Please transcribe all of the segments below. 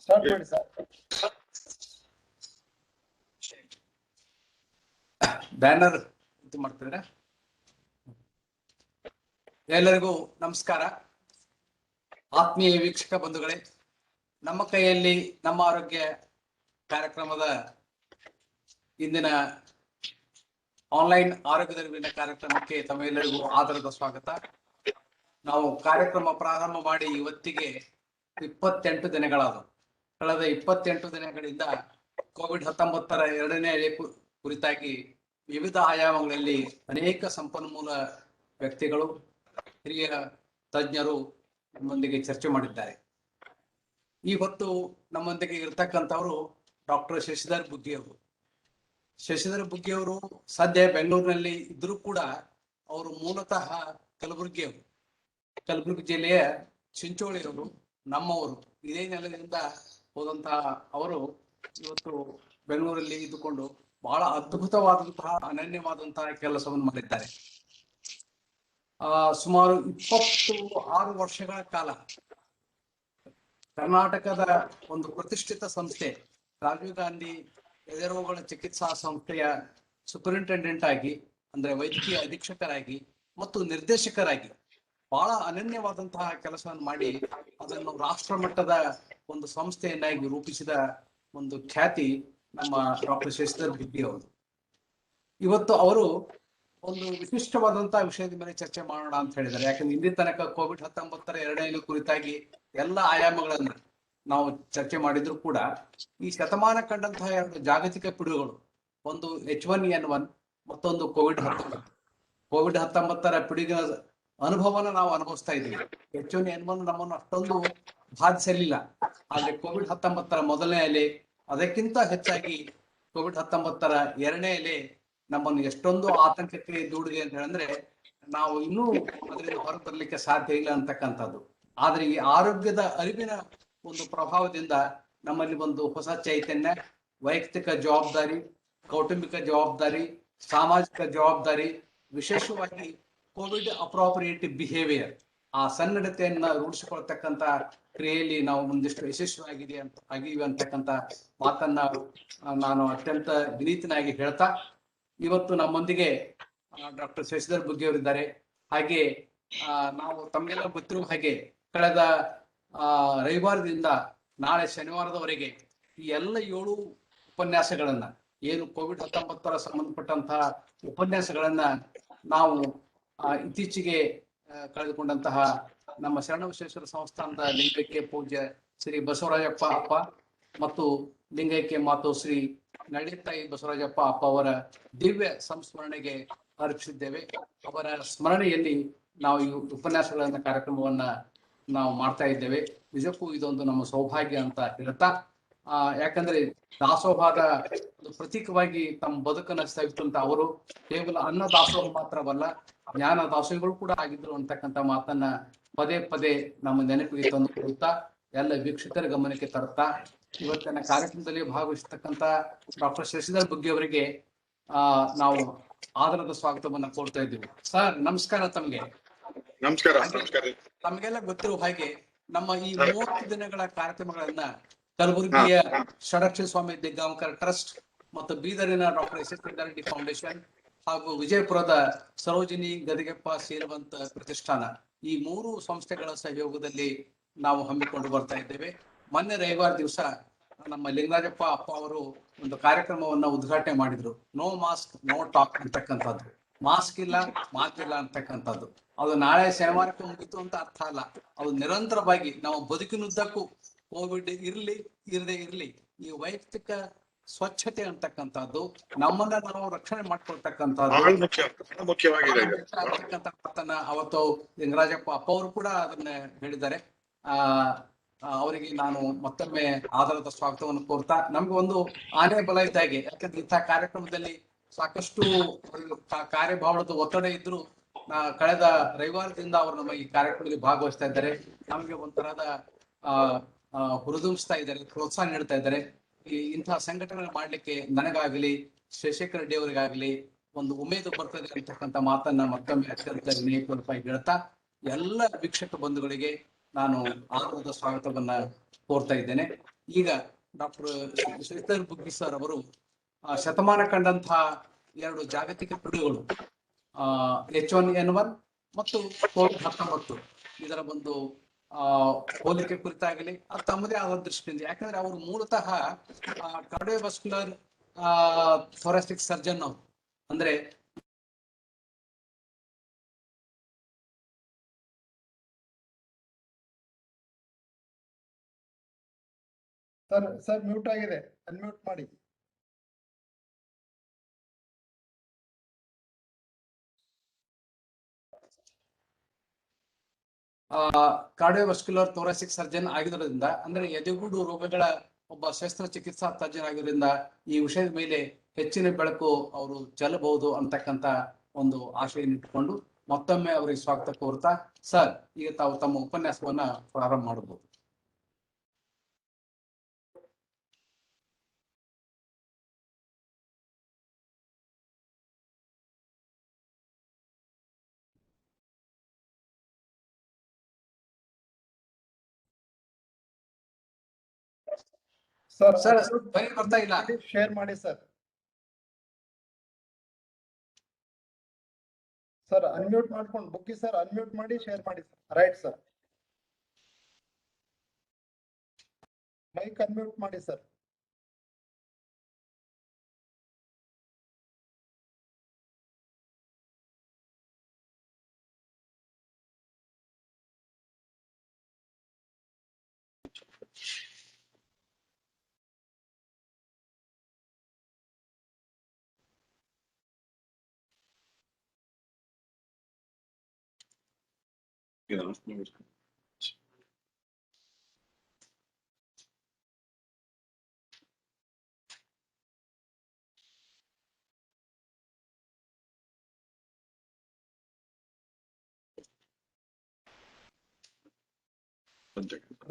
Start ಮಾಡಿ sir. Banner ಇದು ಮಾಡ್ತಿದ್ರೆ. ಎಲ್ಲರಿಗೂ ನಮಸ್ಕಾರ. ಆತ್ಮೀಯ ವೀಕ್ಷಕ ಬಂಧುಗಳೇ, ನಮ್ಮ ಕೈಯಲ್ಲಿ ನಮ್ಮ ಆರೋಗ್ಯ ಕಾರ್ಯಕ್ರಮದ ಇಂದಿನ ಆನ್ಲೈನ್ ಆರೋಗ್ಯದ ಅರಿವಿನ ಕಾರ್ಯಕ್ರಮಕ್ಕೆ ತಮ್ಮೆಲ್ಲರಿಗೂ ಆದರದ ಸ್ವಾಗತ. ನಾವು ಕಾರ್ಯಕ್ರಮ ಪ್ರಾರಂಭ ಮಾಡಿ ಇವತ್ತಿಗೆ 28 ದಿನಗಳಾದವು. ಕಳೆದ 28 ದಿನಗಳಿಂದ ಕೋವಿಡ್-19 ಎರಡನೇ ಅಲೆ ಕುರಿತಾಗಿ ವಿವಿಧ ಆಯಾಮಗಳಲ್ಲಿ ಅನೇಕ ಸಂಪನ್ಮೂಲ ವ್ಯಕ್ತಿಗಳು, ಹಿರಿಯ ತಜ್ಞರು ನಮ್ಮೊಂದಿಗೆ ಚರ್ಚೆ ಮಾಡಿದ್ದಾರೆ. ಈ ಹೊತ್ತು ನಮ್ಮೊಂದಿಗೆ ಇರ್ತಕ್ಕಂಥವರು ಡಾಕ್ಟರ್ ಶಶಿಧರ್ ಬುಗ್ಗಿ ಅವರು. ಶಶಿಧರ್ ಬುಗ್ಗಿ ಅವರು ಸದ್ಯ ಬೆಂಗಳೂರಿನಲ್ಲಿ ಇದ್ರೂ ಕೂಡ ಅವರು ಮೂಲತಃ ಕಲಬುರಗಿಯವರು. ಕಲಬುರಗಿ ಜಿಲ್ಲೆಯ ಚಿಂಚೋಳಿಯವರು, ನಮ್ಮವರು. ಇದೇ ನೆಲದಿಂದ ಹೋದಂತಹ ಅವರು ಇವತ್ತು ಬೆಂಗಳೂರಲ್ಲಿ ಇದ್ದುಕೊಂಡು ಬಹಳ ಅದ್ಭುತವಾದಂತಹ ಅನನ್ಯವಾದಂತಹ ಕೆಲಸವನ್ನು ಮಾಡಿದ್ದಾರೆ. ಸುಮಾರು 26 ವರ್ಷಗಳ ಕಾಲ ಕರ್ನಾಟಕದ ಒಂದು ಪ್ರತಿಷ್ಠಿತ ಸಂಸ್ಥೆ ರಾಜೀವ್ ಗಾಂಧಿ ಎದೆರೋಗಗಳ ಚಿಕಿತ್ಸಾ ಸಂಸ್ಥೆಯ ಸೂಪರಿಂಟೆಂಡೆಂಟ್ ಆಗಿ, ಅಂದ್ರೆ ವೈದ್ಯಕೀಯ ಅಧೀಕ್ಷಕರಾಗಿ ಮತ್ತು ನಿರ್ದೇಶಕರಾಗಿ ಬಹಳ ಅನನ್ಯವಾದಂತಹ ಕೆಲಸವನ್ನು ಮಾಡಿ ಅದನ್ನು ರಾಷ್ಟ್ರ ಮಟ್ಟದ ಒಂದು ಸಂಸ್ಥೆಯನ್ನಾಗಿ ರೂಪಿಸಿದ ಒಂದು ಖ್ಯಾತಿ ನಮ್ಮ ಡಾಕ್ಟರ್ ಶಶಿಧರ್ ಬುಗ್ಗಿ ಅವರು. ಇವತ್ತು ಅವರು ಒಂದು ವಿಶಿಷ್ಟವಾದಂತಹ ವಿಷಯದ ಮೇಲೆ ಚರ್ಚೆ ಮಾಡೋಣ ಅಂತ ಹೇಳಿದ್ದಾರೆ. ಯಾಕಂದ್ರೆ ಇಂದಿನ ತನಕ ಕೋವಿಡ್-19 ಎರಡನೇ ಅಲೆ ಕುರಿತಾಗಿ ಎಲ್ಲ ಆಯಾಮಗಳನ್ನ ನಾವು ಚರ್ಚೆ ಮಾಡಿದ್ರು ಕೂಡ ಈ ಶತಮಾನ ಕಂಡಂತಹ 2 ಜಾಗತಿಕ ಪಿಡುಗುಗಳು, ಒಂದು H1N1 ಮತ್ತೊಂದು ಕೋವಿಡ್-19 ಪಿಡುಗಿನ ಅನುಭವನ ನಾವು ಅನುಭವಿಸ್ತಾ ಇದ್ದೀವಿ. H1N1 ನಮ್ಮನ್ನು ಅಷ್ಟೊಂದು ಬಾಧಿಸಲಿಲ್ಲ, ಆದ್ರೆ ಕೋವಿಡ್-19 ಮೊದಲನೇ ಅಲೆ, ಅದಕ್ಕಿಂತ ಹೆಚ್ಚಾಗಿ ಕೋವಿಡ್-19 ಎರಡನೇ ಅಲೆ ನಮ್ಮನ್ನು ಎಷ್ಟೊಂದು ಆತಂಕಕ್ಕೆ ದೂಡಿದೆ ಅಂತ ಹೇಳಿದ್ರೆ ನಾವು ಇನ್ನೂ ಅದರಿಂದ ಹೊರ ಬರಲಿಕ್ಕೆ ಸಾಧ್ಯ ಇಲ್ಲ ಅಂತಕ್ಕಂಥದ್ದು. ಆದ್ರೆ ಈ ಆರೋಗ್ಯದ ಅರಿವಿನ ಒಂದು ಪ್ರಭಾವದಿಂದ ನಮ್ಮಲ್ಲಿ ಒಂದು ಹೊಸ ಚೈತನ್ಯ, ವೈಯಕ್ತಿಕ ಜವಾಬ್ದಾರಿ, ಕೌಟುಂಬಿಕ ಜವಾಬ್ದಾರಿ, ಸಾಮಾಜಿಕ ಜವಾಬ್ದಾರಿ, ವಿಶೇಷವಾಗಿ ಕೋವಿಡ್ ಅಪ್ರಾಪ್ರಿಯೇಟ್ ಬಿಹೇವಿಯರ್, ಆ ಸನ್ನಡತೆಯನ್ನ ರೂಢಿಸಿಕೊಳ್ತಕ್ಕಂತ ಕ್ರಿಯೆಯಲ್ಲಿ ನಾವು ಒಂದಿಷ್ಟು ಯಶಸ್ವಿಯಾಗಿದೆ ಆಗಿವೆ ಅಂತಕ್ಕಂಥ ಮಾತನ್ನ ನಾನು ಅತ್ಯಂತ ವಿನೀತನಾಗಿ ಹೇಳ್ತಾ, ಇವತ್ತು ನಮ್ಮೊಂದಿಗೆ ಡಾಕ್ಟರ್ ಶಶಿಧರ್ ಬುಗ್ಗಿ ಅವರಿದ್ದಾರೆ. ಹಾಗೆ ನಾವು ತಮಗೆಲ್ಲ ಗೊತ್ತಿರುವ ಹಾಗೆ ಕಳೆದ ರವಿವಾರದಿಂದ ನಾಳೆ ಶನಿವಾರದವರೆಗೆ ಈ ಎಲ್ಲ 7 ಉಪನ್ಯಾಸಗಳನ್ನ, ಏನು ಕೋವಿಡ್-19 ಸಂಬಂಧಪಟ್ಟಂತಹ ಉಪನ್ಯಾಸಗಳನ್ನ ನಾವು ಇತ್ತೀಚೆಗೆ ಕಳೆದುಕೊಂಡಂತಹ ನಮ್ಮ ಶರಣಬಸವೇಶ್ವರ ಸಂಸ್ಥಾನದ ಲಿಂಗೈಕ್ಯ ಪೂಜ್ಯ ಶ್ರೀ ಬಸವರಾಜಪ್ಪ ಅಪ್ಪ ಮತ್ತು ಲಿಂಗೈಕ್ಯ ಮಾತು ಶ್ರೀ ನಳಿತಾಯಿ ಬಸವರಾಜಪ್ಪ ಅಪ್ಪ ಅವರ ದಿವ್ಯ ಸಂಸ್ಮರಣೆಗೆ ಅರ್ಪಿಸಿದ್ದೇವೆ. ಅವರ ಸ್ಮರಣೆಯಲ್ಲಿ ನಾವು ಈ ಉಪನ್ಯಾಸಗಳನ್ನ ಕಾರ್ಯಕ್ರಮವನ್ನ ನಾವು ಮಾಡ್ತಾ ಇದ್ದೇವೆ. ನಿಜಕ್ಕೂ ಇದೊಂದು ನಮ್ಮ ಸೌಭಾಗ್ಯ ಅಂತ ಹೇಳ್ತಾ, ಯಾಕಂದ್ರೆ ದಾಸೋಹದ ಒಂದು ಪ್ರತೀಕವಾಗಿ ತಮ್ಮ ಬದುಕನ್ನ ಸವಿತಂತ ಅವರು ಕೇವಲ ಅನ್ನ ದಾಸೋಹ ಮಾತ್ರವಲ್ಲ, ಜ್ಞಾನ ದಾಸೋಹಗಳು ಕೂಡ ಆಗಿದ್ರು ಅಂತಕ್ಕಂಥ ಮಾತನ್ನ ಪದೇ ಪದೇ ನಮ್ಮ ನೆನಪಿಗೆ ತಂದು ಕೊಡುತ್ತಾ ಎಲ್ಲ ವೀಕ್ಷಕರ ಗಮನಕ್ಕೆ ತರುತ್ತಾ ಇವತ್ತಿನ ಕಾರ್ಯಕ್ರಮದಲ್ಲಿ ಭಾಗವಹಿಸತಕ್ಕಂತ ಡಾಕ್ಟರ್ ಶಶಿಧರ್ ಬುಗ್ಗಿ ಅವರಿಗೆ ನಾವು ಆದರದ ಸ್ವಾಗತವನ್ನ ಕೋರ್ತಾ ಇದ್ದೀವಿ. ಸರ್ ನಮಸ್ಕಾರ. ತಮ್ಗೆ ನಮಸ್ಕಾರ. ತಮ್ಗೆಲ್ಲ ಗೊತ್ತಿರುವ ಹಾಗೆ ನಮ್ಮ ಈ 30 ದಿನಗಳ ಕಾರ್ಯಕ್ರಮಗಳನ್ನ ಕಲಬುರಗಿಯ ಷಡಕ್ಷರ ಸ್ವಾಮಿ ದಿಗ್ಗಾಂಕರ್ ಟ್ರಸ್ಟ್ ಮತ್ತು ಬೀದರಿನ doctor S S Reddy foundation ಹಾಗೂ ವಿಜಯಪುರದ ಸರೋಜಿನಿ ಗದಿಗೆಪ್ಪ ಸೀಲವಂತ ಪ್ರತಿಷ್ಠಾನ, ಈ 3 ಸಂಸ್ಥೆಗಳ ಸಹಯೋಗದಲ್ಲಿ ನಾವು ಹಮ್ಮಿಕೊಂಡು ಬರ್ತಾ ಇದ್ದೇವೆ. ಮೊನ್ನೆ ರವಿವಾರ ದಿವಸ ನಮ್ಮ ಲಿಂಗರಾಜಪ್ಪ ಅಪ್ಪ ಅವರು ಒಂದು ಕಾರ್ಯಕ್ರಮವನ್ನ ಉದ್ಘಾಟನೆ ಮಾಡಿದ್ರು. ನೋ ಮಾಸ್ಕ್ ನೋ ಟಾಕ್ ಅಂತಕ್ಕಂಥದ್ದು. ಮಾಸ್ಕ್ ಇಲ್ಲ, ಮಾತಿಲ್ಲ ಅಂತಕ್ಕಂಥದ್ದು. ಅದು ನಾಳೆ ಶನಿವಾರಕ್ಕೆ ಮುಗಿತು ಅಂತ ಅರ್ಥ ಅಲ್ಲ. ಅದು ನಿರಂತರವಾಗಿ ನಾವು ಬದುಕಿನುದ್ದಕ್ಕೂ ಕೋವಿಡ್ ಇರ್ಲಿ ಇರದೇ ಇರ್ಲಿ, ಈ ವೈಯಕ್ತಿಕ ಸ್ವಚ್ಛತೆ ಅಂತಕ್ಕಂಥದ್ದು, ನಮ್ಮನ್ನ ನಾವು ರಕ್ಷಣೆ ಮಾಡ್ಕೊಳ್ತಕ್ಕಂಥದ್ದು ಮಾತನ್ನ ಅವತ್ತು ಲಿಂಗರಾಜಪ್ಪ ಅಪ್ಪ ಅವರು ಕೂಡ ಅದನ್ನ ಹೇಳಿದ್ದಾರೆ. ಅವರಿಗೆ ನಾನು ಮತ್ತೊಮ್ಮೆ ಆಧಾರದ ಸ್ವಾಗತವನ್ನು ಕೋರ್ತಾ, ನಮ್ಗೆ ಒಂದು ಆನೆ ಬಲ ಇದ್ದಾಗೆ. ಯಾಕಂದ್ರೆ ಇಂಥ ಕಾರ್ಯಕ್ರಮದಲ್ಲಿ ಸಾಕಷ್ಟು ಕಾರ್ಯಭಾವದ ಒತ್ತಡ ಇದ್ರು ಕಳೆದ ರವಿವಾರದಿಂದ ಅವರು ನಮ್ಮ ಈ ಕಾರ್ಯಕ್ರಮದಲ್ಲಿ ಭಾಗವಹಿಸ್ತಾ ಇದ್ದಾರೆ. ನಮಗೆ ಒಂಥರದ ಹುರಿದುಂಬಿಸ್ತಾ ಇದ್ದಾರೆ, ಪ್ರೋತ್ಸಾಹ ನೀಡ್ತಾ ಇದ್ದಾರೆ. ಇಂತಹ ಸಂಘಟನೆ ಮಾಡ್ಲಿಕ್ಕೆ ನನಗಾಗಲಿ ಶಶಿಕರ್ ರೆಡ್ಡಿ ಅವರಿಗಾಗಲಿ ಒಂದು ಉಮೇದು ಬರ್ತದೆ ಅಂತಕ್ಕಂಥ ಮಾತನ್ನ ಮತ್ತೊಮ್ಮೆ ಅತ್ಯಂತ ವಿನಯಪೂರ್ವಕವಾಗಿ ಹೇಳ್ತಾ ಎಲ್ಲ ವೀಕ್ಷಕ ಬಂಧುಗಳಿಗೆ ನಾನು ಆಧಾರದ ಸ್ವಾಗತವನ್ನ ಕೋರ್ತಾ ಇದ್ದೇನೆ. ಈಗ ಡಾಕ್ಟರ್ ಶ್ರೀಧರ್ ಬುಗ್ಗಿ ಸರ್ ಅವರು ಶತಮಾನ ಕಂಡಂತಹ 2 ಜಾಗತಿಕ ಪಿಡುಗುಗಳು H1N1 ಮತ್ತು COVID-19 ಇದರ ಒಂದು ಹೋಲಿಕೆ ಕುರಿತಾಗಲಿ ಅದು ತಮ್ಮದೇ ಆದ ದೃಷ್ಟಿಯಿಂದ, ಯಾಕಂದ್ರೆ ಅವರು ಮೂಲತಃ ಕಾರ್ಡಿಯೋವಾಸ್ಕ್ಯುಲರ್ ಥೊರಾಸಿಕ್ ಸರ್ಜನ್ ಅವರು. ಅಂದ್ರೆ ಸರ್ ಮ್ಯೂಟ್ ಆಗಿದೆ, ಅನ್ಮ್ಯೂಟ್ ಮಾಡಿ. ಕಾರ್ಡಿಯೋವಾಸ್ಕ್ಯುಲರ್ ಥೊರಾಸಿಕ್ ಸರ್ಜನ್ ಆಗಿರೋದ್ರಿಂದ, ಅಂದ್ರೆ ಎದೆಗೂಡು ರೋಗಗಳ ಒಬ್ಬ ಶಸ್ತ್ರಚಿಕಿತ್ಸಾ ತಜ್ಞರಾಗಿರೋದ್ರಿಂದ ಈ ವಿಷಯದ ಮೇಲೆ ಹೆಚ್ಚಿನ ಬೆಳಕು ಅವರು ಚೆಲ್ಲಬಹುದು ಅಂತಕ್ಕಂಥ ಒಂದು ಆಶೆಯನ್ನು ಇಟ್ಟುಕೊಂಡು ಮತ್ತೊಮ್ಮೆ ಅವರಿಗೆ ಸ್ವಾಗತ ಕೋರ್ತಾ, ಸರ್ ಈಗ ತಾವು ತಮ್ಮ ಉಪನ್ಯಾಸವನ್ನ ಪ್ರಾರಂಭ ಮಾಡಬಹುದು. ಸರ್ ಬರ್ತಾ ಇಲ್ಲ, ಶೇರ್ ಮಾಡಿ ಸರ್. ಸರ್ ಅನ್ಮ್ಯೂಟ್ ಮಾಡ್ಕೊಂಡು ಬುಕ್ಕಿ ಸರ್ ಅನ್ಮ್ಯೂಟ್ ಮಾಡಿ ಶೇರ್ ಮಾಡಿ sir. Right sir, mic unmute ಮಾಡಿ sir.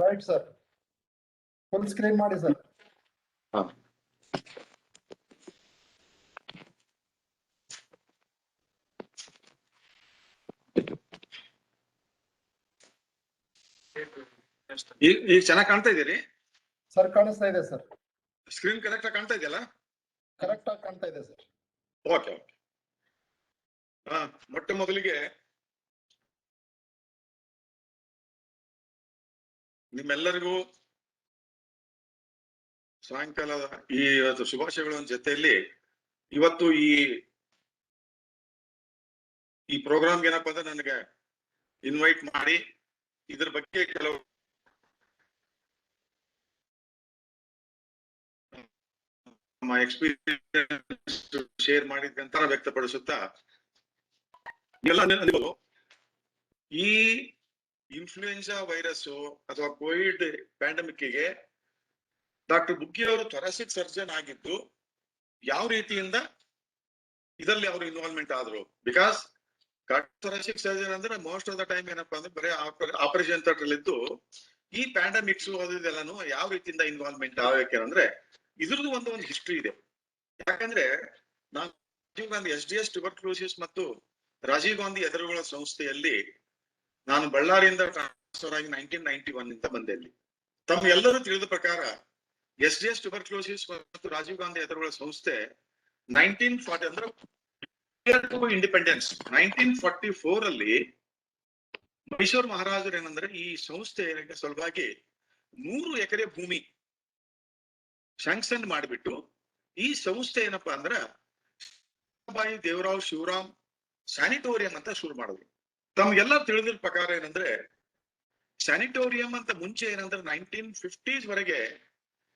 Right sir, full screen ಮಾಡಿ ಸರ್. ಈಗ ಚೆನ್ನಾಗಿ ಕಾಣ್ತಾ ಇದೀರಿ ಸರ್? ಕಾಣಿಸ್ತಾ ಇದೆ ಸರ್. ಸ್ಕ್ರೀನ್ ಕರೆಕ್ಟ್ ಆಗಿ ಕಾಣ್ತಾ ಇದೆಯಲ್ಲ? ಕರೆಕ್ಟ್ ಆಗಿ ಕಾಣ್ತಾ ಇದೆ ಸರ್. Okay okay. ಮೊಟ್ಟ ಮೊದಲಿಗೆ ನಿಮ್ಮೆಲ್ಲರಿಗೂ ಸಾಯಂಕಾಲದ ಈ ಶುಭಾಶಯಗಳ ಜೊತೆಯಲ್ಲಿ ಇವತ್ತು ಈ ಪ್ರೋಗ್ರಾಮ್ಗೆ ಏನಪ್ಪಾ ಅಂದ್ರೆ ನನಗೆ ಇನ್ವೈಟ್ ಮಾಡಿ ಇದ್ರ ಬಗ್ಗೆ ಕೆಲವು ಎಕ್ಸ್ಪೀರಿಯನ್ಸ್ ಶೇರ್ ಮಾಡಿದಂತ ವ್ಯಕ್ತಪಡಿಸುತ್ತಾ ಎಲ್ಲ ಈ ಇನ್ಫ್ಲೂಯೆನ್ಸಾ ವೈರಸ್ ಅಥವಾ ಕೋವಿಡ್ ಪ್ಯಾಂಡಮಿಕ್ಗೆ ಡಾಕ್ಟರ್ ಬುಗ್ಗಿ ಅವರು ಥೊರಾಸಿಕ್ ಸರ್ಜನ್ ಆಗಿದ್ದು ಯಾವ ರೀತಿಯಿಂದ ಇದರಲ್ಲಿ ಅವರು ಇನ್ವಾಲ್ವ್ಮೆಂಟ್ ಆದ್ರು. ಬಿಕಾಸ್ ಥೊರಾಸಿಕ್ ಸರ್ಜನ್ ಅಂದ್ರೆ ಮೋಸ್ಟ್ ಆಫ್ ದ ಟೈಮ್ ಏನಪ್ಪಾ ಅಂದ್ರೆ ಬರೀ ಆಪರೇಷನ್ ಥಿಯೇಟರ್ ಇದ್ದು ಈ ಪ್ಯಾಂಡಮಿಕ್ಸ್ ಅದೆಲ್ಲಾನು ಯಾವ ರೀತಿಯಿಂದ ಇನ್ವಾಲ್ವ್ಮೆಂಟ್ ಆಗಕ್ಕೆ ಅಂದ್ರೆ ಇದ್ರದ್ದು ಒಂದು ಹಿಸ್ಟ್ರಿ ಇದೆ. ಯಾಕಂದ್ರೆ ನಾನು ರಾಜೀವ್ ಗಾಂಧಿ SDS ಟ್ಯೂಬರ್ಕ್ಲೋಸಿಸ್ ಮತ್ತು ರಾಜೀವ್ ಗಾಂಧಿ ಎದುರುಗಳ ಸಂಸ್ಥೆಯಲ್ಲಿ ನಾನು ಬಳ್ಳಾರಿಯಿಂದ ಟ್ರಾನ್ಸ್ಫರ್ ಆಗಿ 1991 ಇಂದ ಬಂದೆ ಇಲ್ಲಿ. ತಮ್ಗೆಲ್ಲರೂ ತಿಳಿದ ಪ್ರಕಾರ SDS ಟ್ಯೂಬರ್ಕ್ಲೋಸಿಸ್ ಮತ್ತು ರಾಜೀವ್ ಗಾಂಧಿ ಎದುರುಗಳ ಸಂಸ್ಥೆ 1940 ಅಂದ್ರೆ ಇಂಡಿಪೆಂಡೆನ್ಸ್ 1944 ಅಲ್ಲಿ ಮೈಸೂರು ಮಹಾರಾಜರು ಏನಂದ್ರೆ ಈ ಸಂಸ್ಥೆ ಸಲುವಾಗಿ 3 ಎಕರೆ ಭೂಮಿ ಶಾಂಕ್ಷನ್ ಮಾಡಿಬಿಟ್ಟು ಈ ಸಂಸ್ಥೆ ಏನಪ್ಪಾ ಅಂದ್ರ ಬಾಯಿ ದೇವರಾವ್ ಶಿವರಾಮ್ ಸ್ಯಾನಿಟೋರಿಯಂ ಅಂತ ಶುರು ಮಾಡಿದ್ರು. ತಮ್ಗೆಲ್ಲ ತಿಳಿದಿರ ಪ್ರಕಾರ ಏನಂದ್ರೆ ಸ್ಯಾನಿಟೋರಿಯಂ ಅಂತ ಮುಂಚೆ ಏನಂದ್ರೆ 1950s ವರೆಗೆ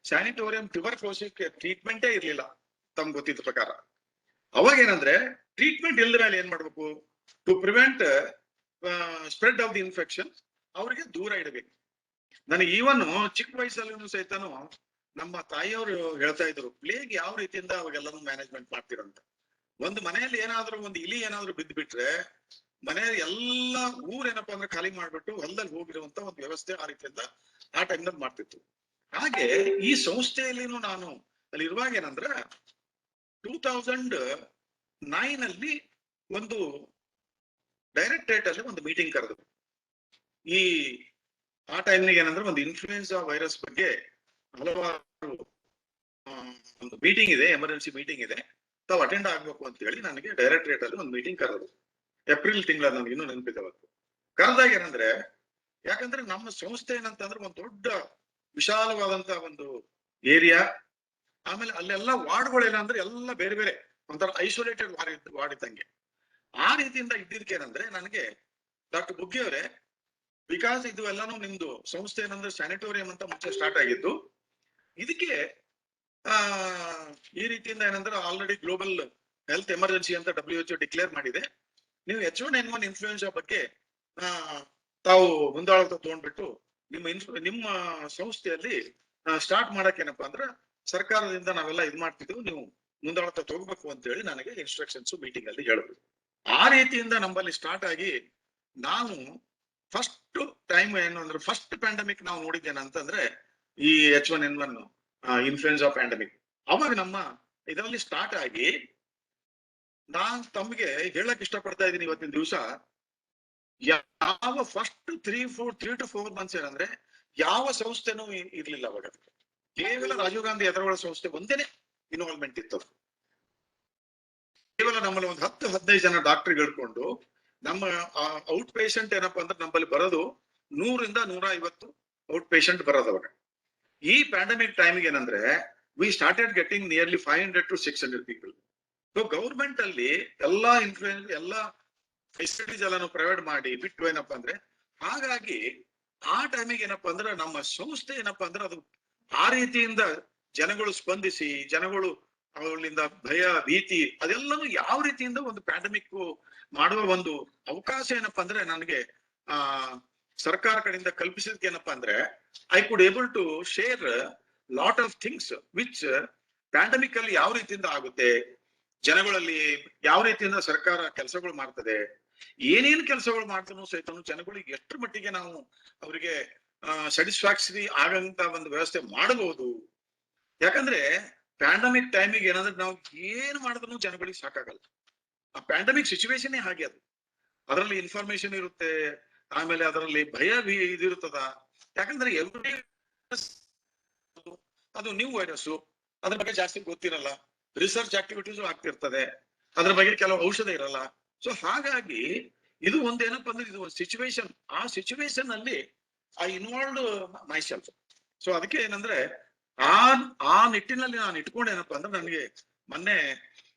ಸ್ಯಾನಿಟೋರಿಯಂ ಟ್ಯೂಬರ್ಕ್ಲೋಸಿಸ್ ಟ್ರೀಟ್ಮೆಂಟೇ ಇರ್ಲಿಲ್ಲ. ತಮ್ಗೆ ಗೊತ್ತಿದ್ದ ಪ್ರಕಾರ ಅವಾಗ ಏನಂದ್ರೆ ಟ್ರೀಟ್ಮೆಂಟ್ ಇಲ್ಲದ ಮೇಲೆ ಏನ್ ಮಾಡ್ಬೇಕು, to prevent spread of the infection ಅವ್ರಿಗೆ ದೂರ ಇಡಬೇಕು. ನನಗೆ ಈವನ್ ಚಿಕ್ಕ ವಯಸ್ಸಲ್ಲೂ ಸಹಿತನು ನಮ್ಮ ತಾಯಿಯವರು ಹೇಳ್ತಾ ಇದ್ರು ಪ್ಲೇಗ್ ಯಾವ ರೀತಿಯಿಂದ ಅವಾಗೆಲ್ಲನೂ ಮ್ಯಾನೇಜ್ಮೆಂಟ್ ಮಾಡ್ತಿರಂತ. ಒಂದು ಮನೆಯಲ್ಲಿ ಏನಾದ್ರು ಒಂದು ಇಲಿ ಏನಾದ್ರು ಬಿದ್ದು ಬಿಟ್ರೆ ಮನೆಯಲ್ಲಿ ಎಲ್ಲಾ ಊರೇನಪ್ಪಾ ಅಂದ್ರೆ ಖಾಲಿ ಮಾಡ್ಬಿಟ್ಟು ಹೊಲದಲ್ಲಿ ಹೋಗಿರುವಂತ ಒಂದು ವ್ಯವಸ್ಥೆ ಆ ರೀತಿಯಿಂದ ಆ ಟೈಮ್ನಲ್ಲಿ ಮಾಡ್ತಿತ್ತು. ಹಾಗೆ ಈ ಸಂಸ್ಥೆಯಲ್ಲಿನೂ ನಾನು ಅಲ್ಲಿ ಇರುವಾಗ ಏನಂದ್ರೆ 2009 ಅಲ್ಲಿ ಒಂದು ಡೈರೆಕ್ಟರೇಟ್ ಅಲ್ಲಿ ಒಂದು ಮೀಟಿಂಗ್ ಕರೆದ್ರು. ಆ ಟೈಮ್ನಿಗೆ ಏನಂದ್ರೆ ಒಂದು ಇನ್ಫ್ಲೂಯೆನ್ಸಾ ವೈರಸ್ ಬಗ್ಗೆ ಹಲವಾರು ಒಂದು ಮೀಟಿಂಗ್ ಇದೆ, ಎಮರ್ಜೆನ್ಸಿ ಮೀಟಿಂಗ್ ಇದೆ, ತಾವು ಅಟೆಂಡ್ ಆಗ್ಬೇಕು ಅಂತ ಹೇಳಿ ನನಗೆ ಡೈರೆಕ್ಟರೇಟ್ ಅಲ್ಲಿ ಒಂದು ಮೀಟಿಂಗ್ ಕರೆದ್ರು. ಏಪ್ರಿಲ್ ತಿಂಗಳ ನನಗೆ ಇನ್ನೂ ನೆನಪಿದೆ ಅವತ್ತು. ಕರೆದಾಗ ಏನಂದ್ರೆ, ಯಾಕಂದ್ರೆ ನಮ್ಮ ಸಂಸ್ಥೆ ಏನಂತಂದ್ರೆ ಒಂದು ದೊಡ್ಡ ವಿಶಾಲವಾದಂತ ಒಂದು ಏರಿಯಾ, ಆಮೇಲೆ ಅಲ್ಲೆಲ್ಲ ವಾರ್ಡ್ಗಳೇನಂದ್ರೆ ಎಲ್ಲ ಬೇರೆ ಬೇರೆ ಒಂಥರ ಐಸೋಲೇಟೆಡ್ ವಾರ್ಡ್ ಇದ್ದಂಗೆ. ಆ ರೀತಿಯಿಂದ ಇದ್ದಿದ್ದಕ್ಕೆ ಏನಂದ್ರೆ ನನಗೆ ಡಾಕ್ಟರ್ ಬುಗ್ಗಿ ಅವರೇ, ಬಿಕಾಸ್ ಇದು ಎಲ್ಲಾನು ನಿಮ್ದು ಸಂಸ್ಥೆ ಏನಂದ್ರೆ ಸ್ಯಾನಿಟೋರಿಯಂ ಅಂತ ಮುಂಚೆ ಸ್ಟಾರ್ಟ್ ಆಗಿದ್ದು, ಇದಕ್ಕೆ ಈ ರೀತಿಯಿಂದ ಏನಂದ್ರೆ ಆಲ್ರೆಡಿ ಗ್ಲೋಬಲ್ ಹೆಲ್ತ್ ಎಮರ್ಜೆನ್ಸಿ ಅಂತ WHO ಡಿಕ್ಲೇರ್ ಮಾಡಿದೆ. ನೀವು H1N1 ಇನ್ಫ್ಲೂಯೆನ್ಸಾ ಬಗ್ಗೆ ತಾವು ಮುಂದಾಳತ್ವ ತಗೊಂಡ್ಬಿಟ್ಟು ನಿಮ್ಮ ಸಂಸ್ಥೆಯಲ್ಲಿ ಸ್ಟಾರ್ಟ್ ಮಾಡಕ್ ಏನಪ್ಪಾ ಅಂದ್ರೆ ಸರ್ಕಾರದಿಂದ ನಾವೆಲ್ಲ ಇದ್ ಮಾಡ್ತಿದ್ವಿ, ನೀವು ಮುಂದಾಳತ್ವ ತಗೋಬೇಕು ಅಂತ ಹೇಳಿ ನನಗೆ ಇನ್ಸ್ಟ್ರಕ್ಷನ್ಸ್ ಮೀಟಿಂಗ್ ಅಲ್ಲಿ ಹೇಳಿದ್ರು. ಆ ರೀತಿಯಿಂದ ನಮ್ಮಲ್ಲಿ ಸ್ಟಾರ್ಟ್ ಆಗಿ ನಾನು ಫಸ್ಟ್ ಟೈಮ್ ಏನು ಅಂದ್ರೆ ಫಸ್ಟ್ ಪ್ಯಾಂಡಮಿಕ್ ನಾವು ನೋಡಿದ್ದೇನಂತಂದ್ರೆ ಈ H1N1 ಇನ್ಫ್ಲೂಯೆನ್ಸಾ ಪ್ಯಾಂಡಮಿಕ್. ಅವಾಗ ನಮ್ಮ ಇದರಲ್ಲಿ ಸ್ಟಾರ್ಟ್ ಆಗಿ ನಾನ್ ತಮ್ಗೆ ಹೇಳಕ್ ಇಷ್ಟಪಡ್ತಾ ಇದ್ದೀನಿ ಇವತ್ತಿನ ದಿವಸ, ಯಾವ ಫಸ್ಟ್ 3 to 4 ಮಂತ್ಸ್ ಏನಂದ್ರೆ ಯಾವ ಸಂಸ್ಥೆನೂ ಇರ್ಲಿಲ್ಲ ಅವಾಗ. ಕೇವಲ ರಾಜೀವ್ ಗಾಂಧಿ ಎದುರುಗಳ ಸಂಸ್ಥೆ ಒಂದೇನೆ ಇನ್ವಾಲ್ವ್ಮೆಂಟ್ ಇತ್ತು. ಕೇವಲ ನಮ್ಮಲ್ಲಿ ಒಂದು 10-15 ಜನ ಡಾಕ್ಟರ್ ಹಿಡ್ಕೊಂಡು ನಮ್ಮ ಔಟ್ ಪೇಷಂಟ್ ಏನಪ್ಪಾ ಅಂದ್ರೆ ನಮ್ಮಲ್ಲಿ ಬರೋದು 100 ರಿಂದ 150 ಔಟ್ ಪೇಷಂಟ್ ಬರೋದು ಅವಾಗ. ಈ ಪ್ಯಾಂಡಮಿಕ್ ಟೈಮಿಗೆ ಏನಂದ್ರೆ we started getting nearly 500 to 600 people. So government ಅಲ್ಲಿ ಎಲ್ಲಾ ಎಲ್ಲಾ ಫೆಸಿಲಿಟೀಸ್ ಎಲ್ಲಾನು ಪ್ರೊವೈಡ್ ಮಾಡಿ ಬಿಟ್ಟು ಏನಪ್ಪಾ ಅಂದ್ರೆ, ಹಾಗಾಗಿ ಆ ಟೈಮಿಗೆ ಏನಪ್ಪಾ ಅಂದ್ರೆ ನಮ್ಮ ಸಂಸ್ಥೆ ಏನಪ್ಪಾ ಅಂದ್ರೆ ಅದು ಆ ರೀತಿಯಿಂದ ಜನಗಳು ಸ್ಪಂದಿಸಿ, ಜನಗಳು ಅವರಿಂದ ಭಯ ಭೀತಿ ಅದೆಲ್ಲನೂ ಯಾವ ರೀತಿಯಿಂದ ಒಂದು ಪ್ಯಾಂಡಮಿಕ್ ಮಾಡುವ ಒಂದು ಅವಕಾಶ ಏನಪ್ಪಾ ಅಂದ್ರೆ ನನಗೆ ಸರ್ಕಾರ ಕಡೆಯಿಂದ ಕಲ್ಪಿಸಿದಕ್ಕೆ ಏನಪ್ಪಾ ಅಂದ್ರೆ I could able to share lot of things which pandemic ಅಲ್ಲಿ ಯಾವ ರೀತಿಯಿಂದ ಆಗುತ್ತೆ, ಜನಗಳಲ್ಲಿ ಯಾವ ರೀತಿಯಿಂದ ಸರ್ಕಾರ ಕೆಲಸಗಳು ಮಾಡ್ತದೆ, ಏನೇನ್ ಕೆಲಸಗಳು ಮಾಡ್ತಾನೋ ಸಹಿತ ಜನಗಳಿಗೆ ಎಷ್ಟರ ಮಟ್ಟಿಗೆ ನಾವು ಅವರಿಗೆ ಸ್ಯಾಟಿಸ್ಫ್ಯಾಕ್ಟರಿ ಆಗಂತ ಒಂದು ವ್ಯವಸ್ಥೆ ಮಾಡಬಹುದು. ಯಾಕಂದ್ರೆ ಪ್ಯಾಂಡಮಿಕ್ ಟೈಮಿಗೆ ಏನಂದ್ರೆ ನಾವು ಏನ್ ಮಾಡಿದ್ರು ಜನಗಳಿಗೆ ಸಾಕಾಗಲ್ಲ. ಆ ಪ್ಯಾಂಡಮಿಕ್ ಸಿಚುವೇಶನ್ ಹಾಗೆ ಅದು. ಅದರಲ್ಲಿ ಇನ್ಫಾರ್ಮೇಶನ್ ಇರುತ್ತೆ, ಆಮೇಲೆ ಅದರಲ್ಲಿ ಭಯ ಇದಿರುತ್ತದ. ಯಾಕಂದ್ರೆ ಎವ್ರಿ ಅದು ನ್ಯೂ ವೈರಸ್, ಅದ್ರ ಬಗ್ಗೆ ಜಾಸ್ತಿ ಗೊತ್ತಿರಲ್ಲ, ರಿಸರ್ಚ್ ಆಕ್ಟಿವಿಟೀಸ್ ಆಗ್ತಿರ್ತದೆ, ಅದ್ರ ಬಗ್ಗೆ ಕೆಲವು ಔಷಧ ಇರಲ್ಲ. ಸೊ ಹಾಗಾಗಿ ಇದು ಒಂದೇನಪ್ಪ ಅಂದ್ರೆ ಇದು ಒಂದು ಸಿಚುವೇಶನ್. ಆ ಸಿಚುವೇಶನ್ ಅಲ್ಲಿ I involved my self. So ಅದಕ್ಕೆ ಏನಂದ್ರೆ ಆ ನಿಟ್ಟಿನಲ್ಲಿ ನಾನು ಇಟ್ಕೊಂಡೇನಪ್ಪಾ ಅಂದ್ರೆ ನನಗೆ ಮೊನ್ನೆ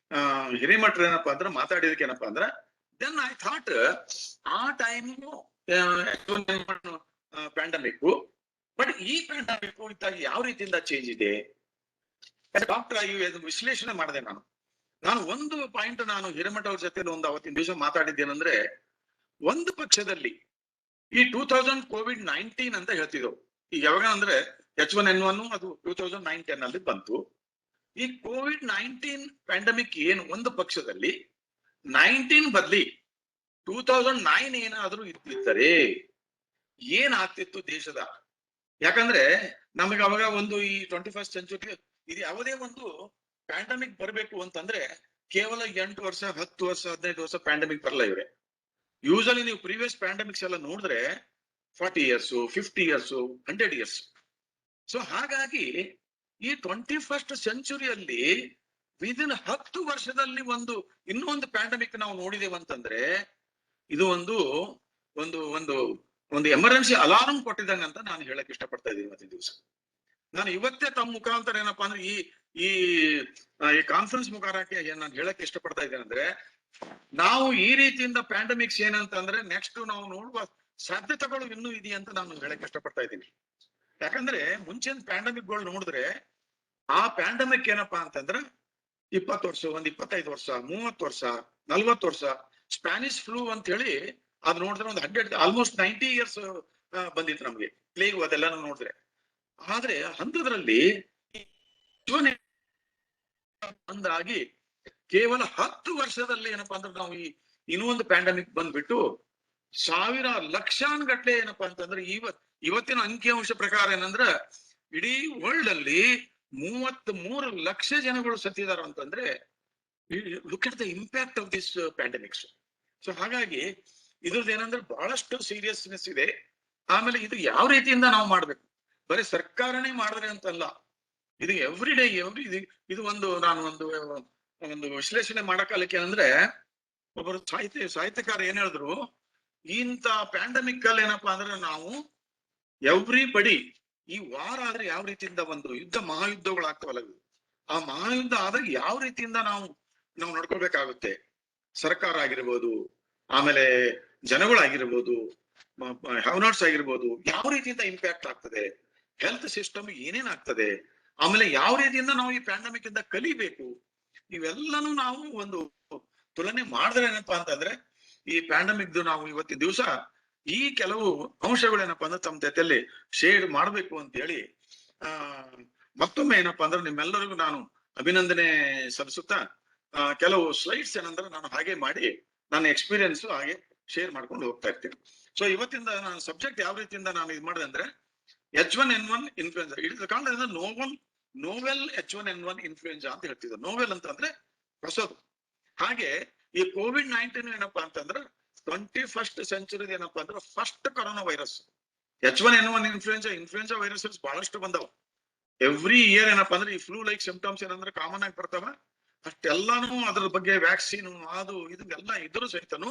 ಹಿರೇಮಠರು ಏನಪ್ಪಾ ಅಂದ್ರೆ ಮಾತಾಡಿದಕ್ಕೆ ಏನಪ್ಪಾ ಅಂದ್ರೆ ದೆನ್ ಐ ಥಾಟ್ ಆ ಟೈಮಿಗೂ ಪ್ಯಾಂಡಮಿಕ್, ಬಟ್ ಈ ಪ್ಯಾಂಡಮಿಕ್ ಇದ್ದಾಗ ಯಾವ ರೀತಿಯಿಂದ ಚೇಂಜ್ ಇದೆ ಡಾಕ್ಟರ್ ಆಗಿ ವಿಶ್ಲೇಷಣೆ ಮಾಡಿದೆ. ನಾನು ಒಂದು ಪಾಯಿಂಟ್ ನಾನು ಹಿರೇಮಠ ಅವ್ರ ಜೊತೆ ಒಂದು ಅವತ್ತಿನ ದಿವಸ ಮಾತಾಡಿದ್ದೇನೆಂದ್ರೆ, ಒಂದು ಪಕ್ಷದಲ್ಲಿ ಈ 2000 COVID-19 ಅಂತ ಹೇಳ್ತಿದ್ದವು. ಈಗ ಯಾವಾಗ ಅಂದ್ರೆ H1N1 ಅದು 2009-10 ಅಲ್ಲಿ ಬಂತು. ಈ COVID-19 ಪ್ಯಾಂಡಮಿಕ್ ಏನು ಒಂದು ಪಕ್ಷದಲ್ಲಿ 19 ಬದ್ಲಿ 2009 ಏನಾದ್ರೂ ಇದ್ದರೆ ಏನಾಗ್ತಿತ್ತು ದೇಶದ? ಯಾಕಂದ್ರೆ ನಮಗೆ ಅವಾಗ ಒಂದು ಈ 21st ಸೆಂಚುರಿ ಇದು ಯಾವುದೇ ಒಂದು ಪ್ಯಾಂಡಮಿಕ್ ಬರಬೇಕು ಅಂತಂದ್ರೆ ಕೇವಲ 8 ವರ್ಷ 10 ವರ್ಷ 15 ವರ್ಷ ಪ್ಯಾಂಡಮಿಕ್ ಬರಲ್ಲ ಇವ್ರೆ. ಯೂಶಲಿ ನೀವು ಪ್ರೀವಿಯಸ್ ಪ್ಯಾಂಡಮಿಕ್ಸ್ ಎಲ್ಲ ನೋಡಿದ್ರೆ 40 years 50 years 100 years. ಸೊ ಹಾಗಾಗಿ ಈ 21st ಸೆಂಚುರಿಯಲ್ಲಿ ವಿದಿನ್ 10 ವರ್ಷದಲ್ಲಿ ಇನ್ನೊಂದು ಪ್ಯಾಂಡಮಿಕ್ ನಾವು ನೋಡಿದೇವೆ ಅಂತಂದ್ರೆ ಇದು ಒಂದು ಒಂದು ಒಂದು ಒಂದು ಎಮರ್ಜೆನ್ಸಿ ಅಲಾರ್ಮ್ ಕೊಟ್ಟಿದ್ದಂಗ ಅಂತ ನಾನು ಹೇಳಕ್ ಇಷ್ಟಪಡ್ತಾ ಇದ್ದೀನಿ ಇವತ್ತಿನ ದಿವಸ. ನಾನು ಇವತ್ತೇ ತಮ್ಮ ಮುಖಾಂತರ ಏನಪ್ಪಾ ಅಂದ್ರೆ ಈ ಕಾನ್ಫರೆನ್ಸ್ ಮುಖಾಂತರಕ್ಕೆ ನಾನು ಹೇಳಕ್ ಇಷ್ಟಪಡ್ತಾ ಇದ್ದೇನೆ ಅಂದ್ರೆ, ನಾವು ಈ ರೀತಿಯಿಂದ ಪ್ಯಾಂಡಮಿಕ್ಸ್ ಏನಂತಂದ್ರೆ ನೆಕ್ಸ್ಟ್ ನಾವು ನೋಡುವ ಸಾಧ್ಯತೆಗಳು ಇನ್ನೂ ಇದೆಯಾ ಅಂತ ನಾನು ಹೇಳಕ್ ಇಷ್ಟಪಡ್ತಾ ಇದ್ದೀನಿ. ಯಾಕಂದ್ರೆ ಮುಂಚಿನ ಪ್ಯಾಂಡಮಿಕ್ಗಳು ನೋಡಿದ್ರೆ ಆ ಪ್ಯಾಂಡಮಿಕ್ ಏನಪ್ಪಾ ಅಂತಂದ್ರೆ 20 ವರ್ಷ 25 ವರ್ಷ 30 ವರ್ಷ 40 ವರ್ಷ ಸ್ಪ್ಯಾನಿಷ್ ಫ್ಲೂ ಅಂತ ಹೇಳಿ ಅದು ನೋಡಿದ್ರೆ ಒಂದು 100 ಆಲ್ಮೋಸ್ಟ್ 90 years ಬಂದಿತ್ತು ನಮ್ಗೆ ಪ್ಲೇಗ್ ಅದೆಲ್ಲ ನೋಡಿದ್ರೆ. ಆದ್ರೆ ಅಂಥದ್ರಲ್ಲಿ ಅಂದಾಗಿ ಕೇವಲ 10 ವರ್ಷದಲ್ಲಿ ಏನಪ್ಪಾ ಅಂದ್ರೆ ನಾವು ಇನ್ನೊಂದು ಪ್ಯಾಂಡಮಿಕ್ ಬಂದ್ಬಿಟ್ಟು ಸಾವಿರ ಲಕ್ಷಾನುಗಟ್ಲೆ ಏನಪ್ಪಾ ಅಂತಂದ್ರೆ ಇವತ್ತಿನ ಅಂಕಿಅಂಶ ಪ್ರಕಾರ ಏನಂದ್ರ ಇಡೀ ವರ್ಲ್ಡ್ ಅಲ್ಲಿ 33 ಲಕ್ಷ ಜನಗಳು ಸತ್ತಿದಾರ ಅಂತಂದ್ರೆ look at the impact of this pandemics. So ಹಾಗಾಗಿ ಇದ್ರದ್ದು ಏನಂದ್ರೆ ಬಹಳಷ್ಟು ಸೀರಿಯಸ್ನೆಸ್ ಇದೆ. ಆಮೇಲೆ ಇದು ಯಾವ ರೀತಿಯಿಂದ ನಾವು ಮಾಡ್ಬೇಕು, ಬರೀ ಸರ್ಕಾರನೇ ಮಾಡಿದ್ರೆ ಅಂತಲ್ಲ, ಇದು ಎವ್ರಿ ಡೇ ಇದು ಒಂದು ನಾನು ಒಂದು ವಿಶ್ಲೇಷಣೆ ಮಾಡಕಾಲಕ್ಕೆ ಅಂದ್ರೆ ಒಬ್ಬರು ಸಾಹಿತ್ಯಕಾರ ಏನ್ ಹೇಳಿದ್ರು, ಇಂತ ಪ್ಯಾಂಡಮಿಕ್ ಅಲ್ಲಿ ಏನಪ್ಪಾ ಅಂದ್ರೆ ನಾವು ಎವ್ರಿಬಡಿ ಈ ವಾರ ಆದ್ರೆ ಯಾವ ರೀತಿಯಿಂದ ಒಂದು ಮಹಾಯುದ್ಧಗಳಾಗ್ತವಲ್ಲ, ಆ ಮಹಾಯುದ್ಧ ಆದಾಗ ಯಾವ ರೀತಿಯಿಂದ ನಾವು ನಡ್ಕೊಳ್ಬೇಕಾಗುತ್ತೆ. ಸರ್ಕಾರ ಆಗಿರ್ಬೋದು, ಆಮೇಲೆ ಜನಗಳಾಗಿರ್ಬೋದು, ಹ್ಯಾವ್ ಆಗಿರ್ಬೋದು, ಯಾವ ರೀತಿಯಿಂದ ಇಂಪ್ಯಾಕ್ಟ್ ಆಗ್ತದೆ, ಹೆಲ್ತ್ ಸಿಸ್ಟಮ್ ಏನೇನಾಗ್ತದೆ, ಆಮೇಲೆ ಯಾವ ರೀತಿಯಿಂದ ನಾವು ಈ ಪ್ಯಾಂಡಮಿಕ್ ಇಂದ ಕಲಿಬೇಕು, ಇವೆಲ್ಲನೂ ನಾವು ಒಂದು ತುಲನೆ ಮಾಡಿದ್ರೆ ಏನಪ್ಪಾ ಅಂತಂದ್ರೆ ಈ ಪ್ಯಾಂಡಮಿಕ್ ನಾವು ಇವತ್ತಿನ ದಿವಸ ಈ ಕೆಲವು ಅಂಶಗಳೇನಪ್ಪಾ ಅಂದ್ರೆ ತಮ್ಮ ಜೊತೆಯಲ್ಲಿ ಶೇರ್ ಮಾಡ್ಬೇಕು ಅಂತ ಹೇಳಿ ಮತ್ತೊಮ್ಮೆ ಏನಪ್ಪಾ ಅಂದ್ರೆ ನಿಮ್ಮೆಲ್ಲರಿಗೂ ನಾನು ಅಭಿನಂದನೆ ಸಲ್ಲಿಸುತ್ತಾ ಕೆಲವು ಸ್ಲೈಡ್ಸ್ ಏನಂದ್ರೆ ನಾನು ಹಾಗೆ ಮಾಡಿ ನನ್ನ ಎಕ್ಸ್ಪೀರಿಯನ್ಸ್ ಹಾಗೆ ಶೇರ್ ಮಾಡ್ಕೊಂಡು ಹೋಗ್ತಾ ಇರ್ತೀನಿ. ಸೊ ಇವತ್ತಿಂದ ನಾನು ಸಬ್ಜೆಕ್ಟ್ ಯಾವ ರೀತಿಯಿಂದ ನಾನು ಇದು ಮಾಡಿದೆ ಅಂದ್ರೆ H1N1 influenza, it is called novel H1N1 influenza ಅಂತ ಹೇಳ್ತಿದ್ರು. ನೋವೆಲ್ ಅಂತಂದ್ರೆ ಹೊಸದು. ಹಾಗೆ ಈ COVID-19 ಏನಪ್ಪಾ ಅಂತಂದ್ರೆ 21st ಸೆಂಚುರಿ ಏನಪ್ಪಾ ಅಂದ್ರೆ first corona virus. H1N1 influenza viruses ಬಹಳಷ್ಟು ಬಂದವ. ಎವ್ರಿ ಇಯರ್ ಏನಪ್ಪಾ ಅಂದ್ರೆ ಈ ಫ್ಲೂ ಲೈಕ್ ಸಿಂಪ್ಟಮ್ಸ್ ಏನಂದ್ರೆ ಕಾಮನ್ ಆಗಿ ಬರ್ತಾವ. ಅಷ್ಟೆಲ್ಲಾನು ಅದ್ರ ಬಗ್ಗೆ ವ್ಯಾಕ್ಸಿನ್ ಅದು ಇದೆಲ್ಲ ಇದ್ರು ಸಹಿತನು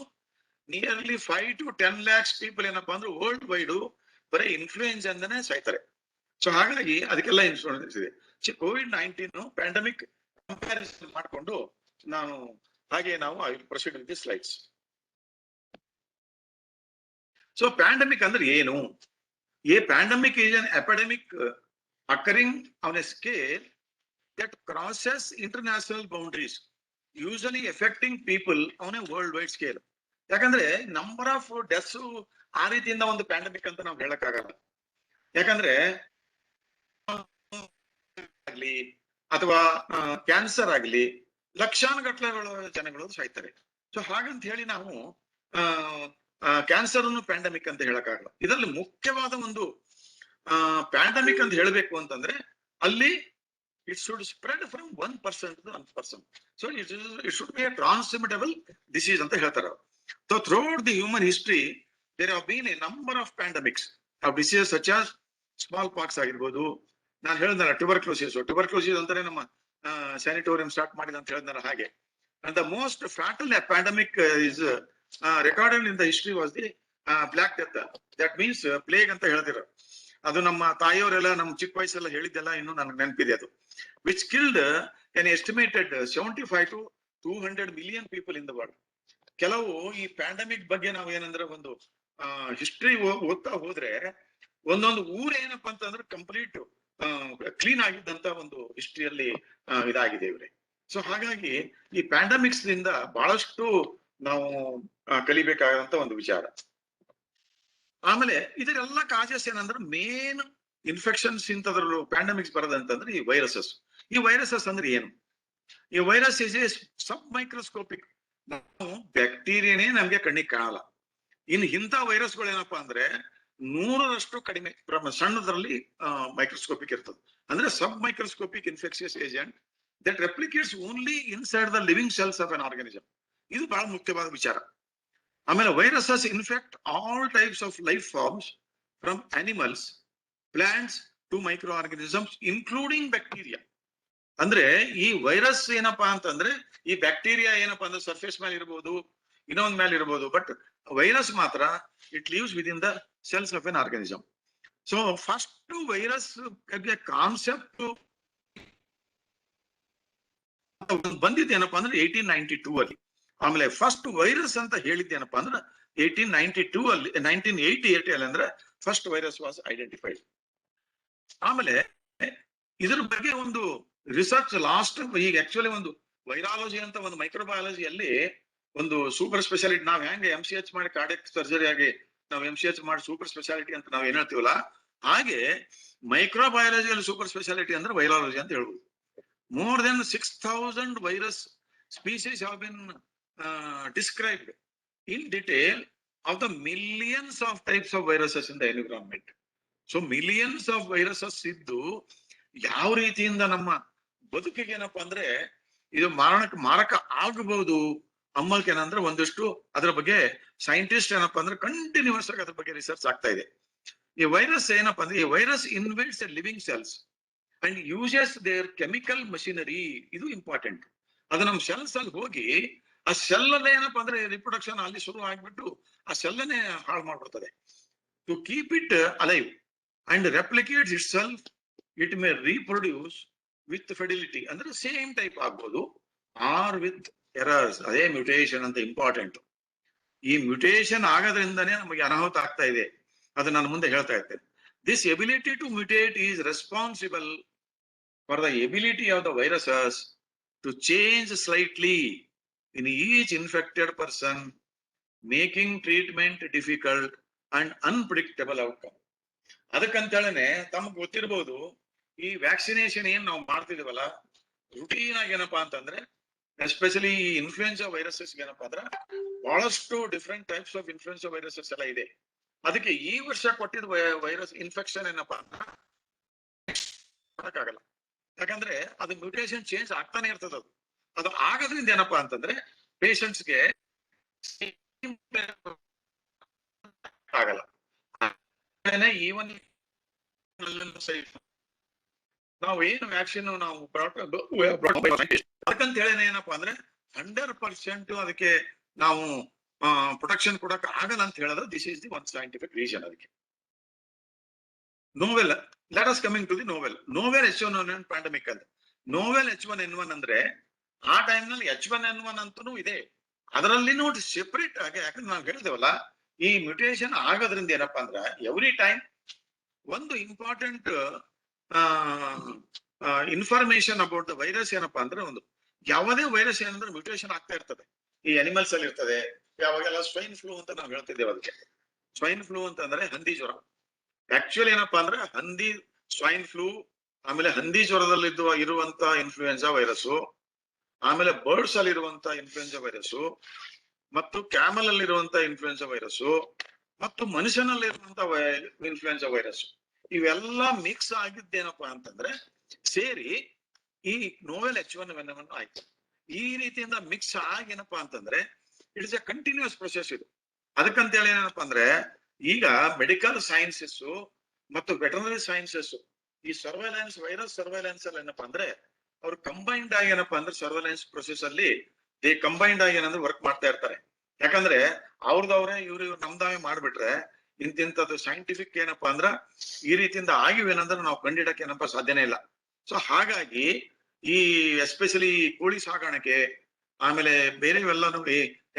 ನಿಯರ್ಲಿ 5 to 10 lakhs ಪೀಪಲ್ ಏನಪ್ಪಾ ಅಂದ್ರೆ ವರ್ಲ್ಡ್ ವೈಡ್ ಬರೀ ಇನ್ಫ್ಲೂಯೆನ್ಸಾ ಅಂತಾನೆ ಸಾಯ್ತಾರೆ. ಸೊ ಹಾಗಾಗಿ ಅದಕ್ಕೆಲ್ಲ ಇನ್ಫ್ಲೂಯೆನ್ಸ್ ಇದೆ. COVID-19 ಪ್ಯಾಂಡಮಿಕ್ ಕಂಪ್ಯಾರಿಸನ್ ಮಾಡಿಕೊಂಡು ನಾವು I will proceed with the slides. So pandemic ಅಂದ್ರೆ ಏನು? A pandemic is an epidemic occurring on a scale that crosses international boundaries, usually affecting people on a worldwide scale. ಯಾಕಂದ್ರೆ number of deaths ಆ ರೀತಿಯಿಂದ ಒಂದು pandemic ಅಂತ ನಾವು ಹೇಳಕ್ಕಾಗಲ್ಲ. ಯಾಕಂದ್ರೆ ಆಗ್ಲಿ ಅಥವಾ ಕ್ಯಾನ್ಸರ್ ಆಗ್ಲಿ ಲಕ್ಷಾನುಗಟ್ಟಲೆ ಜನಗಳು ಸಾಯ್ತಾರೆ. ಸೊ ಹಾಗಂತ ಹೇಳಿ ನಾವು ಕ್ಯಾನ್ಸರ್ ಅನ್ನು ಪ್ಯಾಂಡಮಿಕ್ ಅಂತ ಹೇಳಕ್ಕಾಗಲ್ಲ. ಇದರಲ್ಲಿ ಮುಖ್ಯವಾದ ಒಂದು ಪ್ಯಾಂಡಮಿಕ್ ಅಂತ ಹೇಳಬೇಕು ಅಂತಂದ್ರೆ ಅಲ್ಲಿ it should spread from one person to another person. So it should be a transmittable disease ಅಂತ ಹೇಳ್ತಾರೆ. So throughout the human history there have been a number of pandemics of diseases such as small pox ಆಗಿರ್ಬೋದು, ನಾನು ಹೇಳಿದ್ನಲ್ಲ tuberculosis ಅಂತಾನೆ ನಮ್ಮ sanatorium start ಮಾಡಿದ ಅಂತ ಹೇಳಿದ್ನಲ್ಲ ಹಾಗೆ. And the most fatal pandemic is recorded in the history was the Black Death. That means plague ಅಂತ ಹೇಳ್ತಿರೋ. ಅದು ನಮ್ಮ ತಾಯಿಯವರೆಲ್ಲ ನಮ್ಮ ಚಿಕ್ಕ ವಯಸ್ಸೆಲ್ಲ ಹೇಳಿದ್ದೆಲ್ಲ ಇನ್ನು ನನಗೆ ನೆನಪಿದೆ. ಅದು which killed an estimated 75 to 200 million people in the world. ಕೆಲವು ಈ ಪ್ಯಾಂಡಮಿಕ್ ಬಗ್ಗೆ ನಾವು ಏನಂದ್ರೆ ಒಂದು ಹಿಸ್ಟ್ರಿ ಓದ್ತಾ ಹೋದ್ರೆ ಒಂದೊಂದು ಊರ್ ಏನಪ್ಪಾ ಅಂತಂದ್ರೆ ಕಂಪ್ಲೀಟ್ ಕ್ಲೀನ್ ಆಗಿದ್ದಂತ ಒಂದು ಹಿಸ್ಟ್ರಿಯಲ್ಲಿ ಇದಾಗಿದೆ ಇವ್ರೆ. ಸೊ ಹಾಗಾಗಿ ಈ ಪ್ಯಾಂಡಮಿಕ್ಸ್ ದಿಂದ ಬಹಳಷ್ಟು ನಾವು ಕಲಿಬೇಕಾದಂತ ಒಂದು ವಿಚಾರ. ಆಮೇಲೆ ಇದರೆಲ್ಲ ಕಾಜಸ್ ಏನಂದ್ರೆ ಮೇನ್ ಇನ್ಫೆಕ್ಷನ್ಸ್ ಇಂಥದ್ರಲ್ಲೂ ಪ್ಯಾಂಡಮಿಕ್ಸ್ ಬರೋದಂತಂದ್ರೆ ಈ ವೈರಸಸ್ ಅಂದ್ರೆ ಏನು? ಈ virus is A sub microscopic. ನಾವು ಬ್ಯಾಕ್ಟೀರಿಯಾನೇ ನಮ್ಗೆ ಕಣ್ಣಿಗೆ ಕಾಣಲ್ಲ. ಇನ್ನು ಇಂಥ ವೈರಸ್ಗಳು ಏನಪ್ಪಾ ಅಂದ್ರೆ 100ರಷ್ಟು ಕಡಿಮೆ ಸಣ್ಣದ್ರಲ್ಲಿ ಮೈಕ್ರೋಸ್ಕೋಪಿಕ್ ಇರ್ತದೆ. ಅಂದ್ರೆ sub microscopic infectious agent that replicates only inside the living cells of an organism. ಇದು ಬಹಳ ಮುಖ್ಯವಾದ ವಿಚಾರ. ಆಮೇಲೆ viruses infect all types of life forms from animals, plants to micro organisms including bacteria. ಅಂದ್ರೆ ಈ ವೈರಸ್ ಏನಪ್ಪಾ ಅಂತಂದ್ರೆ ಈ ಬ್ಯಾಕ್ಟೀರಿಯಾ ಏನಪ್ಪಾ ಅಂದ್ರೆ ಸರ್ಫೇಸ್ ಮೇಲೆ ಇರ್ಬೋದು, ಇನ್ನೊಂದ್ ಮೇಲೆ ಇರ್ಬೋದು, ಬಟ್ ವೈರಸ್ ಮಾತ್ರ it lives within the cells of an organism. So first virus concept ಬಂದಿದ್ದೇನಪ್ಪಾ ಅಂದ್ರೆ 1892 ಅಲ್ಲಿ. ಆಮೇಲೆ ಫಸ್ಟ್ ವೈರಸ್ ಅಂತ ಹೇಳಿದ್ದೇನಪ್ಪಾ ಅಂದ್ರೆ 1892 ಅಲ್ಲಿ 1988 ಅಲ್ಲಿ ಅಂದ್ರೆ ಫಸ್ಟ್ ವೈರಸ್ ವಾಸ್ ಐಡೆಂಟಿಫೈಡ್. ಆಮೇಲೆ ಇದ್ರ ಬಗ್ಗೆ ಒಂದು ರಿಸರ್ಚ್ ಲಾಸ್ಟ್ ಈಗ ಆಕ್ಚುಲಿ ಒಂದು ವೈರಾಲಜಿ ಅಂತ ಒಂದು ಮೈಕ್ರೋಬಯಾಲಜಿಯಲ್ಲಿ ಒಂದು ಸೂಪರ್ ಸ್ಪೆಷಾಲಿಟಿ, ನಾವ್ ಹೆಂಗೆ MCH ಮಾಡಿ ಕಾರ್ಡಿಯಕ್ ಸರ್ಜರಿ ಆಗಿ ನಾವು MCH ಮಾಡಿ ಸೂಪರ್ ಸ್ಪೆಷಾಲಿಟಿ ಅಂತ ನಾವ್ ಏನ್ ಹೇಳ್ತೀವಲ್ಲ, ಹಾಗೆ ಮೈಕ್ರೋಬಯಾಲಜಿಯಲ್ಲಿ ಸೂಪರ್ ಸ್ಪೆಷಾಲಿಟಿ ಅಂದ್ರೆ ವೈರಾಲಜಿ ಅಂತ ಹೇಳ್ಬೋದು. More than 6,000 virus species have been described in detail of the millions of types of viruses in the environment. So millions of viruses ಇದ್ದು ಯಾವ ರೀತಿಯಿಂದ ನಮ್ಮ ಬದುಕಿಗೆ ಏನಪ್ಪಾ ಅಂದ್ರೆ ಇದು ಮಾರಕ ಆಗಬಹುದು ಅಮ್ಮಲ್ಕೇನಂದ್ರೆ ಒಂದಷ್ಟು ಅದ್ರ ಬಗ್ಗೆ ಸೈಂಟಿಸ್ಟ್ ಏನಪ್ಪಾ ಅಂದ್ರೆ ಕಂಟಿನ್ಯೂಸ್ ಆಗಿ ಅದ್ರ ಬಗ್ಗೆ ರಿಸರ್ಚ್ ಆಗ್ತಾ ಇದೆ. ಈ ವೈರಸ್ ಏನಪ್ಪಾ ಅಂದ್ರೆ, ಈ virus invades living cells and uses their chemical machinery. ಇದು ಇಂಪಾರ್ಟೆಂಟ್. ಅದು ನಮ್ಮ ಸೆಲ್ಸ್ ಅಲ್ಲಿ ಹೋಗಿ ಆ ಸೆಲ್ ಅಲ್ಲೇ ಏನಪ್ಪಾ ಅಂದ್ರೆ ರಿಪ್ರೊಡಕ್ಷನ್ ಅಲ್ಲಿ ಶುರು ಆಗ್ಬಿಟ್ಟು ಆ ಸೆಲ್ ಅನ್ನೇ ಹಾಳು ಮಾಡ್ಬಿಡ್ತದೆ. To keep it alive and replicates itself, it may reproduce with fidelity. ಅಂದ್ರೆ ಸೇಮ್ ಟೈಪ್ ಆಗ್ಬೋದು ಆರ್ ವಿತ್ ಎರರ್ಸ್. ಅದೇ ಮ್ಯೂಟೇಶನ್ ಅಂತ ಇಂಪಾರ್ಟೆಂಟ್. ಈ ಮ್ಯೂಟೇಶನ್ ಆಗೋದ್ರಿಂದನೇ ನಮಗೆ ಅನಾಹುತ ಆಗ್ತಾ ಇದೆ. ಅದು ನಾನು ಮುಂದೆ ಹೇಳ್ತಾ ಇರ್ತೇನೆ. This ability to mutate is responsible for the ability of the viruses to change slightly in each infected person, making treatment difficult and unpredictable outcome. ಅದಕ್ಕಂತೇಳನೆ ತಮ್ಗೆ ಗೊತ್ತಿರಬಹುದು, ಈ ವ್ಯಾಕ್ಸಿನೇಷನ್ ಏನ್ ನಾವು ಮಾಡ್ತಿದೀವಲ್ಲ ರುಟೀನ್ ಆಗಿ ಏನಪ್ಪಾ ಅಂತಂದ್ರೆ, ಎಸ್ಪೆಷಲಿ ಈ ಇನ್ಫ್ಲೂಯೆನ್ಸಾ ವೈರಸಸ್ ಏನಪ್ಪಾ ಅಂದ್ರೆ ಬಹಳಷ್ಟು different types of influenza viruses ಎಲ್ಲ ಇದೆ. ಅದಕ್ಕೆ ಈ ವರ್ಷ ಕೊಟ್ಟಿದ್ದ ವೈರಸ್ ಇನ್ಫೆಕ್ಷನ್ ಏನಪ್ಪಾ ಆಗಲ್ಲ. ಯಾಕಂದ್ರೆ ಅದು ಮ್ಯೂಟೇಶನ್ ಚೇಂಜ್ ಆಗ್ತಾನೆ ಇರ್ತದ. ಅದು ಆಗೋದ್ರಿಂದ ಏನಪ್ಪಾ ಅಂತಂದ್ರೆ ಪೇಷಂಟ್ಸ್ಗೆ ಆಗಲ್ಲ. ಈವನ್ ನಾವು ಏನು ವ್ಯಾಕ್ಸಿನ್ ನಾವು ಅದಕ್ಕಂತ ಹೇಳಿ ಏನಪ್ಪಾ ಅಂದ್ರೆ 100% ಅದಕ್ಕೆ ನಾವು ಪ್ರೊಟೆಕ್ಷನ್ ಕೊಡಕ್ ಆಗಲ್ಲ ಅಂತ ಹೇಳಿದ್ರೆ this is the one scientific reason. ಅದಕ್ಕೆ novel, let us coming to the novel H1N1 pandemic ಅಂತ. ನೋವೆಲ್ H1N1 ಅಂದ್ರೆ ಆ ಟೈಮ್ ನಲ್ಲಿ H1N1 ಅಂತನೂ ಇದೆ, ಅದರಲ್ಲಿನೂ ಸೆಪರೇಟ್ ಆಗಿ. ಯಾಕಂದ್ರೆ ನಾವು ಹೇಳಿದೇವಲ್ಲ, ಈ ಮ್ಯೂಟೇಶನ್ ಆಗೋದ್ರಿಂದ ಏನಪ್ಪಾ ಅಂದ್ರೆ ಎವ್ರಿ ಟೈಮ್ ಒಂದು important information about the virus ಏನಪ್ಪಾ ಅಂದ್ರೆ, ಒಂದು ಯಾವುದೇ ವೈರಸ್ ಏನಂದ್ರೆ ಮ್ಯೂಟೇಶನ್ ಆಗ್ತಾ ಇರ್ತದೆ. ಈ ಅನಿಮಲ್ಸ್ ಅಲ್ಲಿ ಇರ್ತದೆ. ಯಾವಾಗೆಲ್ಲ ಸ್ವೈನ್ ಫ್ಲೂ ಅಂತ ನಾವು ಹೇಳ್ತಿದ್ದೇವೆ. ಅದಕ್ಕೆ ಸ್ವೈನ್ ಫ್ಲೂ ಅಂತಂದ್ರೆ ಹಂದಿ ಜ್ವರ. ಆಕ್ಚುಲಿ ಏನಪ್ಪಾ ಅಂದ್ರೆ ಹಂದಿ ಸ್ವೈನ್ ಫ್ಲೂ, ಆಮೇಲೆ ಹಂದಿ ಜ್ವರದಲ್ಲಿ ಇರುವಂತ ಇನ್ಫ್ಲೂಯೆನ್ಸಾ ವೈರಸ್, ಆಮೇಲೆ ಬರ್ಡ್ಸ್ ಅಲ್ಲಿ ಇರುವಂತ ಇನ್ಫ್ಲೂಯೆನ್ಸಾ ವೈರಸ್, ಮತ್ತು ಕ್ಯಾಮಲ್ ಅಲ್ಲಿ ಇರುವಂತ ಇನ್ಫ್ಲೂಯೆನ್ಸಾ ವೈರಸ್, ಮತ್ತು ಮನುಷ್ಯನಲ್ಲಿ ಇರುವಂತ ಇನ್ಫ್ಲೂಯೆನ್ಸಾ ವೈರಸ್, ಇವೆಲ್ಲ ಮಿಕ್ಸ್ ಆಗಿದ್ದೇನಪ್ಪಾ ಅಂತಂದ್ರೆ ಸೇರಿ ಈ ನೋವೆಲ್ H1N1 ಆಯ್ತು. ಈ ರೀತಿಯಿಂದ ಮಿಕ್ಸ್ ಆಗೇನಪ್ಪಾ ಅಂತಂದ್ರೆ it is a continuous process ಇದು. ಅದಕ್ಕಂತೇಳಿ ಏನಪ್ಪಾ ಅಂದ್ರೆ ಈಗ ಮೆಡಿಕಲ್ ಸೈನ್ಸಸ್ ಮತ್ತು ವೆಟರ್ನರಿ ಸೈನ್ಸಸ್ ಈ ಸರ್ವೈಲೆನ್ಸ್, ವೈರಸ್ ಸರ್ವೈಲೆನ್ಸ್ ಅಲ್ಲಿ ಏನಪ್ಪಾ ಅಂದ್ರೆ ಅವ್ರು ಕಂಬೈನ್ಡ್ ಆಗಿ ಏನಪ್ಪಾ ಅಂದ್ರೆ ಸರ್ವೈಲೆನ್ಸ್ ಪ್ರೊಸೆಸ್ ಅಲ್ಲಿ ಕಂಬೈನ್ಡ್ ಆಗಿ ಏನಂದ್ರೆ ವರ್ಕ್ ಮಾಡ್ತಾ ಇರ್ತಾರೆ. ಯಾಕಂದ್ರೆ ಅವ್ರದವ್ರೆ ಇವ್ರು ನಮ್ದಾವೆ ಮಾಡ್ಬಿಟ್ರೆ ಇಂತಿಂತದ್ದು ಸೈಂಟಿಫಿಕ್ ಏನಪ್ಪಾ ಅಂದ್ರ ಈ ರೀತಿಯಿಂದ ಆಗಿವೇನಂದ್ರೆ ನಾವು ಕಂಡಿಡಕ್ಕೆ ಏನಪ್ಪಾ ಸಾಧ್ಯನೇ ಇಲ್ಲ. ಸೊ ಹಾಗಾಗಿ ಈ ಎಸ್ಪೆಷಲಿ ಕೋಳಿ ಸಾಗಾಣಿಕೆ, ಆಮೇಲೆ ಬೇರೆವೆಲ್ಲಾನು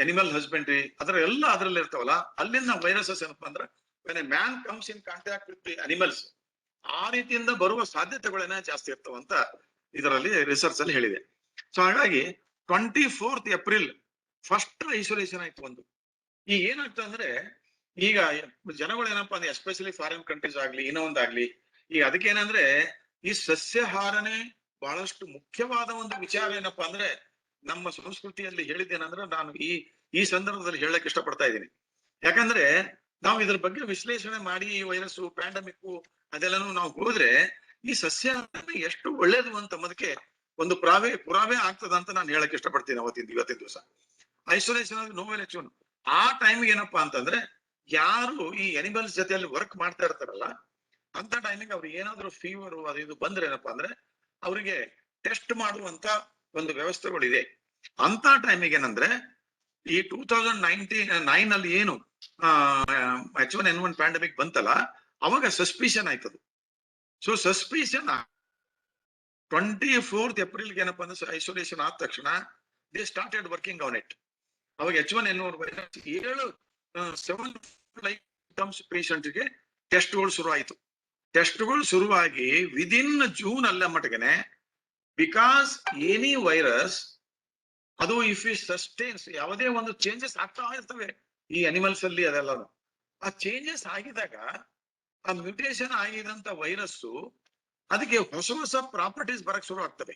ಅನಿಮಲ್ ಹಸ್ಬೆಂಡ್ರಿ, ಅದರ ಎಲ್ಲ ಅದ್ರಲ್ಲಿ ಇರ್ತಾವಲ್ಲ, ಅಲ್ಲಿಂದ ವೈರಸಸ್ ಏನಪ್ಪಾ ಅಂದ್ರೆ when a man comes in contact with the animals, ಆ ರೀತಿಯಿಂದ ಬರುವ ಸಾಧ್ಯತೆಗಳೇನ ಜಾಸ್ತಿ ಇರ್ತಾವಂತ ಇದರಲ್ಲಿ ರಿಸರ್ಚ್ ಅಲ್ಲಿ ಹೇಳಿದೆ. ಸೊ ಹಾಗಾಗಿ 24th ಏಪ್ರಿಲ್ ಫಸ್ಟ್ ಐಸೋಲೇಷನ್ ಆಯ್ತು ಒಂದು. ಈಗ ಏನಾಗ್ತದೆ ಅಂದ್ರೆ ಈಗ ಜನಗಳು ಏನಪ್ಪಾ ಅಂದ್ರೆ ಎಸ್ಪೆಷಲಿ ಫಾರಿನ್ ಕಂಟ್ರೀಸ್ ಆಗ್ಲಿ ಇನ್ನೂ ಒಂದಾಗ್ಲಿ, ಈಗ ಅದಕ್ಕೆ ಏನಂದ್ರೆ ಈ ಸಸ್ಯಾಹಾರನೇ ಬಹಳಷ್ಟು ಮುಖ್ಯವಾದ ಒಂದು ವಿಚಾರ. ಏನಪ್ಪಾ ಅಂದ್ರೆ ನಮ್ಮ ಸಂಸ್ಕೃತಿಯಲ್ಲಿ ಹೇಳಿದ್ದೇನಂದ್ರೆ ನಾನು ಈ ಸಂದರ್ಭದಲ್ಲಿ ಹೇಳಕ್ ಇಷ್ಟಪಡ್ತಾ ಇದ್ದೀನಿ. ಯಾಕಂದ್ರೆ ನಾವು ಇದ್ರ ಬಗ್ಗೆ ವಿಶ್ಲೇಷಣೆ ಮಾಡಿ ಈ ವೈರಸ್ ಪ್ಯಾಂಡಮಿಕ್ ಅದೆಲ್ಲಾನು ನಾವು ಹೋದ್ರೆ ಈ ಸಸ್ಯಾಹಾರ ಎಷ್ಟು ಒಳ್ಳೇದು ಅಂತ ಅದಕ್ಕೆ ಒಂದು ಪುರಾವೆ ಆಗ್ತದ ಅಂತ ನಾನು ಹೇಳಕ್ ಇಷ್ಟಪಡ್ತೀನಿ. ಇವತ್ತಿನ ದಿವಸ ಐಸೋಲೇಷನ್ ನೋವೆಲ್ H1 ಆ ಟೈಮ್ಗೆ ಏನಪ್ಪಾ ಅಂತಂದ್ರೆ ಯಾರು ಈ ಅನಿಮಲ್ಸ್ ಜೊತೆಯಲ್ಲಿ ವರ್ಕ್ ಮಾಡ್ತಾ ಇರ್ತಾರಲ್ಲ ಅಂತ ಟೈಮಿಗೆ ಅವ್ರಿಗೆ ಏನಾದ್ರು ಫೀವರ್ ಅದು ಇದು ಬಂದ್ರೆ ಏನಪ್ಪಾ ಅಂದ್ರೆ ಅವರಿಗೆ ಟೆಸ್ಟ್ ಮಾಡುವಂತ ಒಂದು ವ್ಯವಸ್ಥೆಗಳಿದೆ. ಅಂತ ಟೈಮಿಗೆ ಏನಂದ್ರೆ ಈ 2009 ಅಲ್ಲಿ ಏನು H1N1 ಪ್ಯಾಂಡಮಿಕ್ ಬಂತಲ್ಲ, ಅವಾಗ ಸಸ್ಪಿಷನ್ ಆಯ್ತದು. ಸೊ ಸಸ್ಪಿಷನ್ 24th ಏಪ್ರಿಲ್ಗೆ ಏನಪ್ಪಾ ಅಂದ್ರೆ ಐಸೋಲೇಷನ್ ಆದ ತಕ್ಷಣ they started working on it. ಅವಾಗ H1N1 ವೈರಸ್ 7 ಪೇಷಂಟ್ಗೆ ಟೆಸ್ಟ್ಗಳು ಶುರು ಆಯ್ತು. ಟೆಸ್ಟ್ಗಳು ಶುರುವಾಗಿ ವಿದಿನ್ ಜೂನ್ ಅಲ್ಲ ಮಟ್ಟಿಗೆನೆ, ಬಿಕಾಸ್ ಎನಿ ವೈರಸ್ ಅದು ಇಫ್ ಇಟ್ ಸಸ್ಟೈನ್ಸ್ ಯಾವುದೇ ಒಂದು ಚೇಂಜಸ್ ಆಗ್ತಾ ಇರ್ತವೆ ಈ ಅನಿಮಲ್ಸ್ ಅಲ್ಲಿ, ಅದೆಲ್ಲನು ಆ ಚೇಂಜಸ್ ಆಗಿದಾಗ ಆ ಮ್ಯೂಟೇಶನ್ ಆಗಿದಂತ ವೈರಸ್ಸು ಅದಕ್ಕೆ ಹೊಸ ಹೊಸ ಪ್ರಾಪರ್ಟೀಸ್ ಬರಕ್ ಶುರು ಆಗ್ತವೆ.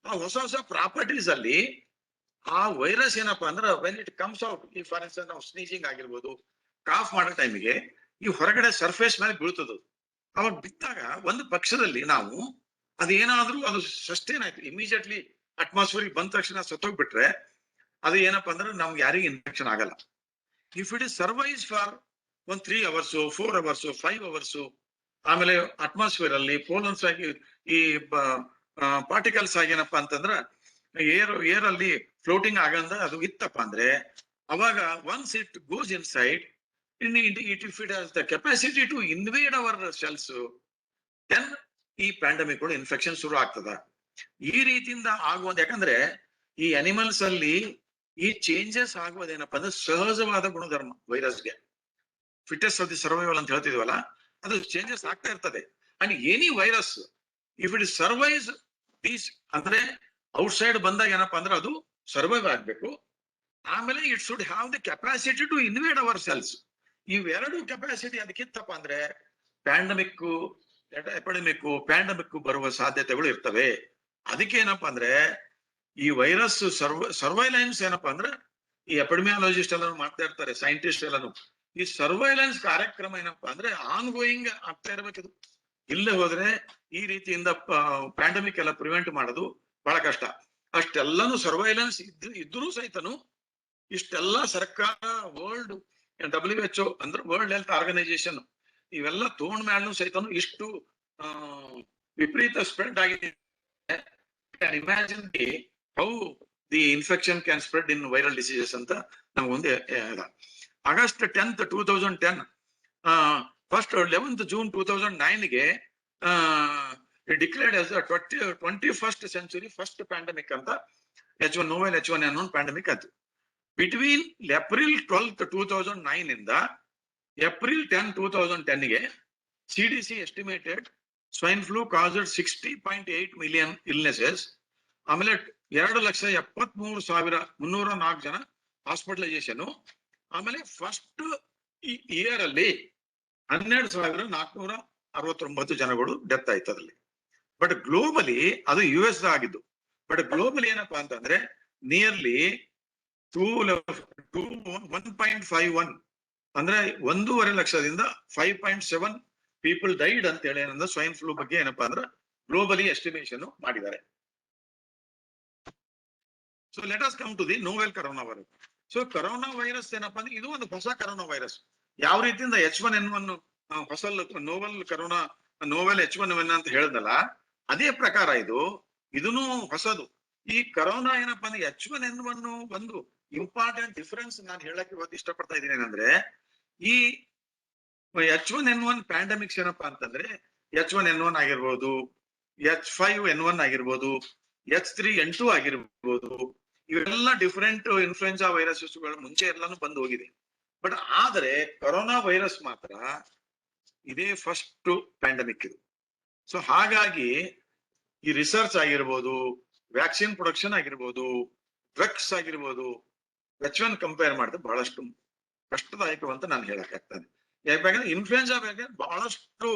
ಆ ಹೊಸ ಹೊಸ ಪ್ರಾಪರ್ಟೀಸ್ ಅಲ್ಲಿ ಆ ವೈರಸ್ ಏನಪ್ಪಾ ಅಂದ್ರೆ ವೆನ್ ಇಟ್ ಕಮ್ಸ್ ಔಟ್, ಈ ಫಾರ್ ಇನ್ಸ್ಟೆನ್ಸ್ ನಾವು ಸ್ನೀಜಿಂಗ್ ಆಗಿರ್ಬೋದು, ಕಾಫ್ ಮಾಡೋ ಟೈಮಿಗೆ ಈ ಹೊರಗಡೆ ಸರ್ಫೇಸ್ ಮೇಲೆ ಬೀಳ್ತದ. ಅವಾಗ ಬಿದ್ದಾಗ ಒಂದು ಪಕ್ಷದಲ್ಲಿ ನಾವು ಅದೇನಾದ್ರೂ ಅದು ಸಸ್ಟೈನ್ ಆಯ್ತು, ಇಮಿಡಿಯೇಟ್ಲಿ ಅಟ್ಮಾಸ್ಫಿಯರ್ ಬಂದ ತಕ್ಷಣ ಸತ್ತೋಗ್ಬಿಟ್ರೆ ಅದು ಏನಪ್ಪಾ ಅಂದ್ರೆ ನಮ್ಗೆ ಯಾರಿಗೂ ಇನ್ಫೆಕ್ಷನ್ ಆಗಲ್ಲ. ಇಫ್ ಇಟ್ ಇಸ್ ಸರ್ವೈಸ್ ಫಾರ್ ಒಂದ್ 3 ಅವರ್ಸ್ 4 ಅವರ್ಸ್ 5 ಅವರ್ಸ್ ಆಮೇಲೆ ಅಟ್ಮಾಸ್ಫಿಯರ್ ಅಲ್ಲಿ ಪೋಲನ್ಸ್ ಆಗಿ ಈ ಪಾರ್ಟಿಕಲ್ಸ್ ಆಗೇನಪ್ಪಾ ಅಂತಂದ್ರ ಏರ್ ಅಲ್ಲಿ ಫ್ಲೋಟಿಂಗ್ ಆಗಂದ ಅದು ಇತ್ತಪ್ಪ ಅಂದ್ರೆ ಅವಾಗ once it goes inside it if it has the capacity to invade our cells then ಈ ಪ್ಯಾಂಡಮಿಕ್ ಇನ್ಫೆಕ್ಷನ್ ಶುರು ಆಗ್ತದ. ಈ ರೀತಿಯಿಂದ ಆಗುವಂತ, ಯಾಕಂದ್ರೆ ಈ ಅನಿಮಲ್ಸ್ ಅಲ್ಲಿ ಈ ಚೇಂಜಸ್ ಆಗುವುದೇನಪ್ಪ ಅಂದ್ರೆ ಸಹಜವಾದ ಗುಣಧರ್ಮ ವೈರಸ್ಗೆ, ಫಿಟೆಸ್ಟ್ ಆಫ್ ದಿ ಸರ್ವೈವಲ್ ಅಂತ ಹೇಳ್ತಿದ್ವಲ್ಲ, ಅದು ಚೇಂಜಸ್ ಆಗ್ತಾ ಇರ್ತದೆ. And any virus if it survives these ಅಂದ್ರೆ ಔಟ್ಸೈಡ್ ಬಂದಾಗ ಏನಪ್ಪಾ ಅಂದ್ರೆ ಅದು ಸರ್ವೈವ್ ಆಗ್ಬೇಕು. ಆಮೇಲೆ it should have the capacity to invade our cells. ಇವೆರಡು ಕೆಪಾಸಿಟಿ ಅದಕ್ಕಿತ್ತಪ್ಪ ಅಂದ್ರೆ ಪ್ಯಾಂಡಮಿಕ್ ಬರುವ ಸಾಧ್ಯತೆಗಳು ಇರ್ತವೆ. ಅದಕ್ಕೆ ಏನಪ್ಪಾ ಅಂದ್ರೆ ಈ ವೈರಸ್ ಸರ್ವೈಲೆನ್ಸ್ ಏನಪ್ಪಾ ಅಂದ್ರೆ ಈ ಎಪಿಡೆಮಿಯಾಲಜಿಸ್ಟ್ ಎಲ್ಲ ಮಾಡ್ತಾ ಇರ್ತಾರೆ, ಸೈಂಟಿಸ್ಟ್ ಎಲ್ಲಾನು. ಈ ಸರ್ವೈಲೆನ್ಸ್ ಕಾರ್ಯಕ್ರಮ ಏನಪ್ಪಾ ಅಂದ್ರೆ ಆನ್ ಗೋಯಿಂಗ್ ಆಗ್ತಾ ಇರ್ಬೇಕಿದು. ಇಲ್ಲೇ ಹೋದ್ರೆ ಈ ರೀತಿಯಿಂದ ಪ್ಯಾಂಡಮಿಕ್ ಎಲ್ಲ ಪ್ರಿವೆಂಟ್ ಮಾಡೋದು ಬಹಳ ಕಷ್ಟ. ಅಷ್ಟೆಲ್ಲಾನು ಸರ್ವೈಲೆನ್ಸ್ ಇದ್ರೂ ಸಹಿತನು ಇಷ್ಟೆಲ್ಲ ಸರ್ಕಾರ, ವರ್ಲ್ಡ್ WHO ಅಂದ್ರೆ ವರ್ಲ್ಡ್ ಹೆಲ್ತ್ ಆರ್ಗನೈಸೇಷನ್ ಇವೆಲ್ಲ ತಗೊಂಡ್ ಮೇಲೂ ಸಹಿತನು ಇಷ್ಟು ವಿಪರೀತ ಸ್ಪ್ರೆಡ್ ಆಗಿದೆ. Imagine how the infection can spread in viral diseases ಅಂತ ನಮಗೊಂದು August 10th 2010 first 11th June 2009ಗೆ declared as 21st century first pandemic ಅಂತ ನೋವೆಲ್ H1N1 ಪ್ಯಾಂಡಮಿಕ್ ಆಯ್ತು. ಬಿಟ್ವೀನ್ ಏಪ್ರಿಲ್ 12th 2009 ಇಂದ ಏಪ್ರಿಲ್ 10, 2010ಗೆ CDC estimated swine flu caused 60.8 million illnesses. ಆಮೇಲೆ 2,73,304 ಜನ hospitalisation. ಆಮೇಲೆ ಫಸ್ಟ್ ಇಯರ್ ಅಲ್ಲಿ 12,469 ಜನಗಳು ಡೆತ್ ಆಯ್ತು ಅದ್ರಲ್ಲಿ. ಬಟ್ ಗ್ಲೋಬಲಿ ಅದು US ಆಗಿದ್ದು. ಬಟ್ ಗ್ಲೋಬಲಿ ಏನಪ್ಪಾ ಅಂತಂದ್ರೆ ನಿಯರ್ಲಿ 1.51 ಅಂದ್ರೆ 1.5 ಲಕ್ಷದಿಂದ 5.7 ಪೀಪಲ್ ಡೈಡ್ ಅಂತ ಹೇಳಿ ಏನಂದ್ರೆ ಸ್ವೈನ್ ಫ್ಲೂ ಬಗ್ಗೆ ಏನಪ್ಪಾ ಅಂದ್ರೆ ಗ್ಲೋಬಲಿ ಎಸ್ಟಿಮೇಷನ್ ಮಾಡಿದ್ದಾರೆ. So let us come to the novel corona virus. So corona virus ಏನಪ್ಪಾ ಅಂದ್ರೆ ಇದು ಒಂದು ಹೊಸ ಕರೋನಾ ವೈರಸ್. ಯಾವ ರೀತಿಯಿಂದ H1N1 ಹೊಸ ನೋವೆಲ್ H1N1 ಅಂತ ಹೇಳ್ದಲ್ಲ, ಅದೇ ಪ್ರಕಾರ ಇದನ್ನು ಹೊಸದು. ಈ ಕರೋನಾ ಏನಪ್ಪಾ ಅಂದ್ರೆ H1N1 ಒಂದು ಇಂಪಾರ್ಟೆಂಟ್ ಡಿಫರೆನ್ಸ್ ನಾನು ಹೇಳಕ್ಕೆ ಇವತ್ತು ಇಷ್ಟಪಡ್ತಾ ಇದ್ದೀನಿ. ಏನಂದ್ರೆ ಈ H1N1 ಪ್ಯಾಂಡಮಿಕ್ಸ್ ಏನಪ್ಪಾ ಅಂತಂದ್ರೆ H1N1 ಆಗಿರ್ಬೋದು, H5N1 ಆಗಿರ್ಬೋದು, H3N2 ಆಗಿರ್ಬೋದು, ಇವೆಲ್ಲ ಡಿಫರೆಂಟ್ ಇನ್ಫ್ಲುಯೆನ್ಸಾ ವೈರಸಸ್ಗಳು ಮುಂಚೆ ಎಲ್ಲಾನು ಬಂದು ಹೋಗಿದೆ. ಬಟ್ ಆದ್ರೆ ಕೊರೋನಾ ವೈರಸ್ ಮಾತ್ರ ಇದೇ ಫಸ್ಟ್ ಪ್ಯಾಂಡಮಿಕ್ ಇದು. ಸೊ ಹಾಗಾಗಿ ಈ ರಿಸರ್ಚ್ ಆಗಿರ್ಬೋದು, ವ್ಯಾಕ್ಸಿನ್ ಪ್ರೊಡಕ್ಷನ್ ಆಗಿರ್ಬೋದು, ಡ್ರಗ್ಸ್ ಆಗಿರ್ಬೋದು, H1 ಕಂಪೇರ್ ಮಾಡಿದ್ರೆ ಬಹಳಷ್ಟು ಕಷ್ಟದಾಯಕವಂತ ನಾನು ಹೇಳಕ್ ಆಗ್ತಾನೆ. ಯಾಕಂದ್ರೆ ಇನ್ಫ್ಲುಯೆನ್ಸಾ ಬಗ್ಗೆ ಬಹಳಷ್ಟು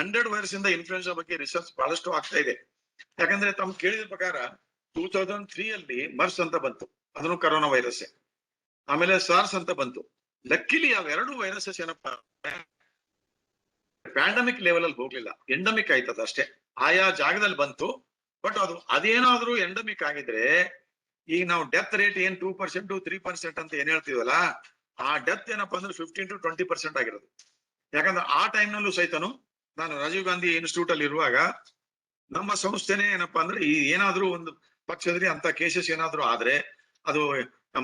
100 ವೈರಸ್ ಇಂದ ಇನ್ಫ್ಲುಯೆನ್ಸಾ ಬಗ್ಗೆ ರಿಸರ್ಚ್ ಬಹಳಷ್ಟು ಆಗ್ತಾ ಇದೆ. ಯಾಕಂದ್ರೆ ತಮ್ಮ ಕೇಳಿದ ಪ್ರಕಾರ 2003 ಅಲ್ಲಿ ಮರ್ಸ್ ಅಂತ ಬಂತು, ಅದನ್ನು ಕರೋನಾ ವೈರಸ್. ಆಮೇಲೆ ಸಾರ್ಸ್ ಅಂತ ಬಂತು. ಲಕ್ಕಿಲಿ ಅವೆರಡು ವೈರಸಸ್ ಏನಪ್ಪಾ ಪ್ಯಾಂಡಮಿಕ್ ಲೆವೆಲ್ ಅಲ್ಲಿ ಹೋಗ್ಲಿಲ್ಲ, ಎಂಡಮಿಕ್ ಆಯ್ತದ ಅಷ್ಟೇ. ಆಯಾ ಜಾಗದಲ್ಲಿ ಬಂತು. ಬಟ್ ಅದೇನಾದ್ರೂ ಎಂಡಮಿಕ್ ಆಗಿದ್ರೆ ಈಗ ನಾವು ಡೆತ್ ರೇಟ್ ಏನ್ 2% 3% ಅಂತ ಏನ್ ಹೇಳ್ತೀವಲ್ಲ, ಆ ಡೆತ್ ಏನಪ್ಪಾ ಅಂದ್ರೆ 15 to 20% ಆಗಿರೋದು. ಯಾಕಂದ್ರೆ ಆ ಟೈಮ್ ನಲ್ಲೂ ಸಹಿತನು ನಾನು ರಾಜೀವ್ ಗಾಂಧಿ ಇನ್ಸ್ಟಿಟ್ಯೂಟ್ ಅಲ್ಲಿ ಇರುವಾಗ ನಮ್ಮ ಸಂಸ್ಥೆನೇ ಏನಪ್ಪಾ ಅಂದ್ರೆ ಈ ಏನಾದ್ರೂ ಒಂದು ಪಕ್ಷದಲ್ಲಿ ಅಂತ ಕೇಸಸ್ ಏನಾದ್ರು ಆದ್ರೆ, ಅದು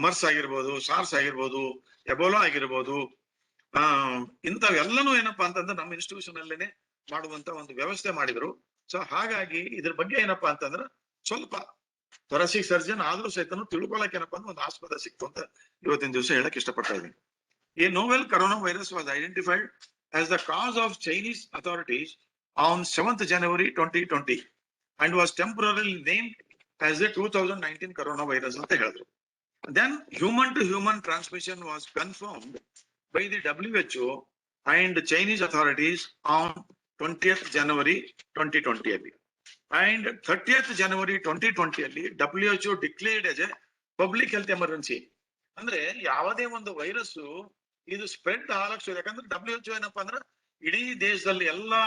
ಮರ್ಸ್ ಆಗಿರ್ಬೋದು, ಸಾರ್ಸ್ ಆಗಿರ್ಬೋದು, ಎಬೋಲಾ ಆಗಿರ್ಬೋದು, ಇಂಥವೆಲ್ಲನೂ ಏನಪ್ಪಾ ಅಂತಂದ್ರೆ ನಮ್ಮ ಇನ್ಸ್ಟಿಟ್ಯೂಷನ್ ಅಲ್ಲೇನೆ ಮಾಡುವಂತ ಒಂದು ವ್ಯವಸ್ಥೆ ಮಾಡಿದ್ರು. ಸೊ ಹಾಗಾಗಿ ಇದ್ರ ಬಗ್ಗೆ ಏನಪ್ಪಾ ಅಂತಂದ್ರೆ ಸ್ವಲ್ಪ ಥೊರಾಸಿಕ್ ಸರ್ಜನ್ ಆದ್ರೂ ಸಹಿತನು ತಿಳ್ಕೊಳಕ್ ಏನಪ್ಪಾ ಅಂದ್ರೆ ಒಂದು ಆಸ್ಪದ ಸಿಕ್ತು ಅಂತ ಇವತ್ತಿನ ದಿವಸ ಹೇಳಕ್ ಇಷ್ಟಪಡ್ತಾ ಇದ್ದೀನಿ. ಈ novel corona virus was identified as the cos of Chinese authorities on 7th January 2020 and was temporarily named as the 2019 corona virus ಅಂತ ಹೇಳಿದ್ರು. Then human to human transmission was confirmed by the WHO and Chinese authorities on 20th January 2020 ಅಲ್ಲಿ. And 30th January 2020 ಅಲ್ಲಿ WHO declared as a public health emergency. ಅಂದ್ರೆ ಯಾವುದೇ ಒಂದು virus ಇದು spread ಆಗಕ್ಕೆ, ಯಾಕಂದ್ರೆ WHO ಏನಪ್ಪಾ ಅಂದ್ರೆ ಇಡೀ ದೇಶದಲ್ಲಿ ಎಲ್ಲಾ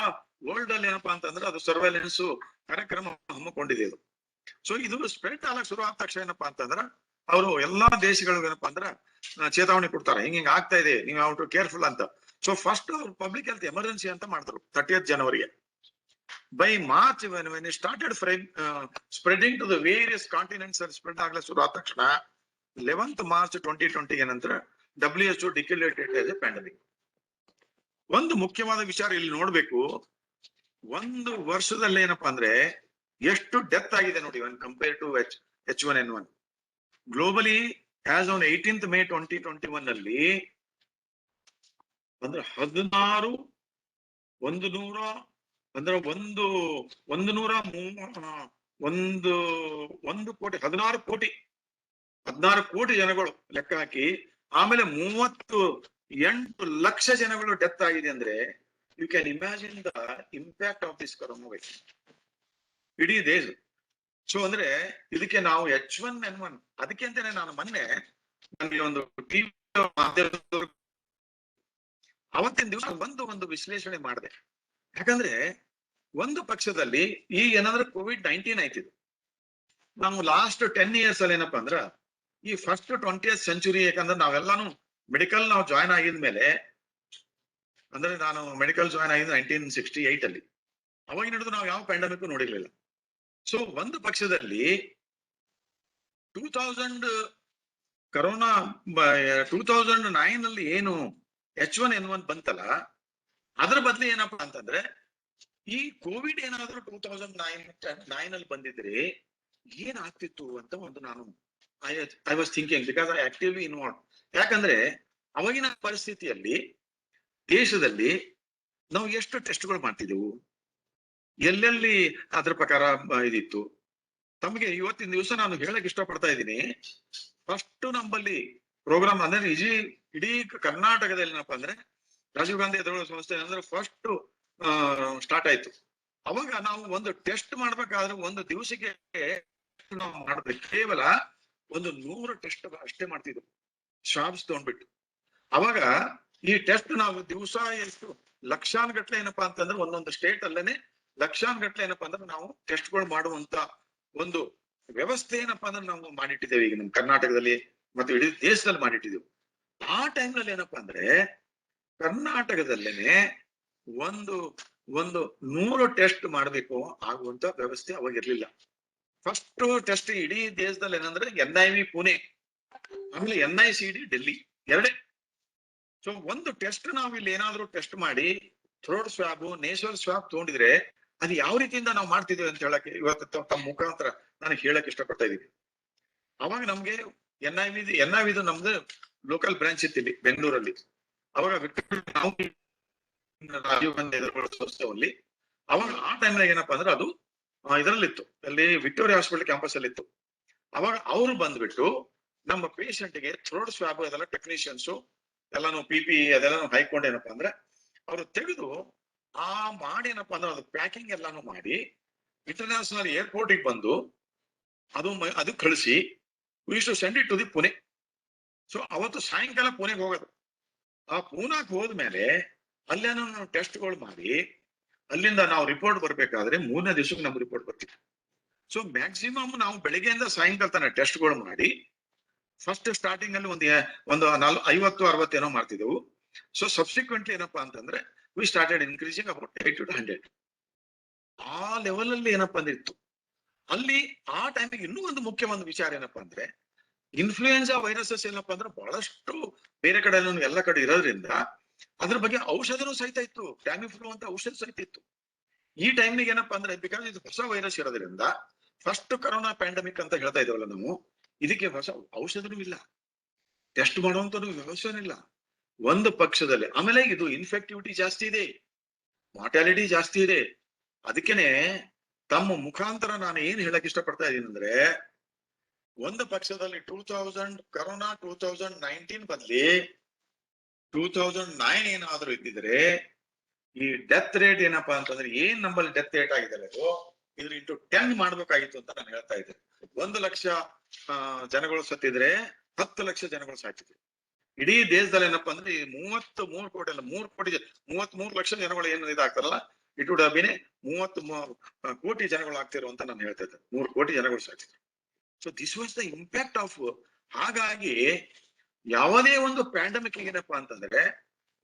ವರ್ಲ್ಡ್ ಅಲ್ಲಿ ಏನಪ್ಪಾ ಅಂತಂದ್ರೆ ಅದು ಸರ್ವೈಲೆನ್ಸ್ ಕಾರ್ಯಕ್ರಮ ಹಮ್ಮಿಕೊಂಡಿದೆ ಇದು. ಸೊ ಇದು ಸ್ಪ್ರೆಡ್ ಆಗಕ್ ಶುರು ಆದ ತಕ್ಷಣ ಏನಪ್ಪಾ ಅಂತಂದ್ರ ಅವರು ಎಲ್ಲಾ ದೇಶಗಳಿಗೂ ಏನಪ್ಪಾ ಅಂದ್ರ ಚೇತಾವಣೆ ಕೊಡ್ತಾರೆ, ಹಿಂಗ್ ಆಗ್ತಾ ಇದೆ, ನೀವು ಯಾವ ಕೇರ್ಫುಲ್ ಅಂತ. ಸೊ ಫಸ್ಟ್ ಅವ್ರು ಪಬ್ಲಿಕ್ ಹೆಲ್ತ್ ಎಮರ್ಜೆನ್ಸಿ ಅಂತ ಮಾಡಿದ್ರು 30th ಜನವರಿಗೆ. By March when it started spreading to the various continents and spread ಆಗಲೇ ಶುರು ಆದ ತಕ್ಷಣ 11th March 2020 ನಂತರ WHO declared it as a pandemic. ಒಂದು ಮುಖ್ಯವಾದ ವಿಚಾರ ಇಲ್ಲಿ ನೋಡ್ಬೇಕು, ಒಂದು ವರ್ಷದಲ್ಲಿ ಏನಪ್ಪಾ ಅಂದ್ರೆ ಎಷ್ಟು ಡೆತ್ ಆಗಿದೆ ನೋಡಿ when compared to H1N1 globally as on 18th May 2021 ನಲ್ಲಿ ಅಂದ್ರೆ 16 16 ಕೋಟಿ ಜನಗಳು ಲೆಕ್ಕ ಹಾಕಿ ಆಮೇಲೆ 38 ಲಕ್ಷ ಜನಗಳು ಡೆತ್ ಆಗಿದೆ ಅಂದ್ರೆ you can imagine the impact of this corona virus ಇಡೀ ದೇಶ. ಸೊ ಅಂದ್ರೆ ಇದಕ್ಕೆ ನಾವು H1N1 ಅದಕ್ಕೆ ಅಂತಾನೆ ನಾನು ಮೊನ್ನೆ ನನಗೆ ಒಂದು ಟಿವಿ ಅವತ್ತಿನ ದಿವಸ ಒಂದು ವಿಶ್ಲೇಷಣೆ ಮಾಡಿದೆ. ಯಾಕಂದ್ರೆ ಒಂದು ಪಕ್ಷದಲ್ಲಿ ಈ ಏನಾದ್ರೆ COVID-19 ಆಯ್ತಿದ್ದು, ನಾವು ಲಾಸ್ಟ್ 10 years ಅಲ್ಲಿ ಏನಪ್ಪಾ ಅಂದ್ರ ಈ ಫಸ್ಟ್ 20th century, ಯಾಕಂದ್ರೆ ನಾವೆಲ್ಲಾನು ಮೆಡಿಕಲ್ ನಾವು ಜಾಯ್ನ್ ಆಗಿದ್ಮೇಲೆ, ಅಂದ್ರೆ ನಾನು ಮೆಡಿಕಲ್ ಜಾಯ್ನ್ ಆಗಿದ್ದು 1968 ಅಲ್ಲಿ, ಅವಾಗ ನಡೆದು ನಾವು ಯಾವ ಪ್ಯಾಂಡಮಿಕ್ ನೋಡಿರ್ಲಿಲ್ಲ. ಸೊ ಒಂದು ಪಕ್ಷದಲ್ಲಿ 2009 ಅಲ್ಲಿ ಏನು H1N1 ಬಂತಲ್ಲ, ಅದ್ರ ಬದಲು ಏನಪ್ಪಾ ಅಂತಂದ್ರೆ ಈ ಕೋವಿಡ್ ಏನಾದ್ರೂ 2009 ಅಲ್ಲಿ ಬಂದಿದ್ರೆ ಏನಾಗ್ತಿತ್ತು ಅಂತ ಒಂದು ನಾನು I was thinking, because I actively involve. ಯಾಕಂದ್ರೆ ಅವಾಗಿನ ಪರಿಸ್ಥಿತಿಯಲ್ಲಿ ದೇಶದಲ್ಲಿ ನಾವು ಎಷ್ಟು ಟೆಸ್ಟ್ಗಳು ಮಾಡ್ತಿದ್ದೆವು, ಎಲ್ಲೆಲ್ಲಿ ಅದ್ರ ಪ್ರಕಾರ ಇದಿತ್ತು. ತಮಗೆ ಇವತ್ತಿನ ದಿವಸ ನಾನು ಹೇಳಕ್ ಇಷ್ಟಪಡ್ತಾ ಇದ್ದೀನಿ, ಫಸ್ಟ್ ನಮ್ಮಲ್ಲಿ ಪ್ರೋಗ್ರಾಮ್ ಅಂದ್ರೆ ಇಡೀ ಕರ್ನಾಟಕದಲ್ಲಿ ಏನಪ್ಪಾ ಅಂದ್ರೆ ರಾಜೀವ್ ಗಾಂಧಿ ಎದುರು ಸಂಸ್ಥೆ ಅಂದ್ರೆ ಫಸ್ಟ್ ಸ್ಟಾರ್ಟ್ ಆಯ್ತು. ಅವಾಗ ನಾವು ಒಂದು ಟೆಸ್ಟ್ ಮಾಡ್ಬೇಕಾದ್ರೆ ಒಂದು ದಿವಸಕ್ಕೆ ನಾವು ಮಾಡ್ಬೇಕು ಕೇವಲ 100 ಟೆಸ್ಟ್ ಅಷ್ಟೇ ಮಾಡ್ತಿದ್ವು, ಶಾಪ್ಸ್ ತಗೊಂಡ್ಬಿಟ್ಟು. ಅವಾಗ ಈ ಟೆಸ್ಟ್ ನಾವು ದಿವಸ ಎಷ್ಟು ಲಕ್ಷಾನುಗಟ್ಲೆ ಏನಪ್ಪಾ ಅಂತಂದ್ರೆ ಒಂದೊಂದು ಸ್ಟೇಟ್ ಅಲ್ಲೇನೆ ಲಕ್ಷಾನುಗಟ್ಲೆ ಏನಪ್ಪಾ ಅಂದ್ರೆ ನಾವು ಟೆಸ್ಟ್ಗಳು ಮಾಡುವಂತ ಒಂದು ವ್ಯವಸ್ಥೆ ಏನಪ್ಪಾ ಅಂದ್ರೆ ನಾವು ಮಾಡಿಟ್ಟಿದ್ದೇವೆ ಈಗ ನಮ್ಮ ಕರ್ನಾಟಕದಲ್ಲಿ ಮತ್ತು ಇಡೀ ದೇಶದಲ್ಲಿ ಮಾಡಿಟ್ಟಿದ್ದೇವೆ. ಆ ಟೈಮ್ನಲ್ಲಿ ಏನಪ್ಪಾ ಅಂದ್ರೆ ಕರ್ನಾಟಕದಲ್ಲೇನೆ ಒಂದು 100 ಟೆಸ್ಟ್ ಮಾಡ್ಬೇಕು ಆಗುವಂತ ವ್ಯವಸ್ಥೆ ಅವಾಗ ಇರ್ಲಿಲ್ಲ. ಫಸ್ಟ್ ಟೆಸ್ಟ್ ಇಡೀ ದೇಶದಲ್ಲಿ ಏನಂದ್ರೆ NIV ಪುಣೆ, ಆಮೇಲೆ NICD ಡೆಲ್ಲಿ, ಎರಡೇ. ಸೊ ಒಂದು ಟೆಸ್ಟ್ ನಾವು ಇಲ್ಲಿ ಏನಾದ್ರು ಟೆಸ್ಟ್ ಮಾಡಿ ಥ್ರೋಟ್ ಸ್ವಾಬ್, ನೇಸಲ್ ಸ್ವಾಬ್ ತಗೊಂಡಿದ್ರೆ ಅದು ಯಾವ ರೀತಿಯಿಂದ ನಾವು ಮಾಡ್ತಿದ್ವಿ ಅಂತ ಹೇಳಕ್ಕೆ ಇವತ್ತು ತಮ್ಮ ಮುಖಾಂತರ ನಾನು ಹೇಳಕ್ ಇಷ್ಟಪಡ್ತಾ ಇದ್ದೀನಿ. ಅವಾಗ ನಮ್ಗೆ NIV ನಮ್ದು ಲೋಕಲ್ ಬ್ರಾಂಚ್ ಇತ್ತು ಇಲ್ಲಿ ಬೆಂಗಳೂರಲ್ಲಿ. ಅವಾಗ ನಾವು ರಾಜೀವ್ ಗಾಂಧಿ ಸಂಸ್ಥೆಯಲ್ಲಿ ಅವಾಗ ಆ ಟೈಮ್ನಾಗ ಏನಪ್ಪಾ ಅಂದ್ರೆ ಅದು ಇದರಲ್ಲಿತ್ತು, ಅಲ್ಲಿ ವಿಕ್ಟೋರಿಯಾ ಹಾಸ್ಪಿಟಲ್ ಕ್ಯಾಂಪಸ್ ಅಲ್ಲಿ ಇತ್ತು. ಅವಾಗ ಅವ್ರು ಬಂದ್ಬಿಟ್ಟು ನಮ್ಮ ಪೇಷಂಟ್ಗೆ ಥ್ರೋಟ್ ಸ್ವಾಬ್ ಅದೆಲ್ಲ ಟೆಕ್ನಿಷಿಯನ್ಸು ಎಲ್ಲಾನು PPE ಅದೆಲ್ಲಾನು ಹಾಯ್ಕೊಂಡು ಏನಪ್ಪಾ ಅಂದ್ರೆ ಅವ್ರು ತೆಗೆದು ಮಾಡಿ ಏನಪ್ಪಾ ಅಂದ್ರೆ ಅದು ಪ್ಯಾಕಿಂಗ್ ಎಲ್ಲಾನು ಮಾಡಿ ಇಂಟರ್ನ್ಯಾಷನಲ್ ಏರ್ಪೋರ್ಟಿಗೆ ಬಂದು ಅದು ಕಳಿಸಿ send it to the Pune. So ಅವತ್ತು ಸಾಯಂಕಾಲ ಪುಣೆಗೆ ಹೋಗೋದು. ಆ ಪೂನಾಕ್ ಹೋದ್ಮೇಲೆ ಅಲ್ಲೇನೋ ನಾವು ಟೆಸ್ಟ್ಗಳು ಮಾಡಿ ಅಲ್ಲಿಂದ ನಾವು ರಿಪೋರ್ಟ್ ಬರ್ಬೇಕಾದ್ರೆ 3ನೇ ದಿವಸಕ್ಕೆ ನಮ್ಗೆ ರಿಪೋರ್ಟ್ ಬರ್ತಿತ್ತು. ಸೊ ಮ್ಯಾಕ್ಸಿಮಮ್ ನಾವು ಬೆಳಿಗ್ಗೆಯಿಂದ ಸಾಯಂಕಾಲ ತನಕ ಟೆಸ್ಟ್ಗಳು ಮಾಡಿ ಫಸ್ಟ್ ಸ್ಟಾರ್ಟಿಂಗ್ ಅಲ್ಲಿ ಒಂದು 50-60 ಏನೋ ಮಾಡ್ತಿದ್ದೆವು. ಸೊ ಸಬ್ಸಿಕ್ವೆಂಟ್ಲಿ ಏನಪ್ಪಾ ಅಂತಂದ್ರೆ we started increasing about 80 to 100. ಆ ಲೆವೆಲ್ ಅಲ್ಲಿ ಏನಪ್ಪಾ ಅಂದ್ರೆ ಇತ್ತು. ಅಲ್ಲಿ ಆ ಟೈಮಿಗೆ ಇನ್ನೂ ಒಂದು ಮುಖ್ಯವಾದ ವಿಚಾರ ಏನಪ್ಪಾ ಅಂದ್ರೆ ಇನ್ಫ್ಲೂಯೆನ್ಸಾ ವೈರಸಸ್ ಏನಪ್ಪಾ ಅಂದ್ರೆ ಬಹಳಷ್ಟು ಬೇರೆ ಕಡೆ ಎಲ್ಲ ಕಡೆ ಇರೋದ್ರಿಂದ ಅದ್ರ ಬಗ್ಗೆ ಔಷಧನೂ ಸಹಿತ ಇತ್ತು, ಟ್ಯಾಮಿಫ್ಲೂ ಅಂತ ಔಷಧ ಸಹಿತ ಇತ್ತು. ಈ ಟೈಮಿಗೆ ಏನಪ್ಪಾ ಅಂದ್ರೆ ಬಿಕಾಸ್ ಇದು ಹೊಸ ವೈರಸ್ ಇರೋದ್ರಿಂದ ಫಸ್ಟ್ ಕರೋನಾ ಪ್ಯಾಂಡಮಿಕ್ ಅಂತ ಹೇಳ್ತಾ ಇದ್ದೇವಲ್ಲ ನಾವು, ಇದಕ್ಕೆ ಹೊಸ ಔಷಧನೂ ಇಲ್ಲ, ಟೆಸ್ಟ್ ಮಾಡುವಂತ ವ್ಯವಸ್ಥೆನೂ ಇಲ್ಲ ಒಂದು ಪಕ್ಷದಲ್ಲಿ. ಆಮೇಲೆ ಇದು ಇನ್ಫೆಕ್ಟಿವಿಟಿ ಜಾಸ್ತಿ ಇದೆ, ಮಾರ್ಟಾಲಿಟಿ ಜಾಸ್ತಿ ಇದೆ. ಅದಕ್ಕೇನೆ ತಮ್ಮ ಮುಖಾಂತರ ನಾನು ಏನ್ ಹೇಳಕ್ ಇಷ್ಟಪಡ್ತಾ ಇದ್ದೀನಿ ಅಂದ್ರೆ ಒಂದು ಪಕ್ಷದಲ್ಲಿ ಕರೋನಾ 2019 ಬದಲಿ 2009 ಏನಾದ್ರೂ ಇದ್ದಿದ್ರೆ ಈ ಡೆತ್ ರೇಟ್ ಏನಪ್ಪಾ ಅಂತಂದ್ರೆ ಏನ್ ನಮ್ಮಲ್ಲಿ ಡೆತ್ ರೇಟ್ ಆಗಿದೆ ಅದು ಇದ್ರ ಇಂಟು 10 ಮಾಡ್ಬೇಕಾಗಿತ್ತು ಅಂತ ನಾನು ಹೇಳ್ತಾ ಇದ್ದೆ. 1 ಲಕ್ಷ ಜನಗಳು ಸತ್ತಿದ್ರೆ 10 ಲಕ್ಷ ಜನಗಳು ಸಾಕಿದ್ರು. ಇಡೀ ದೇಶದಲ್ಲಿ ಏನಪ್ಪಾ ಅಂದ್ರೆ ಈ 33 ಕೋಟಿ ಅಲ್ಲ 33 ಲಕ್ಷ ಜನಗಳು ಏನು ಇದಾಗ್ತಾರಲ್ಲ, ಇಟ್ ವುಡ್ ಹ್ಯಾವ್ ಬೀನ್ 33 ಕೋಟಿ ಜನಗಳು ಆಗ್ತಿರೋ ಅಂತ ನಾನು ಹೇಳ್ತಾ ಇದ್ದೆ. 3 ಕೋಟಿ ಜನಗಳು ಸಾಕಿದ್ರು. So this was the impact of. ಹಾಗಾಗಿ ಯಾವುದೇ ಒಂದು ಪ್ಯಾಂಡಮಿಕ್ ಏನಪ್ಪಾ ಅಂತಂದ್ರೆ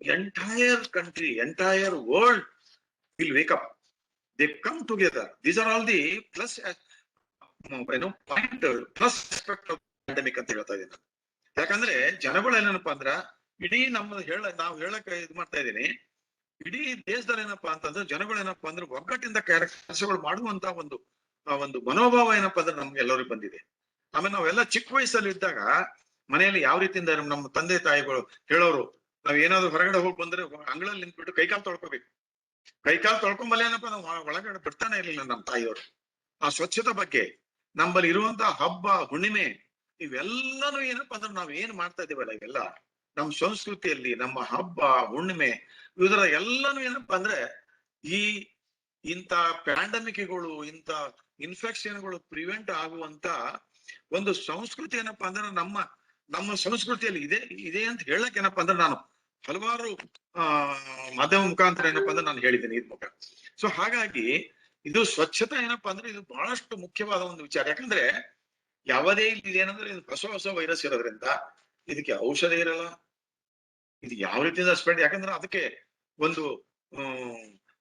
entire country, entire world will wake up. They come together. These are all the plus point plus aspect of pandemic ಅಂತ ಹೇಳ್ತಾ ಇದ್ದೀನಿ. ಯಾಕಂದ್ರೆ ಜನಗಳು ಏನಪ್ಪಾ ಅಂದ್ರ ಇಡೀ ನಾವು ಹೇಳಕ್ ಇದು ಮಾಡ್ತಾ ಇದ್ದೀನಿ, ಇಡೀ ದೇಶದಲ್ಲಿ ಏನಪ್ಪಾ ಅಂತಂದ್ರೆ ಜನಗಳು ಏನಪ್ಪಾ ಅಂದ್ರೆ ಒಗ್ಗಟ್ಟಿಂದ ಕೆಲಸಗಳು ಮಾಡುವಂತ ಒಂದು ಮನೋಭಾವ ಏನಪ್ಪಾ ಅಂದ್ರೆ ನಮ್ಗೆ ಎಲ್ಲರಿಗೂ ಬಂದಿದೆ. ಆಮೇಲೆ ನಾವೆಲ್ಲ ಚಿಕ್ಕ ವಯಸ್ಸಲ್ಲಿ ಇದ್ದಾಗ ಮನೆಯಲ್ಲಿ ಯಾವ ರೀತಿಯಿಂದ ನಮ್ಮ ತಂದೆ ತಾಯಿಗಳು ಹೇಳೋರು, ನಾವ್ ಏನಾದ್ರು ಹೊರಗಡೆ ಹೋಗಿ ಬಂದ್ರೆ ಅಂಗಳಲ್ಲಿ ನಿಂತ್ಬಿಟ್ಟು ಕೈಕಾಲು ತೊಳ್ಕೊಬೇಕು. ಕೈಕಾಲು ತೊಳ್ಕೊಂಬಲ್ಲ ಏನಪ್ಪಾ ನಾವು ಒಳಗಡೆ ಬಿಡ್ತಾನೆ ಇರ್ಲಿಲ್ಲ ನಮ್ಮ ತಾಯಿಯವರು. ಆ ಸ್ವಚ್ಛತೆ ಬಗ್ಗೆ, ನಮ್ಮಲ್ಲಿ ಇರುವಂತಹ ಹಬ್ಬ ಹುಣ್ಣಿಮೆ ಇವೆಲ್ಲನೂ ಏನಪ್ಪಾ ಅಂದ್ರೆ ನಾವ್ ಏನ್ ಮಾಡ್ತಾ ಇದೀವಲ್ಲ, ಇವೆಲ್ಲ ನಮ್ಮ ಸಂಸ್ಕೃತಿಯಲ್ಲಿ ನಮ್ಮ ಹಬ್ಬ ಹುಣ್ಣಿಮೆ ಇದರ ಎಲ್ಲಾನು ಏನಪ್ಪಾ ಅಂದ್ರೆ ಇಂಥ ಪ್ಯಾಂಡಮಿಕ್ಗಳು, ಇಂಥ ಇನ್ಫೆಕ್ಷನ್ಗಳು ಪ್ರಿವೆಂಟ್ ಆಗುವಂತ ಒಂದು ಸಂಸ್ಕೃತಿ ಏನಪ್ಪಾ ಅಂದ್ರೆ ನಮ್ಮ ಸಂಸ್ಕೃತಿಯಲ್ಲಿ ಇದೆ ಅಂತ ಹೇಳಕ್ ಏನಪ್ಪಾ ಅಂದ್ರೆ ನಾನು ಹಲವಾರು ಮಾಧ್ಯಮ ಮುಖಾಂತರ ಏನಪ್ಪಾ ಅಂದ್ರೆ ನಾನು ಹೇಳಿದ್ದೀನಿ ಇದ್ ಮುಖ. ಸೊ ಹಾಗಾಗಿ ಇದು ಸ್ವಚ್ಛತೆ ಏನಪ್ಪಾ ಅಂದ್ರೆ ಇದು ಬಹಳಷ್ಟು ಮುಖ್ಯವಾದ ಒಂದು ವಿಚಾರ. ಯಾಕಂದ್ರೆ ಯಾವುದೇ ಇಲ್ಲಿ ಏನಂದ್ರೆ ಇದು ಹೊಸ ವೈರಸ್ ಇರೋದ್ರಿಂದ ಇದಕ್ಕೆ ಔಷಧ ಇರಲ್ಲ. ಇದು ಯಾವ ರೀತಿಯಿಂದ ಸ್ಪ್ರೆಡ್, ಯಾಕಂದ್ರೆ ಅದಕ್ಕೆ ಒಂದು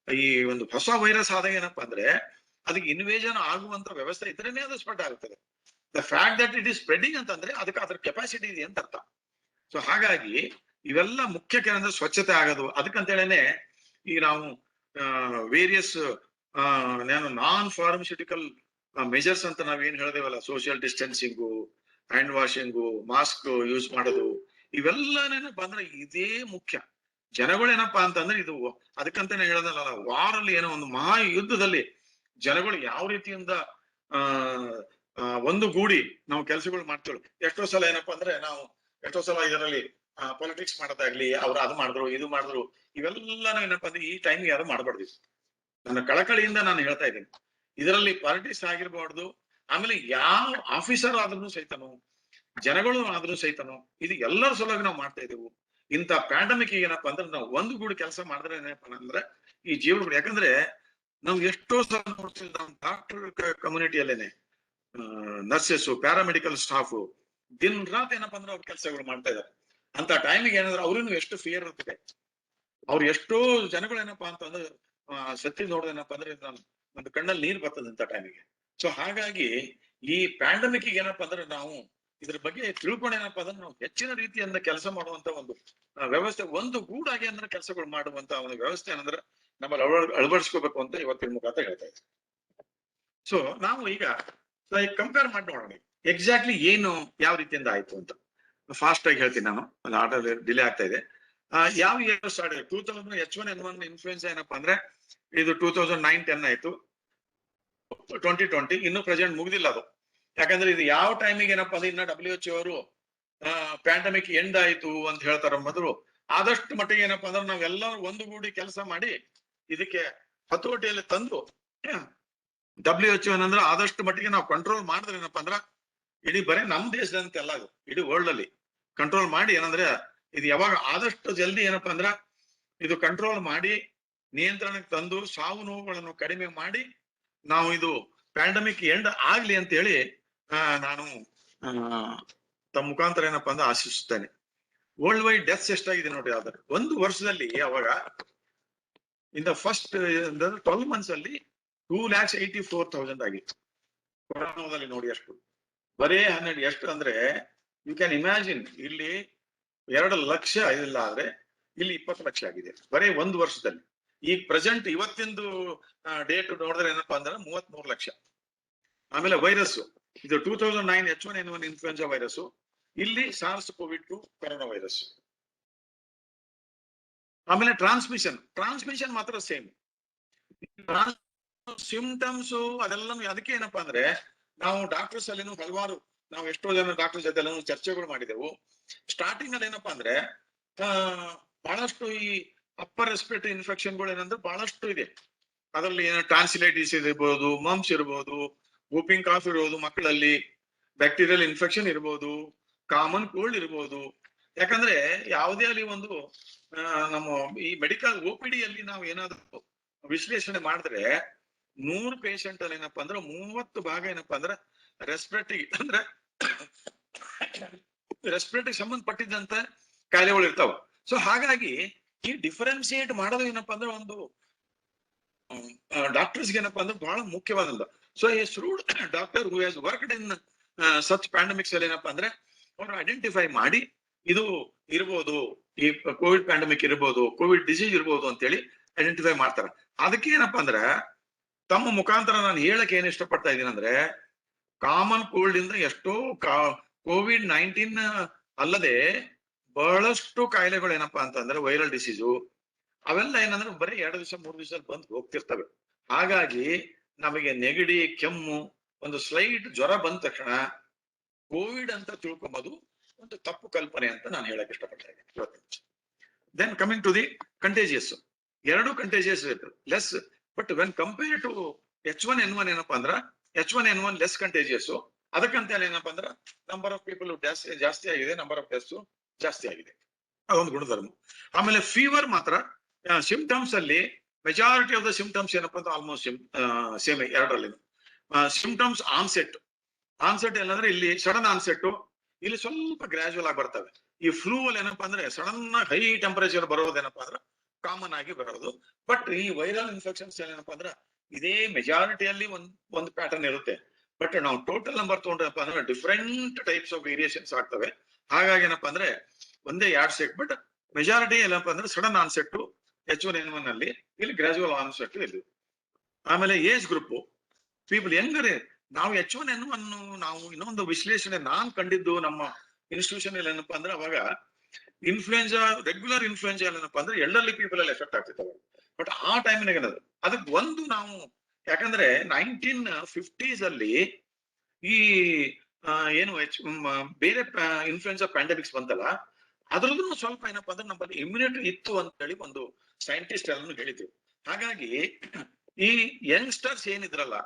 ಈ ಒಂದು ಹೊಸ ವೈರಸ್ ಆದಾಗ ಏನಪ್ಪಾ ಅಂದ್ರೆ ಅದಕ್ಕೆ ಇನ್ವೇಜನ್ ಆಗುವಂತ ವ್ಯವಸ್ಥೆ ಇದ್ರೇನೆ ಅದು ಸ್ಪ್ರೆಡ್ ಆಗುತ್ತದೆ. The fact that it is spreading ಅಂತಂದ್ರೆ ಅದಕ್ಕೆ ಅದ್ರ ಕೆಪಾಸಿಟಿ ಇದೆ ಅಂತ ಅರ್ಥ. ಸೊ ಹಾಗಾಗಿ ಇವೆಲ್ಲ ಮುಖ್ಯ ಅಂದ್ರೆ ಸ್ವಚ್ಛತೆ ಆಗೋದು. ಅದಕ್ಕಂತೇಳೇನೆ ಈಗ ನಾವು ವೇರಿಯಸ್ ನಾನ್ ಫಾರ್ಮಸ್ಯೂಟಿಕಲ್ ಮೆಜರ್ಸ್ ಅಂತ ನಾವೇನ್ ಹೇಳಿದೇವಲ್ಲ, social distancing, hand washing, mask use ಮಾಡೋದು, ಇವೆಲ್ಲನೇನಪ್ಪಾ ಅಂದ್ರೆ ಇದೇ ಮುಖ್ಯ. ಜನಗಳೇನಪ್ಪಾ ಅಂತಂದ್ರೆ ಇದು ಅದಕ್ಕಂತಾನೆ ಹೇಳೋದಲ್ಲ, ವಾರಲ್ಲಿ ಏನೋ ಒಂದು ಮಹಾ ಯುದ್ಧದಲ್ಲಿ ಜನಗಳು ಯಾವ ರೀತಿಯಿಂದ ಒಂದು ಗೂಡಿ ನಾವು ಕೆಲಸಗಳು ಮಾಡ್ತೇವೆ. ಎಷ್ಟೋ ಸಲ ಏನಪ್ಪಾ ಅಂದ್ರೆ ಎಷ್ಟೋ ಸಲ ಇದರಲ್ಲಿ ಪೊಲಿಟಿಕ್ಸ್ ಮಾಡೋದಾಗ್ಲಿ, ಅವ್ರು ಅದು ಮಾಡಿದ್ರು ಇದು ಮಾಡಿದ್ರು, ಇವೆಲ್ಲಾನು ಏನಪ್ಪಾ ಅಂದ್ರೆ ಈ ಟೈಮ್ ಯಾರು ಮಾಡಬಾರ್ದು. ನನ್ನ ಕಳಕಳಿಯಿಂದ ನಾನು ಹೇಳ್ತಾ ಇದ್ದೀನಿ, ಇದರಲ್ಲಿ ಪಾಲಿಟಿಕ್ಸ್ ಆಗಿರ್ಬಾರ್ದು. ಆಮೇಲೆ ಯಾವ ಆಫೀಸರ್ ಆದ್ರೂ ಸಹಿತನು, ಜನಗಳು ಆದ್ರೂ ಸಹಿತನು, ಇದು ಎಲ್ಲರ ಸಲುವಾಗಿ ನಾವು ಮಾಡ್ತಾ ಇದ್ದೇವೆ. ಇಂಥ ಪ್ಯಾಂಡಮಿಕ್ ಏನಪ್ಪಾ ಅಂದ್ರೆ ನಾವು ಒಂದು ಗೂಡಿ ಕೆಲಸ ಮಾಡಿದ್ರೆ ಏನಪ್ಪಾ ಅಂದ್ರೆ ಈ ಜೀವನಗಳು, ಯಾಕಂದ್ರೆ ನಾವು ಎಷ್ಟೋ ಸಲ ನೋಡ್ತೀವಿ ನಮ್ಮ ಡಾಕ್ಟರ್ ಕಮ್ಯುನಿಟಿಯಲ್ಲೇನೆ ನರ್ಸಸ್, ಪ್ಯಾರಾಮೆಡಿಕಲ್ ಸ್ಟಾಫ್ ದಿನ ರಾತ್ ಏನಪ್ಪಾ ಅಂದ್ರೆ ಅವ್ರ ಕೆಲಸಗಳು ಮಾಡ್ತಾ ಇದ್ದಾರೆ. ಅಂತ ಟೈಮಿಗೆ ಏನಂದ್ರೆ ಅವ್ರಿಗೂ ಎಷ್ಟು ಫಿಯರ್ ಇರ್ತದೆ. ಅವ್ರು ಎಷ್ಟೋ ಜನಗಳು ಏನಪ್ಪಾ ಅಂತಂದ್ರೆ ಸತ್ತಿ ನೋಡೋದೇನಪ್ಪಾ ಅಂದ್ರೆ ಒಂದು ಕಣ್ಣಲ್ಲಿ ನೀರ್ ಬರ್ತದೆ ಅಂತ ಟೈಮಿಗೆ. ಸೊ ಹಾಗಾಗಿ ಈ ಪ್ಯಾಂಡಮಿಕ್ ಏನಪ್ಪಾ ಅಂದ್ರೆ ನಾವು ಇದ್ರ ಬಗ್ಗೆ ತಿಳ್ಕೊಂಡು ಏನಪ್ಪಾ ಅಂದ್ರೆ ನಾವು ಹೆಚ್ಚಿನ ರೀತಿಯಿಂದ ಕೆಲಸ ಮಾಡುವಂತ ಒಂದು ವ್ಯವಸ್ಥೆ, ಒಂದು ಗೂಡಾಗಿ ಅಂದ್ರೆ ಕೆಲಸಗಳು ಮಾಡುವಂತ ಒಂದು ವ್ಯವಸ್ಥೆ ಏನಂದ್ರೆ ನಮ್ಮಲ್ಲಿ ಅಳವಡಿಸ್ಕೋಬೇಕು ಅಂತ ಇವತ್ತಿನ ಮುಖಾಂತರ ಹೇಳ್ತಾ ಇದ್ದೀವಿ. ಸೊ ನಾವು ಈಗ ಕಂಪೇರ್ ಮಾಡಿ ನೋಡೋಣ ಎಕ್ಸಾಕ್ಟ್ಲಿ ಏನು ಯಾವ ರೀತಿಯಿಂದ ಆಯ್ತು ಅಂತ. ಫಾಸ್ಟ್ ಆಗಿ ಹೇಳ್ತೀನಿ ನಾನು, ಅದು ಆರ್ಡರ್ ಡಿಲೇ ಆಗ್ತಾ ಇದೆ. ಯಾವ ಇಯರ್ ಸ್ಟಾರ್ಟ್ ಆಯ್ತು? 2001 ಇನ್ಫ್ಲೂಯೆನ್ಸಾ ಏನಪ್ಪಾ ಅಂದ್ರೆ ಇದು 2009-10 ಆಯ್ತು. 2020 ಇನ್ನು ಪ್ರೆಸೆಂಟ್ ಮುಗ್ದಿಲ್ಲ ಅದು. ಯಾಕಂದ್ರೆ ಇದು ಯಾವ ಟೈಮಿಗೆ ಏನಪ್ಪಾ ಅಂದ್ರೆ ಇನ್ನ WHO ಅವರು ಪ್ಯಾಂಡಮಿಕ್ ಎಂಡ್ ಆಯ್ತು ಅಂತ ಹೇಳ್ತಾರ ಮೊದಲು. ಆದಷ್ಟು ಮಟ್ಟಿಗೆ ಏನಪ್ಪಾ ಅಂದ್ರೆ ನಾವೆಲ್ಲರೂ ಒಂದು ಗೂಡಿ ಕೆಲಸ ಮಾಡಿ ಇದಕ್ಕೆ ಹತೋಟಿಯಲ್ಲಿ ತಂದು WHO ಏನಂದ್ರೆ ಆದಷ್ಟು ಮಟ್ಟಿಗೆ ನಾವು ಕಂಟ್ರೋಲ್ ಮಾಡಿದ್ರೆ ಏನಪ್ಪಾ ಅಂದ್ರ ಇಡೀ ಬರೀ ನಮ್ ದೇಶದಂತೆ ಅಲ್ಲ, ಅದು ಇಡೀ ವರ್ಲ್ಡ್ ಅಲ್ಲಿ ಕಂಟ್ರೋಲ್ ಮಾಡಿ ಏನಂದ್ರೆ ಇದು ಯಾವಾಗ ಆದಷ್ಟು ಜಲ್ದಿ ಏನಪ್ಪಾ ಅಂದ್ರ ಇದು ಕಂಟ್ರೋಲ್ ಮಾಡಿ ನಿಯಂತ್ರಣಕ್ಕೆ ತಂದು ಸಾವು ನೋವುಗಳನ್ನು ಕಡಿಮೆ ಮಾಡಿ ನಾವು ಇದು ಪ್ಯಾಂಡಮಿಕ್ ಎಂಡ್ ಆಗ್ಲಿ ಅಂತ ಹೇಳಿ ನಾನು ತಮ್ಮ ಮುಖಾಂತರ ಏನಪ್ಪಾ ಅಂದ್ರೆ ಆಶಿಸುತ್ತೇನೆ. ವರ್ಲ್ಡ್ ವೈಡ್ ಡೆತ್ಸ್ ಎಷ್ಟಾಗಿದೆ ನೋಡಿ, ಆದ್ರೆ ಒಂದು ವರ್ಷದಲ್ಲಿ ಅವಾಗ ಇನ್ ದ ಫಸ್ಟ್ 12 months ಅಲ್ಲಿ 2,84,000 ಆಗಿತ್ತು. ಕೊರೋನಾದಲ್ಲಿ ನೋಡಿ ಎಷ್ಟು, ಬರೇ 12 ಎಷ್ಟು ಅಂದ್ರೆ ಯು ಕ್ಯಾನ್ ಇಮ್ಯಾಜಿನ್. ಇಲ್ಲಿ 2 ಲಕ್ಷ ಇಲ್ಲ ಆದ್ರೆ ಇಲ್ಲಿ 20 ಲಕ್ಷ ಆಗಿದೆ ಬರೀ ಒಂದು ವರ್ಷದಲ್ಲಿ. ಈಗ ಪ್ರೆಸೆಂಟ್ ಇವತ್ತಿಂದು ಡೇಟ್ ನೋಡಿದ್ರೆ ಏನಪ್ಪಾ ಅಂದ್ರೆ 33 ಲಕ್ಷ. ಆಮೇಲೆ ವೈರಸ್ ಇದು 2009 H1N1 ಇನ್ಫ್ಲೂಯೆನ್ಸಾ ವೈರಸ್, ಇಲ್ಲಿ SARS-CoV-2 ಕೊರೋನಾ ವೈರಸ್. ಆಮೇಲೆ ಟ್ರಾನ್ಸ್ಮಿಷನ್ ಮಾತ್ರ ಸೇಮ್. ಸಿಂಪ್ಟಮ್ಸ್ ಅದೆಲ್ಲ ಅದಕ್ಕೆ ಏನಪ್ಪಾ ಅಂದ್ರೆ ನಾವು ಡಾಕ್ಟರ್ಸ್ ಅಲ್ಲಿನೂ ಹಲವಾರು ನಾವು ಎಷ್ಟೋ ಜನ ಡಾಕ್ಟರ್ ಜೊತೆ ಎಲ್ಲ ಚರ್ಚೆಗಳು ಮಾಡಿದೆವು. ಸ್ಟಾರ್ಟಿಂಗ್ ಅಲ್ಲಿ ಏನಪ್ಪಾ ಅಂದ್ರೆ ಬಹಳಷ್ಟು ಈ ಅಪ್ಪರ್ ರೆಸ್ಪಿರೇಟರಿ ಇನ್ಫೆಕ್ಷನ್ಗಳು ಏನಂದ್ರೆ ಬಹಳಷ್ಟು ಇದೆ. ಅದರಲ್ಲಿ ಏನೋ ಟ್ರಾನ್ಸಿಲೈಟಿಸ್ ಇರ್ಬೋದು, ಮಮ್ಸ್ ಇರ್ಬೋದು, ವೂಪಿಂಗ್ ಕಾಫ್ ಇರ್ಬೋದು, ಮಕ್ಕಳಲ್ಲಿ ಬ್ಯಾಕ್ಟೀರಿಯಲ್ ಇನ್ಫೆಕ್ಷನ್ ಇರ್ಬೋದು, ಕಾಮನ್ ಕೋಲ್ಡ್ ಇರ್ಬೋದು. ಯಾಕಂದ್ರೆ ಯಾವುದೇ ಅಲ್ಲಿ ಒಂದು ನಮ್ಮ ಈ ಮೆಡಿಕಲ್ OPD ಅಲ್ಲಿ ನಾವು ಏನಾದ್ರು ವಿಶ್ಲೇಷಣೆ ಮಾಡಿದ್ರೆ 100 ಪೇಷಂಟ್ ಅಲ್ಲಿ ಏನಪ್ಪಾ ಅಂದ್ರೆ 30 ಭಾಗ ಏನಪ್ಪಾ ಅಂದ್ರೆ ರೆಸ್ಪಿರೇಟರಿ ಸಂಬಂಧಪಟ್ಟಿದ್ದಂತ ಕಾಯಿಲೆಗಳು ಇರ್ತಾವ. ಸೊ ಹಾಗಾಗಿ ಈ ಡಿಫರೆನ್ಸಿಯೇಟ್ ಮಾಡೋದು ಏನಪ್ಪಾ ಅಂದ್ರೆ ಒಂದು ಡಾಕ್ಟರ್ಸ್ಗೆ ಏನಪ್ಪಾ ಅಂದ್ರೆ ಬಹಳ ಮುಖ್ಯವಾದಂತ. So a shrewd doctor who has worked in such pandemics ಅಲ್ಲಿ ಏನಪ್ಪಾ ಅಂದ್ರೆ ಅವರು ಐಡೆಂಟಿಫೈ ಮಾಡಿ ಇದು ಇರ್ಬೋದು, ಈ ಕೋವಿಡ್ ಪ್ಯಾಂಡಮಿಕ್ ಇರ್ಬೋದು, ಕೋವಿಡ್ ಡಿಸೀಸ್ ಇರ್ಬೋದು ಅಂತೇಳಿ ಐಡೆಂಟಿಫೈ ಮಾಡ್ತಾರೆ. ಅದಕ್ಕೆ ಏನಪ್ಪಾ ಅಂದ್ರೆ ತಮ್ಮ ಮುಖಾಂತರ ನಾನು ಹೇಳಕ್ ಏನ್ ಇಷ್ಟಪಡ್ತಾ ಇದ್ದೀನಿ ಅಂದ್ರೆ, ಕಾಮನ್ ಕೋಲ್ಡ್ ಇಂದ ಎಷ್ಟೋ ಕೋವಿಡ್ 19 ಅಲ್ಲದೆ ಬಹಳಷ್ಟು ಕಾಯಿಲೆಗಳು ಏನಪ್ಪಾ ಅಂತಂದ್ರೆ ವೈರಲ್ ಡಿಸೀಸು ಅವೆಲ್ಲ ಏನಂದ್ರೆ ಬರೀ 2 ದಿವಸ 3 ದಿವಸ ಬಂದು ಹೋಗ್ತಿರ್ತವೆ. ಹಾಗಾಗಿ ನಮಗೆ ನೆಗಡಿ, ಕೆಮ್ಮು, ಒಂದು ಸ್ಲೈಟ್ ಜ್ವರ ಬಂದ ತಕ್ಷಣ ಕೋವಿಡ್ ಅಂತ ತಿಳ್ಕೊಂಬೋದು ಒಂದು ತಪ್ಪು ಕಲ್ಪನೆ ಅಂತ ನಾನು ಹೇಳಕ್ ಇಷ್ಟಪಡ್ತಾ ಇದ್ದೀನಿ. Then coming to the contagious, ಎರಡು contagious less, but when compare to H1N1 ಏನಪ್ಪಾ ಅಂದ್ರ H1N1 ಲೆಸ್ ಕಂಟೇಜಿಯಸ್. ಅದಕ್ಕಂತ ಏನಪ್ಪಾ ಅಂದ್ರ ನಂಬರ್ ಆಫ್ ಪೀಪಲ್ ಜಾಸ್ತಿ ಆಗಿದೆ, ನಂಬರ್ ಆಫ್ ಡೆತ್ಸ್ ಜಾಸ್ತಿ ಆಗಿದೆ, ಅದೊಂದು ಗುಣಧರ್ಮ. ಆಮೇಲೆ ಫೀವರ್ ಮಾತ್ರ ಸಿಂಪ್ಟಮ್ಸ್ ಅಲ್ಲಿ ಮೆಜಾರಿಟಿ ಆಫ್ ದ ಸಿಂಪ್ಟಮ್ಸ್ ಏನಪ್ಪಾ ಅಂತ ಆಲ್ಮೋಸ್ಟ್ ಸೇಮ್ ಎರಡರಲ್ಲಿ. ಸಿಂಪ್ಟಮ್ಸ್ ಆನ್ಸೆಟ್ ಏನಂದ್ರೆ ಇಲ್ಲಿ ಸಡನ್ ಆನ್ಸೆಟ್, ಇಲ್ಲಿ ಸ್ವಲ್ಪ ಗ್ರಾಜುವಲ್ ಆಗಿ ಬರ್ತವೆ. ಈ ಫ್ಲೂ ಅಲ್ಲಿ ಏನಪ್ಪಾ ಅಂದ್ರೆ ಸಡನ್ ಹೈ ಟೆಂಪರೇಚರ್ ಬರೋದೇನಪ್ಪಾ ಅಂದ್ರೆ ಕಾಮನ್ ಆಗಿ ಬರೋದು. ಬಟ್ ಈ ವೈರಲ್ ಇನ್ಫೆಕ್ಷನ್ಸ್ ಏನಪ್ಪಾ ಅಂದ್ರೆ ಇದೇ ಮೆಜಾರಿಟಿಯಲ್ಲಿ ಒಂದು ಪ್ಯಾಟರ್ನ್ ಇರುತ್ತೆ. ಬಟ್ ನಾವು ಟೋಟಲ್ ನಂಬರ್ ತಗೊಂಡ್ರಪ್ಪ ಅಂದ್ರೆ ಡಿಫರೆಂಟ್ ಟೈಪ್ಸ್ ಆಫ್ ವೇರಿಯೇಷನ್ಸ್ ಆಗ್ತವೆ. ಹಾಗಾಗಿ ಏನಪ್ಪಾ ಅಂದ್ರೆ ಒಂದೇ ಎರಡ್ ಸೆಟ್, ಬಟ್ ಮೆಜಾರಿಟಿ ಏನಪ್ಪಾ ಅಂದ್ರೆ ಸಡನ್ ಆನ್ಸೆಟ್ H1N1 ಅಲ್ಲಿ, ಇಲ್ಲಿ ಗ್ರಾಜುವಲ್ ಆನ್ಸೆಟ್ ಇಲ್ಲಿ. ಆಮೇಲೆ ಏಜ್ ಗ್ರೂಪ್ ಪೀಪಲ್ ಹೆಂಗರೆ ನಾವು H1N1 ನಾವು ಇನ್ನೊಂದು ವಿಶ್ಲೇಷಣೆ ನಾನ್ ಕಂಡಿದ್ದು ನಮ್ಮ ಇನ್ಸ್ಟಿಟ್ಯೂಷನ್ ಅಲ್ಲಿ ಏನಪ್ಪಾ ಅಂದ್ರೆ ಅವಾಗ ಇನ್ಫ್ಲೂಯೆನ್ಸಾ, ರೆಗ್ಯುಲರ್ ಇನ್ಫ್ಲೂಯೆನ್ಸಾ ಏನಪ್ಪಾ ಅಂದ್ರೆ ಎಲ್ಡರ್ಲಿ ಪೀಪಲ್ ಅಲ್ಲಿ ಎಫೆಕ್ಟ್ ಆಗ್ತಿತ್ತವೆ. ಬಟ್ ಆ ಟೈಮಿನಾಗ ಏನದು ಅದಕ್ಕೆ ಒಂದು ನಾವು ಯಾಕಂದ್ರೆ 1950s ಅಲ್ಲಿ ಈ ಏನು ಬೇರೆ ಇನ್ಫ್ಲೂಯೆನ್ಸಾ ಪ್ಯಾಂಡಮಿಕ್ಸ್ ಬಂತಲ್ಲ, ಅದ್ರದ್ದು ಸ್ವಲ್ಪ ಏನಪ್ಪಾ ಅಂದ್ರೆ ನಮ್ಮಲ್ಲಿ ಇಮ್ಯುನಿಟಿ ಇತ್ತು ಅಂತ ಹೇಳಿ ಒಂದು ಸೈಂಟಿಸ್ಟ್ ಎಲ್ಲರೂ ಹೇಳಿದ್ರು. ಹಾಗಾಗಿ ಈ ಯಂಗ್ಸ್ಟರ್ಸ್ ಏನಿದ್ರಲ್ಲ,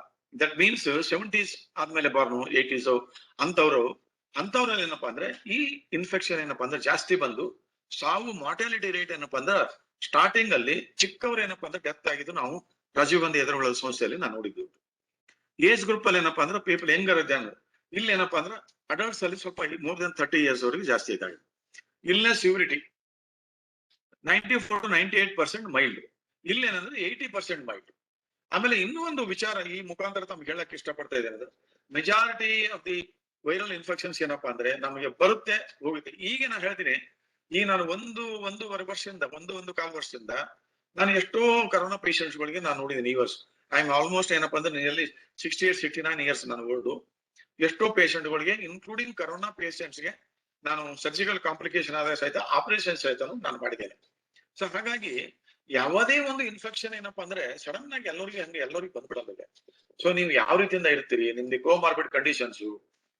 ದಟ್ ಮೀನ್ಸ್ 70s ಆದ್ಮೇಲೆ ಬಾರ್ನು 80s ಅಂತವ್ರಲ್ಲಿ ಏನಪ್ಪಾ ಅಂದ್ರೆ ಈ ಇನ್ಫೆಕ್ಷನ್ ಏನಪ್ಪಾ ಅಂದ್ರೆ ಜಾಸ್ತಿ ಬಂದು ಸಾವು ಮಾರ್ಟಾಲಿಟಿ ರೇಟ್ ಏನಪ್ಪಾ ಅಂದ್ರೆ ಸ್ಟಾರ್ಟಿಂಗ್ ಅಲ್ಲಿ ಚಿಕ್ಕವ್ರು ಏನಪ್ಪಾ ಅಂದ್ರೆ ಡೆತ್ ಆಗಿದ್ದು ನಾವು ರಾಜೀವ್ ಗಾಂಧಿ ಎದುರುಗಳ ಸಂಸ್ಥೆಯಲ್ಲಿ ನಾನು ನೋಡಿದ್ದು. ಏಜ್ ಗ್ರೂಪ್ ಅಲ್ಲಿ ಏನಪ್ಪಾ ಅಂದ್ರೆ ಪೀಪಲ್ ಹೆಂಗರ ಜನ ಇಲ್ಲಿ ಏನಪ್ಪಾ ಅಂದ್ರೆ ಅಡಲ್ಟ್ಸ್ ಅಲ್ಲಿ ಸ್ವಲ್ಪ ಮೋರ್ ದನ್ 30 years ವರೆಗೆ ಜಾಸ್ತಿ ಇದ್ದಾವೆ. ಇಲ್ಲೇ ಸಿವಿರಿಟಿ 94 to 98% ಮೈಲ್ಡ್, ಇಲ್ಲೇನಂದ್ರೆ 80% ಮೈಲ್ಡ್. ಆಮೇಲೆ ಇನ್ನೂ ಒಂದು ವಿಚಾರ ಈ ಮುಖಾಂತರ ತಮ್ಗೆ ಹೇಳಕ್ ಇಷ್ಟಪಡ್ತಾ ಇದ್ದೇನೆ ಅಂದ್ರೆ, majority of the viral infections ಏನಪ್ಪಾ ಅಂದ್ರೆ ನಮಗೆ ಬರುತ್ತೆ ಹೋಗುತ್ತೆ. ಈಗ ನಾನು ಹೇಳ್ತೀನಿ, ಈಗ ನಾನು ಒಂದೂವರೆ ವರ್ಷದಿಂದ ಒಂದು ಕಾಲು ವರ್ಷದಿಂದ ನಾನು ಎಷ್ಟೋ ಕರೋನಾ ಪೇಷಂಟ್ಸ್ ಗಳಿಗೆ ನಾನು ನೋಡಿದ್ದೀನಿ. ಈ ವರ್ಷ ಐ ಆಮ್ ಆಲ್ಮೋಸ್ಟ್ ಏನಪ್ಪಾ ಅಂದ್ರೆ ನಿಯರ್ಲಿ 68-69 years ನಾನು ಓಲ್ಡು. ಎಷ್ಟೋ ಪೇಷಂಟ್ ಗಳಿಗೆ ಇನ್ಕ್ಲೂಡಿಂಗ್ ಕರೋನಾ ಪೇಷಂಟ್ಸ್ ಗೆ ನಾನು ಸರ್ಜಿಕಲ್ ಕಾಂಪ್ಲಿಕೇಶನ್ ಆದ ಸಹಿತ ಆಪರೇಷನ್ ಸಹಿತ ನಾನು ಮಾಡಿದ್ದೇನೆ. ಸೊ ಹಾಗಾಗಿ ಯಾವುದೇ ಒಂದು ಇನ್ಫೆಕ್ಷನ್ ಏನಪ್ಪಾ ಅಂದ್ರೆ ಸಡನ್ ಆಗಿ ಎಲ್ಲರಿಗೂ ಬಂದ್ಬಿಡೋದಿದೆ. ಸೊ ನೀವು ಯಾವ ರೀತಿಯಿಂದ ಇರ್ತೀರಿ, ನಿಮ್ದು comorbid conditions,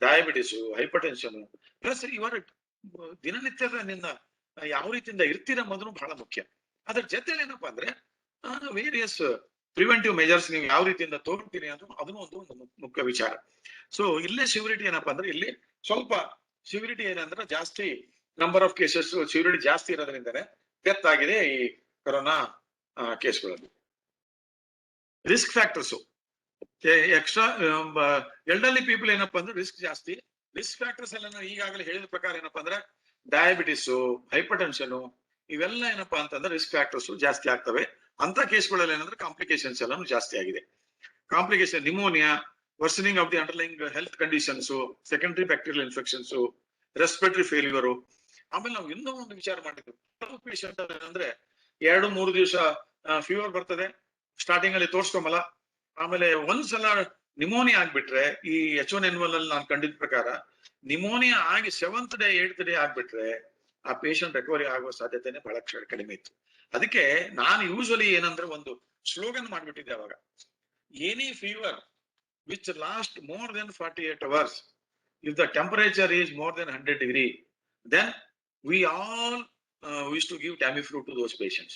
diabetes, hypertension, plus ಇವರ ದಿನನಿತ್ಯದ ನಿಂದ ಯಾವ ರೀತಿಯಿಂದ ಇರ್ತೀರ ಅನ್ನೋದು ಬಹಳ ಮುಖ್ಯ. ಅದ್ರ ಜೊತೆಲಿ ಏನಪ್ಪಾ ಅಂದ್ರೆ ವೇರಿಯಸ್ ಪ್ರಿವೆಂಟಿವ್ ಮೆಜರ್ಸ್ ನೀವು ಯಾವ ರೀತಿಯಿಂದ ತೋರ್ತೀರಿ ಅಂತ ಅದನ್ನು ಒಂದು ಮುಖ್ಯ ವಿಚಾರ. ಸೊ ಇಲ್ಲೇ ಸಿವಿರಿಟಿ ಏನಪ್ಪಾ ಅಂದ್ರೆ ಇಲ್ಲಿ ಸ್ವಲ್ಪ ಸಿವಿರಿಟಿ ಏನಂದ್ರೆ ಜಾಸ್ತಿ ನಂಬರ್ ಆಫ್ ಕೇಸಸ್ ಸಿವಿರಿಟಿ ಜಾಸ್ತಿ ಇರೋದ್ರಿಂದನೇ ಡೆತ್ ಆಗಿದೆ ಈ ಕರೋನಾ ಕೇಸ್ಗಳಲ್ಲಿ. Risk factors extra elderly people ಏನಪ್ಪಾ ಅಂದ್ರೆ ರಿಸ್ಕ್ ಜಾಸ್ತಿ. ರಿಸ್ಕ್ ಫ್ಯಾಕ್ಟರ್ಸ್ ಎಲ್ಲ ಈಗಾಗಲೇ ಹೇಳಿದ ಪ್ರಕಾರ ಏನಪ್ಪಾ ಅಂದ್ರೆ ಡಯಾಬಿಟಿಸ್, ಹೈಪರ್ ಟೆನ್ಷನ್ ಇವೆಲ್ಲ ಏನಪ್ಪಾ ಅಂತಂದ್ರೆ ರಿಸ್ಕ್ ಫ್ಯಾಕ್ಟರ್ಸ್ ಜಾಸ್ತಿ ಆಗ್ತವೆ. ಅಂತ ಕೇಸ್ಗಳಲ್ಲಿ ಏನಂದ್ರೆ ಕಾಂಪ್ಲಿಕೇಶನ್ಸ್ ಎಲ್ಲ ಜಾಸ್ತಿ ಆಗಿದೆ. Complication pneumonia, worsening of the underlying health conditions, secondary bacterial infections, respiratory failure. ಆಮೇಲೆ ನಾವು ಇನ್ನೂ ಒಂದು ವಿಚಾರ ಮಾಡಿದ್ವಿ, ಪೇಷಂಟ್ ಅಂದ್ರೆ 2-3 ದಿವಸ ಫೀವರ್ ಬರ್ತದೆ, ಸ್ಟಾರ್ಟಿಂಗ್ ಅಲ್ಲಿ ತೋರ್ಸ್ಕೊಂಬಲ್ಲ, ಆಮೇಲೆ ಒಂದ್ಸಲ ನಿಮೋನಿಯಾ ಆಗ್ಬಿಟ್ರೆ ಈ H1N1 ಅಲ್ಲಿ ನಾನು ಕಂಡಿದ್ದ ಪ್ರಕಾರ ನಿಮೋನಿಯಾ ಆಗಿ 7th day 8th day ಆಗ್ಬಿಟ್ರೆ ಆ ಪೇಷಂಟ್ ರಿಕವರಿ ಆಗುವ ಸಾಧ್ಯತೆನೆ ಬಹಳ ಕಡಿಮೆ ಇತ್ತು. ಅದಕ್ಕೆ ನಾನು ಯೂಶಲಿ ಏನಂದ್ರೆ ಒಂದು ಸ್ಲೋಗನ್ ಮಾಡ್ಬಿಟ್ಟಿದ್ದೆ ಅವಾಗ, any fever which last more than 48 hours, if the temperature is more than 100 degree, then we all used to give Tamiflu to those patients.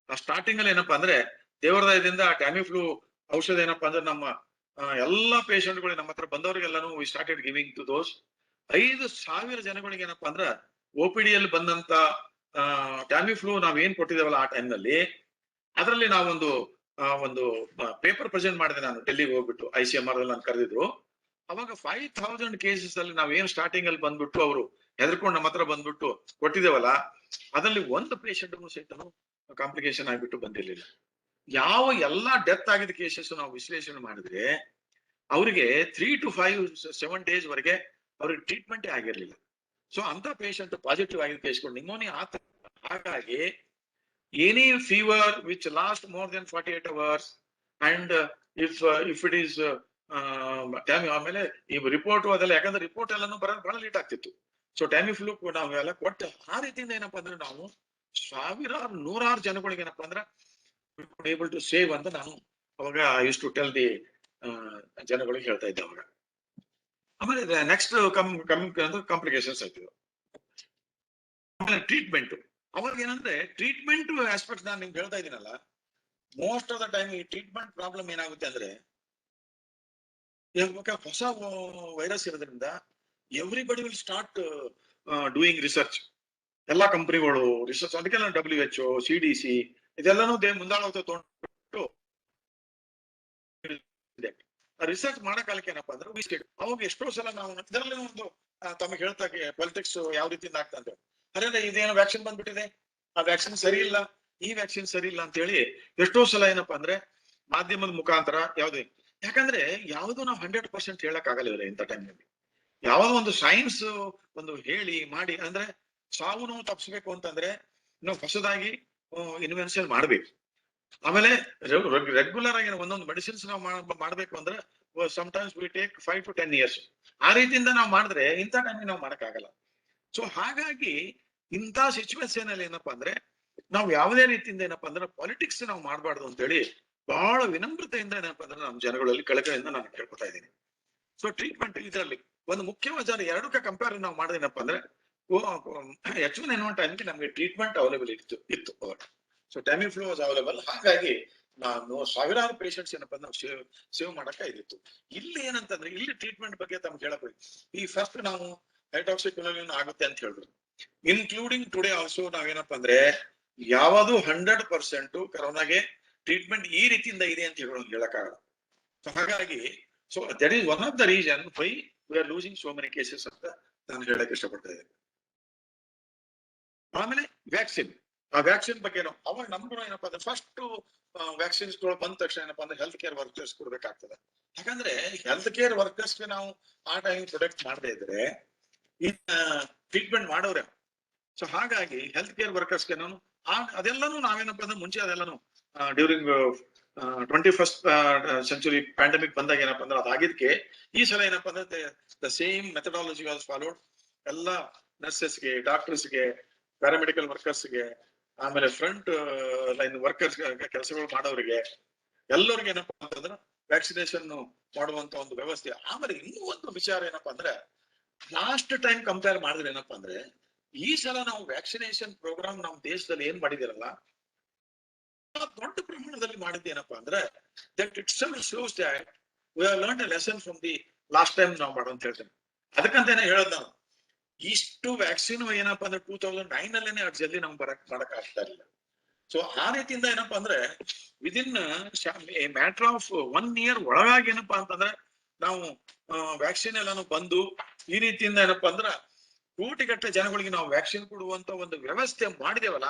Starting ಅಲ್ಲಿ ಏನಪ್ಪಾ ಅಂದ್ರೆ ದೇವರ ದಯದಿಂದ ಟ್ಯಾಮಿಫ್ಲೂ ಔಷಧ ಏನಪ್ಪಾ ಅಂದ್ರೆ ನಮ್ಮ ಎಲ್ಲಾ ಪೇಷಂಟ್ಗಳು ನಮ್ಮ ಹತ್ರ ಬಂದವರಿಗೆಲ್ಲಾನು we started giving to those. 5,000 ಜನಗಳಿಗೆ ಏನಪ್ಪಾ ಅಂದ್ರ OPD ಯಲ್ಲಿ ಬಂದಂತ ಟ್ಯಾಮಿಫ್ಲೂ ನಾವ್ ಏನ್ ಕೊಟ್ಟಿದ್ದೇವಲ್ಲ ಆ ಟೈಮ್ ನಲ್ಲಿ, ಅದರಲ್ಲಿ ನಾವೊಂದು ಒಂದು ಪೇಪರ್ ಪ್ರೆಸೆಂಟ್ ಮಾಡಿದೆ ನಾನು ಡೆಲ್ಲಿಗೆ ಹೋಗ್ಬಿಟ್ಟು. ICMR ಅಲ್ಲಿ ನಾನು ಕರೆದಿದ್ರು. ಅವಾಗ 5,000 ಕೇಸಸ್ ಅಲ್ಲಿ ನಾವೇನ್ ಸ್ಟಾರ್ಟಿಂಗ್ ಅಲ್ಲಿ ಬಂದ್ಬಿಟ್ಟು ಅವರು ಹೆದರ್ಕೊಂಡು ನಮ್ಮ ಹತ್ರ ಬಂದ್ಬಿಟ್ಟು ಕೊಟ್ಟಿದ್ದೇವಲ್ಲ, ಅದರಲ್ಲಿ ಒಂದು ಪೇಷಂಟ್ ಸಹಿತ ಕಾಂಪ್ಲಿಕೇಶನ್ ಆಗ್ಬಿಟ್ಟು ಬಂದಿರ್ಲಿಲ್ಲ. ಯಾವ ಎಲ್ಲಾ ಡೆತ್ ಆಗಿದ್ದ ಕೇಸಸ್ ನಾವು ವಿಶ್ಲೇಷಣೆ ಮಾಡಿದ್ರೆ ಅವರಿಗೆ 3 to 5 7 days ವರೆಗೆ ಅವ್ರಿಗೆ ಟ್ರೀಟ್ಮೆಂಟ್ ಆಗಿರ್ಲಿಲ್ಲ. ಸೊ ಅಂತ ಪೇಷಂಟ್ ಪಾಸಿಟಿವ್ ಆಗಿದ್ದ ಕೇಸ್ಗಳು ನಿಮೋನಿಯಾ ಆತ. ಹಾಗಾಗಿ any fever which last more than 48 hours and if it is ಆಮೇಲೆ ಈ ರಿಪೋರ್ಟ್ ಅದೆಲ್ಲ, ಯಾಕಂದ್ರೆ ರಿಪೋರ್ಟ್ ಎಲ್ಲಾನು ಬರೋದು ಬಹಳ ಲೇಟ್ ಆಗ್ತಿತ್ತು. ಸೊ ಟ್ಯಾಮಿಫ್ಲೂ ನಾವೆಲ್ಲ ಕೊಟ್ಟು ಆ ರೀತಿಯಿಂದ ಏನಪ್ಪಾ ಅಂದ್ರೆ ನಾವು ಸಾವಿರಾರು ನೂರಾರು ಜನಗಳಿಗೆ ಏನಪ್ಪಾ ಅಂದ್ರೆ ಏಬಲ್ ಟು ಸೇವ್ ಅಂತ ನಾನು ಅವಾಗ ಯೂಸ್ ಟು ಟೆಲ್ ದಿ ಜನಗಳಿಗೆ ಹೇಳ್ತಾ ಇದ್ದೆ ಅವಾಗ. ಆಮೇಲೆ ನೆಕ್ಸ್ಟ್ ಕಾಂಪ್ಲಿಕೇಶನ್ಸ್ ಆಗ್ತಿದ್ವು. ಆಮೇಲೆ ಟ್ರೀಟ್ಮೆಂಟ್, ಅವಾಗ ಏನಂದ್ರೆ ಟ್ರೀಟ್ಮೆಂಟ್ ಆಸ್ಪೆಕ್ಟ್ ನಾನು ನಿಮ್ಗೆ ಹೇಳ್ತಾ ಇದ್ದೀನಲ್ಲ, ಮೋಸ್ಟ್ ಆಫ್ ದ ಟೈಮ್ ಈ ಟ್ರೀಟ್ಮೆಂಟ್ ಪ್ರಾಬ್ಲಮ್ ಏನಾಗುತ್ತೆ ಅಂದ್ರೆ ಹೊಸ ವೈರಸ್ ಇರೋದ್ರಿಂದ everybody will start doing research. ಎಲ್ಲಾ ಕಂಪನಿಗಳು ರಿಸರ್ಚ್, ಅದಕ್ಕೆಲ್ಲ WHO, CDC ಇದೆಲ್ಲಾನು ಮುಂದಾಳತ್ವ ತಗೊಂಡು ರಿಸರ್ಚ್ ಮಾಡಕಾಲಕ್ಕೆ ಏನಪ್ಪಾ ಅಂದ್ರೆ ಅವಾಗ ಎಷ್ಟೋ ಸಲ ನಾವು ಇದರಲ್ಲಿ ಒಂದು ತಮಗೆ ಹೇಳ್ತಾ ಪಾಲಿಟಿಕ್ಸ್ ಯಾವ ರೀತಿಯಿಂದ ಆಗ್ತಾ ಅಂತ, ಅರೆ ಇದೇನೋ ವ್ಯಾಕ್ಸಿನ್ ಬಂದ್ಬಿಟ್ಟಿದೆ, ಆ ವ್ಯಾಕ್ಸಿನ್ ಸರಿ ಇಲ್ಲ, ಈ ವ್ಯಾಕ್ಸಿನ್ ಸರಿ ಇಲ್ಲ ಅಂತ ಹೇಳಿ ಎಷ್ಟೋ ಸಲ ಏನಪ್ಪಾ ಅಂದ್ರೆ ಮಾಧ್ಯಮದ ಮುಖಾಂತರ ಯಾವ್ದು, ಯಾಕಂದ್ರೆ ಯಾವ್ದು ನಾವು 100% ಹೇಳಕ್ ಆಗಲ್ಲ ಇಂಥ ಟೈಮ್ನಲ್ಲಿ. ಯಾವ್ದೋ ಒಂದು ಸೈನ್ಸ್ ಒಂದು ಹೇಳಿ ಮಾಡಿ ಅಂದ್ರೆ ಸಾವು ನೋವು ತಪ್ಪಿಸ್ಬೇಕು ಅಂತಂದ್ರೆ ನಾವು ಹೊಸದಾಗಿ ಇನ್ವೆನ್ಷನ್ ಮಾಡ್ಬೇಕು. ಆಮೇಲೆ ರೆಗ್ಯುಲರ್ ಆಗಿ ಒಂದೊಂದು ಮೆಡಿಸಿನ್ಸ್ ನಾವು ಮಾಡ್ಬೇಕು ಅಂದ್ರೆ sometimes we take 5 to 10 years. ಆ ರೀತಿಯಿಂದ ನಾವು ಮಾಡಿದ್ರೆ ಇಂಥ ಟೈಮಿಗೆ ನಾವು ಮಾಡಕ್ಕಾಗಲ್ಲ. ಸೊ ಹಾಗಾಗಿ ಇಂಥ ಸಿಚುವೇಶನ್ ಅಲ್ಲಿ ಏನಪ್ಪಾ ಅಂದ್ರೆ ನಾವು ಯಾವುದೇ ರೀತಿಯಿಂದ ಏನಪ್ಪಾ ಅಂದ್ರೆ ಪಾಲಿಟಿಕ್ಸ್ ನಾವು ಮಾಡಬಾರ್ದು ಅಂತ ಹೇಳಿ ಬಹಳ ವಿನಮ್ರತೆಯಿಂದ ಏನಪ್ಪಾ ಅಂದ್ರೆ ನಮ್ಮ ಜನಗಳಲ್ಲಿ ಕಳಕಳಿಯಿಂದ ನಾನು ಕೇಳ್ಕೊತಾ ಇದ್ದೀನಿ. ಸೊ ಟ್ರೀಟ್ಮೆಂಟ್ ಇದರಲ್ಲಿ ಒಂದು ಮುಖ್ಯವಾದ ಎರಡಕ್ಕೆ ಕಂಪೇರ್ ನಾವು ಮಾಡೋದೇನಪ್ಪಾ ಅಂದ್ರೆ H1N1 ಟೈಮ್ಗೆ ನಮ್ಗೆ ಟ್ರೀಟ್ಮೆಂಟ್ ಅವೈಲೇಬಲ್ ಇತ್ತು ಅವಾಗ. So Tamiflu was available. ಹಾಗಾಗಿ ನಾನು ಸಾವಿರಾರು ಪೇಷಂಟ್ಸ್ ಏನಪ್ಪಾ ನಾವು ಸೇವ್ ಮಾಡಕ ಇದಿತ್ತು. ಇಲ್ಲಿ ಏನಂತಂದ್ರೆ ಇಲ್ಲಿ ಟ್ರೀಟ್ಮೆಂಟ್ ಬಗ್ಗೆ ತಮ್ಗೆ ಹೇಳಬೇಕು. ಈ ಫಸ್ಟ್ ನಾವು ಹೈಡ್ರಾಕ್ಸಿಕ್ಲೋರೋಕ್ವಿನ್ ಆಗುತ್ತೆ ಅಂತ ಹೇಳಿದ್ರು, ಇನ್ಕ್ಲೂಡಿಂಗ್ ಟುಡೇ ಆಲ್ಸೋ ನಾವೇನಪ್ಪಾ ಅಂದ್ರೆ ಯಾವುದು 100% ಕರೋನಾಗೆ ಟ್ರೀಟ್ಮೆಂಟ್ ಈ ರೀತಿಯಿಂದ ಇದೆ ಅಂತ ಹೇಳಕ್ಕಾಗಲ್ಲ. ಸೊ ಹಾಗಾಗಿ so that is one of the reason why we are losing so many cases ಅಂತ ನಾನು ಹೇಳಕ್ ಇಷ್ಟಪಡ್ತಾ ಇದ್ದೇನೆ. ಆಮೇಲೆ ವ್ಯಾಕ್ಸಿನ್, ಆ ವ್ಯಾಕ್ಸಿನ್ ಬಗ್ಗೆ ಅವಾಗ ನಮ್ಗೂ ಏನಪ್ಪಾ ಅಂದ್ರೆ ಫಸ್ಟ್ ವ್ಯಾಕ್ಸಿನ್ಸ್ ಬಂದ ತಕ್ಷಣ ಏನಪ್ಪಾ ಅಂದ್ರೆ ಹೆಲ್ತ್ ಕೇರ್ ವರ್ಕರ್ಸ್ ಕೊಡ್ಬೇಕಾಗ್ತದೆ. ಯಾಕಂದ್ರೆ ಹೆಲ್ತ್ ಕೇರ್ ವರ್ಕರ್ಸ್ಗೆ ನಾವು ಆ ಟೈಮ್ ಪ್ರೊಟೆಕ್ಟ್ ಮಾಡದೇ ಇದ್ರೆ ಟ್ರೀಟ್ಮೆಂಟ್ ಮಾಡೋರೆ. ಸೊ ಹಾಗಾಗಿ ಹೆಲ್ತ್ ಕೇರ್ ವರ್ಕರ್ಸ್ಗೆ ನಾನು ಅದೆಲ್ಲಾನು ನಾವೇನಪ್ಪಾ ಅಂದ್ರೆ ಮುಂಚೆ ಅದೆಲ್ಲಾನು ಡ್ಯೂರಿಂಗ್ 21st century ಪ್ಯಾಂಡಮಿಕ್ ಬಂದಾಗ ಏನಪ್ಪಾ ಅಂದ್ರೆ ಅದಾಗಿದ್ಕೆ ಈ ಸಲ ಏನಪ್ಪಾ ಅಂದ್ರೆ the same methodology was followed. ಎಲ್ಲ ನರ್ಸಸ್ಗೆ, ಡಾಕ್ಟರ್ಸ್ಗೆ, ಪ್ಯಾರಾಮೆಡಿಕಲ್ ವರ್ಕರ್ಸ್ಗೆ, ಆಮೇಲೆ ಫ್ರಂಟ್ ಲೈನ್ ವರ್ಕರ್ಸ್ ಕೆಲಸಗಳು ಮಾಡೋರಿಗೆ ಎಲ್ಲರಿಗೆ ಏನಪ್ಪಾ ಅಂತಂದ್ರೆ ವ್ಯಾಕ್ಸಿನೇಷನ್ ಮಾಡುವಂತ ಒಂದು ವ್ಯವಸ್ಥೆ. ಆಮೇಲೆ ಇನ್ನೂ ಒಂದು ವಿಚಾರ ಏನಪ್ಪಾ ಅಂದ್ರೆ ಲಾಸ್ಟ್ ಟೈಮ್ ಕಂಪೇರ್ ಮಾಡಿದ್ರೆ ಏನಪ್ಪಾ ಅಂದ್ರೆ ಈ ಸಲ ನಾವು ವ್ಯಾಕ್ಸಿನೇಷನ್ ಪ್ರೋಗ್ರಾಮ್ ನಮ್ಮ ದೇಶದಲ್ಲಿ ಏನ್ ಮಾಡಿದಿರಲ್ಲ ದೊಡ್ಡ ಪ್ರಮಾಣದಲ್ಲಿ ಮಾಡಿದ್ದೇನಪ್ಪಾ ಅಂದ್ರೆ that it self shows that we have learned A lesson from the last time ನಾವು ಮಾಡೋ ಅಂತ ಹೇಳ್ತೇನೆ. ಅದಕ್ಕಂತಾನೆ ಹೇಳೋದು ನಾನು ಇಷ್ಟು ವ್ಯಾಕ್ಸಿನ್ ಏನಪ್ಪಾ ಅಂದ್ರೆ 2009 ಅಲ್ಲೇನೆ ಅಷ್ಟು ಜಲ್ದಿ ನಮ್ಗೆ ಮಾಡಕ್ ಆಗ್ತಾ ಇಲ್ಲ. ಸೊ ಆ ರೀತಿಯಿಂದ ಏನಪ್ಪಾ ಅಂದ್ರೆ within A matter of 1 year ಒಳಗಾಗಿ ಏನಪ್ಪಾ ಅಂತಂದ್ರೆ ನಾವು ವ್ಯಾಕ್ಸಿನ್ ಎಲ್ಲಾನು ಬಂದು ಈ ರೀತಿಯಿಂದ ಏನಪ್ಪಾ ಅಂದ್ರ ಕೋಟಿಗಟ್ಟಲೆ ಜನಗಳಿಗೆ ನಾವು ವ್ಯಾಕ್ಸಿನ್ ಕೊಡುವಂತ ಒಂದು ವ್ಯವಸ್ಥೆ ಮಾಡಿದೇವಲ್ಲ,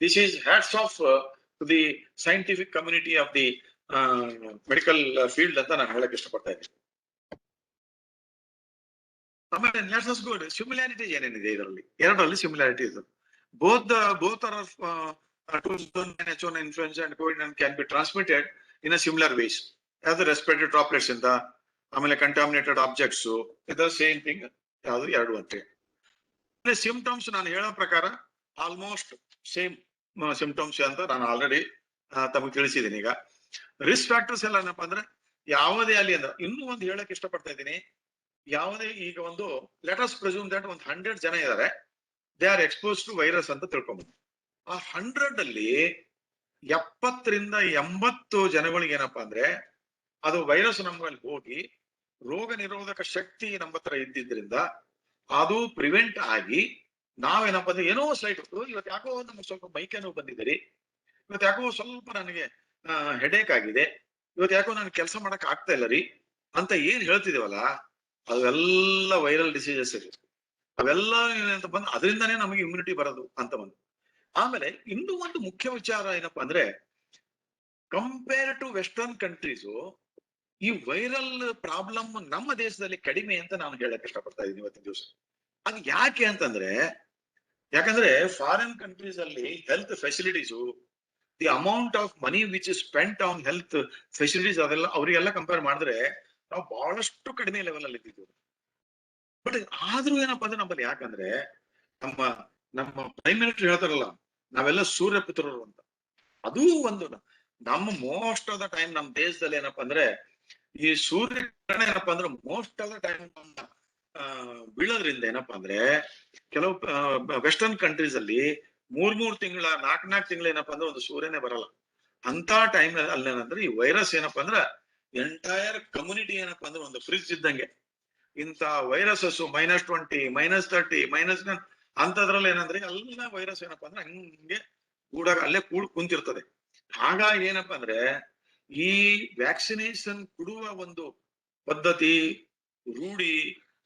this is hats off the scientific community of the medical field ಅಂತ ನಾನು ಹೇಳಕ್ ಇಷ್ಟಪಡ್ತಾ ಇದ್ದೀನಿ. ಆಮೇಲೆ ಸಿಮಿಲಾರಿಟೀಸ್ ಏನೇನಿದೆ ಇದರಲ್ಲಿ, ಎರಡರಲ್ಲಿ ಸಿಮಿಲಾರಿಟಿ ಇದೆ. Both are H1N1 influenza and COVID can be transmitted in a similar ways as the respiratory droplets ಇಂದ, ಆಮೇಲೆ ಕಂಟಾಮಿನೇಟೆಡ್ ಆಬ್ಜೆಕ್ಟ್ಸ್ ಇದು ಸೇಮ್ ಥಿಂಗ್. ಯಾವುದು ಎರಡು ಅಂತೆ ಸಿಂಪ್ಟಮ್ಸ್ ನಾನು ಹೇಳೋ ಪ್ರಕಾರ ಆಲ್ಮೋಸ್ಟ್ ಸೇಮ್ ಸಿಂಪ್ಟಮ್ಸ್ ಅಂತ ನಾನು ಆಲ್ರೆಡಿ ತಮಗೆ ತಿಳಿಸಿದ್ದೀನಿ. ಈಗ ರಿಸ್ಕ್ ಫ್ಯಾಕ್ಟರ್ಸ್ ಎಲ್ಲ ಏನಪ್ಪಾ ಅಂದ್ರೆ ಯಾವುದೇ ಅಲ್ಲಿ ಅಂದ್ರೆ ಇನ್ನೂ ಒಂದು ಹೇಳಕ್ ಇಷ್ಟಪಡ್ತಾ ಇದ್ದೀನಿ. ಯಾವುದೇ ಈಗ ಒಂದು ಲೆಟಸ್ ಪ್ರೆಸ್ಯೂಮ್ ದಟ್ ಒಂದು 100 ಜನ ಇದ್ದಾರೆ, they are expose to virus ಅಂತ ತಿಳ್ಕೊಂಬೋದು. ಆ 100 ಅಲ್ಲಿ 70 ರಿಂದ 80 ಜನಗಳಿಗೆ ಏನಪ್ಪಾ ಅಂದ್ರೆ ಅದು ವೈರಸ್ ನಮ್ಮಲ್ಲಿ ಹೋಗಿ ರೋಗ ನಿರೋಧಕ ಶಕ್ತಿ ನಮ್ಮ ಹತ್ರ ಇದ್ದಿದ್ರಿಂದ ಅದು ಪ್ರಿವೆಂಟ್ ಆಗಿ ನಾವೇನಪ್ಪ ಅಂದ್ರೆ ಏನೋ ಸ್ಲೈಟ್ ಇವತ್ತು ಯಾಕೋ ನಮ್ಗೆ ಸ್ವಲ್ಪ ಮೈಕೈ ನೋವು ಬಂದಿದ್ದೀರಿ, ಇವತ್ತು ಯಾಕೋ ಸ್ವಲ್ಪ ನನಗೆ ಹೆಡೇಕ್ ಆಗಿದೆ, ಇವತ್ತು ಯಾಕೋ ನಾನು ಕೆಲಸ ಮಾಡಕ್ ಆಗ್ತಾ ಇಲ್ಲ ರೀ ಅಂತ ಏನ್ ಹೇಳ್ತಿದೇವಲ್ಲ, ಅವೆಲ್ಲ ವೈರಲ್ ಡಿಸೀಸಸ್ ಇರುತ್ತೆ. ಅವೆಲ್ಲ ಏನಂತ ಬಂದ್ರೆ ಅದರಿಂದಾನೇ ನಮಗೆ ಇಮ್ಯುನಿಟಿ ಬರೋದು ಅಂತ ಒಂದು. ಆಮೇಲೆ ಇನ್ನೂ ಒಂದು ಮುಖ್ಯ ವಿಚಾರ ಏನಪ್ಪಾ ಅಂದ್ರೆ, ಕಂಪೇರ್ ಟು ವೆಸ್ಟರ್ನ್ ಕಂಟ್ರೀಸ್ ಈ ವೈರಲ್ ಪ್ರಾಬ್ಲಮ್ ನಮ್ಮ ದೇಶದಲ್ಲಿ ಕಡಿಮೆ ಅಂತ ನಾನು ಹೇಳಕ್ ಇಷ್ಟಪಡ್ತಾ ಇದ್ದೀನಿ ಇವತ್ತಿನ ದಿವಸ. ಅದು ಯಾಕೆ ಅಂತಂದ್ರೆ, ಯಾಕಂದ್ರೆ ಫಾರಿನ್ ಕಂಟ್ರೀಸ್ ಅಲ್ಲಿ health facilities, the amount of money which is spent on health facilities ಅದೆಲ್ಲ ಅವರಿಗೆಲ್ಲ ಕಂಪೇರ್ ಮಾಡಿದ್ರೆ ನಾವು ಬಹಳಷ್ಟು ಕಡಿಮೆ ಲೆವೆಲ್ ಅಲ್ಲಿ ಇದ್ದಿದ್ದೀವಿ. ಬಟ್ ಆದ್ರೂ ಏನಪ್ಪಾ ಅಂದ್ರೆ ನಮ್ಮಲ್ಲಿ ಯಾಕಂದ್ರೆ ನಮ್ಮ ನಮ್ಮ ಪ್ರೈಮ್ ಮಿನಿಸ್ಟರ್ ಹೇಳ್ತಾರಲ್ಲ, ನಾವೆಲ್ಲ ಸೂರ್ಯ ಪುತ್ರರು ಅಂತ. ಅದು ಒಂದು ನಮ್ಮ ಮೋಸ್ಟ್ ಆಫ್ ದ ಟೈಮ್ ನಮ್ಮ ದೇಶದಲ್ಲಿ ಏನಪ್ಪಾ ಅಂದ್ರೆ ಈ ಸೂರ್ಯಕಿರಣ ಏನಪ್ಪಾ ಅಂದ್ರೆ ಮೋಸ್ಟ್ ಆಫ್ ದ ಟೈಮ್ ಬೀಳೋದ್ರಿಂದ ಏನಪ್ಪಾ ಅಂದ್ರೆ ಕೆಲವು ವೆಸ್ಟರ್ನ್ ಕಂಟ್ರೀಸ್ ಅಲ್ಲಿ 3 ತಿಂಗಳ 4 ತಿಂಗಳ ಏನಪ್ಪಾ ಅಂದ್ರೆ ಒಂದು ಸೂರ್ಯನೇ ಬರಲ್ಲ. ಅಂತ ಟೈಮ್ ಅಲ್ಲಿ ಏನಂದ್ರೆ ಈ ವೈರಸ್ ಏನಪ್ಪಾ ಅಂದ್ರೆ ಎಂಟೈರ್ ಕಮ್ಯುನಿಟಿ ಏನಪ್ಪಾ ಅಂದ್ರೆ ಒಂದು ಫ್ರಿಜ್ ಇದ್ದಂಗೆ. ಇಂತ ವೈರಸಸ್ -20 -30 -10 ಅಂತದ್ರಲ್ಲಿ ಏನಂದ್ರೆ ಎಲ್ಲ ವೈರಸ್ ಏನಪ್ಪಾ ಅಂದ್ರೆ ಹಂಗೆ ಕೂಡಾಗ ಅಲ್ಲೇ ಕುಂತಿರ್ತದೆ. ಹಾಗಾಗಿ ಏನಪ್ಪಾ ಅಂದ್ರೆ ಈ ವ್ಯಾಕ್ಸಿನೇಷನ್ ಕೊಡುವ ಒಂದು ಪದ್ಧತಿ ರೂಢಿ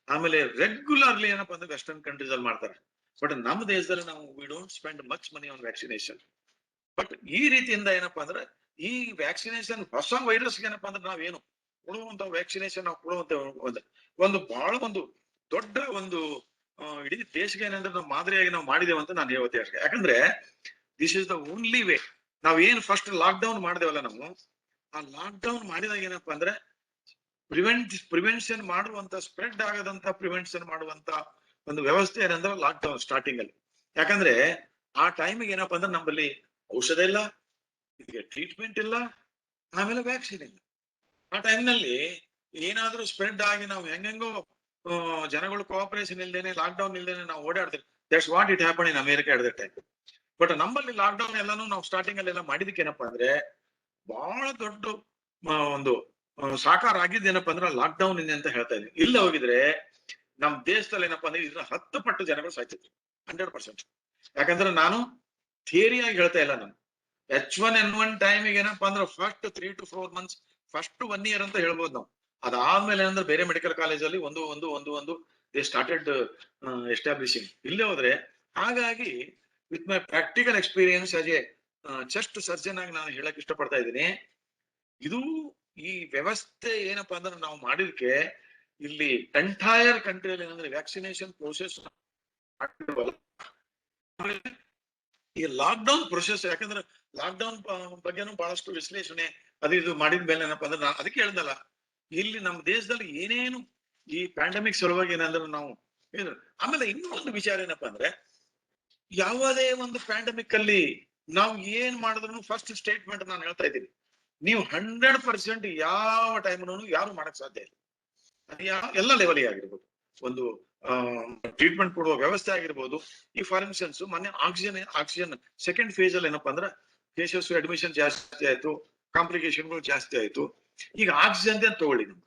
ಆಮೇಲೆ ರೆಗ್ಯುಲರ್ಲಿ ಏನಪ್ಪಾ ಅಂದ್ರೆ ವೆಸ್ಟರ್ನ್ ಕಂಟ್ರೀಸ್ ಅಲ್ಲಿ ಮಾಡ್ತಾರೆ. ಬಟ್ ನಮ್ಮ ದೇಶದಲ್ಲಿ ನಾವು we don't spend much money on vaccination. But ಈ ರೀತಿಯಿಂದ ಏನಪ್ಪಾ ಅಂದ್ರೆ ಈ ವ್ಯಾಕ್ಸಿನೇಷನ್ ಹೊಸ ವೈರಸ್ ಏನಪ್ಪಾ ಅಂದ್ರೆ ನಾವೇನು ಕೊಡುವಂತ ವ್ಯಾಕ್ಸಿನೇಷನ್ ನಾವು ಕೊಡುವಂತ ಒಂದು ಬಹಳ ಒಂದು ದೊಡ್ಡ ಒಂದು ಇಡೀ ದೇಶಕ್ಕೆ ಏನಂದ್ರೆ ನಾವು ಮಾದರಿಯಾಗಿ ನಾವು ಮಾಡಿದೇವೆ ಅಂತ ನಾನು ಹೇಳ್ತೇನೆ ಅಷ್ಟೇ. ಯಾಕಂದ್ರೆ this is the only way. ನಾವ್ ಏನ್ ಫಸ್ಟ್ ಲಾಕ್ ಡೌನ್ ಮಾಡಿದೇವಲ್ಲ, ನಾವು ಆ ಲಾಕ್ ಡೌನ್ ಮಾಡಿದಾಗ ಏನಪ್ಪಾ ಅಂದ್ರೆ ಪ್ರಿವೆನ್ಷನ್ ಮಾಡುವಂತ ಸ್ಪ್ರೆಡ್ ಆಗದಂತ ಪ್ರಿವೆನ್ಷನ್ ಮಾಡುವಂತ ಒಂದು ವ್ಯವಸ್ಥೆ ಏನಂದ್ರೆ ಲಾಕ್ ಡೌನ್ ಸ್ಟಾರ್ಟಿಂಗ್ ಅಲ್ಲಿ. ಯಾಕಂದ್ರೆ ಆ ಟೈಮಿಗೆ ಏನಪ್ಪಾ ಅಂದ್ರೆ ನಮ್ಮಲ್ಲಿ ಔಷಧ ಇಲ್ಲ, ಇದಕ್ಕೆ ಟ್ರೀಟ್ಮೆಂಟ್ ಇಲ್ಲ, ಆಮೇಲೆ ವ್ಯಾಕ್ಸಿನ್ ಇಲ್ಲ. ಆ ಟೈಮ್ನಲ್ಲಿ ಏನಾದ್ರೂ ಸ್ಪ್ರೆಡ್ ಆಗಿ ನಾವು ಹೆಂಗೋ ಜನಗಳು ಕೋಆಪರೇಷನ್ ಇಲ್ದೇನೆ ಲಾಕ್ ಡೌನ್ ಇಲ್ದೇನೆ ನಾವು ಓಡಾಡ್ತೀವಿ. That's what it happen in America at that time. But ನಮ್ಮಲ್ಲಿ ಲಾಕ್ ಡೌನ್ ಎಲ್ಲಾನು ನಾವು ಸ್ಟಾರ್ಟಿಂಗ್ ಅಲ್ಲಿ ಎಲ್ಲ ಮಾಡಿದಕ್ಕೆ ಏನಪ್ಪಾ ಅಂದ್ರೆ ಬಹಳ ದೊಡ್ಡ ಒಂದು ಸಾಕಾರ ಆಗಿದ್ದೇನಪ್ಪಾ ಅಂದ್ರೆ ಲಾಕ್ ಡೌನ್ ಇದೆ ಅಂತ ಹೇಳ್ತಾ ಇದ್ದೀನಿ. ಇಲ್ಲ ಹೋಗಿದ್ರೆ ನಮ್ ದೇಶದಲ್ಲಿ ಏನಪ್ಪಾ ಅಂದ್ರೆ ಇದ್ರ 10 ಪಟ್ಟು ಜನಗಳು ಸಾಯ್ತಿದ್ರು 100%. ಯಾಕಂದ್ರೆ ನಾನು ಥಿಯರಿಯಾಗಿ ಹೇಳ್ತಾ ಇಲ್ಲ, ನಾನು H1N1 ಟೈಮಿಗೆ ಏನಪ್ಪಾ ಅಂದ್ರೆ first 3 to 4 months, first 1 year ಅಂತ ಹೇಳ್ಬೋದು ನಾವು. ಅದಾದ್ಮೇಲೆ ಏನಂದ್ರೆ ಬೇರೆ ಮೆಡಿಕಲ್ ಕಾಲೇಜಲ್ಲಿ ಒಂದು ದೇ ಸ್ಟಾರ್ಟೆಡ್ ಎಸ್ಟಾಬ್ಲಿಷಿಂಗ್. ಇಲ್ಲೇ ಹೋದ್ರೆ ಹಾಗಾಗಿ with my practical experience as A chest surgeon ಆಗಿ ನಾನು ಹೇಳಕ್ ಇಷ್ಟಪಡ್ತಾ ಇದ್ದೀನಿ. ಇದು ಈ ವ್ಯವಸ್ಥೆ ಏನಪ್ಪಾ ಅಂದ್ರೆ ನಾವು ಮಾಡಿದಕ್ಕೆ ಇಲ್ಲಿ ಎಂಟೈರ್ ಕಂಟ್ರಿಯಲ್ಲಿ ಏನಂದ್ರೆ ವ್ಯಾಕ್ಸಿನೇಷನ್ ಪ್ರೋಸೆಸ್ ಈ ಲಾಕ್ ಡೌನ್ ಪ್ರೊಸೆಸ್. ಯಾಕಂದ್ರೆ ಲಾಕ್ ಡೌನ್ ಬಗ್ಗೆನೂ ಬಹಳಷ್ಟು ವಿಶ್ಲೇಷಣೆ ಅದು ಇದು ಮಾಡಿದ ಮೇಲೆ ಏನಪ್ಪಾ ಅಂದ್ರೆ ನಾನು ಅದಕ್ಕೆ ಹೇಳ್ದಲ್ಲ, ಇಲ್ಲಿ ನಮ್ಮ ದೇಶದಲ್ಲಿ ಏನೇನು ಈ ಪ್ಯಾಂಡಮಿಕ್ ಸಲುವಾಗಿ ಏನಂದ್ರೆ ನಾವು ಏನು. ಆಮೇಲೆ ಇನ್ನೊಂದು ವಿಚಾರ ಏನಪ್ಪಾ ಅಂದ್ರೆ ಯಾವುದೇ ಒಂದು ಪ್ಯಾಂಡಮಿಕ್ ಅಲ್ಲಿ ನಾವು ಏನ್ ಮಾಡಿದ್ರು ಫಸ್ಟ್ ಸ್ಟೇಟ್ಮೆಂಟ್ ನಾನು ಹೇಳ್ತಾ ಇದ್ದೀನಿ, ನೀವು 100% ಯಾವ ಟೈಮ್ನೂ ಯಾರು ಮಾಡಕ್ ಸಾಧ್ಯ ಇಲ್ಲ. ಎಲ್ಲ ಲೆವೆಲ್ಗೆ ಆಗಿರ್ಬೋದು, ಒಂದು ಟ್ರೀಟ್ಮೆಂಟ್ ಕೊಡುವ ವ್ಯವಸ್ಥೆ ಆಗಿರ್ಬೋದು. ಈ ಫಾರ್ ಇನ್ಸ್ಟೆನ್ಸ್ ಮೊನ್ನೆ ಆಕ್ಸಿಜನ್ ಸೆಕೆಂಡ್ ಫೇಸ್ ಅಲ್ಲಿ ಏನಪ್ಪಾ ಅಂದ್ರೆ ಕೇಸಸ್ ಅಡ್ಮಿಷನ್ ಜಾಸ್ತಿ ಆಯ್ತು, ಕಾಂಪ್ಲಿಕೇಶನ್ಗಳು ಜಾಸ್ತಿ ಆಯ್ತು. ಈಗ ಆಕ್ಸಿಜನ್ ಅಂತ ತಗೊಳ್ಳಿ, ನಮ್ಗೆ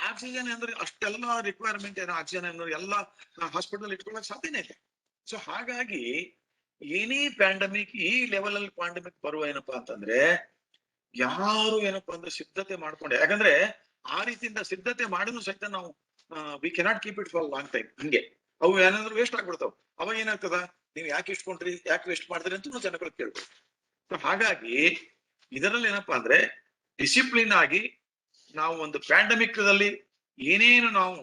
ಆಕ್ಸಿಜನ್ ಅಂದ್ರೆ ಅಷ್ಟೆಲ್ಲ ರಿಕ್ವೈರ್ಮೆಂಟ್ ಏನೋ ಆಕ್ಸಿಜನ್ ಅಂದ್ರೆ ಎಲ್ಲ ಹಾಸ್ಪಿಟಲ್ ಇಟ್ಕೊಳ್ಳಕ್ ಸಾಧ್ಯನೇ ಇಲ್ಲ. ಸೊ ಹಾಗಾಗಿ ಏನೇ ಪ್ಯಾಂಡಮಿಕ್ ಈ ಲೆವೆಲ್ ಅಲ್ಲಿ ಪ್ಯಾಂಡಮಿಕ್ ಬರುವ ಏನಪ್ಪಾ ಅಂತಂದ್ರೆ ಯಾರು ಏನಪ್ಪಾ ಅಂದ್ರೆ ಸಿದ್ಧತೆ ಮಾಡ್ಕೊಂಡೆ. ಯಾಕಂದ್ರೆ ಆ ರೀತಿಯಿಂದ ಸಿದ್ಧತೆ ಮಾಡಿದ್ರು ಸಹಿತ ನಾವು we cannot keep it for long time. ಹಂಗೆ ಅವು ಏನಾದ್ರು ವೇಸ್ಟ್ ಆಗ್ಬಿಡ್ತಾವ. ಅವಾಗ ಏನಾಗ್ತದ, ನೀವು ಯಾಕೆ ಇಷ್ಟಕೊಂಡ್ರಿ, ಯಾಕೆ ವೇಸ್ಟ್ ಮಾಡಿದ್ರಿ ಅಂತ ಜನಗಳು ಕೇಳ್ಬೋದು. ಸೊ ಹಾಗಾಗಿ ಇದರಲ್ಲಿ ಏನಪ್ಪಾ ಅಂದ್ರೆ ಡಿಸಿಪ್ಲಿನ್ ಆಗಿ ನಾವು ಒಂದು ಪ್ಯಾಂಡಮಿಕ್ ದಲ್ಲಿ ಏನೇನು ನಾವು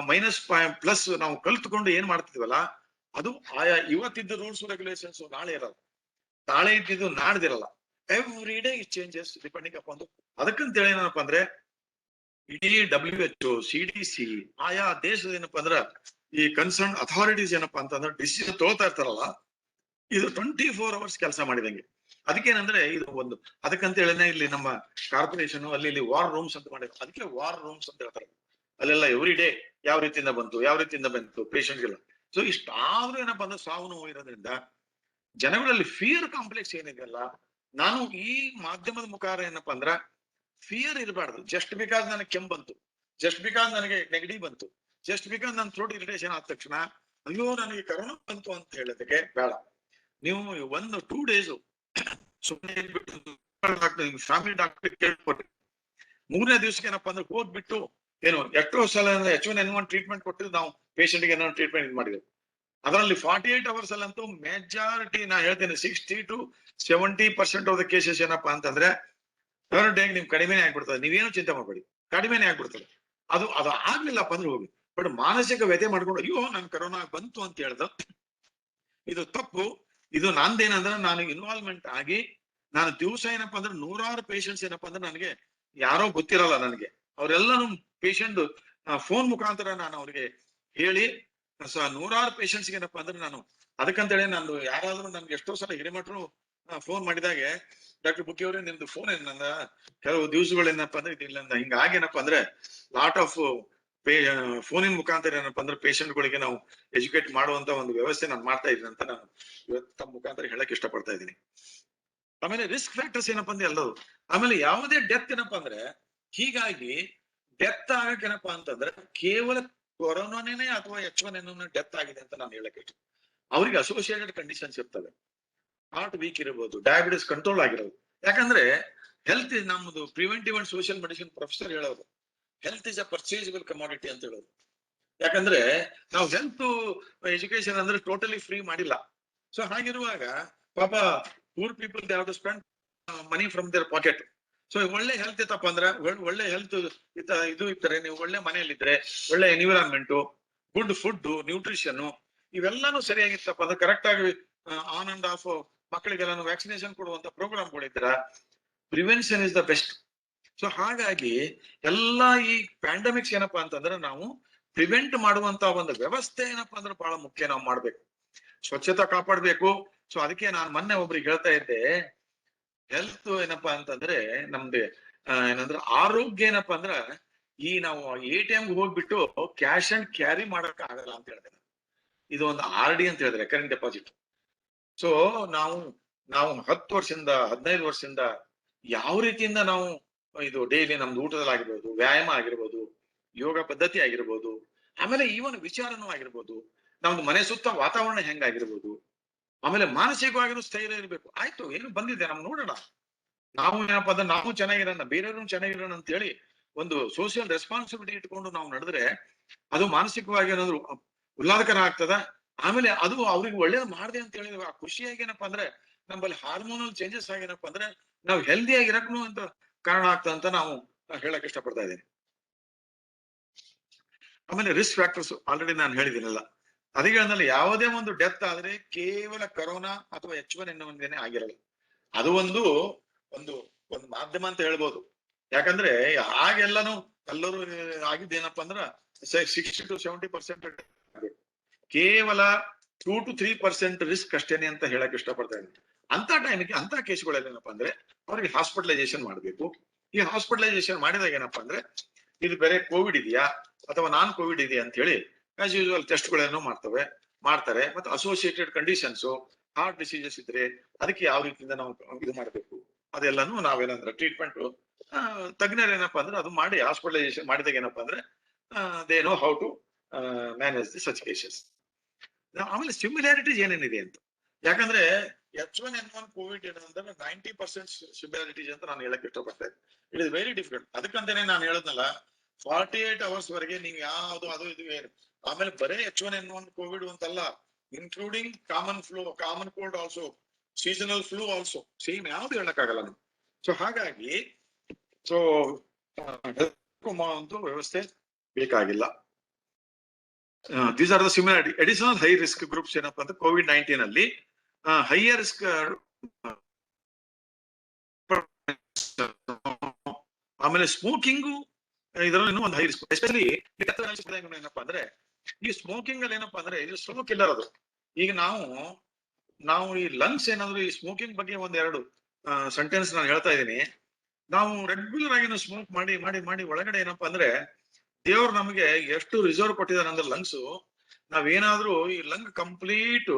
-++ ನಾವು ಕಲ್ತ್ಕೊಂಡು ಏನ್ ಮಾಡ್ತಿದ್ವಲ್ಲ, ಅದು ಆಯಾ ಇವತ್ತಿದ್ದ ರೂಲ್ಸ್ ರೆಗ್ಯುಲೇಷನ್ಸ್ ನಾಳೆ ಇರಲ್ಲ, ನಾಳೆ ಇದ್ದಿದ್ದು ನಾಡ್ದಿರಲ್ಲ. Every day it changes depending upon. ಅದಕ್ಕಂತೇಳಿ ಏನಪ್ಪಾ ಅಂದ್ರೆ ಇಡೀ WHO, CDC ಆಯಾ ದೇಶದ ಏನಪ್ಪಾ ಅಂದ್ರ ಈ ಕನ್ಸರ್ನ್ ಅಥಾರಿಟೀಸ್ ಏನಪ್ಪಾ ಅಂತಂದ್ರೆ ಡಿಸಿಷನ್ ತಗೋತಾ ಇರ್ತಾರಲ್ಲ, ಇದು 24 hours ಕೆಲಸ ಮಾಡಿದಂಗೆ. ಅದಕ್ಕೇನಂದ್ರೆ ಇದು ಒಂದು ಅದಕ್ಕಂತ ಹೇಳಿದ್ರೆ ಇಲ್ಲಿ ನಮ್ಮ ಕಾರ್ಪೊರೇಷನ್ ಅಲ್ಲಿ ಇಲ್ಲಿ ವಾರ್ ರೂಮ್ಸ್ ಅಂತ ಮಾಡಿದ್ರು. ಅದಕ್ಕೆ ವಾರ್ ರೂಮ್ಸ್ ಅಂತ ಹೇಳ್ತಾರೆ. ಅಲ್ಲೆಲ್ಲ ಎವ್ರಿ ಡೇ ಯಾವ ರೀತಿಯಿಂದ ಬಂತು ಪೇಷಂಟ್ಗೆಲ್ಲ. ಸೊ ಇಷ್ಟಾದ್ರೂ ಏನಪ್ಪಾ ಅಂದ್ರೆ ಸಾವು ನೋವು ಇರೋದ್ರಿಂದ ಜನಗಳಲ್ಲಿ ಫಿಯರ್ ಕಾಂಪ್ಲೆಕ್ಸ್ ಏನಿದೆಯಲ್ಲ, ನಾನು ಈ ಮಾಧ್ಯಮದ ಮುಖಾಂತರ ಏನಪ್ಪಾ ಅಂದ್ರ ಫಿಯರ್ ಇರಬಾರ್ದು. ಜಸ್ಟ್ ಬಿಕಾಸ್ ನನಗೆ ಕೆಮ್ಮು ಬಂತು, ಜಸ್ಟ್ ಬಿಕಾಸ್ ನನಗೆ ನೆಗಡಿ ಬಂತು, ಜಸ್ಟ್ ಬಿಕಾಸ್ ನನ್ನ ಥ್ರೋಟ್ ಇರಿಟೇಷನ್ ಆದ ತಕ್ಷಣ ಅಯ್ಯೋ ನನಗೆ ಕರೋನಾ ಬಂತು ಅಂತ ಹೇಳೋದಕ್ಕೆ ಬೇಡ. ನೀವು 1-2 days ಸುಮ್ಮನೆ ಫ್ಯಾಮಿಲಿ ಡಾಕ್ಟರ್ ಕೇಳ್ಕೊಟ್ರಿ, 3ನೇ ದಿವಸಕ್ಕೆ ಏನಪ್ಪಾ ಅಂದ್ರೆ ಹೋಗ್ಬಿಟ್ಟು ಏನು ಎಷ್ಟೋ ಸಲ H1N1 ಟ್ರೀಟ್ಮೆಂಟ್ ಕೊಟ್ಟು ನಾವು patient ಗೆ ನಾವು ಟ್ರೀಟ್ಮೆಂಟ್ ಮಾಡಿದ್ವಿ. ಅದರಲ್ಲಿ 48 hours ಅಲ್ಲಂತೂ ಮೆಜಾರಿಟಿ ನಾ ಹೇಳ್ತೇನೆ 60 to 70% ಆಫ್ ದ ಕೇಸಸ್ ಏನಪ್ಪಾ ಅಂತಂದ್ರೆ ಥರ್ಡ್ ಡೇ ನಿಮ್ ಕಡಿಮೆನೆ ಆಗ್ಬಿಡ್ತದೆ. ನೀವೇನು ಚಿಂತೆ ಮಾಡಬೇಡಿ, ಕಡಿಮೆನೆ ಆಗ್ಬಿಡ್ತದೆ. ಅದು ಆಗ್ಲಿಲ್ಲಪ್ಪ ಅಂದ್ರೆ ಹೋಗಿ. ಬಟ್ ಮಾನಸಿಕ ವ್ಯಥೆ ಮಾಡ್ಕೊಂಡು ಅಯ್ಯೋ ನನ್ ಕರೋನಾ ಬಂತು ಅಂತ ಹೇಳ್ದ, ಇದು ತಪ್ಪು. ಇದು ನಂದೇನಂದ್ರೆ ನಾನು ಇನ್ವಾಲ್ವ್ಮೆಂಟ್ ಆಗಿ ನಾನು ದಿವಸ ಏನಪ್ಪಾ ಅಂದ್ರೆ 100 ಪೇಷಂಟ್ಸ್ ಏನಪ್ಪಾ ಅಂದ್ರೆ ನನಗೆ ಯಾರೋ ಗೊತ್ತಿರಲ್ಲ ನನಗೆ, ಅವರೆಲ್ಲರೂ ಪೇಷಂಟ್ ಫೋನ್ ಮುಖಾಂತರ ನಾನು ಅವ್ರಿಗೆ ಹೇಳಿ 100 ಪೇಷಂಟ್ಸ್ ಏನಪ್ಪಾ ಅಂದ್ರೆ ನಾನು ಅದಕ್ಕಂತೇಳಿ ನಾನು ಯಾರಾದ್ರೂ ನನ್ಗೆ ಎಷ್ಟೋ ಸಲ ಹಿರೇಮಠರು ಫೋನ್ ಮಾಡಿದಾಗೆ ಡಾಕ್ಟರ್ ಬುಕ್ಕಿ ಅವರೇ ನಿಮ್ದು ಫೋನ್ ಏನಂದ ಕೆಲವು ದಿವಸಗಳು ಏನಪ್ಪಾ ಅಂದ್ರೆ ಇದಿಲ್ಲ ಹಿಂಗಾಗಿ ಏನಪ್ಪಾ ಅಂದ್ರೆ ಲಾಟ್ ಆಫ್ ಫೋನಿನ ಮುಖಾಂತರ ಏನಪ್ಪಾ ಅಂದ್ರೆ ಪೇಷಂಟ್ ಗಳಿಗೆ ನಾವು ಎಜುಕೇಟ್ ಮಾಡುವಂತ ಒಂದು ವ್ಯವಸ್ಥೆ ನಾನು ಮಾಡ್ತಾ ಇದ್ದೀನಿ ಅಂತ ನಾನು ಇವತ್ತು ತಮ್ಮ ಮುಖಾಂತರ ಹೇಳಕ್ ಇಷ್ಟಪಡ್ತಾ ಇದ್ದೀನಿ. ಆಮೇಲೆ ರಿಸ್ಕ್ ಫ್ಯಾಕ್ಟರ್ಸ್ ಏನಪ್ಪಾ ಅಂದ್ರೆ ಎಲ್ಲದು. ಆಮೇಲೆ ಯಾವುದೇ ಡೆತ್ ಏನಪ್ಪಾ ಅಂದ್ರೆ ಹೀಗಾಗಿ ಡೆತ್ ಆಗಕ್ಕೆ ಏನಪ್ಪಾ ಅಂತಂದ್ರೆ ಕೇವಲ ಕೊರೋನಾನೇ ಅಥವಾ H1N1 ಡೆತ್ ಆಗಿದೆ ಅಂತ ನಾನು ಹೇಳಕ್ಕೆ ಇಷ್ಟ. ಅವ್ರಿಗೆ ಅಸೋಸಿಯೇಟೆಡ್ ಕಂಡೀಷನ್ಸ್ ಇರ್ತವೆ. ಹಾರ್ಟ್ ವೀಕ್ ಇರಬಹುದು, ಡಯಾಬಿಟಿಸ್ ಕಂಟ್ರೋಲ್ ಆಗಿರೋದು. ಯಾಕಂದ್ರೆ ಹೆಲ್ತ್ ನಮ್ಮದು preventive and social medicine professor ಹೇಳೋದು health is a purchasable commodity ಅಂತ ಹೇಳೋದು. ಯಾಕಂದ್ರೆ ನಾವು ಹೆಲ್ತ್ ಎಜುಕೇಶನ್ ಅಂದ್ರೆ ಟೋಟಲಿ ಫ್ರೀ ಮಾಡಿಲ್ಲ. ಸೊ ಹಾಗಿರುವಾಗ ಪಾಪ poor people they have to spend money from their pocket. So ಒಳ್ಳೆ ಹೆಲ್ತ್ ಇತ್ತಪ್ಪ ಅಂದ್ರೆ ಒಳ್ಳೆ ಹೆಲ್ತ್ ಇದು ಇರ್ತಾರೆ, ನೀವು ಒಳ್ಳೆ ಮನೆಯಲ್ಲಿದ್ರೆ ಒಳ್ಳೆ ಎನ್ವಿರಾನ್ಮೆಂಟ್, ಗುಡ್ ಫುಡ್, ನ್ಯೂಟ್ರಿಷನ್ ಇವೆಲ್ಲಾನು ಸರಿಯಾಗಿತ್ತಪ್ಪ ಅಂದ್ರೆ ಕರೆಕ್ಟ್ ಆಗಿ ಆನ್ ಅಂಡ್ ಆಫ್ ಮಕ್ಕಳಿಗೆಲ್ಲ ವ್ಯಾಕ್ಸಿನೇಷನ್ ಕೊಡುವಂತ ಪ್ರೋಗ್ರಾಮ್ಗಳಿದ್ರ prevention is the best. So ಹಾಗಾಗಿ ಎಲ್ಲಾ ಈ ಪ್ಯಾಂಡಮಿಕ್ಸ್ ಏನಪ್ಪಾ ಅಂತಂದ್ರೆ ನಾವು ಪ್ರಿವೆಂಟ್ ಮಾಡುವಂತ ಒಂದು ವ್ಯವಸ್ಥೆ ಏನಪ್ಪಾ ಅಂದ್ರೆ ಬಹಳ ಮುಖ್ಯ ನಾವು ಮಾಡ್ಬೇಕು. ಸ್ವಚ್ಛತಾ ಕಾಪಾಡ್ಬೇಕು. ಸೊ ಅದಕ್ಕೆ ನಾನು ಮೊನ್ನೆ ಒಬ್ರಿಗೆ ಹೇಳ್ತಾ ಇದ್ದೆ, ಹೆಲ್ತ್ ಏನಪ್ಪಾ ಅಂತಂದ್ರೆ ನಮ್ದು ಏನಂದ್ರೆ ಆರೋಗ್ಯ ಏನಪ್ಪಾ ಅಂದ್ರ ಈ ನಾವು ATM ಹೋಗ್ಬಿಟ್ಟು ಕ್ಯಾಶ್ ಅಂಡ್ ಕ್ಯಾರಿ ಮಾಡಕ್ ಆಗಲ್ಲ ಅಂತ ಹೇಳಿದೆ. ಇದು ಒಂದು RD ಅಂತ ಹೇಳಿದ್ರೆ ರೆಕರಿಂಗ್ ಡೆಪಾಸಿಟ್. ಸೊ ನಾವು 10 ವರ್ಷದಿಂದ 15 ವರ್ಷದಿಂದ ಯಾವ ರೀತಿಯಿಂದ ನಾವು ಇದು ಡೈಲಿ ನಮ್ದು ಊಟದಲ್ಲಿ ಆಗಿರ್ಬೋದು, ವ್ಯಾಯಾಮ ಆಗಿರ್ಬೋದು, ಯೋಗ ಪದ್ಧತಿ ಆಗಿರ್ಬೋದು, ಆಮೇಲೆ ಈವನ್ ವಿಚಾರನೂ ಆಗಿರ್ಬೋದು, ನಮ್ದು ಮನೆ ಸುತ್ತ ವಾತಾವರಣ ಹೆಂಗಾಗಿರ್ಬೋದು, ಆಮೇಲೆ ಮಾನಸಿಕವಾಗಿನೂ ಸ್ಥೈರ್ಯ ಇರ್ಬೇಕು. ಆಯ್ತು ಏನು ಬಂದಿದೆ ನಮ್ ನೋಡೋಣ, ನಾವು ಏನಪ್ಪಾ ಅಂದ್ರೆ ನಾವು ಚೆನ್ನಾಗಿರೋಣ, ಬೇರೆಯವ್ರು ಚೆನ್ನಾಗಿರೋಣ ಅಂತ ಹೇಳಿ ಒಂದು ಸೋಷಿಯಲ್ ರೆಸ್ಪಾನ್ಸಿಬಿಲಿಟಿ ಇಟ್ಕೊಂಡು ನಾವು ನಡೆದ್ರೆ ಅದು ಮಾನಸಿಕವಾಗಿ ಏನಾದ್ರು ಉಲ್ಲಾದಕರ ಆಗ್ತದ. ಆಮೇಲೆ ಅದು ಅವ್ರಿಗೆ ಒಳ್ಳೇದು ಮಾಡಿದೆ ಅಂತ ಹೇಳಿ ಆ ಖುಷಿಯಾಗಿ ಏನಪ್ಪಾ ಅಂದ್ರೆ ನಮ್ಮಲ್ಲಿ ಹಾರ್ಮೋನಲ್ ಚೇಂಜಸ್ ಆಗೇನಪ್ಪಾ ಅಂದ್ರೆ ನಾವು ಹೆಲ್ದಿ ಆಗಿರಕ್ನು ಅಂತ ಕಾರಣ ಆಗ್ತದೆ ಅಂತ ನಾವು ಹೇಳಕ್ ಇಷ್ಟಪಡ್ತಾ ಇದ್ದೀನಿ. ಆಮೇಲೆ ರಿಸ್ಕ್ ಫ್ಯಾಕ್ಟರ್ಸ್ ಆಲ್ರೆಡಿ ನಾನು ಹೇಳಿದ್ದೀನಲ್ಲ, ಅದಕ್ಕೆ ಅಂದ್ರೆ ಯಾವುದೇ ಒಂದು ಡೆತ್ ಆದ್ರೆ ಕೇವಲ ಕರೋನಾ ಅಥವಾ H1N1 ಆಗಿರಲ್ಲ. ಅದು ಒಂದು ಒಂದು ಒಂದು ಮಾಧ್ಯಮ ಅಂತ ಹೇಳ್ಬೋದು. ಯಾಕಂದ್ರೆ ಹಾಗೆಲ್ಲಾನು ಎಲ್ಲರೂ ಆಗಿದ್ದೇನಪ್ಪಾ ಅಂದ್ರ 60 to 70% ಕೇವಲ 2 to 3% ರಿಸ್ಕ್ ಅಷ್ಟೇನೆ ಅಂತ ಹೇಳಕ್ ಇಷ್ಟಪಡ್ತಾ ಇದ್ದೀನಿ. ಅಂತ ಟೈಮಿಗೆ ಅಂತ ಕೇಸ್ಗಳಲ್ಲಿ ಏನಪ್ಪಾ ಅಂದ್ರೆ ಅವ್ರಿಗೆ ಹಾಸ್ಪಿಟಲೈಸೇಷನ್ ಮಾಡ್ಬೇಕು. ಈ ಹಾಸ್ಪಿಟಲೈಸೇಷನ್ ಮಾಡಿದಾಗ ಏನಪ್ಪಾ ಅಂದ್ರೆ ಇದು ಬೇರೆ ಕೋವಿಡ್ ಇದೆಯಾ ಅಥವಾ ನಾನ್ ಕೋವಿಡ್ ಇದೆಯಾ ಅಂತ ಹೇಳಿ ಆಸ್ ಯೂಶುವಲ್ ಟೆಸ್ಟ್ಗಳನ್ನು ಮಾಡ್ತಾರೆ. ಮತ್ತೆ ಅಸೋಸಿಯೇಟೆಡ್ ಕಂಡೀಷನ್ಸ್ ಹಾರ್ಟ್ ಡಿಸೀಸಸ್ ಇದ್ರೆ ಅದಕ್ಕೆ ಯಾವ ರೀತಿಯಿಂದ ನಾವು ಇದು ಮಾಡ್ಬೇಕು ಅದೆಲ್ಲಾನು ನಾವೇನಂದ್ರೆ ಟ್ರೀಟ್ಮೆಂಟ್ ತಜ್ಞರೇನಪ್ಪಾ ಅಂದ್ರೆ ಅದು ಮಾಡಿ ಹಾಸ್ಪಿಟಲೈಸೇಷನ್ ಮಾಡಿದಾಗ ಏನಪ್ಪಾ ಅಂದ್ರೆ they know how to manage the such cases. ಆಮೇಲೆ ಸಿಮಿಲಾರಿಟೀಸ್ ಏನೇನಿದೆ ಅಂತ, ಯಾಕಂದ್ರೆ H1N1 ಕೋವಿಡ್ ಏನಂದ್ರೆ 90% ಸಿಮಿಲಾರಿಟೀಸ್ ಅಂತ ನಾನು ಹೇಳಕ್ ಇಷ್ಟಪಡ್ತಾ ಇದ್ದೀನಿ. It is very different. ಅದಕ್ಕಂತಾನೆ ನಾನು ಹೇಳದ್ನಲ್ಲ 48 hours ವರೆಗೆ ನೀವು ಯಾವ್ದು ಅದು ಇದು ಏನು. ಆಮೇಲೆ ಬರೇ H1N1 ಕೋವಿಡ್ ಅಂತಲ್ಲ, including common cold also, seasonal flu also, same ಯಾವ್ದು ಹೇಳಕ್ಕಾಗಲ್ಲ ನೀವು. ಸೊ ಹಾಗಾಗಿ ಒಂದು ವ್ಯವಸ್ಥೆ ಬೇಕಾಗಿಲ್ಲ. These are the similarity. Additional high risk groups ಏನಪ್ಪಾ ಅಂತ COVID-19 ಅಲ್ಲಿ ಹೈಯರ್ ರಿಸ್ಕ್, ಆಮೇಲೆ ಸ್ಮೋಕಿಂಗು ಇದರಲ್ಲಿ ಇನ್ನೂ ಒಂದು ಹೈ ರಿಸ್ಕ್. ಎಸ್ಪೆಷಲಿ ಏನಪ್ಪಾ ಅಂದ್ರೆ ಈ ಸ್ಮೋಕಿಂಗ್ ಅಲ್ಲಿ ಏನಪ್ಪಾ ಅಂದ್ರೆ ಇದು ಸ್ಲೋ ಕಿಲ್ಲರ್. ಅದು ಈಗ ನಾವು ಈ ಲಂಗ್ಸ್ ಏನಾದ್ರು ಈ ಸ್ಮೋಕಿಂಗ್ ಬಗ್ಗೆ ಒಂದೆರಡು ಸೆಂಟೆನ್ಸ್ ನಾನು ಹೇಳ್ತಾ ಇದ್ದೀನಿ. ನಾವು ರೆಗ್ಯುಲರ್ ಆಗಿ ಸ್ಮೋಕ್ ಮಾಡಿ ಒಳಗಡೆ ಏನಪ್ಪಾ ಅಂದ್ರೆ ದೇವ್ರು ನಮಗೆ ಎಷ್ಟು ರಿಸರ್ವ್ ಕೊಟ್ಟಿದ್ದಾರೆ ಅಂದ್ರೆ ಲಂಗ್ಸ್, ನಾವೇನಾದ್ರೂ ಈ ಲಂಗ್ ಕಂಪ್ಲೀಟ್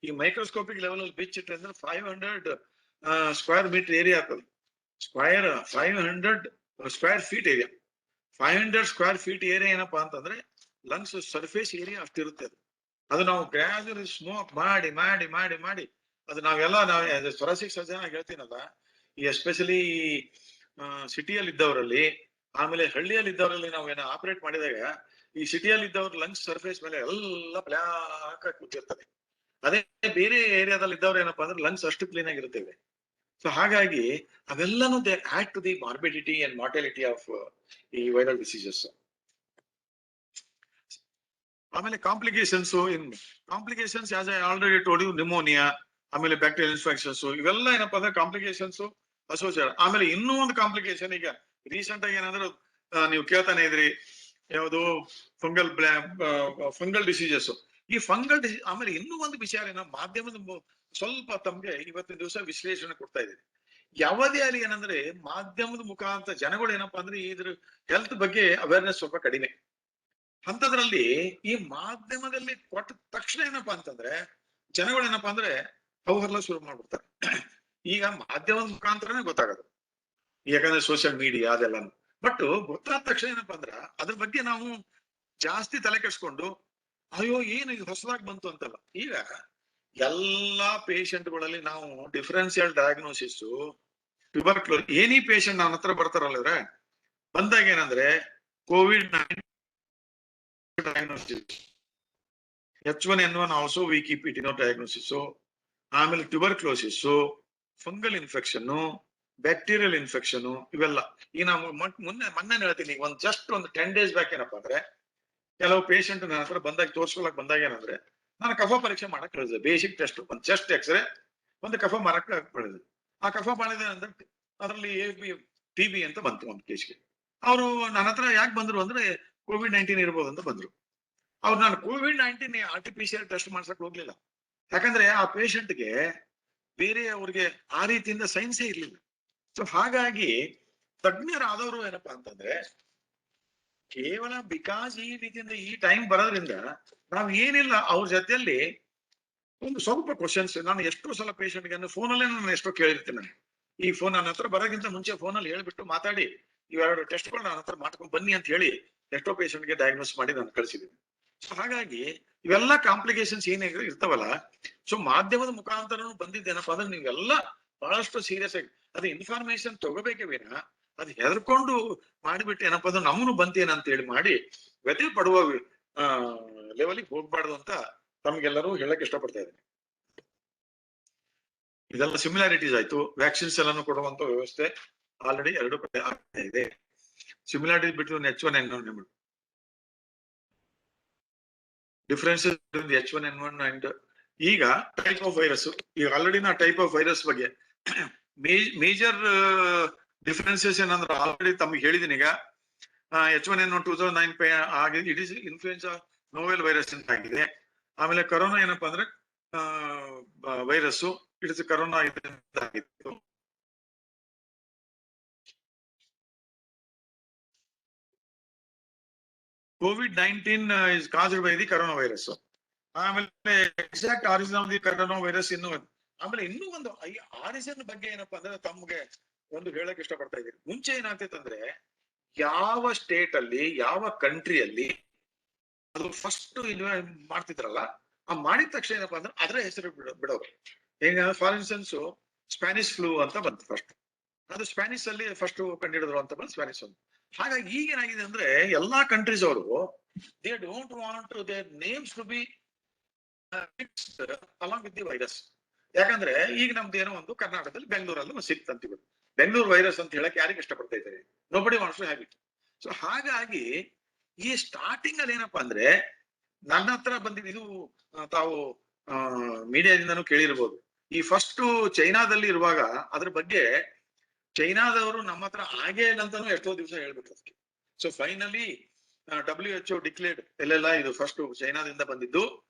ಈ ಮೈಕ್ರೋಸ್ಕೋಪಿಕ್ ಲೆವೆಲ್ ಅಲ್ಲಿ ಬಿಚ್ಚಿಟ್ರೆ ಅಂದ್ರೆ 500 ಸ್ಕ್ವೇರ್ ಮೀಟರ್ ಏರಿಯಾ ಆಗ್ತದೆ. 500 square feet area. 500 square feet area ಏನಪ್ಪಾ ಅಂತಂದ್ರೆ ಲಂಗ್ಸ್ ಸರ್ಫೇಸ್ ಏರಿಯಾ ಅಷ್ಟಿರುತ್ತೆ. ಅದು ನಾವು ಗ್ರಾಜುಯಲಿ ಸ್ಮೋಕ್ ಮಾಡಿ ಅದು ನಾವು ಥೊರಾಸಿಕ್ ಸರ್ಜನ್ ಆಗಿ ಹೇಳ್ತೀನಲ್ಲ, ಈ ಎಸ್ಪೆಷಲಿ ಸಿಟಿಯಲ್ಲಿ ಇದ್ದವರಲ್ಲಿ ಆಮೇಲೆ ಹಳ್ಳಿಯಲ್ಲಿ ಇದ್ದವರಲ್ಲಿ ನಾವೇನೋ ಆಪರೇಟ್ ಮಾಡಿದಾಗ ಈ ಸಿಟಿಯಲ್ಲಿ ಇದ್ದವ್ರ ಲಂಗ್ಸ್ ಸರ್ಫೇಸ್ ಮೇಲೆ ಎಲ್ಲ ಬ್ಲಾಕ್ ಆಗಿ ಕೂತಿರ್ತದೆ. ಅದೇ ಬೇರೆ ಏರಿಯಾದಲ್ಲಿ ಇದ್ದವ್ರು ಏನಪ್ಪಾ ಅಂದ್ರೆ ಲಂಗ್ಸ್ ಅಷ್ಟು ಕ್ಲೀನ್ ಆಗಿರುತ್ತೇವೆ. ಸೊ ಹಾಗಾಗಿ ಅವೆಲ್ಲನೂ they add to the morbidity and mortality of ಈ ವೈರಲ್ ಡಿಸೀಸಸ್. ಆಮೇಲೆ complications as I already told you, pneumonia, ಆಮೇಲೆ ಬ್ಯಾಕ್ಟೀರಿಯಲ್ ಇನ್ಫೆಕ್ಷನ್ಸ್, ಇವೆಲ್ಲ ಏನಪ್ಪಾ ಅಂದ್ರೆ ಕಾಂಪ್ಲಿಕೇಶನ್ಸ್ ಅಸೋಸಿಯೇಟ್. ಆಮೇಲೆ ಇನ್ನೂ ಒಂದು ಕಾಂಪ್ಲಿಕೇಶನ್ ಈಗ ರೀಸೆಂಟ್ ಆಗಿ ಏನಾದ್ರು ನೀವು ಕೇಳ್ತಾನೆ ಇದ್ರಿ, ಯಾವುದು ಫಂಗಲ್ ಡಿಸೀಸಸ್. ಈ ಫಂಗಲ್ ಡಿಸೀಸ್ ಆಮೇಲೆ ಇನ್ನೂ ಒಂದು ವಿಚಾರ ಮಾಧ್ಯಮದ ಸ್ವಲ್ಪ ತಮ್ಗೆ ಇವತ್ತಿನ ದಿವಸ ವಿಶ್ಲೇಷಣೆ ಕೊಡ್ತಾ ಇದ್ದೀನಿ. ಯಾವುದೇ ಅಲ್ಲಿ ಏನಂದ್ರೆ ಮಾಧ್ಯಮದ ಮುಖಾಂತರ ಜನಗಳು ಏನಪ್ಪಾ ಅಂದ್ರೆ ಇದ್ರ ಹೆಲ್ತ್ ಬಗ್ಗೆ ಅವೇರ್ನೆಸ್ ಸ್ವಲ್ಪ ಕಡಿಮೆ. ಅಂತದ್ರಲ್ಲಿ ಈ ಮಾಧ್ಯಮದಲ್ಲಿ ಕೊಟ್ಟ ತಕ್ಷಣ ಏನಪ್ಪಾ ಅಂತಂದ್ರೆ ಜನಗಳು ಏನಪ್ಪಾ ಅಂದ್ರೆ ಹೌಹರ್ಲ ಶುರು ಮಾಡ್ಬಿಡ್ತಾರೆ. ಈಗ ಮಾಧ್ಯಮದ ಮುಖಾಂತರನೇ ಗೊತ್ತಾಗೋದು, ಯಾಕಂದ್ರೆ ಸೋಷಿಯಲ್ ಮೀಡಿಯಾ ಅದೆಲ್ಲಾನು. ಬಟ್ ಗೊತ್ತಾದ ತಕ್ಷಣ ಏನಪ್ಪಾ ಅಂದ್ರ ಅದ್ರ ಬಗ್ಗೆ ನಾವು ಜಾಸ್ತಿ ತಲೆ ಕೆಡಿಸ್ಕೊಂಡು ಅಯ್ಯೋ ಏನು ಇದು ಹೊಸದಾಗಿ ಬಂತು ಅಂತಲ್ಲ. ಈಗ ಎಲ್ಲಾ ಪೇಷಂಟ್ಗಳಲ್ಲಿ ನಾವು differential diagnosis, tuberculosis, any patient ನನ್ನ ಹತ್ರ ಬರ್ತಾರಲ್ಲ ಬಂದಾಗ ಏನಂದ್ರೆ COVID-19 diagnosis, H1N1 also we keep it in diagnosis, ಆಮೇಲೆ tuberculosis, fungal infection, bacterial infection, ಇವೆಲ್ಲ ಈಗ ನಾವು ಮೊನ್ನೆ ಹೇಳ್ತೀನಿ. ಜಸ್ಟ್ ಒಂದು 10 days ಬ್ಯಾಕ್ ಏನಪ್ಪಾ ಅಂದ್ರೆ ಕೆಲವು ಪೇಷಂಟ್ ನನ್ನ ಹತ್ರ ಬಂದಾಗ ತೋರ್ಸ್ಕೊಳಕ್ ಬಂದಾಗ ಏನಂದ್ರೆ ನಾನು ಕಫ ಪರೀಕ್ಷೆ ಮಾಡಕ್ ಹೇಳಿದೆ. ಬೇಸಿಕ್ ಟೆಸ್ಟ್, ಒಂದು ಚೆಸ್ಟ್ ಎಕ್ಸ್ರೇ, ಒಂದು ಕಫ ಮಾಡಕ್ ಹೇಳಿದೆ. ಆ ಕಫ ಮಾಡಿದೆ ಅಂದ್ರೆ ಅದರಲ್ಲಿ TB ಅಂತ ಬಂತು ಒಂದು ಕೇಸ್ಗೆ. ಅವರು ನನ್ನ ಹತ್ರ ಯಾಕೆ ಬಂದ್ರು ಅಂದ್ರೆ COVID-19 ಇರ್ಬೋದು ಅಂತ ಬಂದ್ರು. ಅವ್ರು ನಾನು COVID-19 RT-PCR ಟೆಸ್ಟ್ ಮಾಡ್ಸಕ್ ಹೋಗ್ಲಿಲ್ಲ, ಯಾಕಂದ್ರೆ ಆ ಪೇಷಂಟ್ಗೆ ಬೇರೆ ಅವ್ರಿಗೆ ಆ ರೀತಿಯಿಂದ ಸೈನ್ಸೇ ಇರ್ಲಿಲ್ಲ. ಸೊ ಹಾಗಾಗಿ ತಜ್ಞರಾದವರು ಏನಪ್ಪಾ ಅಂತಂದ್ರೆ ಕೇವಲ ಬಿಕಾಸ್ ಈ ರೀತಿಯಿಂದ ಈ ಟೈಮ್ ಬರೋದ್ರಿಂದ ನಾವ್ ಏನಿಲ್ಲ ಅವ್ರ ಜೊತೆಯಲ್ಲಿ ಒಂದು ಸ್ವಲ್ಪ ಕ್ವಶನ್ಸ್. ನಾನು ಎಷ್ಟೋ ಸಲ ಪೇಷಂಟ್ಗೆ ಫೋನಲ್ಲೇ ನಾನು ಎಷ್ಟೋ ಕೇಳಿರ್ತೇನೆ. ಈ ಫೋನ್ ನನ್ನ ಹತ್ರ ಬರೋಕ್ಕಿಂತ ಮುಂಚೆ ಫೋನಲ್ಲಿ ಹೇಳ್ಬಿಟ್ಟು ಮಾತಾಡಿ ಇವೆರಡು ಟೆಸ್ಟ್ಗಳು ನನ್ನ ಹತ್ರ ಮಾಡ್ಕೊಂಡು ಬನ್ನಿ ಅಂತ ಹೇಳಿ ಎಷ್ಟೋ ಪೇಷಂಟ್ಗೆ ಡಯಾಗ್ನೋಸ್ ಮಾಡಿ ನಾನು ಕಳಿಸಿದ್ದೀನಿ. ಸೊ ಹಾಗಾಗಿ ಇವೆಲ್ಲ ಕಾಂಪ್ಲಿಕೇಶನ್ಸ್ ಏನಾಗ ಇರ್ತಾವಲ್ಲ, ಸೊ ಮಾಧ್ಯಮದ ಮುಖಾಂತರ ಬಂದಿದ್ದೇನಪ್ಪ ಅಂದ್ರೆ ನೀವೆಲ್ಲ ಬಹಳಷ್ಟು ಸೀರಿಯಸ್ ಆಗಿ ಅದು ಇನ್ಫಾರ್ಮೇಶನ್ ತಗೋಬೇಕೇ ವಿನ ಅದು ಹೆದರ್ಕೊಂಡು ಮಾಡಿಬಿಟ್ಟು ಏನಪ್ಪಾ ಅಂದ್ರೆ ನಮ್ಮನು ಬಂತೇನ ಅಂತ ಹೇಳಿ ಮಾಡಿ ವ್ಯಥೆ ಪಡುವ ಲೆವೆಲ್ಗೆ ಹೋಗ್ಬಾರ್ದು ಅಂತ ತಮ್ಗೆಲ್ಲರೂ ಹೇಳಕ್ ಇಷ್ಟಪಡ್ತಾ ಇದ್ದೀನಿ. ಇದೆಲ್ಲ ಸಿಮಿಲಾರಿಟೀಸ್ ಆಯ್ತು. ವ್ಯಾಕ್ಸಿನ್ಸ್ ಎಲ್ಲಾನು ಕೊಡುವಂತ ವ್ಯವಸ್ಥೆ ಆಲ್ರೆಡಿ 2 ಕಡೆ ಆಗ್ತಾ ಇದೆ. Similarities between H1N1 differences H1N1 and ಈಗ ಟೈಪ್ ಆಫ್ ವೈರಸ್. ಈಗ ಆಲ್ರೆಡಿ ನಾ ಟೈಪ್ ಆಫ್ ವೈರಸ್ ಬಗ್ಗೆ ಮೇಜರ್ ಡಿಫರೆನ್ಸಸ್ ಏನಂದ್ರೆ ಆಲ್ರೆಡಿ ತಮಗೆ ಹೇಳಿದೀನಿ. ಈಗ H1N1 2009 ಆಗಿದೆ, it is influenza novel virus ಅಂತ ಆಗಿದೆ. ಆಮೇಲೆ ಕರೋನಾ ಏನಪ್ಪಾ ಅಂದ್ರೆ ವೈರಸ್, ಇಟ್ ಇಸ್ ಕರೋನಾ ಆಗಿತ್ತು. COVID-19 is caused by the coronavirus. ಆಮೇಲೆ exact origin of the corona virus ಆಮೇಲೆ ಇನ್ನೂ ಒಂದು ಆರಿಜಿನ್ ಬಗ್ಗೆ ಏನಪ್ಪಾ ಅಂದ್ರೆ ತಮ್ಗೆ ಒಂದು ಹೇಳಕ್ ಇಷ್ಟಪಡ್ತಾ ಇದ್ದೀನಿ. ಮುಂಚೆ ಏನಾಗ್ತೈತಂದ್ರೆ ಯಾವ ಸ್ಟೇಟ್ ಅಲ್ಲಿ ಯಾವ ಕಂಟ್ರಿಯಲ್ಲಿ ಅದು ಫಸ್ಟ್ ಮಾಡ್ತಿದ್ರಲ್ಲ, ಆ ಮಾಡಿದ ತಕ್ಷಣ ಏನಪ್ಪಾ ಅಂದ್ರೆ ಅದರ ಹೆಸರು ಬಿಡೋರು. ಈಗ ಫಾರ್ ಇನ್ಸ್ಟೆನ್ಸ್ ಸ್ಪ್ಯಾನಿಷ್ ಫ್ಲೂ ಅಂತ ಬಂತು ಫಸ್ಟ್, ಅದು ಸ್ಪ್ಯಾನಿಷ್ ಅಲ್ಲಿ ಫಸ್ಟ್ ಕಂಡಿಡಿದ್ರು ಅಂತ ಬಂದು ಸ್ಪ್ಯಾನಿಷ್ ಒಂದು. ಹಾಗಾಗಿ ಈಗ ಏನಾಗಿದೆ ಅಂದ್ರೆ ಎಲ್ಲಾ ಕಂಟ್ರೀಸ್ ಅವರು they don't want their names to be along with the virus. ಯಾಕಂದ್ರೆ ಈಗ ನಮ್ದು ಏನೋ ಒಂದು ಕರ್ನಾಟಕದಲ್ಲಿ ಬೆಂಗಳೂರಲ್ಲಿ ಸಿಕ್ತಂತೀವಿ, ಬೆಂಗಳೂರು ವೈರಸ್ ಅಂತ ಹೇಳಕ್ ಯಾರಿಗೆ ಇಷ್ಟಪಡ್ತಾ ಇದ್ದಾರೆ? Nobody wants to have it. So ಹಾಗಾಗಿ ಈ ಸ್ಟಾರ್ಟಿಂಗ್ ಅಲ್ಲಿ ಏನಪ್ಪಾ ಅಂದ್ರೆ ನನ್ನ ಹತ್ರ ಬಂದಿದ್ದು, ಇದು ತಾವು ಮೀಡಿಯಾದಿಂದನೂ ಕೇಳಿರ್ಬೋದು. ಈ ಫಸ್ಟ್ ಚೈನಾದಲ್ಲಿ ಇರುವಾಗ ಅದ್ರ ಬಗ್ಗೆ ಚೈನಾದವರು ನಮ್ಮ ಹತ್ರ ಆಗೇ ಇಲ್ಲ ಅಂತಾನು ಎಷ್ಟೋ ದಿವಸ ಹೇಳ್ಬಿಟ್ರು ಅದಕ್ಕೆ. ಸೊ ಫೈನಲಿ WHO ಡಿಕ್ಲೇರ್ಡ್ ಎಲ್ಲೆಲ್ಲ ಇದು ಫಸ್ಟ್ ಚೈನಾದಿಂದ ಬಂದಿದ್ದು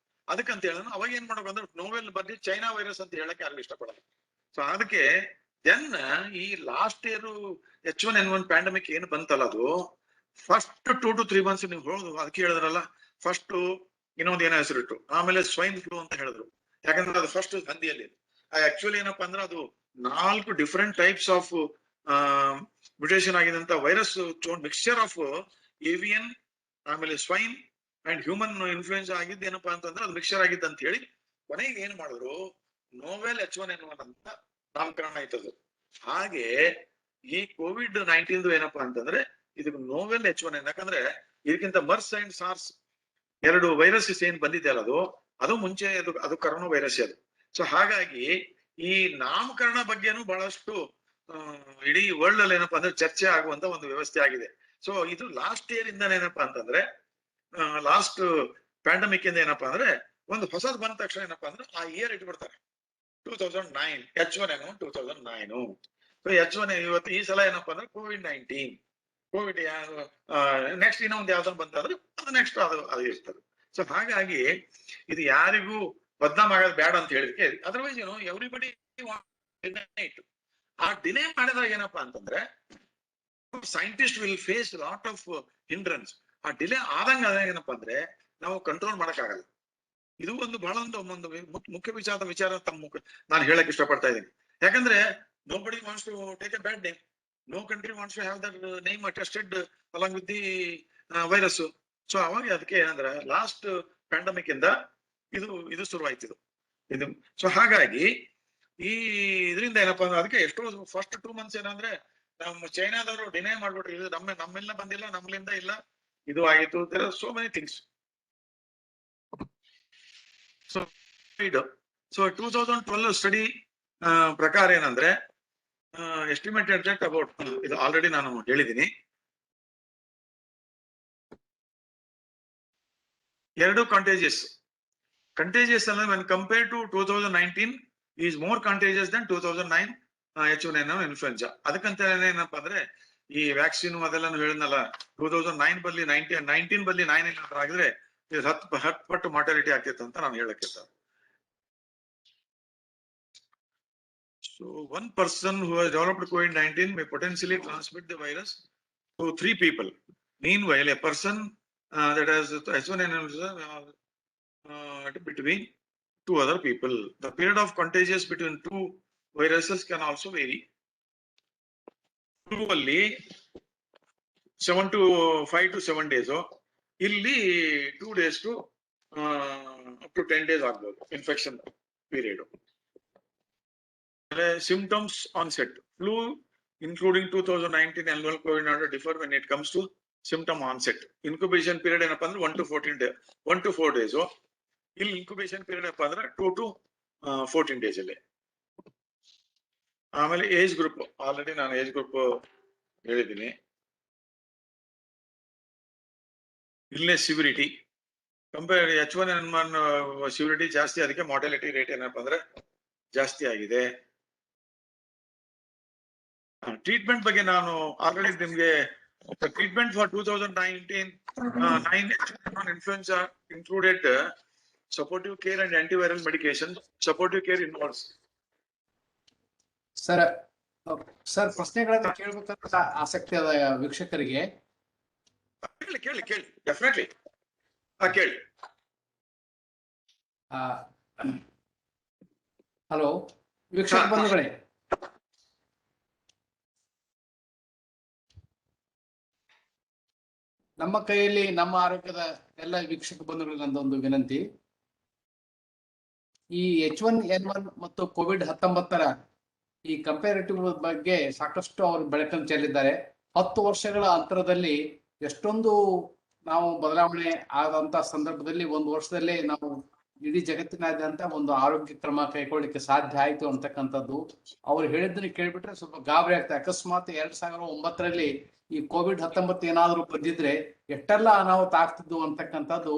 ಅದಕ್ಕಂತ ಹೇಳೋಣ. ಅವಾಗ ಏನ್ ಮಾಡ್ಬೇಕು ಅಂದ್ರೆ ನೋವೆಲ್ ಬಗ್ಗೆ ಚೈನಾ ವೈರಸ್ ಅಂತ ಹೇಳಕ್ ಯಾರು ಇಷ್ಟಪಡಲ್ಲ. ಸೊ ಅದಕ್ಕೆ ದೆನ್ ಈ ಲಾಸ್ಟ್ ಇಯರ್ H1N1 ಪ್ಯಾಂಡಮಿಕ್ ಏನು ಬಂತಲ್ಲ, ಅದು ಫಸ್ಟ್ 2 to 3 months ನೀವು ಹೋಗುದು ಅದಕ್ಕೆ ಹೇಳಿದ್ರಲ್ಲ. ಫಸ್ಟ್ ಇನ್ನೊಂದು ಏನೋ ಹೆಸರಿಟ್ಟು, ಆಮೇಲೆ ಸ್ವೈನ್ ಫ್ಲೂ ಅಂತ ಹೇಳಿದ್ರು. ಯಾಕಂದ್ರೆ ಅದು ಫಸ್ಟ್ ಹಂದಿಯಲ್ಲಿ ಆಕ್ಚುಲಿ ಏನಪ್ಪಾ ಅಂದ್ರೆ ಅದು 4 ಡಿಫರೆಂಟ್ ಟೈಪ್ಸ್ ಆಫ್ ಮ್ಯುಟೇಷನ್ ಆಗಿದಂತ ವೈರಸ್ ಮಿಕ್ಸ್ಚರ್ ಆಫ್ ಏವಿಯನ್ ಆಮೇಲೆ ಸ್ವೈನ್ ಅಂಡ್ ಹ್ಯೂಮನ್ ಇನ್ಫ್ಲೂಯೆನ್ಸಾ ಆಗಿದ್ದು ಏನಪ್ಪಾ ಅಂತಂದ್ರೆ ಅದು ಮಿಕ್ಸ್ಚರ್ ಆಗಿದ್ದ ಅಂತ ಹೇಳಿ ಕೊನೆಗೆ ಏನ್ ಮಾಡಿದ್ರು ನೋವೆಲ್ H1N1 ಅಂತ ನಾಮಕರಣ ಆಯ್ತದು. ಹಾಗೆ ಈ COVID-19 ಏನಪ್ಪಾ ಅಂತಂದ್ರೆ ಇದಕ್ಕೆ ನೋವೆಲ್ H1N, ಯಾಕಂದ್ರೆ ಇದಕ್ಕಿಂತ ಮರ್ಸ್ ಅಂಡ್ ಸಾರ್ಸ್ ಎರಡು ವೈರಸಸ್ ಏನ್ ಬಂದಿದೆಯಲ್ಲ ಅದು ಮುಂಚೆ ಅದು ಕರೋನಾ ವೈರಸ್ ಅದು. ಸೊ ಹಾಗಾಗಿ ಈ ನಾಮಕರಣ ಬಗ್ಗೆನೂ ಬಹಳಷ್ಟು ಇಡೀ ವರ್ಲ್ಡ್ ಅಲ್ಲಿ ಏನಪ್ಪಾ ಅಂದ್ರೆ ಚರ್ಚೆ ಆಗುವಂತ ಒಂದು ವ್ಯವಸ್ಥೆ ಆಗಿದೆ. ಸೊ ಇದು ಲಾಸ್ಟ್ ಇಯರ್ ಇಂದ ಏನಪ್ಪಾ ಅಂತಂದ್ರೆ ಲಾಸ್ಟ್ ಪ್ಯಾಂಡಮಿಕ್ ಇಂದ ಏನಪ್ಪಾ ಅಂದ್ರೆ ಒಂದು ಹೊಸದ್ ಬಂದ ತಕ್ಷಣ ಏನಪ್ಪಾ ಅಂದ್ರೆ ಆ ಇಯರ್ ಇಟ್ಬಿಡ್ತಾರೆ 2009 H1N1 2009. ಸೊ H1 ಇವತ್ತು ಈ ಸಲ ಏನಪ್ಪಾ ಅಂದ್ರೆ COVID-19 ಕೋವಿಡ್ ನೆಕ್ಸ್ಟ್ ಇನ್ನೊಂದು ಯಾವ್ದೊಂದು ಬಂತಾದ್ರೆ ಅದು ನೆಕ್ಸ್ಟ್ ಅದು ಇರ್ತದೆ. ಸೊ ಹಾಗಾಗಿ ಇದು ಯಾರಿಗೂ ಬದ್ನಾಮ್ ಆಗೋದು ಬೇಡ ಅಂತ ಹೇಳಿದಕ್ಕೆ ಅದರ್ವೈಸ್ ಎವ್ರಿಬಡಿ ಆ ಡಿಲೇ ಮಾಡಿದಾಗ ಏನಪ್ಪಾ ಅಂತಂದ್ರೆ scientist will face lot of hindrance. ಆ ಡಿಲೇ ಆದಂಗ ಏನಪ್ಪಾ ಅಂದ್ರೆ ನಾವು ಕಂಟ್ರೋಲ್ ಮಾಡಕ್ ಆಗಲ್ಲ. ಇದು ಒಂದು ಬಹಳ ಒಂದು ಮುಖ್ಯ ವಿಚಾರ ತಮ್ಮ ನಾನು ಹೇಳಕ್ ಇಷ್ಟಪಡ್ತಾ ಇದ್ದೀನಿ. ಯಾಕಂದ್ರೆ nobody wants to take a bad name. No country wants to have that name attested along with the virus. So ಅವಾಗ ಅದಕ್ಕೆ ಏನಂದ್ರೆ ಲಾಸ್ಟ್ ಪ್ಯಾಂಡಮಿಕ್ ಇಂದ ಇದು ಶುರುವಾಯ್ತು ಇದು. ಸೊ ಹಾಗಾಗಿ ಈ ಇದರಿಂದ ಏನಪ್ಪಾ ಅಂದ್ರೆ ಅದಕ್ಕೆ ಎಷ್ಟೋ ಫಸ್ಟ್ 2 months ಏನಂದ್ರೆ ನಮ್ಮ ಚೈನಾದವರು ಡಿನೈ ಮಾಡ್ಬಿಟ್ರು, ಇದು ನಮ್ಮೆಲ್ಲ ಬಂದಿಲ್ಲ, ನಮ್ಲಿಂದ ಇಲ್ಲ, ಇದು ಆಯಿತು, so many things. So 2012 study ಪ್ರಕಾರ ಏನಂದ್ರೆ ಎಸ್ಟಿಮೇಟೆಡ್ ದಟ್ ಅಬೌಟ್ ಇದು ಆಲ್ರೆಡಿ ನಾನು ಹೇಳಿದ್ದೀನಿ. ಎರಡು ಕಂಟೇಜಿಯಸ್ ಅಂದ್ರೆ when compared to 2019 is more contagious than 2009 H1N1 influenza. ಅದಕ್ಕಂತ ಏನಪ್ಪಾ ಅಂದ್ರೆ ಈ ವ್ಯಾಕ್ಸಿನ್ ಅದೆಲ್ಲ ಹೇಳಿದ್ನಲ್ಲ 2009 ಬಲ್ಲಿ 19 ಬಲ್ಲಿ 9 ಏನಾದ್ರು ಆಗಿದ್ರೆ 10 ಪಟ್ಟು ಮಾರ್ಟಾಲಿಟಿ ಆಗ್ತಿತ್ತು ಅಂತ ನಾನು ಹೇಳಕ್ಕೆ. So one person who has developed COVID-19 may potentially transmit the virus to 3 people. Meanwhile, a person that has H1N1 between 2 other people. The period of contagious between 2 viruses can also vary. Usually 5 to 7 days. Illi 2 days to up to 10 days agbodu infection period. Symptoms onset. Flu including 2019 annual COVID-19 differ when it comes to symptom onset. Incubation period ಏನಪ್ಪಾ ಅಂದ್ರೆ 1 to 4 days. ಇಲ್ಲಿ incubation period ಏನಪ್ಪಾ ಅಂದ್ರೆ 2 to 14 days ಅಲ್ಲಿ. ಆಮೇಲೆ age group already ನಾನು age group ಹೇಳಿದ್ದೀನಿ. ಇಲ್ಲೇ ಸಿವಿರಿಟಿ ಕಂಪೇರ್ H1N1 ಸಿವಿರಿಟಿ ಜಾಸ್ತಿ, ಅದಕ್ಕೆ ಮಾರ್ಟಾಲಿಟಿ ರೇಟ್ ಏನಪ್ಪಾ ಅಂದ್ರೆ ಜಾಸ್ತಿ ಆಗಿದೆ. ಟ್ರೀಟ್ಮೆಂಟ್ ಬಗ್ಗೆ ನಾನು ಆಲ್ರೆಡಿ ನಿಮ್ಗೆ treatment for 2019 H1N1 influenza included supportive care and antiviral medication. Supportive care involves sir ಪ್ರಶ್ನೆಗಳನ್ನು ಕೇಳಬೇಕಂತ ಆಸಕ್ತಿ ಆದ ವೀಕ್ಷಕರಿಗೆ ಕೇಳಿ ಡೆಫಿನೆಟ್ಲಿ ಕೇಳಿ. ಹಲೋ ವೀಕ್ಷಕ ಬಂಧುಗಳೇ, ನಮ್ಮ ಕೈಯಲ್ಲಿ ನಮ್ಮ ಆರೋಗ್ಯದ ಎಲ್ಲ ವೀಕ್ಷಕ ಬಂಧುಗಳಿಗೆ ನಂದೊಂದು ವಿನಂತಿ. ಈ H1N1 ಮತ್ತು COVID-19 ಈ ಕಂಪೇರಿಟಿವ್ ಬಗ್ಗೆ ಸಾಕಷ್ಟು ಅವರು ಬೆಳಕನ್ನು ಚೆಲ್ಲಿದ್ದಾರೆ. 10 ವರ್ಷಗಳ ಅಂತರದಲ್ಲಿ ಎಷ್ಟೊಂದು ನಾವು ಬದಲಾವಣೆ ಆದಂತ ಸಂದರ್ಭದಲ್ಲಿ 1 ವರ್ಷದಲ್ಲೇ ನಾವು ಇಡೀ ಜಗತ್ತಿನಾದ್ಯಂತ ಒಂದು ಆರೋಗ್ಯ ಕ್ರಮ ಕೈಗೊಳ್ಳಿಕ್ಕೆ ಸಾಧ್ಯ ಆಯ್ತು ಅಂತಕ್ಕಂಥದ್ದು ಅವ್ರು ಹೇಳಿದ್ದನ್ನ ಕೇಳ್ಬಿಟ್ರೆ ಸ್ವಲ್ಪ ಗಾಬರಿ ಆಗ್ತದೆ. ಅಕಸ್ಮಾತ್ 2009 ಈ COVID-19 ಏನಾದ್ರು ಬಂದಿದ್ರೆ ಎಷ್ಟೆಲ್ಲ ಅನಾಹುತ ಆಗ್ತಿದ್ದು ಅಂತಕ್ಕಂಥದ್ದು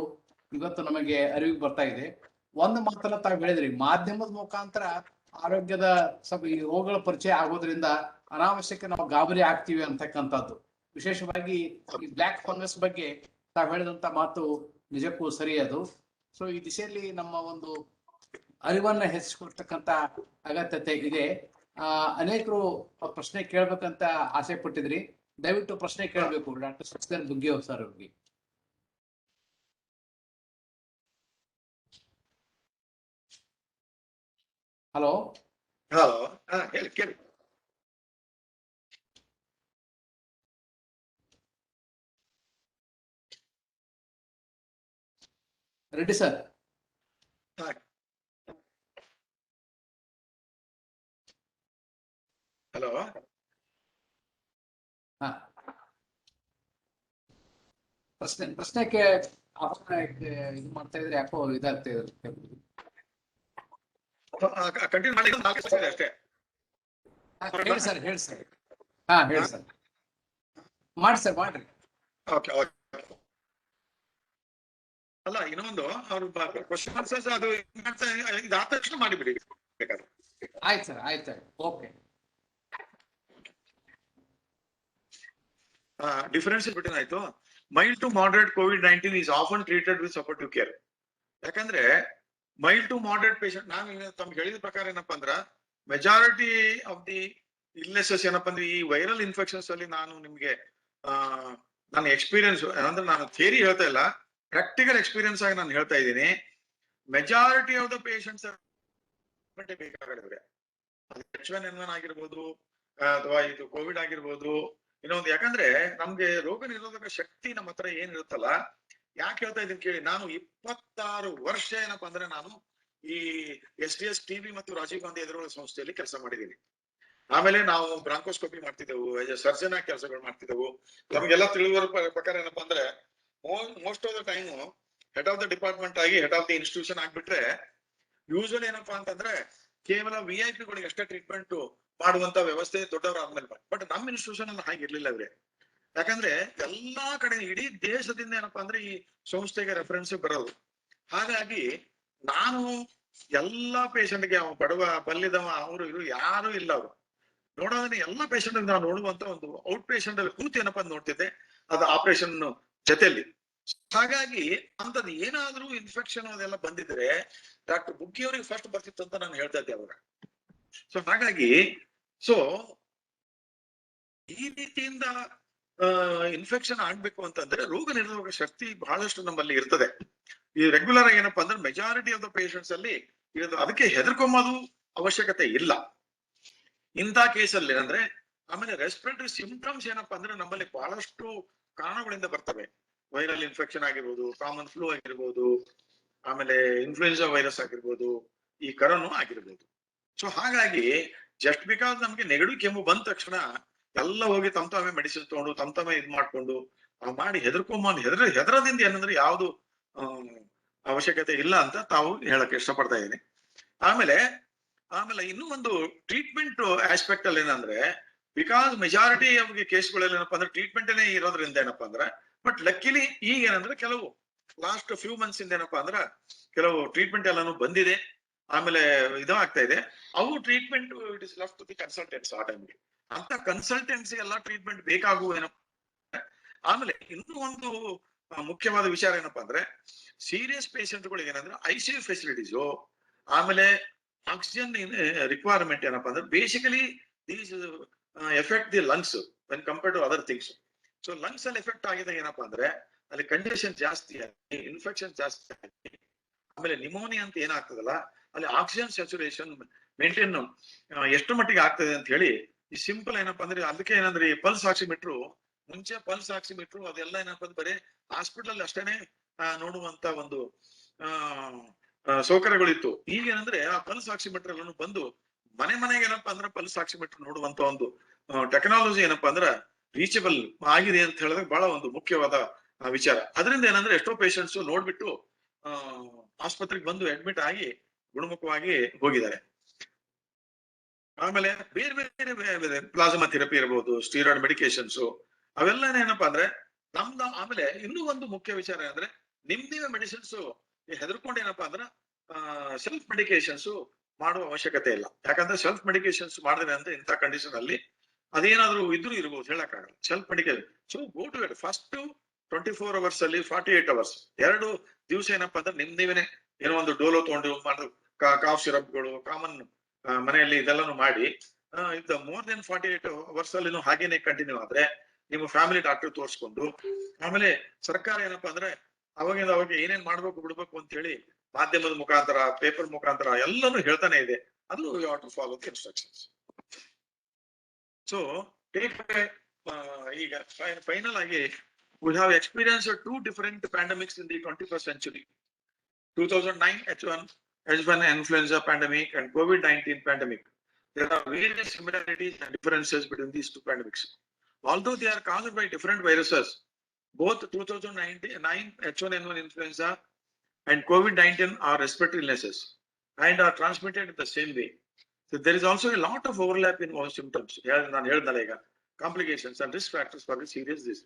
ಇವತ್ತು ನಮಗೆ ಅರಿವಿಗೆ ಬರ್ತಾ ಇದೆ. ಒಂದು ಮಾತನ್ನ ತಾವು ಹೇಳಿದ್ರಿ, ಮಾಧ್ಯಮದ ಮುಖಾಂತರ ಆರೋಗ್ಯದ ಈ ರೋಗಗಳ ಪರಿಚಯ ಆಗೋದ್ರಿಂದ ಅನಾವಶ್ಯಕ ನಾವು ಗಾಬರಿ ಆಗ್ತೀವಿ ಅಂತಕ್ಕಂಥದ್ದು. ವಿಶೇಷವಾಗಿ ಈ ಬ್ಲ್ಯಾಕ್ ಫಂಗಸ್ ಬಗ್ಗೆ ತಾವು ಹೇಳಿದಂತ ಮಾತು ನಿಜಕ್ಕೂ ಸರಿ ಅದು. ಸೊ ಈ ದಿಶೆಯಲ್ಲಿ ನಮ್ಮ ಒಂದು ಅರಿವನ್ನ ಹೆಚ್ಚಿಕೊಳ್ತಕ್ಕಂತ ಅಗತ್ಯತೆ ಇದೆ. ಅನೇಕರು ಪ್ರಶ್ನೆ ಕೇಳ್ಬೇಕಂತ ಆಸೆ ಪಟ್ಟಿದ್ರಿ, ದಯವಿಟ್ಟು ಪ್ರಶ್ನೆ ಕೇಳಬೇಕು ಡಾಕ್ಟರ್ ಶಶಿಧರ್ ಬುಗ್ಗಿಯವ್ರು ಸರ್ ಅವ್ರಿಗೆ. ಹಲೋ ಕೇಳಿ. ರೆಡ್ಡಿ ಸರ್. ಹಲೋ ಪ್ರಶ್ನೆಗೆ ಇದು ಮಾಡ್ತಾ ಇದ್ರೆ ಯಾಕೋ ಇದಾಗ್ತಾ ಇದೆ. ಕಂಟಿನ್ಯೂ ಮಾಡಿ, 4 question ಇದೆ ಅಷ್ಟೇ. ಹೇಳಿ ಸರ್ ಹಾ ಹೇಳಿ ಸರ್, ಮಾಡಿ ಸರ್ ಮಾಡ್ರಿ. ಓಕೆ ಅಲ್ಲ, ಇನ್ನೊಂದು ಅವ್ರು ಕ್ವಶನ್ ಆನ್ಸರ್ಸ್ ಅದು ಇದಾದ ತಕ್ಷಣ ಮಾಡಿಬಿಡಿ ಬೇಕಾದ್ರೆ. ಆಯ್ತು ಸರ್, ಆಯ್ತು, ಓಕೆ. ಡಿಫರೆನ್ಸ್ ಬಿಟ್ಟಿನ ಆಯ್ತು. Mild to moderate COVID-19 is often treated with supportive care. ಯಾಕಂದ್ರೆ ಮೈಲ್ಡ್ ಟು ಮಾಡರೇಟ್ ಪೇಷಂಟ್, ನಾನು ತಮ್ಗೆ ಹೇಳಿದ ಪ್ರಕಾರ ಏನಪ್ಪಾ ಅಂದ್ರ ಮೆಜಾರಿಟಿ ಆಫ್ ದಿ ಇಲ್ನೆಸಸ್ ಏನಪ್ಪಾ ಅಂದ್ರೆ ಈ ವೈರಲ್ ಇನ್ಫೆಕ್ಷನ್ಸ್ ಅಲ್ಲಿ ನಾನು ನಿಮ್ಗೆ ನನ್ನ ಎಕ್ಸ್ಪೀರಿಯನ್ಸ್ ಅಂದ್ರೆ ನಾನು ಥಿಯರಿ ಹೇಳ್ತಾ ಇಲ್ಲ, ಪ್ರಾಕ್ಟಿಕಲ್ ಎಕ್ಸ್ಪೀರಿಯನ್ಸ್ ಆಗಿ ನಾನು ಹೇಳ್ತಾ ಇದ್ದೀನಿ. ಮೆಜಾರಿಟಿ ಆಫ್ ದ ಪೇಷಂಟ್ಸ್ ಬೇಕಾಗಿದ್ರೆ ಅದು H1N1 ಆಗಿರ್ಬೋದು ಅಥವಾ ಇದು ಕೋವಿಡ್ ಆಗಿರ್ಬೋದು ಇನ್ನೊಂದು. ಯಾಕಂದ್ರೆ ನಮ್ಗೆ ರೋಗ ನಿರೋಧಕ ಶಕ್ತಿ ನಮ್ಮ ಹತ್ರ ಏನಿರುತ್ತಲ್ಲ, ಯಾಕೆ ಹೇಳ್ತಾ ಇದೀನಿ ಕೇಳಿ. ನಾನು 26 ವರ್ಷ ಏನಪ್ಪಾ ಅಂದ್ರೆ ನಾನು ಈ SDS TB ಮತ್ತು ರಾಜೀವ್ ಗಾಂಧಿ ಎದುರುಗಳ ಸಂಸ್ಥೆಯಲ್ಲಿ ಕೆಲಸ ಮಾಡಿದ್ದೀನಿ. ಆಮೇಲೆ ನಾವು ಬ್ರಾಂಕೋಸ್ಕೋಪಿ ಮಾಡ್ತಿದ್ದೆವು, ಸರ್ಜನ್ ಆಗಿ ಕೆಲಸಗಳು ಮಾಡ್ತಿದ್ದೆವು. ನಮ್ಗೆಲ್ಲ ತಿಳಿಯುವ ಪ್ರಕಾರ ಏನಪ್ಪಾ ಅಂದ್ರೆ most of the time head of the department ಆಗಿ ಹೆಡ್ ಆಫ್ ದಿ ಇನ್ಸ್ಟಿಟ್ಯೂಷನ್ ಆಗ್ಬಿಟ್ರೆ ಯೂಶಲಿ ಏನಪ್ಪಾ ಅಂತಂದ್ರೆ ಕೇವಲ VIP ಗಳಿಗೆ ಅಷ್ಟೇ ಟ್ರೀಟ್ಮೆಂಟ್ ಮಾಡುವಂತ ವ್ಯವಸ್ಥೆ ದೊಡ್ಡವರಾದ್ಮೇಲೆ. ಬಟ್ ನಮ್ಮ ಇನ್ಸ್ಟಿಟ್ಯೂಷನ್ ಅಲ್ಲಿ ಹಾಗಿರ್ಲಿಲ್ಲ ಅವ್ರೆ. ಯಾಕಂದ್ರೆ ಎಲ್ಲಾ ಕಡೆ ಇಡೀ ದೇಶದಿಂದ ಏನಪ್ಪಾ ಅಂದ್ರೆ ಈ ಸಂಸ್ಥೆಗೆ ರೆಫರೆನ್ಸ್ ಬರೋದು. ಹಾಗಾಗಿ ನಾನು ಎಲ್ಲಾ ಪೇಷಂಟ್ಗೆ ಅವ ಬಡವ ಬಲ್ಲಿದವ ಅವರು ಇವರು ಯಾರು ಇಲ್ಲ, ಅವರು ನೋಡೋದನ್ನ ಎಲ್ಲಾ ಪೇಷಂಟ್ ನಾವು ನೋಡುವಂತ ಒಂದು ಔಟ್ ಪೇಷಂಟ್ ಅಲ್ಲಿ ಕೂತು ಏನಪ್ಪಾ ನೋಡ್ತಿದ್ದೆ, ಅದು ಆಪರೇಷನ್ ಜೊತೆಯಲ್ಲಿ. ಹಾಗಾಗಿ ಅಂತದ್ ಏನಾದ್ರೂ ಇನ್ಫೆಕ್ಷನ್ ಅದೆಲ್ಲ ಬಂದಿದ್ರೆ ಡಾಕ್ಟರ್ ಬುಗ್ಗಿ ಅವರಿಗೆ ಫಸ್ಟ್ ಬರ್ತಿತ್ತು ಅಂತ ನಾನು ಹೇಳ್ತಾ ಇದ್ದೆ ಅವಾಗ. ಸೊ ಹಾಗಾಗಿ ಈ ರೀತಿಯಿಂದ ಇನ್ಫೆಕ್ಷನ್ ಆಗ್ಬೇಕು ಅಂತಂದ್ರೆ ರೋಗ ನಿರೋಧಕ ಶಕ್ತಿ ಬಹಳಷ್ಟು ನಮ್ಮಲ್ಲಿ ಇರ್ತದೆ. ಈ ರೆಗ್ಯುಲರ್ ಆಗಿ ಏನಪ್ಪಾ ಅಂದ್ರೆ ಮೆಜಾರಿಟಿ ಆಫ್ ದ ಪೇಷಂಟ್ಸ್ ಅಲ್ಲಿ ಇದು, ಅದಕ್ಕೆ ಹೆದರ್ಕೊಂಬೋದು ಅವಶ್ಯಕತೆ ಇಲ್ಲ ಇಂಥ ಕೇಸಲ್ಲಿ. ಅಂದ್ರೆ ಆಮೇಲೆ ರೆಸ್ಪಿರೇಟರಿ ಸಿಂಪ್ಟಮ್ಸ್ ಏನಪ್ಪಾ ಅಂದ್ರೆ ನಮ್ಮಲ್ಲಿ ಬಹಳಷ್ಟು ಕಾರಣಗಳಿಂದ ಬರ್ತವೆ. ವೈರಲ್ ಇನ್ಫೆಕ್ಷನ್ ಆಗಿರ್ಬೋದು, ಕಾಮನ್ ಫ್ಲೂ ಆಗಿರ್ಬೋದು, ಆಮೇಲೆ ಇನ್ಫ್ಲೂಯೆನ್ಸಾ ವೈರಸ್ ಆಗಿರ್ಬೋದು, ಈ ಕರೋನಾ ಆಗಿರ್ಬೋದು. ಸೊ ಹಾಗಾಗಿ ಜಸ್ಟ್ ಬಿಕಾಸ್ ನಮ್ಗೆ ನೆಗಡಿ ಕೆಮ್ಮು ಬಂದ ತಕ್ಷಣ ಎಲ್ಲ ಹೋಗಿ ತಮ್ಮೇ ಮೆಡಿಸಿನ್ ತಗೊಂಡು ತಮ್ಮೇ ಇದ್ ಮಾಡ್ಕೊಂಡು ಮಾಡಿ ಹೆದರದಿಂದ ಏನಂದ್ರೆ ಯಾವ್ದು ಅವಶ್ಯಕತೆ ಇಲ್ಲ ಅಂತ ತಾವು ಹೇಳಕ್ ಇಷ್ಟಪಡ್ತಾ ಇದ್ದೀನಿ. ಆಮೇಲೆ ಇನ್ನೂ ಒಂದು ಟ್ರೀಟ್ಮೆಂಟ್ ಆಸ್ಪೆಕ್ಟ್ ಅಲ್ಲಿ ಏನಂದ್ರೆ, ಬಿಕಾಸ್ ಮೆಜಾರಿಟಿ ಅವ್ರಿಗೆ ಕೇಸ್ಗಳಲ್ಲಿ ಏನಪ್ಪಾ ಅಂದ್ರೆ ಟ್ರೀಟ್ಮೆಂಟ್ ಇರೋದ್ರಿಂದ ಏನಪ್ಪಾ ಅಂದ್ರೆ, ಬಟ್ ಲಕ್ಕಿಲಿ ಈಗ ಏನಂದ್ರೆ ಕೆಲವು ಲಾಸ್ಟ್ ಫ್ಯೂ ಮಂತ್ಸ್ ಇಂದ ಏನಪ್ಪಾ ಅಂದ್ರೆ ಕೆಲವು ಟ್ರೀಟ್ಮೆಂಟ್ ಎಲ್ಲಾನು ಬಂದಿದೆ. ಆಮೇಲೆ ಇದು ಆಗ್ತಾ ಇದೆ. ಅವು treatment it is left to the consultants. ಆ ಟೈಮ್ಗೆ ಅಂತ ಕನ್ಸಲ್ಟೆಂಟ್ಸ್ ಎಲ್ಲ ಟ್ರೀಟ್ಮೆಂಟ್ ಬೇಕಾಗುವ ಏನಪ್ಪ. ಆಮೇಲೆ ಇನ್ನೂ ಒಂದು ಮುಖ್ಯವಾದ ವಿಚಾರ ಏನಪ್ಪಾ ಅಂದ್ರೆ, ಸೀರಿಯಸ್ ಪೇಷಂಟ್ಗಳಿಗೆ ಏನಂದ್ರೆ ICU ಫೆಸಿಲಿಟೀಸು, ಆಮೇಲೆ ಆಕ್ಸಿಜನ್ ರಿಕ್ವೈರ್ಮೆಂಟ್ ಏನಪ್ಪಾ ಅಂದ್ರೆ basically these effect the lungs when compared to other things. So lungs ಅಲ್ಲಿ ಎಫೆಕ್ಟ್ ಆಗಿದಾಗ ಏನಪ್ಪಾ ಅಂದ್ರೆ ಅಲ್ಲಿ ಕಂಡೀಷನ್ ಜಾಸ್ತಿ ಆಗಿ, ಇನ್ಫೆಕ್ಷನ್ ಜಾಸ್ತಿ ಆಗಿ, ಆಮೇಲೆ ನಿಮೋನಿಯಾ ಅಂತ ಏನಾಗ್ತದಲ್ಲ ಅಲ್ಲಿ ಆಕ್ಸಿಜನ್ ಸ್ಯಾಚುರೇಷನ್ ಮೇಂಟೈನ್ ಎಷ್ಟು ಮಟ್ಟಿಗೆ ಆಗ್ತದೆ ಅಂತ ಹೇಳಿ ಈ ಸಿಂಪಲ್ ಏನಪ್ಪಾ ಅಂದ್ರೆ, ಅದಕ್ಕೆ ಏನಂದ್ರೆ ಈ ಪಲ್ಸ್ ಆಕ್ಸಿಮೀಟರ್, ಮುಂಚೆ ಪಲ್ಸ್ ಆಕ್ಸಿಮೀಟರ್ ಅದೆಲ್ಲ ಏನಪ್ಪಾ ಅಂದ್ರೆ ಬರೀ ಹಾಸ್ಪಿಟಲ್ ಅಷ್ಟೇನೆ ನೋಡುವಂತ ಒಂದು ಸೌಕರ್ಯಗಳಿತ್ತು. ಈಗ ಏನಂದ್ರೆ ಆ ಪಲ್ಸ್ ಆಕ್ಸಿಮೀಟರ್ ಎಲ್ಲ ಬಂದು ಮನೆಗೆ ಏನಪ್ಪಾ ಅಂದ್ರೆ ಪಲ್ಸ್ ಆಕ್ಸಿಮೀಟರ್ ನೋಡುವಂತ ಒಂದು ಟೆಕ್ನಾಲಜಿ ಏನಪ್ಪಾ ಅಂದ್ರೆ ರೀಚಬಲ್ ಆಗಿದೆ ಅಂತ ಹೇಳಿದ್ರೆ ಬಹಳ ಒಂದು ಮುಖ್ಯವಾದ ವಿಚಾರ. ಅದರಿಂದ ಏನಂದ್ರೆ ಎಷ್ಟೋ ಪೇಷಂಟ್ಸ್ ನೋಡ್ಬಿಟ್ಟು ಆಸ್ಪತ್ರೆಗೆ ಬಂದು ಅಡ್ಮಿಟ್ ಆಗಿ ಗುಣಮುಖವಾಗಿ ಹೋಗಿದ್ದಾರೆ. ಆಮೇಲೆ ಬೇರೆ ಪ್ಲಾಸ್ಮಾ ಥೆರಪಿ ಇರಬಹುದು, ಸ್ಟೀರಾಯ್ಡ್ ಮೆಡಿಕೇಶನ್ಸ್, ಅವೆಲ್ಲ ಏನಪ್ಪಾ ಅಂದ್ರೆ ನಮ್ದು. ಆಮೇಲೆ ಇನ್ನೂ ಒಂದು ಮುಖ್ಯ ವಿಚಾರ ಅಂದ್ರೆ ನಿಮ್ದೇ ಮೆಡಿಸಿನ್ಸ್ ಹೆದರ್ಕೊಂಡು ಏನಪ್ಪಾ ಅಂದ್ರೆ ಸೆಲ್ಫ್ ಮೆಡಿಕೇಶನ್ಸ್ ಮಾಡುವ ಅವಶ್ಯಕತೆ ಇಲ್ಲ. ಯಾಕಂದ್ರೆ ಸೆಲ್ಫ್ ಮೆಡಿಕೇಶನ್ಸ್ ಮಾಡಿದ್ರೆ ಅಂದ್ರೆ ಇಂಥ ಕಂಡೀಷನ್ ಅಲ್ಲಿ ಅದೇನಾದ್ರೂ ಇದ್ರೂ ಇರ್ಬೋದು, ಹೇಳಕ್ಕಾಗಲ್ಲ. Self medication so go to it first 24 hours ಅಲ್ಲಿ 48 hours 2 ದಿವಸ ಏನಪ್ಪಾ ಅಂದ್ರೆ ನೀವೇನೆ ಏನೋ ಒಂದು ಡೋಲೋ ತಗೊಂಡು ಮಾಡೋದು, ಕಾಫ್ ಸಿರಪ್ಗಳು ಕಾಮನ್ ಮನೆಯಲ್ಲಿ ಇದೆಲ್ಲಾನು ಮಾಡಿ ಇದು ಮೋರ್ ದೆನ್ 48 hours ಅಲ್ಲಿ ಹಾಗೇನೆ ಕಂಟಿನ್ಯೂ ಆದ್ರೆ ನಿಮ್ಮ ಫ್ಯಾಮಿಲಿ ಡಾಕ್ಟರ್ ತೋರಿಸ್ಕೊಂಡು, ಆಮೇಲೆ ಸರ್ಕಾರ ಏನಪ್ಪಾ ಅಂದ್ರೆ ಅವಾಗ ಏನೇನ್ ಮಾಡ್ಬೇಕು ಬಿಡ್ಬೇಕು ಅಂತ ಹೇಳಿ ಮಾಧ್ಯಮದ ಮುಖಾಂತರ, ಪೇಪರ್ ಮುಖಾಂತರ ಎಲ್ಲಾನು ಹೇಳ್ತಾನೆ ಇದೆ. ಅದು you have to follow the instructions. So take ಈಗ ಫೈನಲ್ ಆಗಿ we have experienced 2 different pandemics in the 21st century. 2009 H1 influenza pandemic and COVID-19 pandemic. There are various similarities and differences between these two pandemics. Although they are caused by different viruses, both 2009 H1N1 influenza and COVID-19 are respiratory illnesses and are transmitted the same way. So there is also a lot of overlap in all symptoms, complications and risk factors for the serious disease.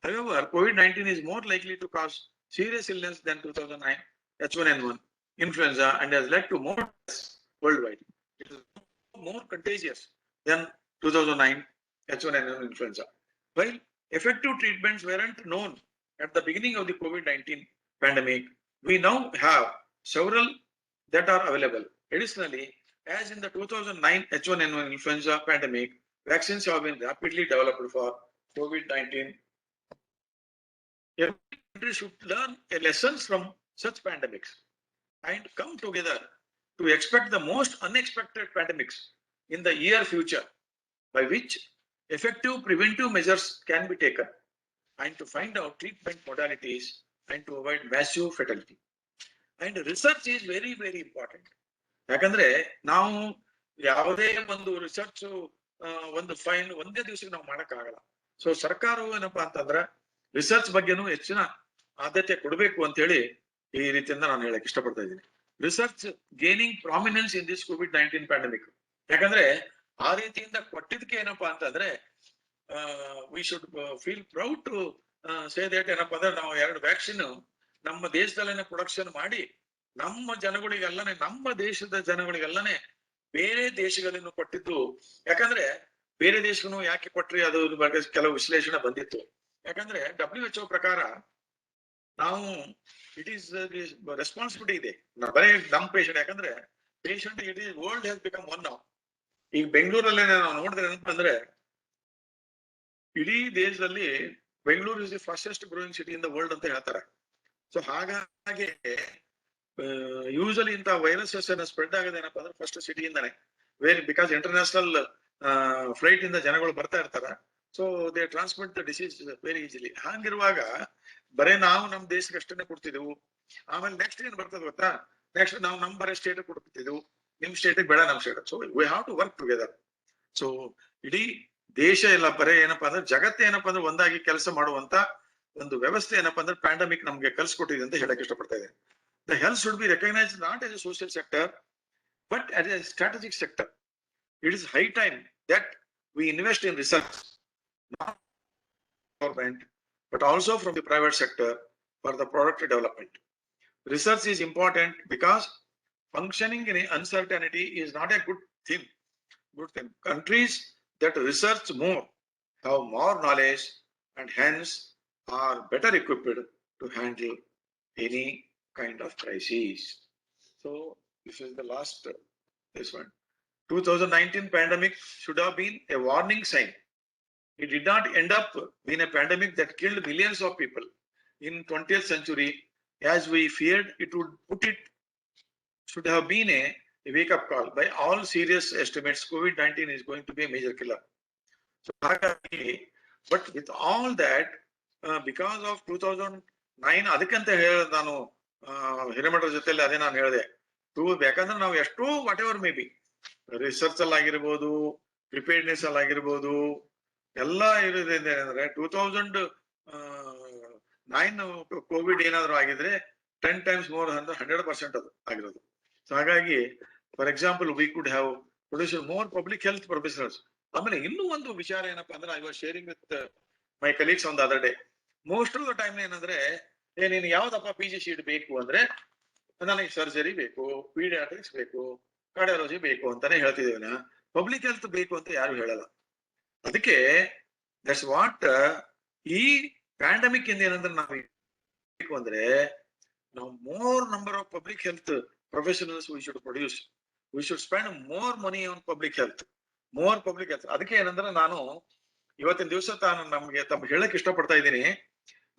However, COVID-19 is more likely to cause serious illness than 2009 H1N1 influenza and has led to more deaths worldwide. It is more contagious than 2009 H1N1 influenza. While effective treatments weren't known at the beginning of the COVID-19 pandemic, we now have several that are available. Additionally, as in the 2009 H1N1 influenza pandemic, vaccines have been rapidly developed for COVID-19. Every country should learn lessons from such pandemics and come together to expect the most unexpected pandemics in the near future, by which effective preventive measures can be taken and to find out treatment modalities and to avoid massive fatality. And research is very, very important. ಯಾಕಂದ್ರೆ ನಾವು ಯಾವುದೇ ಒಂದು research ಒಂದು file ಒಂದೇ ದಿವಸಕ್ಕೆ ನಾವು ಮಾಡಕ್ಕಾಗಲ್ಲ. So ಸರ್ಕಾರವು ಏನಪ್ಪಾ ಅಂತಂದ್ರೆ ರಿಸರ್ಚ್ ಬಗ್ಗೆನೂ ಹೆಚ್ಚಿನ ಆದ್ಯತೆ ಕೊಡಬೇಕು ಅಂತ ಹೇಳಿ ಈ ರೀತಿಯಿಂದ ನಾನು ಹೇಳಕ್ ಇಷ್ಟಪಡ್ತಾ ಇದ್ದೀನಿ. Research gaining prominence in this COVID-19 pandemic. ಯಾಕಂದ್ರೆ ಆ ರೀತಿಯಿಂದ ಕೊಟ್ಟಿದ್ದಕ್ಕೆ ಏನಪ್ಪಾ ಅಂತಂದ್ರೆ we should feel proud to say that ಏನಪ್ಪಾ ಅಂದ್ರೆ ನಾವು 2 ವ್ಯಾಕ್ಸಿನ್ ನಮ್ಮ ದೇಶದಲ್ಲೇನೆ ಪ್ರೊಡಕ್ಷನ್ ಮಾಡಿ ನಮ್ಮ ಜನಗಳಿಗೆಲ್ಲನೇ ನಮ್ಮ ದೇಶದ ಜನಗಳಿಗೆಲ್ಲನೇ ಬೇರೆ ದೇಶಗಳನ್ನು ಕೊಟ್ಟಿದ್ದು. ಯಾಕಂದ್ರೆ ಬೇರೆ ದೇಶಗೂ ಯಾಕೆ ಕೊಟ್ರಿ ಅದು ಬಗ್ಗೆ ಕೆಲವು ವಿಶ್ಲೇಷಣೆ ಬಂದಿತ್ತು. ಯಾಕಂದ್ರೆ WHO ಪ್ರಕಾರ ನಾವು ಇಟ್ ಈಸ್ ರೆಸ್ಪಾನ್ಸಿಬಿಲಿಟಿ ಇದೆ ಬರೀ ನಮ್ ಪೇಷಂಟ್. ಯಾಕಂದ್ರೆ patient it is world health become one ನಾವು. ಈಗ ಬೆಂಗಳೂರಲ್ಲೇ ನಾವು ನೋಡಿದ್ರೆ ಏನಂತಂದ್ರೆ ಇಡೀ ದೇಶದಲ್ಲಿ Bengaluru is the fastest growing city in the world ಅಂತ ಹೇಳ್ತಾರೆ. ಸೊ ಹಾಗಾಗಿ ಯೂಶಲಿ ಇಂತ ವೈರಸಸ್ ಸ್ಪ್ರೆಡ್ ಆಗೋದೇನಪ್ಪ ಅಂದ್ರೆ ಫಸ್ಟ್ ಸಿಟಿಯಿಂದಾನೆ, ವೇರ್ ಬಿಕಾಸ್ ಇಂಟರ್ನ್ಯಾಷನಲ್ ಫ್ಲೈಟ್ ಇಂದ ಜನಗಳು ಬರ್ತಾ ಇರ್ತಾರ. So they transmit the disease very easily. ಹಂಗಿರುವಾಗ ಬರೇ ನಾವು ನಮ್ ದೇಶಕ್ಕೆ ಅಷ್ಟನ್ನೇ ಕೊಡ್ತಿದ್ದೆವು. ಆಮೇಲೆ ನೆಕ್ಸ್ಟ್ ಏನ್ ಬರ್ತದ ಗೊತ್ತಾ, ನೆಕ್ಸ್ಟ್ ನಾವು ನಮ್ ಬರೇ ಸ್ಟೇಟ್ ಕೊಡ್ತಿದ್ದೆವು, ನಿಮ್ ಸ್ಟೇಟ್ ಬೇಡ ನಮ್ state. So we have to work together. So ಇಡೀ ದೇಶ ಎಲ್ಲ ಬರೇ ಏನಪ್ಪಾ ಅಂದ್ರೆ ಜಗತ್ತು ಏನಪ್ಪಾ ಅಂದ್ರೆ ಒಂದಾಗಿ ಕೆಲಸ ಮಾಡುವಂತ ಒಂದು ವ್ಯವಸ್ಥೆ ಏನಪ್ಪಾ ಅಂದ್ರೆ ಪ್ಯಾಂಡಮಿಕ್ ನಮ್ಗೆ ಕಲ್ಸ್ಕೊಟ್ಟಿದೆ ಅಂತ ಹೇಳಕ್ ಇಷ್ಟಪಡ್ತಾ ಇದ್ದೇನೆ. The health should be recognized not as a social sector, but as a strategic sector. It is high time that we invest in research, not government, but also from the private sector for the product development. Research is important because functioning in uncertainty is not a good thing. Countries that research more have more knowledge and hence are better equipped to handle any kind of crises. So this is the last this one. 2019 pandemic should have been a warning sign. It did not end up being a pandemic that killed millions of people in 20th century as we feared it would put it. Should have been a wake-up call. By all serious estimates, COVID-19 is going to be a major killer. So but with all that, because of 2009 ಅದಕ್ಕಂತ ಹೇಳಿದ ನಾನು ಹಿರೇಮಠರ ಜೊತೆಲಿ ಅದೇ ನಾನು ಹೇಳಿದೆ. ಯಾಕಂದ್ರೆ ನಾವು ಎಷ್ಟು what ever may be research ಅಲ್ಲಿ ಆಗಿರ್ಬೋದು, ಪ್ರಿಪೇರ್ಡ್ನೆಸ್ ಅಲ್ಲಿ ಆಗಿರ್ಬೋದು, ಎಲ್ಲ ಇರೋದ್ರಿಂದ ಏನಂದ್ರೆ 2009 ಕೋವಿಡ್ ಏನಾದ್ರು ಆಗಿದ್ರೆ 10 times more ಅಂದ್ರೆ 100% ಅದು ಆಗಿರೋದು. ಸೊ ಹಾಗಾಗಿ for example we could have produce more public health professionals. ಆಮೇಲೆ ಇನ್ನೂ ಒಂದು ವಿಚಾರ ಏನಪ್ಪಾ ಅಂದ್ರೆ I was sharing with my colleagues on the other day. Most of the time ಏನಂದ್ರೆ ನೀನು ಯಾವ್ದಪ್ಪ PG ಶೀಟ್ ಬೇಕು ಅಂದ್ರೆ ನನಗೆ ಸರ್ಜರಿ ಬೇಕು, ಪೀಡಿಯಾಟ್ರಿಕ್ಸ್ ಬೇಕು, ಕಾರ್ಡಿಯಾಲಜಿ ಬೇಕು ಅಂತಾನೆ ಹೇಳ್ತಿದ್ದೇವೆ. ಪಬ್ಲಿಕ್ ಹೆಲ್ತ್ ಬೇಕು ಅಂತ ಯಾರು ಹೇಳಲ್ಲ. ಅದಕ್ಕೆ ದಟ್ಸ್ ವಾಟ್ ಈ ಪ್ಯಾಂಡಮಿಕ್ ಇಂದ ಏನಂದ್ರೆ ನಾವು ಬೇಕು ಅಂದ್ರೆ ನಾವು more number of public health professionals we should produce. We should spend more money on public health, more public health. ಅದಕ್ಕೆ ಏನಂದ್ರೆ ನಾನು ಇವತ್ತಿನ ದಿವಸ ನಮ್ಗೆ ತಮ್ಮ ಹೇಳಕ್ ಇಷ್ಟಪಡ್ತಾ ಇದ್ದೀನಿ.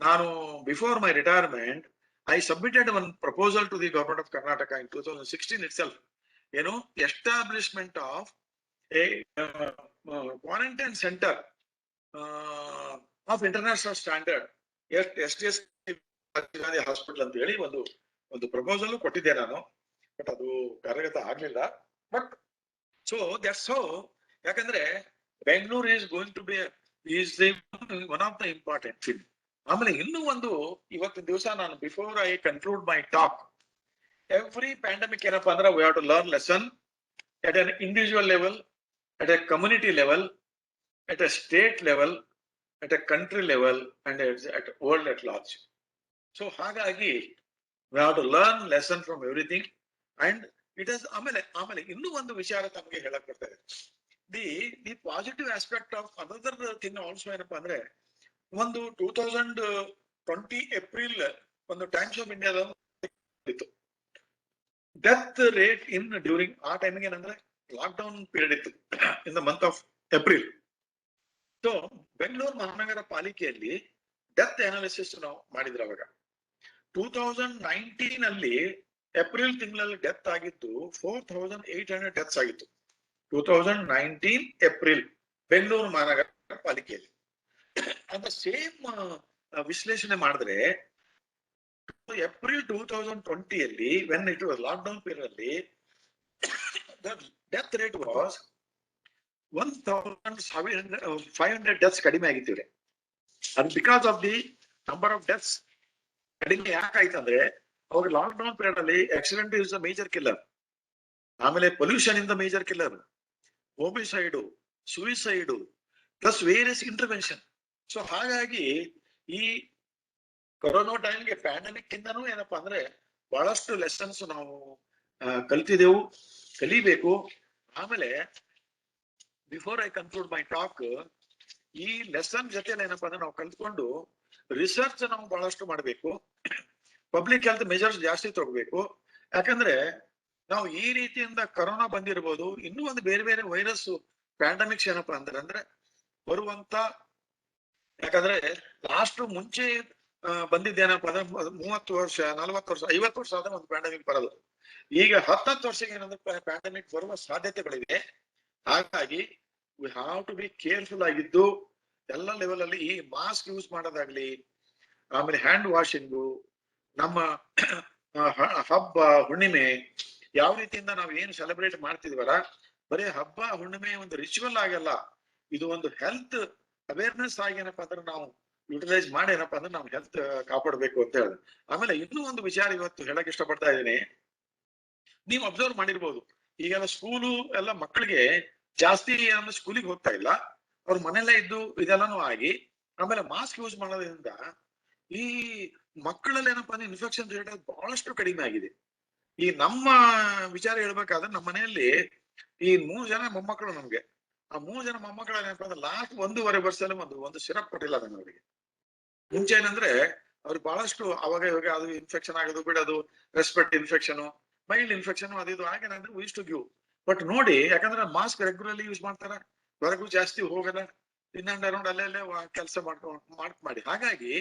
ನಾನು before my retirement I submitted one proposal to the government of Karnataka in 2016 itself. Establishment of a quarantine center of international standard, STS hospital ಅಂತ ಹೇಳಿ ಒಂದು ಪ್ರಪೋಸಲ್ ಕೊಟ್ಟಿದ್ದೆ ನಾನು. ಬಟ್ ಅದು ಕಾರ್ಯಗತ ಆಗ್ಲಿಲ್ಲ. But so that's how. ಯಾಕಂದ್ರೆ Bengaluru is going to be one of the important thing. ಆಮೇಲೆ ಇನ್ನೂ ಒಂದು ಇವತ್ತಿನ ದಿವಸ ನಾನು before I conclude my talk, every pandemic ಏನಪ್ಪಾ ಅಂದ್ರೆ we have to learn lesson at an individual level, at a community level, at a state level, at a country level, and at world at large. So ಹಾಗಾಗಿ we have to learn lesson from everything, and it is ಆಮೇಲೆ ಇನ್ನೂ ಒಂದು ವಿಚಾರ ತಮಗೆ ಹೇಳಕ್ ಬರ್ತದೆ. The positive aspect of another thing also ಏನಪ್ಪಾ ಅಂದ್ರೆ, ಒಂದು 2020 ಏಪ್ರಿಲ್ ಒಂದು ಟೈಮ್ಸ್ ಆಫ್ ಇಂಡಿಯಾದ ಇತ್ತು. ಡೆತ್ ರೇಟ್ ಇನ್ ಡ್ಯೂರಿಂಗ್ ಆ ಟೈಮಿಗೆ ಏನಂದ್ರೆ ಲಾಕ್ ಡೌನ್ ಪೀರಿಯಡ್ ಇತ್ತು in the month of April. So Bengaluru ಮಹಾನಗರ ಪಾಲಿಕೆಯಲ್ಲಿ ಡೆತ್ ಅನಾಲಿಸಿಸ್ ನಾವು ಮಾಡಿದ್ರೆ ಅವಾಗ 2019 ಅಲ್ಲಿ ಏಪ್ರಿಲ್ ತಿಂಗಳಲ್ಲಿ ಡೆತ್ ಆಗಿದ್ದು 4800 ಡೆತ್ಸ್ ಆಗಿತ್ತು. 2019 ಏಪ್ರಿಲ್ ಬೆಂಗಳೂರು ಮಹಾನಗರ ಪಾಲಿಕೆಯಲ್ಲಿ. ಅಂತ ಸೇಮ್ ವಿಶ್ಲೇಷಣೆ ಮಾಡಿದ್ರೆ ಏಪ್ರಿಲ್ 2020 ಅಲ್ಲಿ when it was lockdown period ಅಲ್ಲಿ ಡೆತ್ ರೇಟ್ ವಾಸ್ 1500 ಡೆತ್ಸ್ ಕಡಿಮೆ ಆಗಿತ್ತು. ಅದು because of the number of deaths ಕಡಿಮೆ ಯಾಕಾಯ್ತಂದ್ರೆ, ಅವಾಗ ಲಾಕ್ ಡೌನ್ ಪೀರಿಯಡ್ ಅಲ್ಲಿ accident is a major killer, ಆಮೇಲೆ ಪೊಲ್ಯೂಷನ್ ಇಂದ major killer, homicide, suicide, plus various intervention. So ಹಾಗಾಗಿ ಈ ಕೊರೋನಾ ಟೈಮ್ಗೆ ಪ್ಯಾಂಡಮಿಕ್ ಇಂದನೂ ಏನಪ್ಪಾ ಅಂದ್ರೆ ಬಹಳಷ್ಟು ಲೆಸನ್ಸ್ ನಾವು ಕಲ್ತಿದೆವು, ಕಲಿಬೇಕು. ಆಮೇಲೆ before I conclude my talk, ಈ ಲೆಸನ್ ಜೊತೆಲಿ ಏನಪ್ಪಾ ಅಂದ್ರೆ ನಾವು ಕಲ್ತ್ಕೊಂಡು ರಿಸರ್ಚ್ ನಾವು ಬಹಳಷ್ಟು ಮಾಡ್ಬೇಕು, ಪಬ್ಲಿಕ್ ಹೆಲ್ತ್ ಮೆಜರ್ಸ್ ಜಾಸ್ತಿ ತಗೋಬೇಕು. ಯಾಕಂದ್ರೆ ನಾವು ಈ ರೀತಿಯಿಂದ ಕೊರೋನಾ ಬಂದಿರ್ಬೋದು, ಇನ್ನೂ ಒಂದು ಬೇರೆ ಬೇರೆ ವೈರಸ್ ಪ್ಯಾಂಡಮಿಕ್ಸ್ ಏನಪ್ಪಾ ಅಂದ್ರೆ ಬರುವಂತ, ಯಾಕಂದ್ರೆ ಲಾಸ್ಟ್ ಮುಂಚೆ ಬಂದಿದ್ದೇನಪ್ಪ ಅಂದ್ರೆ 30 ವರ್ಷ 40 ವರ್ಷ 50 ವರ್ಷ ಆದ ಒಂದು ಪ್ಯಾಂಡಮಿಕ್ ಬರೋದು. ಈಗ 10 ವರ್ಷಕ್ಕೆ ಏನಂದ್ರೆ ಪ್ಯಾಂಡಮಿಕ್ ಬರುವ ಸಾಧ್ಯತೆಗಳಿವೆ. ಹಾಗಾಗಿ we have to be careful ಆಗಿದ್ದು ಎಲ್ಲ ಲೆವೆಲ್ ಅಲ್ಲಿ ಈ ಮಾಸ್ಕ್ ಯೂಸ್ ಮಾಡೋದಾಗ್ಲಿ, ಆಮೇಲೆ ಹ್ಯಾಂಡ್ ವಾಷಿಂಗು, ನಮ್ಮ ಹಬ್ಬ ಹುಣ್ಣಿಮೆ ಯಾವ ರೀತಿಯಿಂದ ನಾವು ಏನು ಸೆಲೆಬ್ರೇಟ್ ಮಾಡ್ತಿದ್ವಲ್ಲ, ಬರೀ ಹಬ್ಬ ಹುಣ್ಣಿಮೆ ಒಂದು ರಿಚುವಲ್ ಆಗಲ್ಲ, ಇದು ಒಂದು ಹೆಲ್ತ್ ಅವೇರ್ನೆಸ್ ಆಗಿ ಏನಪ್ಪಾ ಅಂದ್ರೆ ನಾವು ಯುಟಿಲೈಸ್ ಮಾಡಿ ಏನಪ್ಪಾ ಅಂದ್ರೆ ನಾವು ಹೆಲ್ತ್ ಕಾಪಾಡಬೇಕು ಅಂತ ಹೇಳಿದ್ರು. ಆಮೇಲೆ ಇನ್ನೂ ಒಂದು ವಿಚಾರ ಇವತ್ತು ಹೇಳಕ್ ಇಷ್ಟಪಡ್ತಾ ಇದ್ದೀನಿ. ನೀವು ಅಬ್ಸರ್ವ್ ಮಾಡಿರ್ಬೋದು, ಈಗೆಲ್ಲ ಸ್ಕೂಲು ಎಲ್ಲ ಮಕ್ಕಳಿಗೆ ಜಾಸ್ತಿ ಏನಂದ್ರೆ ಸ್ಕೂಲಿಗೆ ಹೋಗ್ತಾ ಇಲ್ಲ, ಅವ್ರ ಮನೆಯಲ್ಲೇ ಇದ್ದು ಇದೆಲ್ಲಾನು ಆಗಿ, ಆಮೇಲೆ ಮಾಸ್ಕ್ ಯೂಸ್ ಮಾಡೋದ್ರಿಂದ ಈ ಮಕ್ಕಳಲ್ಲಿ ಏನಪ್ಪಾ ಅಂದ್ರೆ ಇನ್ಫೆಕ್ಷನ್ ರೇಟ್ ಬಹಳಷ್ಟು ಕಡಿಮೆ ಆಗಿದೆ. ಈ ನಮ್ಮ ವಿಚಾರ ಹೇಳ್ಬೇಕಾದ್ರೆ ನಮ್ಮ ಮನೆಯಲ್ಲಿ ಈ 3 ಜನ ಮೊಮ್ಮಕ್ಕಳು ನಮ್ಗೆ. ಆ 3 ಜನ ಮೊಮ್ಮಕ್ಕಳ ಏನಪ್ಪಾ ಅಂದ್ರೆ ಲಾಸ್ಟ್ 1.5 ವರ್ಷದಲ್ಲಿ ಒಂದು ಸಿರಪ್ ಕೊಟ್ಟಿಲ್ಲ ನಾನು ಅವರಿಗೆ. ಮುಂಚೆ ಏನಂದ್ರೆ ಅವ್ರಿಗೆ ಬಹಳಷ್ಟು ಅವಾಗ ಇವಾಗ ಅದು ಇನ್ಫೆಕ್ಷನ್ ಆಗೋದು ಬಿಡೋದು, ರೆಸ್ಪಿರೇಟರಿ ಇನ್ಫೆಕ್ಷನ್, ಮೈಲ್ಡ್ ಇನ್ಫೆಕ್ಷನ್ ಅದು ಇದು ಆಗೇನಂದ್ರೆ we use to give. But ನೋಡಿ, ಯಾಕಂದ್ರೆ ಮಾಸ್ಕ್ ರೆಗ್ಯುಲರ್ಲಿ ಯೂಸ್ ಮಾಡ್ತಾರ, ಹೊರಗೂ ಜಾಸ್ತಿ ಹೋಗಲ್ಲ, ಇನ್ ಅಂಡ್ ಅರೌಂಡ್ ಅಲ್ಲೇ ಕೆಲಸ ಮಾಡಿ. ಹಾಗಾಗಿ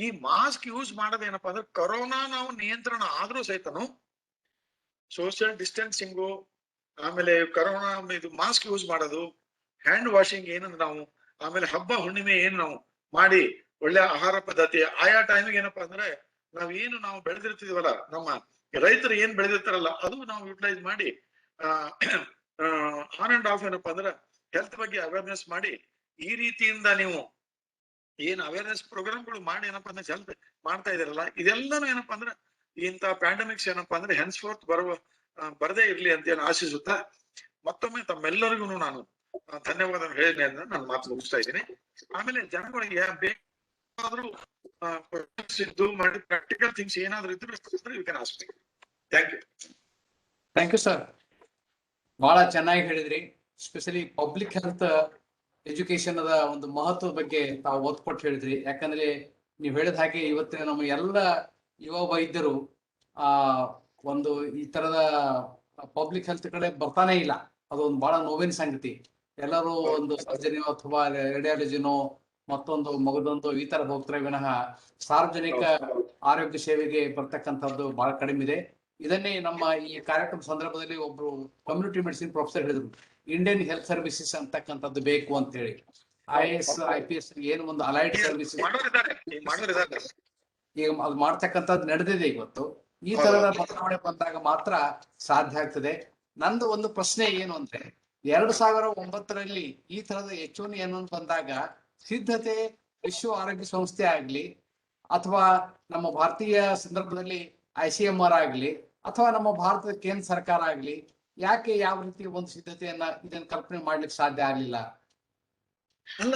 ಈ ಮಾಸ್ಕ್ ಯೂಸ್ ಮಾಡೋದೇನಪ್ಪಾ ಅಂದ್ರೆ ಕೊರೋನಾ ನಾವು ನಿಯಂತ್ರಣ ಆದ್ರೂ ಸಹಿತನು ಸೋಷಿಯಲ್ ಡಿಸ್ಟೆನ್ಸಿಂಗು, ಆಮೇಲೆ ಕೊರೋನಾ ಇದು ಮಾಸ್ಕ್ ಯೂಸ್ ಮಾಡೋದು, ಹ್ಯಾಂಡ್ ವಾಷಿಂಗ್ ಏನಂದ್ರೆ ನಾವು, ಆಮೇಲೆ ಹಬ್ಬ ಹುಣ್ಣಿಮೆ ಏನು ನಾವು ಮಾಡಿ ಒಳ್ಳೆ ಆಹಾರ ಪದ್ಧತಿ ಆಯಾ ಟೈಮಿಗೆ ಏನಪ್ಪಾ ಅಂದ್ರೆ ನಾವು ಬೆಳೆದಿರ್ತಿದೀವಲ್ಲ, ನಮ್ಮ ರೈತರು ಏನ್ ಬೆಳೆದಿರ್ತಾರಲ್ಲ ಅದು ನಾವು ಯುಟಿಲೈಸ್ ಮಾಡಿ ಆನ್ ಅಂಡ್ ಆಫ್ ಏನಪ್ಪಾ ಅಂದ್ರೆ ಹೆಲ್ತ್ ಬಗ್ಗೆ ಅವೇರ್ನೆಸ್ ಮಾಡಿ, ಈ ರೀತಿಯಿಂದ ನೀವು ಏನ್ ಅವೇರ್ನೆಸ್ ಪ್ರೋಗ್ರಾಮ್ಗಳು ಮಾಡಿ ಏನಪ್ಪಾ ಅಂದ್ರೆ ಹೆಲ್ತ್ ಮಾಡ್ತಾ ಇದಾರಲ್ಲ, ಇದೆಲ್ಲಾನು ಏನಪ್ಪಾ ಅಂದ್ರೆ ಇಂತ ಪ್ಯಾಂಡಮಿಕ್ಸ್ ಏನಪ್ಪಾ ಅಂದ್ರೆ ಹೆನ್ಸ್ಫೋರ್ತ್ ಬರದೇ ಇರ್ಲಿ ಅಂತ ಏನು ಆಶಿಸುತ್ತಾ, ಮತ್ತೊಮ್ಮೆ ತಮ್ಮೆಲ್ಲರಿಗೂ ನಾನು ಧನ್ಯವಾದ ಹೇಳಿದೆ ಅಂತ ನಾನು ಮಾತು ಮುಗಿಸ್ತಾ ಇದ್ದೀನಿ. ಆಮೇಲೆ ಜನಗಳಿಗೆ ಬೇಕಾದ್ರೂ ಇದ್ದು ಮಾಡಿ ಪ್ರಾಕ್ಟಿಕಲ್ ಥಿಂಗ್ಸ್ ಏನಾದ್ರು ಇದ್ರೆ you can ask me. Thank you sir. ಬಹಳ ಚೆನ್ನಾಗಿ ಹೇಳಿದ್ರಿ. ಸ್ಪೆಷಲಿ ಪಬ್ಲಿಕ್ ಹೆಲ್ತ್ ಎಜುಕೇಶನ್ ಅದ ಒಂದು ಮಹತ್ವದ ಬಗ್ಗೆ ತಾವು ಒತ್ತು ಕೊಟ್ಟು ಹೇಳಿದ್ರಿ. ಯಾಕಂದ್ರೆ ನೀವು ಹೇಳಿದ ಹಾಗೆ ಇವತ್ತಿನ ನಮ್ಮ ಎಲ್ಲ ಯುವ ವೈದ್ಯರು ಒಂದು ಈ ತರದ ಪಬ್ಲಿಕ್ ಹೆಲ್ತ್ ಕಡೆ ಬರ್ತಾನೆ ಇಲ್ಲ. ಅದೊಂದು ಬಹಳ ನೋವಿನ ಸಂಗತಿ. ಎಲ್ಲರೂ ಒಂದು ಸರ್ಜರಿನೋ ಅಥವಾ ರೇಡಿಯಾಲಜಿನೋ ಮತ್ತೊಂದು ಮಗದೊಂದು ಈ ತರ ಹೋಗ್ತಾರೆ ವಿನಃ ಸಾರ್ವಜನಿಕ ಆರೋಗ್ಯ ಸೇವೆಗೆ ಬರ್ತಕ್ಕಂಥದ್ದು ಬಹಳ ಕಡಿಮೆ ಇದೆ. ಇದನ್ನೇ ನಮ್ಮ ಈ ಕಾರ್ಯಕ್ರಮ ಸಂದರ್ಭದಲ್ಲಿ ಒಬ್ರು ಕಮ್ಯುನಿಟಿ ಮೆಡಿಸಿನ್ ಪ್ರೊಫೆಸರ್ ಹೇಳಿದ್ರು, ಇಂಡಿಯನ್ ಹೆಲ್ತ್ ಸರ್ವಿಸಸ್ ಅಂತಕ್ಕಂಥದ್ದು ಬೇಕು ಅಂತ ಹೇಳಿ. IAS IPS ಏನು ಒಂದು ಅಲೈಡ್ ಸರ್ವಿಸಸ್ ಈಗ ಅದು ಮಾಡ್ತಕ್ಕಂಥದ್ದು ನಡೆದಿದೆ. ಇವತ್ತು ಈ ತರದ ಬದಲಾವಣೆ ಬಂದಾಗ ಮಾತ್ರ ಸಾಧ್ಯ ಆಗ್ತದೆ. ನಂದು ಒಂದು ಪ್ರಶ್ನೆ ಏನು ಅಂದ್ರೆ, 2009ರಲ್ಲಿ ಈ ತರದ H1N1 ಬಂದಾಗ ಸಿದ್ಧತೆ ವಿಶ್ವ ಆರೋಗ್ಯ ಸಂಸ್ಥೆ ಆಗ್ಲಿ ಅಥವಾ ನಮ್ಮ ಭಾರತೀಯ ಸಂದರ್ಭದಲ್ಲಿ ICMR ಆಗ್ಲಿ ಅಥವಾ ನಮ್ಮ ಭಾರತದ ಕೇಂದ್ರ ಸರ್ಕಾರ ಆಗ್ಲಿ ಯಾಕೆ ಯಾವ ರೀತಿ ಒಂದು ಸಿದ್ಧತೆಯನ್ನ ಇದನ್ನ ಕಲ್ಪನೆ ಮಾಡ್ಲಿಕ್ಕೆ ಸಾಧ್ಯ ಆಗ್ಲಿಲ್ಲ? ಅಲ್ಲ,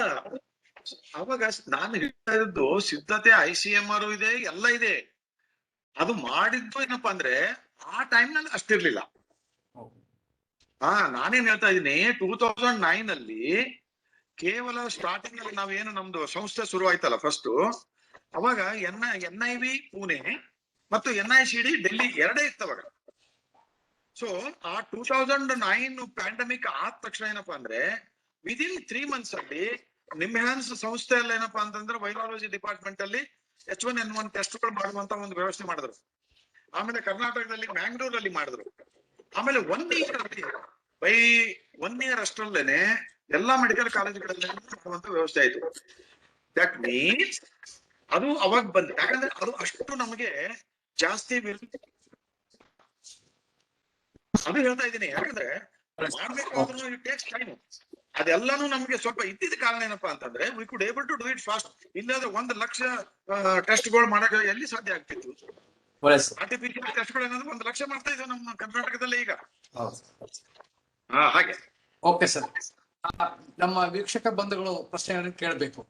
ಅವಾಗ ನಾನು ಹೇಳ್ತಾ ಇದ್ದು ಸಿದ್ಧತೆ ICMR ಇದೆ, ಎಲ್ಲ ಇದೆ. ಅದು ಮಾಡಿದ್ದು ಏನಪ್ಪಾ ಅಂದ್ರೆ ಆ ಟೈಮ್ ನಲ್ಲಿ ಅಷ್ಟಿರ್ಲಿಲ್ಲ. ನಾನೇನ್ ಹೇಳ್ತಾ ಇದ್ದೀನಿ, 2009 ಅಲ್ಲಿ ಕೇವಲ ಸ್ಟಾರ್ಟಿಂಗ್ ಅಲ್ಲಿ ನಾವೇನು ನಮ್ದು ಸಂಸ್ಥೆ ಶುರು ಆಯ್ತಲ್ಲ ಫಸ್ಟ್, ಅವಾಗ NIV ಪುಣೆ ಮತ್ತು NICD ಡೆಲ್ಲಿ ಎರಡೇ ಇತ್ತು ಅವಾಗ. ಸೊ ಆ 2009 ಪ್ಯಾಂಡಮಿಕ್ ಆದ ತಕ್ಷಣ ಏನಪ್ಪಾ ಅಂದ್ರೆ ವಿದಿನ್ 3 months ಅಲ್ಲಿ ನಿಮ್ಹಾನ್ಸ್ ಸಂಸ್ಥೆಯಲ್ಲಿ ಏನಪ್ಪಾ ಅಂತಂದ್ರೆ ವೈರಾಲಜಿ ಡಿಪಾರ್ಟ್ಮೆಂಟ್ ಅಲ್ಲಿ H1N1 ಟೆಸ್ಟ್ಗಳು ಮಾಡುವಂತ ಒಂದು ವ್ಯವಸ್ಥೆ ಮಾಡಿದ್ರು. ಆಮೇಲೆ ಕರ್ನಾಟಕದಲ್ಲಿ ಮ್ಯಾಂಗ್ಳೂರಲ್ಲಿ ಮಾಡಿದ್ರು. ಆಮೇಲೆ 1 year ಅಷ್ಟರಲ್ಲೇನೆ ಎಲ್ಲಾ ಮೆಡಿಕಲ್ ಕಾಲೇಜುಗಳಲ್ಲಿ ಮಾಡುವಂತ ವ್ಯವಸ್ಥೆ ಆಯ್ತು. ದಟ್ ಮೀನ್ಸ್ ಅದು ಅವಾಗ ಬಂದ, ಯಾಕಂದ್ರೆ ಅದು ಅಷ್ಟು ನಮಗೆ ಜಾಸ್ತಿ ಅದು ಹೇಳ್ತಾ ಇದ್ದೀನಿ. ಯಾಕಂದ್ರೆ ಮಾಡ್ಬೇಕಾದ್ರೂ ಇಟ್ ಟೇಕ್ಸ್ ಟೈಮ್. ಅದೆಲ್ಲಾನು ನಮ್ಗೆ ಸ್ವಲ್ಪ ಇದ್ದಿದ್ದ ಕಾರಣ ಏನಪ್ಪಾ ಅಂತಂದ್ರೆ we could able to do it fast. ಇಲ್ಲಾಂದ್ರೆ 1 ಲಕ್ಷ ಟೆಸ್ಟ್ಗಳು ಮಾಡಕ್ ಎಲ್ಲಿ ಸಾಧ್ಯ ಆಗ್ತಿತ್ತು? ಆರ್ಟಿಫಿಷಿಯಲ್ ಟೆಸ್ಟ್ಗಳು ಏನಾದ್ರು 1 ಲಕ್ಷ ಮಾಡ್ತಾ ಇದ್ದೇವೆ ನಮ್ಮ ಕರ್ನಾಟಕದಲ್ಲಿ ಈಗ. ಹಾಗೆ. ಓಕೆ ಸರ್, ನಮ್ಮ ವೀಕ್ಷಕ ಬಂಧುಗಳು ಪ್ರಶ್ನೆಗಳನ್ನು ಕೇಳಬೇಕು.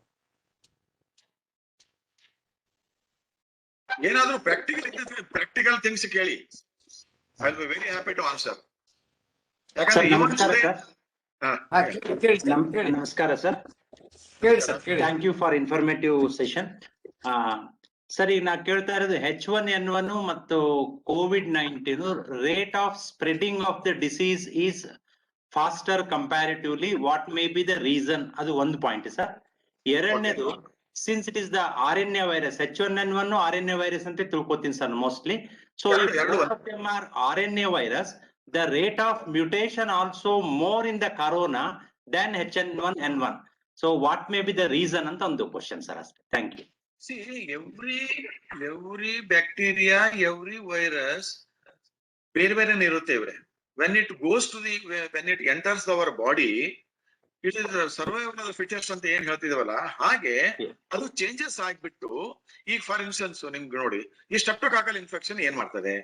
ಏನಾದ್ರೂ ಪ್ರಾಕ್ಟಿಕಲ್ ಥಿಂಗ್ಸ್ ಕೇಳಿ. I will be very happy to answer. ನಮಸ್ಕಾರ sir. Thank you for informative session. Sir, ಈಗ ನಾ ಕೇಳ್ತಾ ಇರೋದು H1N1 ಮತ್ತು COVID-19 rate of spreading of the disease is faster comparatively. What may be the reason? ಅದು ಒಂದು point sir. ಎರಡನೇದು, since it is the RNA virus, H1N1 RNA virus ಅಂತ ತಿಳ್ಕೊತೀನಿ sir mostly. So RNA virus, the rate of mutation also more in the corona than H1N1. So what may be the reason ಅಂತ ಒಂದು question sir ಅಷ್ಟೇ. Thank you. See, every bacteria, every virus ಬೇರೆ ಇರುತ್ತೆ ಇವ್ರೆ. When it goes to when it enters our body, it is survival of the fittest ಅಂತ ಏನ್ ಹೇಳ್ತಿದವಲ್ಲ, ಹಾಗೆ ಅದು ಚೇಂಜಸ್ ಆಗ್ಬಿಟ್ಟು ಈಗ ಫಾರ್ ಇನ್ಸ್ಟೆನ್ಸ್ ನಿಮ್ಗೆ ನೋಡಿ ಈ ಸ್ಟ್ರೆಪ್ಟೋಕಾಕಲ್ ಇನ್ಫೆಕ್ಷನ್ ಏನ್ ಮಾಡ್ತದೆ,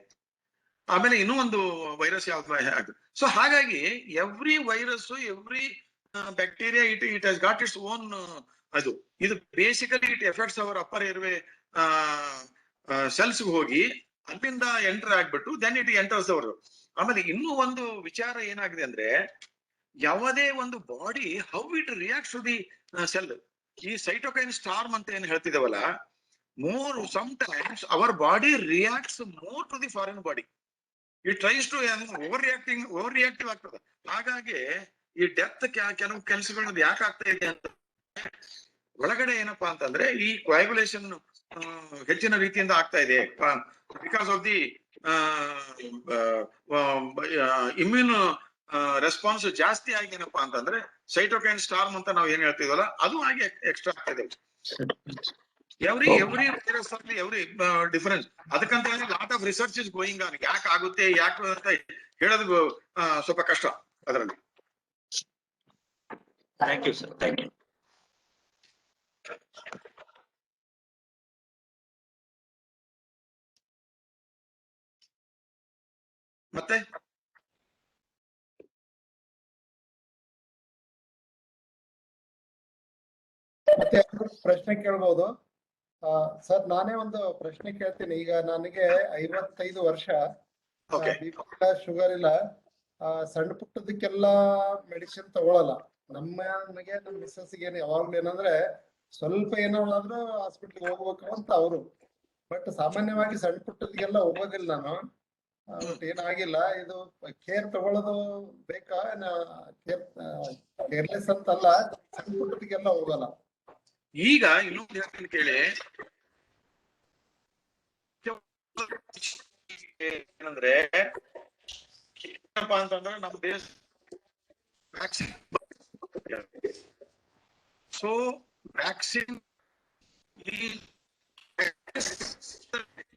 ಆಮೇಲೆ ಇನ್ನೂ ಒಂದು ವೈರಸ್ ಯಾವ್ದು. ಸೊ ಹಾಗಾಗಿ every virus, every bacteria it has got its own ಅದು. ಇದು basically it effects our upper airway cells ಹೋಗಿ ಅಲ್ಲಿಂದ ಎಂಟರ್ ಆಗ್ಬಿಟ್ಟು ದೆನ್ ಇಟ್ ಎಂಟರ್ಸ್ ಅವರು. ಆಮೇಲೆ ಇನ್ನೂ ಒಂದು ವಿಚಾರ ಏನಾಗಿದೆ ಅಂದ್ರೆ, ಯಾವುದೇ ಒಂದು body how it reacts to the cell. ಈ ಸೈಟೋಕೈನ್ ಸ್ಟಾರ್ಮ್ ಅಂತ ಏನ್ ಹೇಳ್ತಿದವಲ್ಲ, more sometimes our body reacts more to the foreign body. It tries to overreactive ಆಗ್ತದೆ. ಹಾಗಾಗಿ ಈ ಡೆತ್ ಕೆಲವು ಕೆಲಸಗಳು ಯಾಕೆ ಆಗ್ತಾ ಇದೆ ಅಂತ, ಒಳಗಡೆ ಏನಪ್ಪಾ ಅಂತಂದ್ರೆ ಈ ಕೋಯಾಗುಲೇಷನ್ ಹೆಚ್ಚಿನ ರೀತಿಯಿಂದ ಆಗ್ತಾ ಇದೆ. Because of the immune response ಜಾಸ್ತಿ ಆಗಿ ಏನಪ್ಪಾ ಅಂತಂದ್ರೆ ಸೈಟೋಕೈನ್ ಸ್ಟಾರ್ಮ್ ಅಂತ ನಾವು ಏನ್ ಹೇಳ್ತೀವಲ್ಲ ಅದು ಆಗಿ ಎಕ್ಸ್ಟ್ರಾ ಆಗ್ತಾ ಇದೆ. ಎವ್ರಿ ವೈರಸ್ ಅಲ್ಲಿ ಎವ್ರಿ ಡಿಫರೆನ್ಸ್. ಅದಕ್ಕಂತ ಹೇಳಿ lot of research is going on. ಯಾಕೆ ಆಗುತ್ತೆ ಯಾಕೆ ಅಂತ ಹೇಳೋದು ಸ್ವಲ್ಪ ಕಷ್ಟ ಅದರಲ್ಲಿ. Thank you sir. Thank you. ಮತ್ತೆ ಪ್ರಶ್ನೆ ಕೇಳ್ಬೋದು ಸರ್? ನಾನೇ ಒಂದು ಪ್ರಶ್ನೆ ಕೇಳ್ತೀನಿ. ಈಗ ನನಗೆ 55 ವರ್ಷ, BP ಇಲ್ಲ, ಶುಗರ್ ಇಲ್ಲ, ಸಣ್ಣ ಪುಟ್ಟದಕ್ಕೆಲ್ಲ ಮೆಡಿಸಿನ್ ತಗೊಳಲ್ಲ. ನಮಗೆ ನಮ್ಮ ಮಿಸ್ಸಸ್ಗೆ ಯಾವಾಗ್ಲೂ ಏನಂದ್ರೆ ಸ್ವಲ್ಪ ಏನಾದ್ರು ಹಾಸ್ಪಿಟ್ಲಿಗೆ ಹೋಗ್ಬೇಕು ಅಂತ ಅವರು. ಬಟ್ ಸಾಮಾನ್ಯವಾಗಿ ಸಣ್ಣ ಪುಟ್ಟದಕ್ಕೆಲ್ಲ ಹೋಗೋದಿಲ್ಲ ನಾನು. ಏನಾಗಿಲ್ಲ. ಇದು ಕೇರ್ ತಗೊಳ್ಳೋದು ಬೇಕಾ? ಕೇರ್ಲೆಸ್ ಅಂತಲ್ಲ, ಸಣ್ಣ ಪುಟ್ಟದಕ್ಕೆಲ್ಲ ಹೋಗಲ್ಲ. ಈಗ ಇನ್ನೊಂದು ಹೇಳ್ತೀನಿ ಕೇಳಿ. ಏನಂದ್ರೆ ಏನಪ್ಪಾ ಅಂತಂದ್ರೆ ನಮ್ಮ ದೇಶ ವ್ಯಾಕ್ಸಿನ್, ಸೊ ವ್ಯಾಕ್ಸಿನ್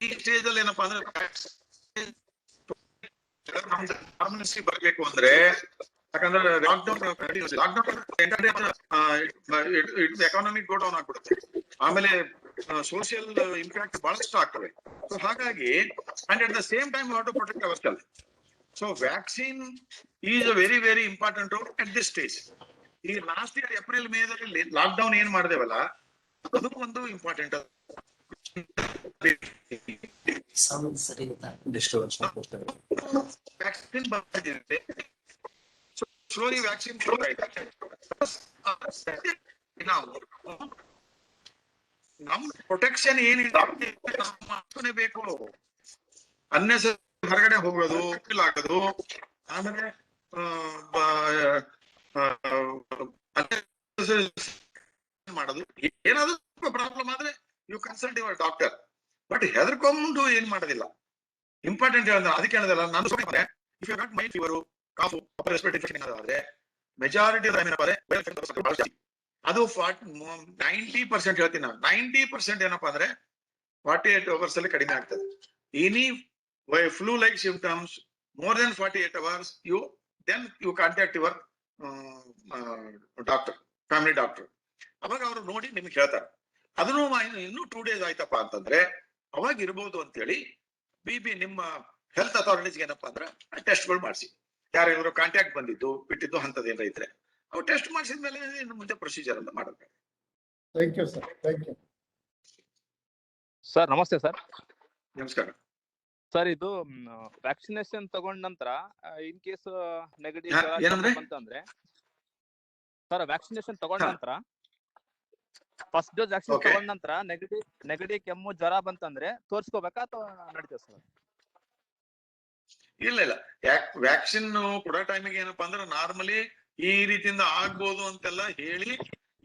ಈ ಸ್ಟೇಜ್ ಅಲ್ಲಿ ಏನಪ್ಪಾ ಅಂದ್ರೆ ಗಮನಿಸಿ ಬರ್ಬೇಕು ಅಂದ್ರೆ, ಯಾಕಂದ್ರೆ ಲಾಕ್ಡೌನ್ ಎಕಾನಮಿಕ್ ಗೋ ಡೌನ್ ಆಗ್ಬಿಡುತ್ತೆ. ಆಮೇಲೆ ಸೋಷಿಯಲ್ ಇಂಪ್ಯಾಕ್ಟ್ ಬಹಳಷ್ಟು ಆಗ್ತವೆ. ಸೊ ಹಾಗಾಗಿ and at the same time how to protect our self. So vaccine is a very very important at this stage. ಈ ಲಾಸ್ಟ್ ಇಯರ್ ಏಪ್ರಿಲ್ ಮೇದಲ್ಲಿ ಲಾಕ್ ಡೌನ್ ಏನ್ ಮಾಡಿದೆವಲ್ಲ ಅದು ಒಂದು ಇಂಪಾರ್ಟೆಂಟ್. ವ್ಯಾಕ್ಸಿನ್ ಬಂದಿದೆ, ಸ್ಲೋಲಿ ವ್ಯಾಕ್ಸಿನ್ ನಮ್ ಪ್ರೊಟೆಕ್ಷನ್ ಏನಿದೆ ಬೇಕು. ಅನ್ನೆಸರಿ ಹೊರಗಡೆ ಹೋಗೋದು ಆಗೋದು, ಆಮೇಲೆ ಮಾಡೋದು. ಏನಾದ್ರು ಪ್ರಾಬ್ಲಮ್ ಆದ್ರೆ you consult your doctor. But ಹೆದರ್ಕೊಂಡು ಏನ್ ಮಾಡೋದಿಲ್ಲ. ಇಂಪಾರ್ಟೆಂಟ್ ಹೇಳಿದ್ರೆ ಅದಕ್ಕೆ ಹೇಳಿದಲ್ಲ ನಾನು if you not mind fever, cough, upper respiratory infection ಆದ್ರೆ ಮೆಜಾರಿಟಿ ಅದು 90% ಹೇಳ್ತೀನಿ ನಾನು. 90% ಏನಪ್ಪಾ ಅಂದ್ರೆ 48 hours ಅಲ್ಲಿ ಕಡಿಮೆ ಆಗ್ತದೆ. Any flu like symptoms more than 48 hours you contact your doctor, family doctor. ಅವಾಗ ಅವರು ನೋಡಿ ನಿಮ್ಗೆ ಹೇಳ್ತಾರೆ. ಅದನ್ನು ಇನ್ನೂ 2 days ಆಯ್ತಪ್ಪ ಅಂತಂದ್ರೆ ಅವಾಗ ಇರ್ಬೋದು ಅಂತೇಳಿ ನಿಮ್ಮ ಹೆಲ್ತ್ ಅಥಾರಿಟೀಸ್ಗೆ ಏನಪ್ಪಾ ಅಂದ್ರೆ ಟೆಸ್ಟ್ಗಳು ಮಾಡಿಸಿ. ಯಾರು ಕಾಂಟ್ಯಾಕ್ಟ್ ಬಂದಿದ್ದು ಬಿಟ್ಟಿದ್ದು ಅಂತದೇನ ಇದ್ರೆ ಅವ್ರು ಟೆಸ್ಟ್ ಮಾಡಿಸಿದ್ಮೇಲೆ ಇನ್ನು ಮುಂದೆ ಪ್ರೊಸೀಜರ್ ಅಂತ ಮಾಡಬೇಕು. Thank you sir. Thank you sir. ನಮಸ್ತೆ ಸರ್. ನಮಸ್ಕಾರ ಸರ್. ಇದು ವ್ಯಾಕ್ಸಿನೇಷನ್ ತಗೊಂಡ ನಂತರ ಇನ್ ಕೇಸ್ ನೆಗಟಿವ್ ಅಂತಂದ್ರೆ ಸರ್, ವ್ಯಾಕ್ಸಿನೇಷನ್ ತಗೊಂಡ ನಂತರ ಫಸ್ಟ್ ಡೋಸ್ ವ್ಯಾಕ್ಸಿನ್ ತಗೊಂಡ ನಂತರ ನೆಗಡಿ ಕೆಮ್ಮು ಜ್ವರ ಬಂತಂದ್ರೆ ತೋರ್ಸ್ಕೋಬೇಕಾ ಅಥವಾ ನಡೀತದೆ ಸರ್? ಇಲ್ಲ ವ್ಯಾಕ್ಸಿನ್ ಕೊಡೋ ಟೈಮಿಗೆ ಏನಪ್ಪಾ ಅಂದ್ರೆ ನಾರ್ಮಲಿ ಈ ರೀತಿಯಿಂದ ಆಗ್ಬೋದು ಅಂತೆಲ್ಲ ಹೇಳಿ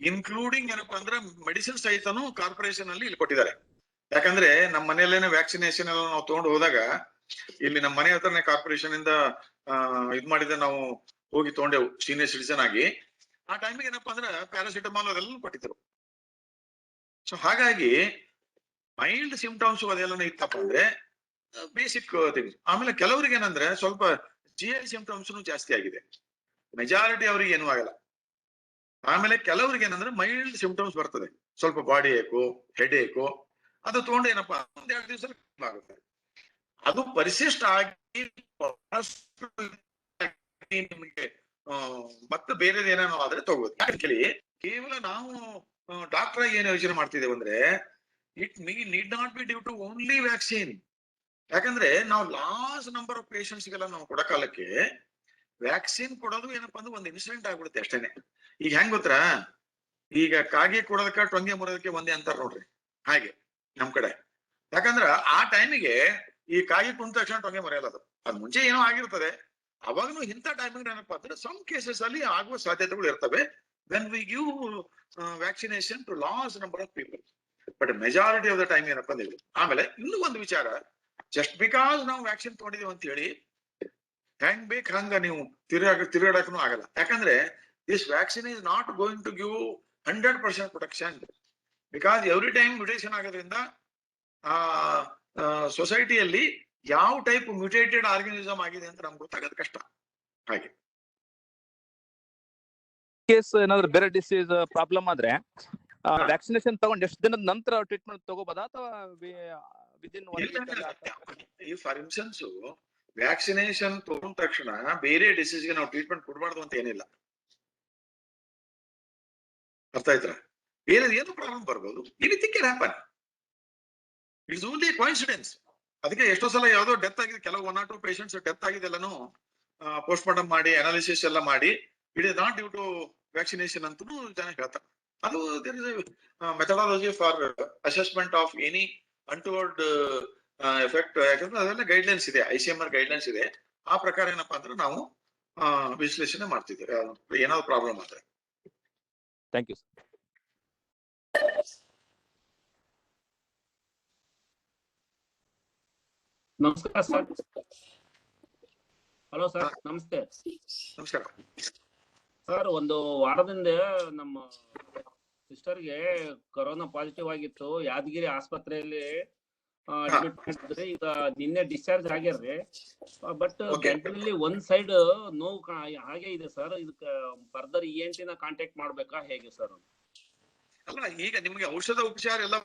ಇನ್ಕ್ಲೂಡಿಂಗ್ ಏನಪ್ಪಾ ಅಂದ್ರೆ ಮೆಡಿಸಿನ್ ಸಹಿತನು ಕಾರ್ಪೊರೇಷನ್ ಅಲ್ಲಿ ಇಲ್ಲಿ ಕೊಟ್ಟಿದ್ದಾರೆ. ಯಾಕಂದ್ರೆ ನಮ್ಮ ಮನೆಯಲ್ಲೇನೆ ವ್ಯಾಕ್ಸಿನೇಷನ್ ಎಲ್ಲ ನಾವು ತಗೊಂಡು ಹೋದಾಗ ಇಲ್ಲಿ ನಮ್ಮ ಮನೆ ಹತ್ರನೇ ಕಾರ್ಪೊರೇಷನ್ ಇಂದ ಇದ್ ಮಾಡಿದ್ರೆ ನಾವು ಹೋಗಿ ತಗೊಂಡೆವು ಸೀನಿಯರ್ ಸಿಟಿಸನ್ ಆಗಿ. ಆ ಟೈಮಿಗೆ ಏನಪ್ಪಾ ಅಂದ್ರೆ ಪ್ಯಾರಾಸಿಟಮಾಲ್ ಅದೆಲ್ಲ ಕೊಟ್ಟಿದ್ರು. ಸೊ ಹಾಗಾಗಿ ಮೈಲ್ಡ್ ಸಿಂಪ್ಟಮ್ಸ್ ಅದೆಲ್ಲ ಇತ್ತಪ್ಪ ಅಂದ್ರೆ ಬೇಸಿಕ್ ಥಿಂಗ್ಸ್. ಆಮೇಲೆ ಕೆಲವರಿಗೆ ಏನಂದ್ರೆ ಸ್ವಲ್ಪ GI ಸಿಂಪ್ಟಮ್ಸ್ ಜಾಸ್ತಿ ಆಗಿದೆ. ಮೆಜಾರಿಟಿ ಅವ್ರಿಗೆ ಏನೂ ಆಗಲ್ಲ. ಆಮೇಲೆ ಕೆಲವ್ರಿಗೆ ಏನಂದ್ರೆ ಮೈಲ್ಡ್ ಸಿಂಪ್ಟಮ್ಸ್ ಬರ್ತದೆ, ಸ್ವಲ್ಪ ಬಾಡಿ ಏಕು, ಹೆಡ್ ಏಕು. ಅದು ತಗೊಂಡು ಏನಪ್ಪಾ 1-2 ದಿವಸ ಆಗುತ್ತೆ. ಅದು ಪರಿಶಿಷ್ಟ ಆಗಿ ನಿಮಗೆ ಮತ್ತೆ ಬೇರೆ ಏನೇನೋ ಆದ್ರೆ ತಗೋದು. ಯಾಕೆ ಕೇವಲ ನಾವು ಡಾಕ್ಟರ್ ಏನ್ ಯೋಚನೆ ಮಾಡ್ತಿದ್ದೇವೆ ಅಂದ್ರೆ it need not be due to only vaccine. ಯಾಕಂದ್ರೆ ನಾವು ಲಾಸ್ಟ್ ನಂಬರ್ ಆಫ್ ಪೇಷಂಟ್ಸ್ಗೆಲ್ಲ ನಾವು ಕೊಡೋ ಕಾಲಕ್ಕೆ ವ್ಯಾಕ್ಸಿನ್ ಕೊಡೋದು ಏನಪ್ಪಾ ಅಂದ್ರೆ ಒಂದು ಇನ್ಸಿಡೆಂಟ್ ಆಗ್ಬಿಡುತ್ತೆ ಅಷ್ಟೇನೆ. ಈಗ ಹೆಂಗ್ ಗೊತ್ತಾ, ಈಗ ಕಾಗೆ ಕೊಡೋದಕ್ಕ ಟೊಂಗೆ ಮುರೋದಕ್ಕೆ ಒಂದೇ ಅಂತಾರ ನೋಡ್ರಿ, ಹಾಗೆ ನಮ್ ಕಡೆ. ಯಾಕಂದ್ರ ಆ ಟೈಮಿಗೆ ಈ ಕಾಗೆ ಕುಂತ ತಕ್ಷಣ ಟೊಂಗೆ ಮರೆಯಲ್ಲ. ಅದು ಮುಂಚೆ ಏನೋ ಆಗಿರ್ತದೆ. ಅವಾಗನು ಇಂಥ ಟೈಮಿಂಗ್ ಏನಪ್ಪಾ ಅಂದ್ರೆ ಸಮ್ ಕೇಸಸ್ ಅಲ್ಲಿ ಆಗುವ ಸಾಧ್ಯತೆಗಳು ಇರ್ತವೆ when we give vaccination to large number of people. But majority of the time ಏನಪ್ಪಾ ಅಂದ್ರೆ. ಆಮೇಲೆ ಇನ್ನೂ ಒಂದು ವಿಚಾರ, ಜಸ್ಟ್ ಬಿಕಾಸ್ ನಾವು ವ್ಯಾಕ್ಸಿನ್ ತಗೊಂಡಿದೀವಿ ಅಂತ ಹೇಳಿ ಹೆಂಗ್ ಬೇಕು ಹಂಗ ನೀವು ತಿರುಗಾಡಕ್ಕೂ ಆಗಲ್ಲ. ಯಾಕಂದ್ರೆ this vaccine is not going to give 100% protection. Because every time mutation ಆಗೋದ್ರಿಂದ ಸೊಸೈಟಿಯಲ್ಲಿ ಯಾವ ಟೈಪ್ ಮ್ಯುಟೇಟೆಡ್ ಆರ್ಗನಿಸಮ್ ಆಗಿದೆ ಅಂತ ನಮ್ಗೆ ಗೊತ್ತಾಗೋದು ಕಷ್ಟ. ಹಾಗೆ ಕೇಸ್ ಏನಾದ್ರು ಬೇರೆ ಡಿಸೀಸ್ ಪ್ರಾಬ್ಲಮ್ ಆದ್ರೆ ವ್ಯಾಕ್ಸಿನೇಷನ್ ತಗೊಂಡು ಎಷ್ಟು ದಿನದ ನಂತರ ಟ್ರೀಟ್ಮೆಂಟ್ ತಗೋಬೋದಾ ಅಥವಾ within 1 week? For instance vaccination ತಗೊಂಡ ತಕ್ಷಣ ಬೇರೆ ಡಿಸೀಸ್ಗೆ ನಾವು ಟ್ರೀಟ್ಮೆಂಟ್ ಕೊಡಬಾರ್ದು ಅಂತ ಏನಿಲ್ಲ. ಅರ್ಥ ಆಯ್ತಾ? ಬೇರೆ ಏನು ಪ್ರಾಬ್ಲಮ್ ಬರ್ಬೋದು. Anything can happen. It's only coincidence. ಅದಕ್ಕೆ ಎಷ್ಟೋ ಸಲ ಯಾವ್ದೋ ಡೆತ್ ಆಗಿದೆ, ಕೆಲವು 1 or 2 ಪೇಷಂಟ್ಸ್ ಡೆತ್ ಆಗಿದೆ ಎಲ್ಲಾನು ಪೋಸ್ಟ್ ಮಾರ್ಟಮ್ ಮಾಡಿ ಅನಾಲಿಸಿಸ್ ಎಲ್ಲ ಮಾಡಿ it is not due to vaccination ಅಂತೂ ಜನ ಹೇಳ್ತಾರೆ. ಅದು there is a methodology for assessment of any untoward effect. ಯಾಕಂದ್ರೆ ಅದೆಲ್ಲ ಗೈಡ್ಲೈನ್ಸ್ ಇದೆ, ICMR ಗೈಡ್ಲೈನ್ಸ್ ಇದೆ. ಆ ಪ್ರಕಾರ ಏನಪ್ಪಾ ಅಂದ್ರೆ ನಾವು ವಿಶ್ಲೇಷಣೆ ಮಾಡ್ತಿದ್ದೇವೆ ಏನಾದ್ರು ಪ್ರಾಬ್ಲಮ್ ಆದ್ರೆ. Thank you. ನಮಸ್ಕಾರ ಸರ್. ಹಲೋ ಸರ್, ನಮಸ್ತೆ. ನಮಸ್ಕಾರ ಸರ್. ಒಂದು ವಾರದಿಂದ ನಮ್ಮ ಸಿಸ್ಟರ್ಗೆ ಕೊರೋನಾ ಪಾಸಿಟಿವ್ ಆಗಿತ್ತು. ಯಾದಗಿರಿ ಆಸ್ಪತ್ರೆಯಲ್ಲಿ ಅಡ್ಮಿಟ್ ಮಾಡಿದ್ರೆ ಈಗ ನಿನ್ನೆ ಡಿಸ್ಚಾರ್ಜ್ ಆಗ್ಯಾರ್ರಿ. ಬಟ್ ಗಂಟಲಲ್ಲಿ ಒಂದ್ ಸೈಡ್ ನೋವು ಹಾಗೆ ಇದೆ ಸರ್. ಇದಕ್ಕೆ ಫರ್ದರ್ ENT ನ ಕಾಂಟ್ಯಾಕ್ಟ್ ಮಾಡ್ಬೇಕಾ ಹೇಗೆ ಸರ್? ಅಲ್ಲ ಈಗ ನಿಮ್ಗೆ ಔಷಧ ಉಪಚಾರ ಎಲ್ಲ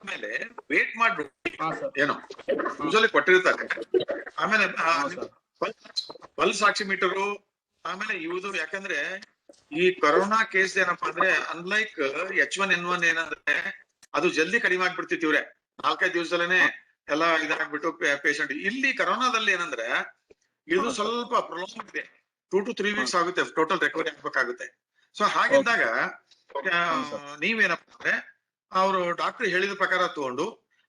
ಮೇಲೆ ವೇಟ್ ಮಾಡ್ಬಿಟ್ಟು ಹಾ ಸರ್. ಏನೋ ಯೂಶಲಿ ಕೊಟ್ಟಿರ್ತಾರೆ. ಆಮೇಲೆ ಹಾ ಸರ್. ಪಲ್ಸ್ ಆಕ್ಸಿಮೀಟರು, ಆಮೇಲೆ ಇವುದು ಯಾಕಂದ್ರೆ ಈ ಕೊರೋನಾ ಕೇಸ್ ಏನಪ್ಪಾ ಅಂದ್ರೆ ಅನ್ಲೈಕ್ H1N1 ಏನಂದ್ರೆ ಅದು ಜಲ್ದಿ ಕಡಿಮೆ ಆಗ್ಬಿಡ್ತಿತ್ತು ಇವ್ರೆ 4-5 ದಿವಸದಲ್ಲೇನೆ ಎಲ್ಲ ಇದಾಗ್ಬಿಟ್ಟು ಪೇಷಂಟ್. ಇಲ್ಲಿ ಕರೋನಾದಲ್ಲಿ ಏನಂದ್ರೆ ಇದು ಸ್ವಲ್ಪ ಪ್ರೊಲಾಂಗ್ ಇದೆ, 2 to 3 weeks ಆಗುತ್ತೆ ಟೋಟಲ್ ರಿಕವರಿ ಆಗ್ಬೇಕಾಗುತ್ತೆ. ಸೊ ಹಾಗಿದ್ದಾಗ ನೀವೇನಪ್ಪ ಅಂದ್ರೆ ಅವರು ಡಾಕ್ಟರ್ ಹೇಳಿದ ಪ್ರಕಾರ ತಗೊಂಡು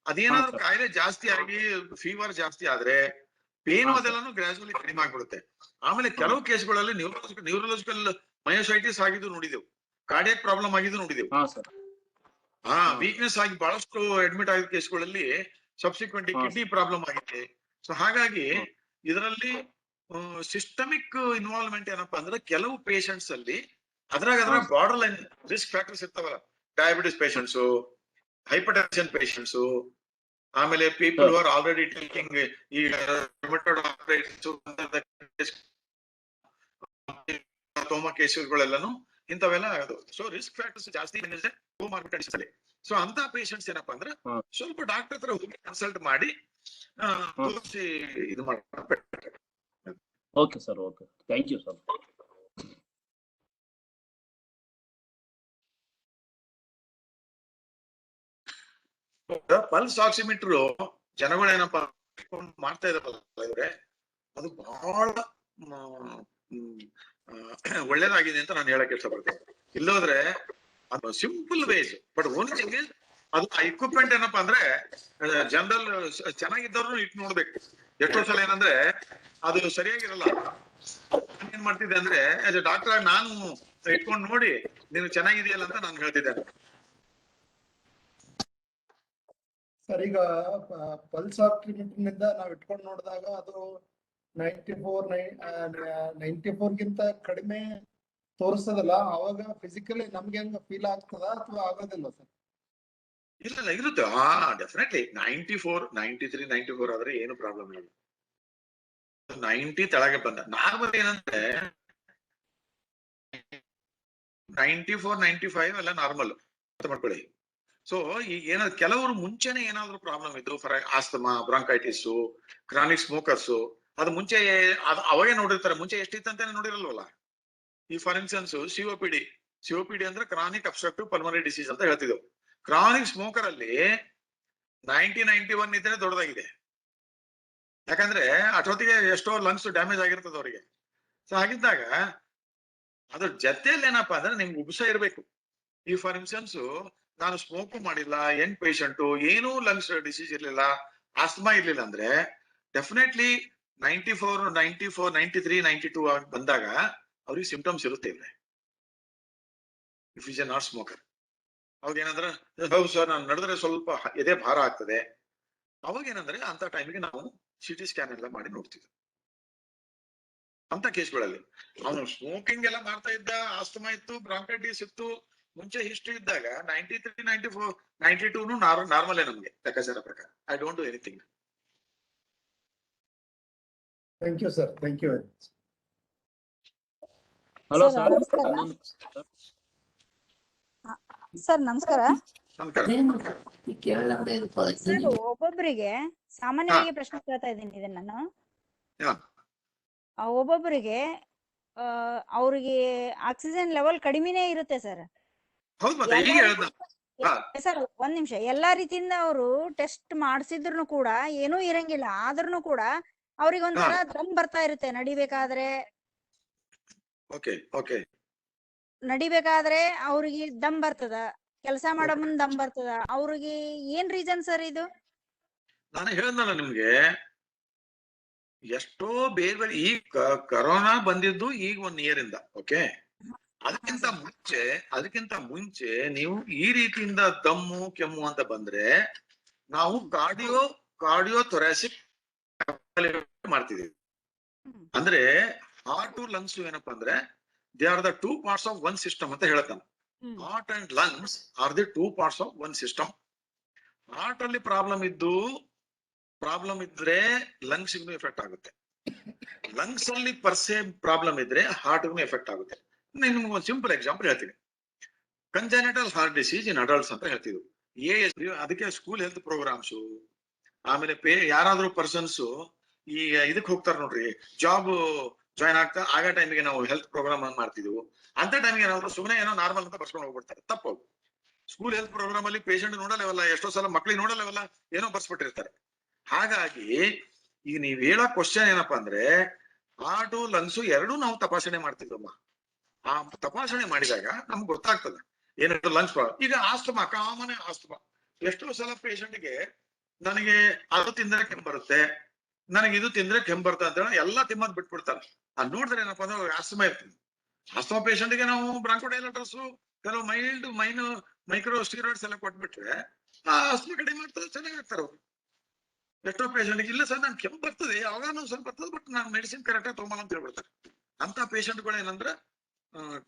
ಅದೇನಾದ್ರು ಕಾಯಿಲೆ ಜಾಸ್ತಿ ಆಗಿ ಫೀವರ್ ಜಾಸ್ತಿ ಆದ್ರೆ ಪೇನ್ ಅದೆಲ್ಲಾನು ಗ್ರಾಜುವಲಿ ಕಡಿಮೆ ಆಗ್ಬಿಡುತ್ತೆ. ಆಮೇಲೆ ಕೆಲವು ಕೇಸ್ಗಳಲ್ಲಿ ನ್ಯೂರಲಾಜಿಕಲ್ ಮಯೋಸೈಟಿಸ್ ಆಗಿದ್ದು ನೋಡಿದೆವು, ಕಾರ್ಡಿಯಾಕ್ ಪ್ರಾಬ್ಲಮ್ ಆಗಿದ್ದು ನೋಡಿದೆವು. ವೀಕ್ನೆಸ್ ಆಗಿ ಬಹಳಷ್ಟು ಅಡ್ಮಿಟ್ ಆಗಿದ್ದ ಕೇಸ್ಗಳಲ್ಲಿ ಸಬ್ಸಿಕ್ವೆಂಟ್ ಕಿಡ್ನಿ ಪ್ರಾಬ್ಲಮ್ ಆಗಿದೆ. ಸೊ ಹಾಗಾಗಿ ಇದರಲ್ಲಿ ಸಿಸ್ಟಮಿಕ್ ಇನ್ವಾಲ್ವ್ಮೆಂಟ್ ಏನಪ್ಪಾ ಅಂದ್ರೆ ಕೆಲವು ಪೇಷಂಟ್ಸ್ ಅಲ್ಲಿ ಅದ್ರಾಗ ಬಾರ್ಡರ್ ಲೈನ್ ರಿಸ್ಕ್ ಫ್ಯಾಕ್ಟರ್ಸ್ ಇರ್ತಾವಲ್ಲ, diabetes patients, hypertension patients, ಆಮೇಲೆ ಪೀಪಲ್ ಆರ್ ಆಲ್ರೆಡಿ ಟೇಕಿಂಗ್ ಈ ಕೇಸಸ್ಗಳೆಲ್ಲಾನು ಇಂಥವೆಲ್ಲ ಅದು. ಸೊ ರಿಸ್ಕ್ ಫ್ಯಾಕ್ಟರ್ಸ್ ಜಾಸ್ತಿ ಕೋಮಾರ್ಬಿಡಿಟೀಸ್. ಸೊ ಅಂತ ಪೇಷಂಟ್ಸ್ ಏನಪ್ಪಾ ಅಂದ್ರೆ ಸ್ವಲ್ಪ ಡಾಕ್ಟರ್ ಹತ್ರ ಹೋಗಿ ಕನ್ಸಲ್ಟ್ ಮಾಡಿ ತೋರಿಸಿ ಇದು ಮಾಡ್ಬೇಕು. Okay sir, okay, thank you sir. Pulse oximeter ಜನಗಳು ಏನಪ್ಪಾ ಮಾಡ್ತಾ ಇದಾರಲ್ಲ ಇವ್ರೆ, ಅದು ಬಹಳ ಒಳ್ಳೇದಾಗಿದೆ ಅಂತ ನಾನು ಹೇಳಕ್ ಇಷ್ಟಪಡ್ತೇನೆ. ಇಲ್ಲೋದ್ರೆ ಅದು simple ways, but only thing is ಅದು ಇಕ್ವಿಪ್ಮೆಂಟ್ ಏನಪ್ಪಾ ಅಂದ್ರೆ ಜನರಲ್ ಚೆನ್ನಾಗಿದ್ದವ್ರು ಇಟ್ಟು ನೋಡ್ಬೇಕು. ಎಷ್ಟೋ ಸಲ ಏನಂದ್ರೆ ಅದು ಸರಿಯಾಗಿರಲ್ಲ. ಏನ್ ಮಾಡ್ತಿದ್ದೆ ಅಂದ್ರೆ ಆಸ್ ಎ ಡಾಕ್ಟರ್ ಆಗಿ ನಾನು ಇಟ್ಕೊಂಡು ನೋಡಿ ನೀನು ಚೆನ್ನಾಗಿದೆಯಲ್ಲ ಅಂತ ನಾನು ಹೇಳ್ತಿದ್ದೇನೆ. ಸರ್, ಈಗ ಪಲ್ಸ್ ಆಕ್ಸಿಮೀಟರ್ ನಿಂದ ನಾವ್ ಇಟ್ಕೊಂಡು ನೋಡಿದಾಗ ಅದು 94 ಗಿಂತ ಕಡಿಮೆ ತೋರಿಸ್ತದಲ್ಲ, ಅವಾಗ ಫಿಸಿಕಲಿ ನಮ್ಗೆ ಹೆಂಗ ಫೀಲ್ ಆಗ್ತದ ಅಥವಾ ಆಗೋದಿಲ್ಲ ಸರ್? ಇಲ್ಲ ಇರುತ್ತೆ, ಡೆಫಿನೆಟ್ಲಿ 94, 93, 94 ಆದ್ರೆ ಏನು ಪ್ರಾಬ್ಲಮ್ ಇಲ್ಲ. 90 ತೆಳಗೆ ಬಂದ ನಾರ್ಮಲ್ ಏನಂದ್ರೆ 94, 95 ಎಲ್ಲ ನಾರ್ಮಲ್ ಅರ್ಥ ಮಾಡ್ಕೊಳ್ಳಿ. ಸೊ ಈಗ ಏನಾದ್ರು ಕೆಲವರು ಮುಂಚೆನೆ ಏನಾದ್ರು ಪ್ರಾಬ್ಲಮ್ ಇದ್ದು, for asthma, bronchitis, chronic smokers, ಅದು ಮುಂಚೆ ಅವಾಗೇ ನೋಡಿರ್ತಾರೆ. ಮುಂಚೆ ಎಷ್ಟಿತ್ತಂತ ನೋಡಿರಲ್ವಲ್ಲ. ಈ ಫಾರ್ ಇನ್ಸ್ಟೆನ್ಸ್ ಸಿಒಪಿಡಿ ಅಂದ್ರೆ ಕ್ರಾನಿಕ್ ಅಬ್ಸ್ಟ್ರಕ್ಟಿವ್ ಪಲ್ಮನರಿ ಡಿಸೀಸ್ ಅಂತ ಹೇಳ್ತಿದ್ದೆವು. ಕ್ರಾನಿಕ್ ಸ್ಮೋಕರ್ ಅಲ್ಲಿ 91 ಇದ್ರೆ ದೊಡ್ಡದಾಗಿದೆ, ಯಾಕಂದ್ರೆ ಅಷ್ಟೊತ್ತಿಗೆ ಎಷ್ಟೋ ಲಂಗ್ಸ್ ಡ್ಯಾಮೇಜ್ ಆಗಿರ್ತದೆ ಅವರಿಗೆ. ಸೊ ಹಾಗಿದ್ದಾಗ ಅದ್ರ ಜೊತೆಯಲ್ಲಿ ಏನಪ್ಪಾ ಅಂದ್ರೆ ನಿಮ್ಗೆ ಉಬ್ಸ ಇರ್ಬೇಕು. ಈ ಫಾರ್ ಇನ್ಸ್ಟೆನ್ಸ್ ನಾನು ಸ್ಮೋಕ್ ಮಾಡಿಲ್ಲ, ಯಂಗ್ ಪೇಷಂಟು, ಏನೂ ಲಂಗ್ಸ್ ಡಿಸೀಸ್ ಇರ್ಲಿಲ್ಲ, ಆಸ್ತಮಾ ಇರ್ಲಿಲ್ಲ ಅಂದ್ರೆ ಡೆಫಿನೆಟ್ಲಿ 94, 93, 92 ಆಗಿ ಬಂದಾಗ ಅವ್ರಿಗೆ ಸಿಂಪ್ಟಮ್ಸ್ ಇರುತ್ತೆ. If is A not smoker, ಅವಾಗ ಏನಂದ್ರೆ ಹೌದು ಸರ್ ನಾನು ನಡೆದ್ರೆ ಸ್ವಲ್ಪ ಎದೆ ಭಾರ ಆಗ್ತದೆ, ಅವಾಗ ಏನಂದ್ರೆ ಅಂತ ಟೈಮಿಗೆ ನಾವು CT ಸ್ಕ್ಯಾನ್ ಎಲ್ಲ ಮಾಡಿ ನೋಡ್ತಿದ್ವಿ. ಅಂತ ಕೇಸ್ಗಳಲ್ಲಿ ಅವನು ಸ್ಮೋಕಿಂಗ್ ಎಲ್ಲ ಮಾಡ್ತಾ ಇದ್ದ, ಆಸ್ತಮಾ ಇತ್ತು, ಬ್ರಾಂಕೈಟಿಸ್ ಇತ್ತು, ಮುಂಚೆ ಹಿಸ್ಟ್ರಿ ಇದ್ದಾಗ 93, 94, 92 ನಾರ್ಮಲೇ ನಮ್ಗೆ ಲೆಕ್ಕಾಚಾರ ಪ್ರಕಾರ. I don't do anything. Thank you sir, thank you very much. Hello sir. Sir ನಮಸ್ಕಾರ. ಸರ್, ಒಬ್ಬೊಬ್ಬರಿಗೆ ಸಾಮಾನ್ಯವಾಗಿ ಪ್ರಶ್ನೆ ಕೇಳ್ತಾ ಇದ್ದೀನಿ ಇದನ್ನ ನಾನು. ಒಬ್ಬೊಬ್ಬರಿಗೆ ಅವ್ರಿಗೆ ಆಕ್ಸಿಜನ್ ಲೆವೆಲ್ ಕಡಿಮೆನೇ ಇರುತ್ತೆ ಸರ್. ಸರ್ ಒಂದ್ ನಿಮಿಷ, ಎಲ್ಲಾ ರೀತಿಯಿಂದ ಅವರು ಟೆಸ್ಟ್ ಮಾಡ್ಸಿದ್ರು ಕೂಡ ಏನೂ ಇರಂಗಿಲ್ಲ, ಆದ್ರೂ ಕೂಡ ಅವ್ರಿಗೆ ಒಂಥರ ದಮ್ ಬರ್ತಾ ಇರುತ್ತೆ ನಡಿಬೇಕಾದ್ರೆ ಅವ್ರಿಗೆ ದಮ್ ಬರ್ತದ, ಕೆಲಸ ಮಾಡೋ ಮುಂದ್ ದಮ್ ಬರ್ತದ. ಅವ್ರಿಗೆ ಏನ್ ರೀಸನ್ ಸರ್ ಇದು? ನಾನು ಹೇಳಿದ್ನಲ್ಲ ನಿಮ್ಗೆ, ಎಷ್ಟೋ ಬೇರೆ ಈ ಕರೋನಾ ಬಂದಿದ್ದು ಈಗ 1 ಇಯರ್ ಇಂದ. ಓಕೆ, ಅದಕ್ಕಿಂತ ಮುಂಚೆ ನೀವು ಈ ರೀತಿಯಿಂದ ದಮ್ಮು ಕೆಮ್ಮು ಅಂತ ಬಂದ್ರೆ ನಾವು ಕಾರ್ಡಿಯೋ ಥೊರಾಸಿಕ್ ಮಾಡ್ತಿದೀವಿ. ಅಂದ್ರೆ ಹಾರ್ಟ್ ಲಂಗ್ಸ್ ಏನಪ್ಪಾ ಅಂದ್ರೆ they are the 2 parts of one system ಅಂತ ಹೇಳ್ತಾನೆ. Heart and lungs R the 2 parts of one system. Heart ಅಲ್ಲಿ ಪ್ರಾಬ್ಲಮ್ ಇದ್ರೆ ಲಂಗ್ಸ್ ಗೂ ಎಫೆಕ್ಟ್ ಆಗುತ್ತೆ, ಲಂಗ್ಸ್ ಅಲ್ಲಿ ಪರ್ಸೆ ಪ್ರಾಬ್ಲಮ್ ಇದ್ರೆ ಹಾರ್ಟ್ ಗೂ ಎಫೆಕ್ಟ್ ಆಗುತ್ತೆ. ನಿಮ್ಗೆ ಒಂದು ಸಿಂಪಲ್ ಎಕ್ಸಾಂಪಲ್ ಹೇಳ್ತೀನಿ. ಕಂಜೆನಿಟಲ್ ಹಾರ್ಟ್ ಡಿಸೀಸ್ ಇನ್ ಅಡಲ್ಟ್ಸ್ ಅಂತ ಹೇಳ್ತಿದ್ವು. ಅದಕ್ಕೆ ಸ್ಕೂಲ್ ಹೆಲ್ತ್ ಪ್ರೋಗ್ರಾಮ್ಸ್, ಆಮೇಲೆ ಯಾರಾದ್ರೂ ಪರ್ಸನ್ಸ್ ಈಗ ಇದಕ್ ಹೋಗ್ತಾರ ನೋಡ್ರಿ, ಜಾಬ್ ಜಾಯ್ನ್ ಆಗ್ತಾ ಆಗ ಟೈಮಿಗೆ ನಾವು ಹೆಲ್ತ್ ಪ್ರೋಗ್ರಾಮ್ ಮಾಡ್ತಿದ್ವು. ಅಂತ ಟೈಮಿಗೆ ಏನಾದ್ರು ಸುಮ್ಮನೆ ಏನೋ ನಾರ್ಮಲ್ ಅಂತ ಬರ್ಸ್ಕೊಂಡು ಹೋಗ್ಬಿಡ್ತಾರೆ, ತಪ್ಪು. ಸ್ಕೂಲ್ ಹೆಲ್ತ್ ಪ್ರೋಗ್ರಾಮ್ ಅಲ್ಲಿ ಪೇಷಂಟ್ ನೋಡಲ್ಲವಲ್ಲ, ಎಷ್ಟೋ ಸಲ ಮಕ್ಳಿಗೆ ನೋಡಲ್ಲವಲ್ಲ, ಏನೋ ಬರ್ಸ್ಬಿಟ್ಟಿರ್ತಾರೆ. ಹಾಗಾಗಿ ಈಗ ನೀವ್ ಹೇಳೋ ಕ್ವಶನ್ ಏನಪ್ಪಾ ಅಂದ್ರೆ, ಹಾರ್ಟು ಲಂಗ್ಸು ಎರಡೂ ನಾವು ತಪಾಸಣೆ ಮಾಡ್ತಿದ್ವಮ್ಮ. ಆ ತಪಾಸಣೆ ಮಾಡಿದಾಗ ನಮ್ಗೆ ಗೊತ್ತಾಗ್ತದೆ ಏನಾದ್ರು ಲಂಗ್ಸ್ ಈಗ ಆಸ್ತಮಾ, ಕಾಮನ್ ಆಸ್ತಮಾ, ಎಷ್ಟೋ ಸಲ ಪೇಷಂಟ್ಗೆ ನನಗೆ ಅದು ತಿಂದ್ರೆ ಕೆಮ್ಮು ಬರುತ್ತೆ, ನನಗೆ ಇದು ತಿಂದ್ರೆ ಕೆಮ್ಮು ಬರುತ್ತೆ ಅಂತ ಹೇಳಿ ಎಲ್ಲಾ ತಿಮ್ಮದ್ ಬಿಟ್ಬಿಡ್ತಾರೆ. ಅದ್ ನೋಡಿದ್ರೆ ಏನಪ್ಪಾ ಅಂದ್ರೆ ಆಸ್ತಮಾ ಇರ್ತೀನಿ. ಆಸ್ತಮಾ ಪೇಷಂಟ್ಗೆ ನಾವು ಬ್ರಾಂಕೋಡೈಲೇಟರ್ಸ್, ಕೆಲವು ಮೈಕ್ರೋ ಸ್ಟೀರಾಯ್ಡ್ಸ್ ಎಲ್ಲ ಕೊಟ್ಬಿಟ್ರೆ ಆ ಆಸ್ತಮಾ ಕಡಿಮೆ ಮಾಡ್ತಾರೆ, ಚೆನ್ನಾಗಾಗ್ತಾರೆ ಅವ್ರು. ಎಷ್ಟೋ ಪೇಷಂಟ್ಗೆ ಇಲ್ಲ ಸರ್ ನನ್ ಕೆಮ್ಮು ಬರ್ತದೆ, ಯಾವಾಗ ಸ್ವಲ್ಪ ಬರ್ತದೆ, ಬಟ್ ನಾನು ಮೆಡಿಸಿನ್ ಕರೆಕ್ಟ್ ಆಗಿ ತಗೊಂಬಲ್ಲ ಅಂತ ಹೇಳ್ಬಿಡ್ತಾರೆ. ಅಂತ ಪೇಷಂಟ್ಗಳು ಏನಂದ್ರೆ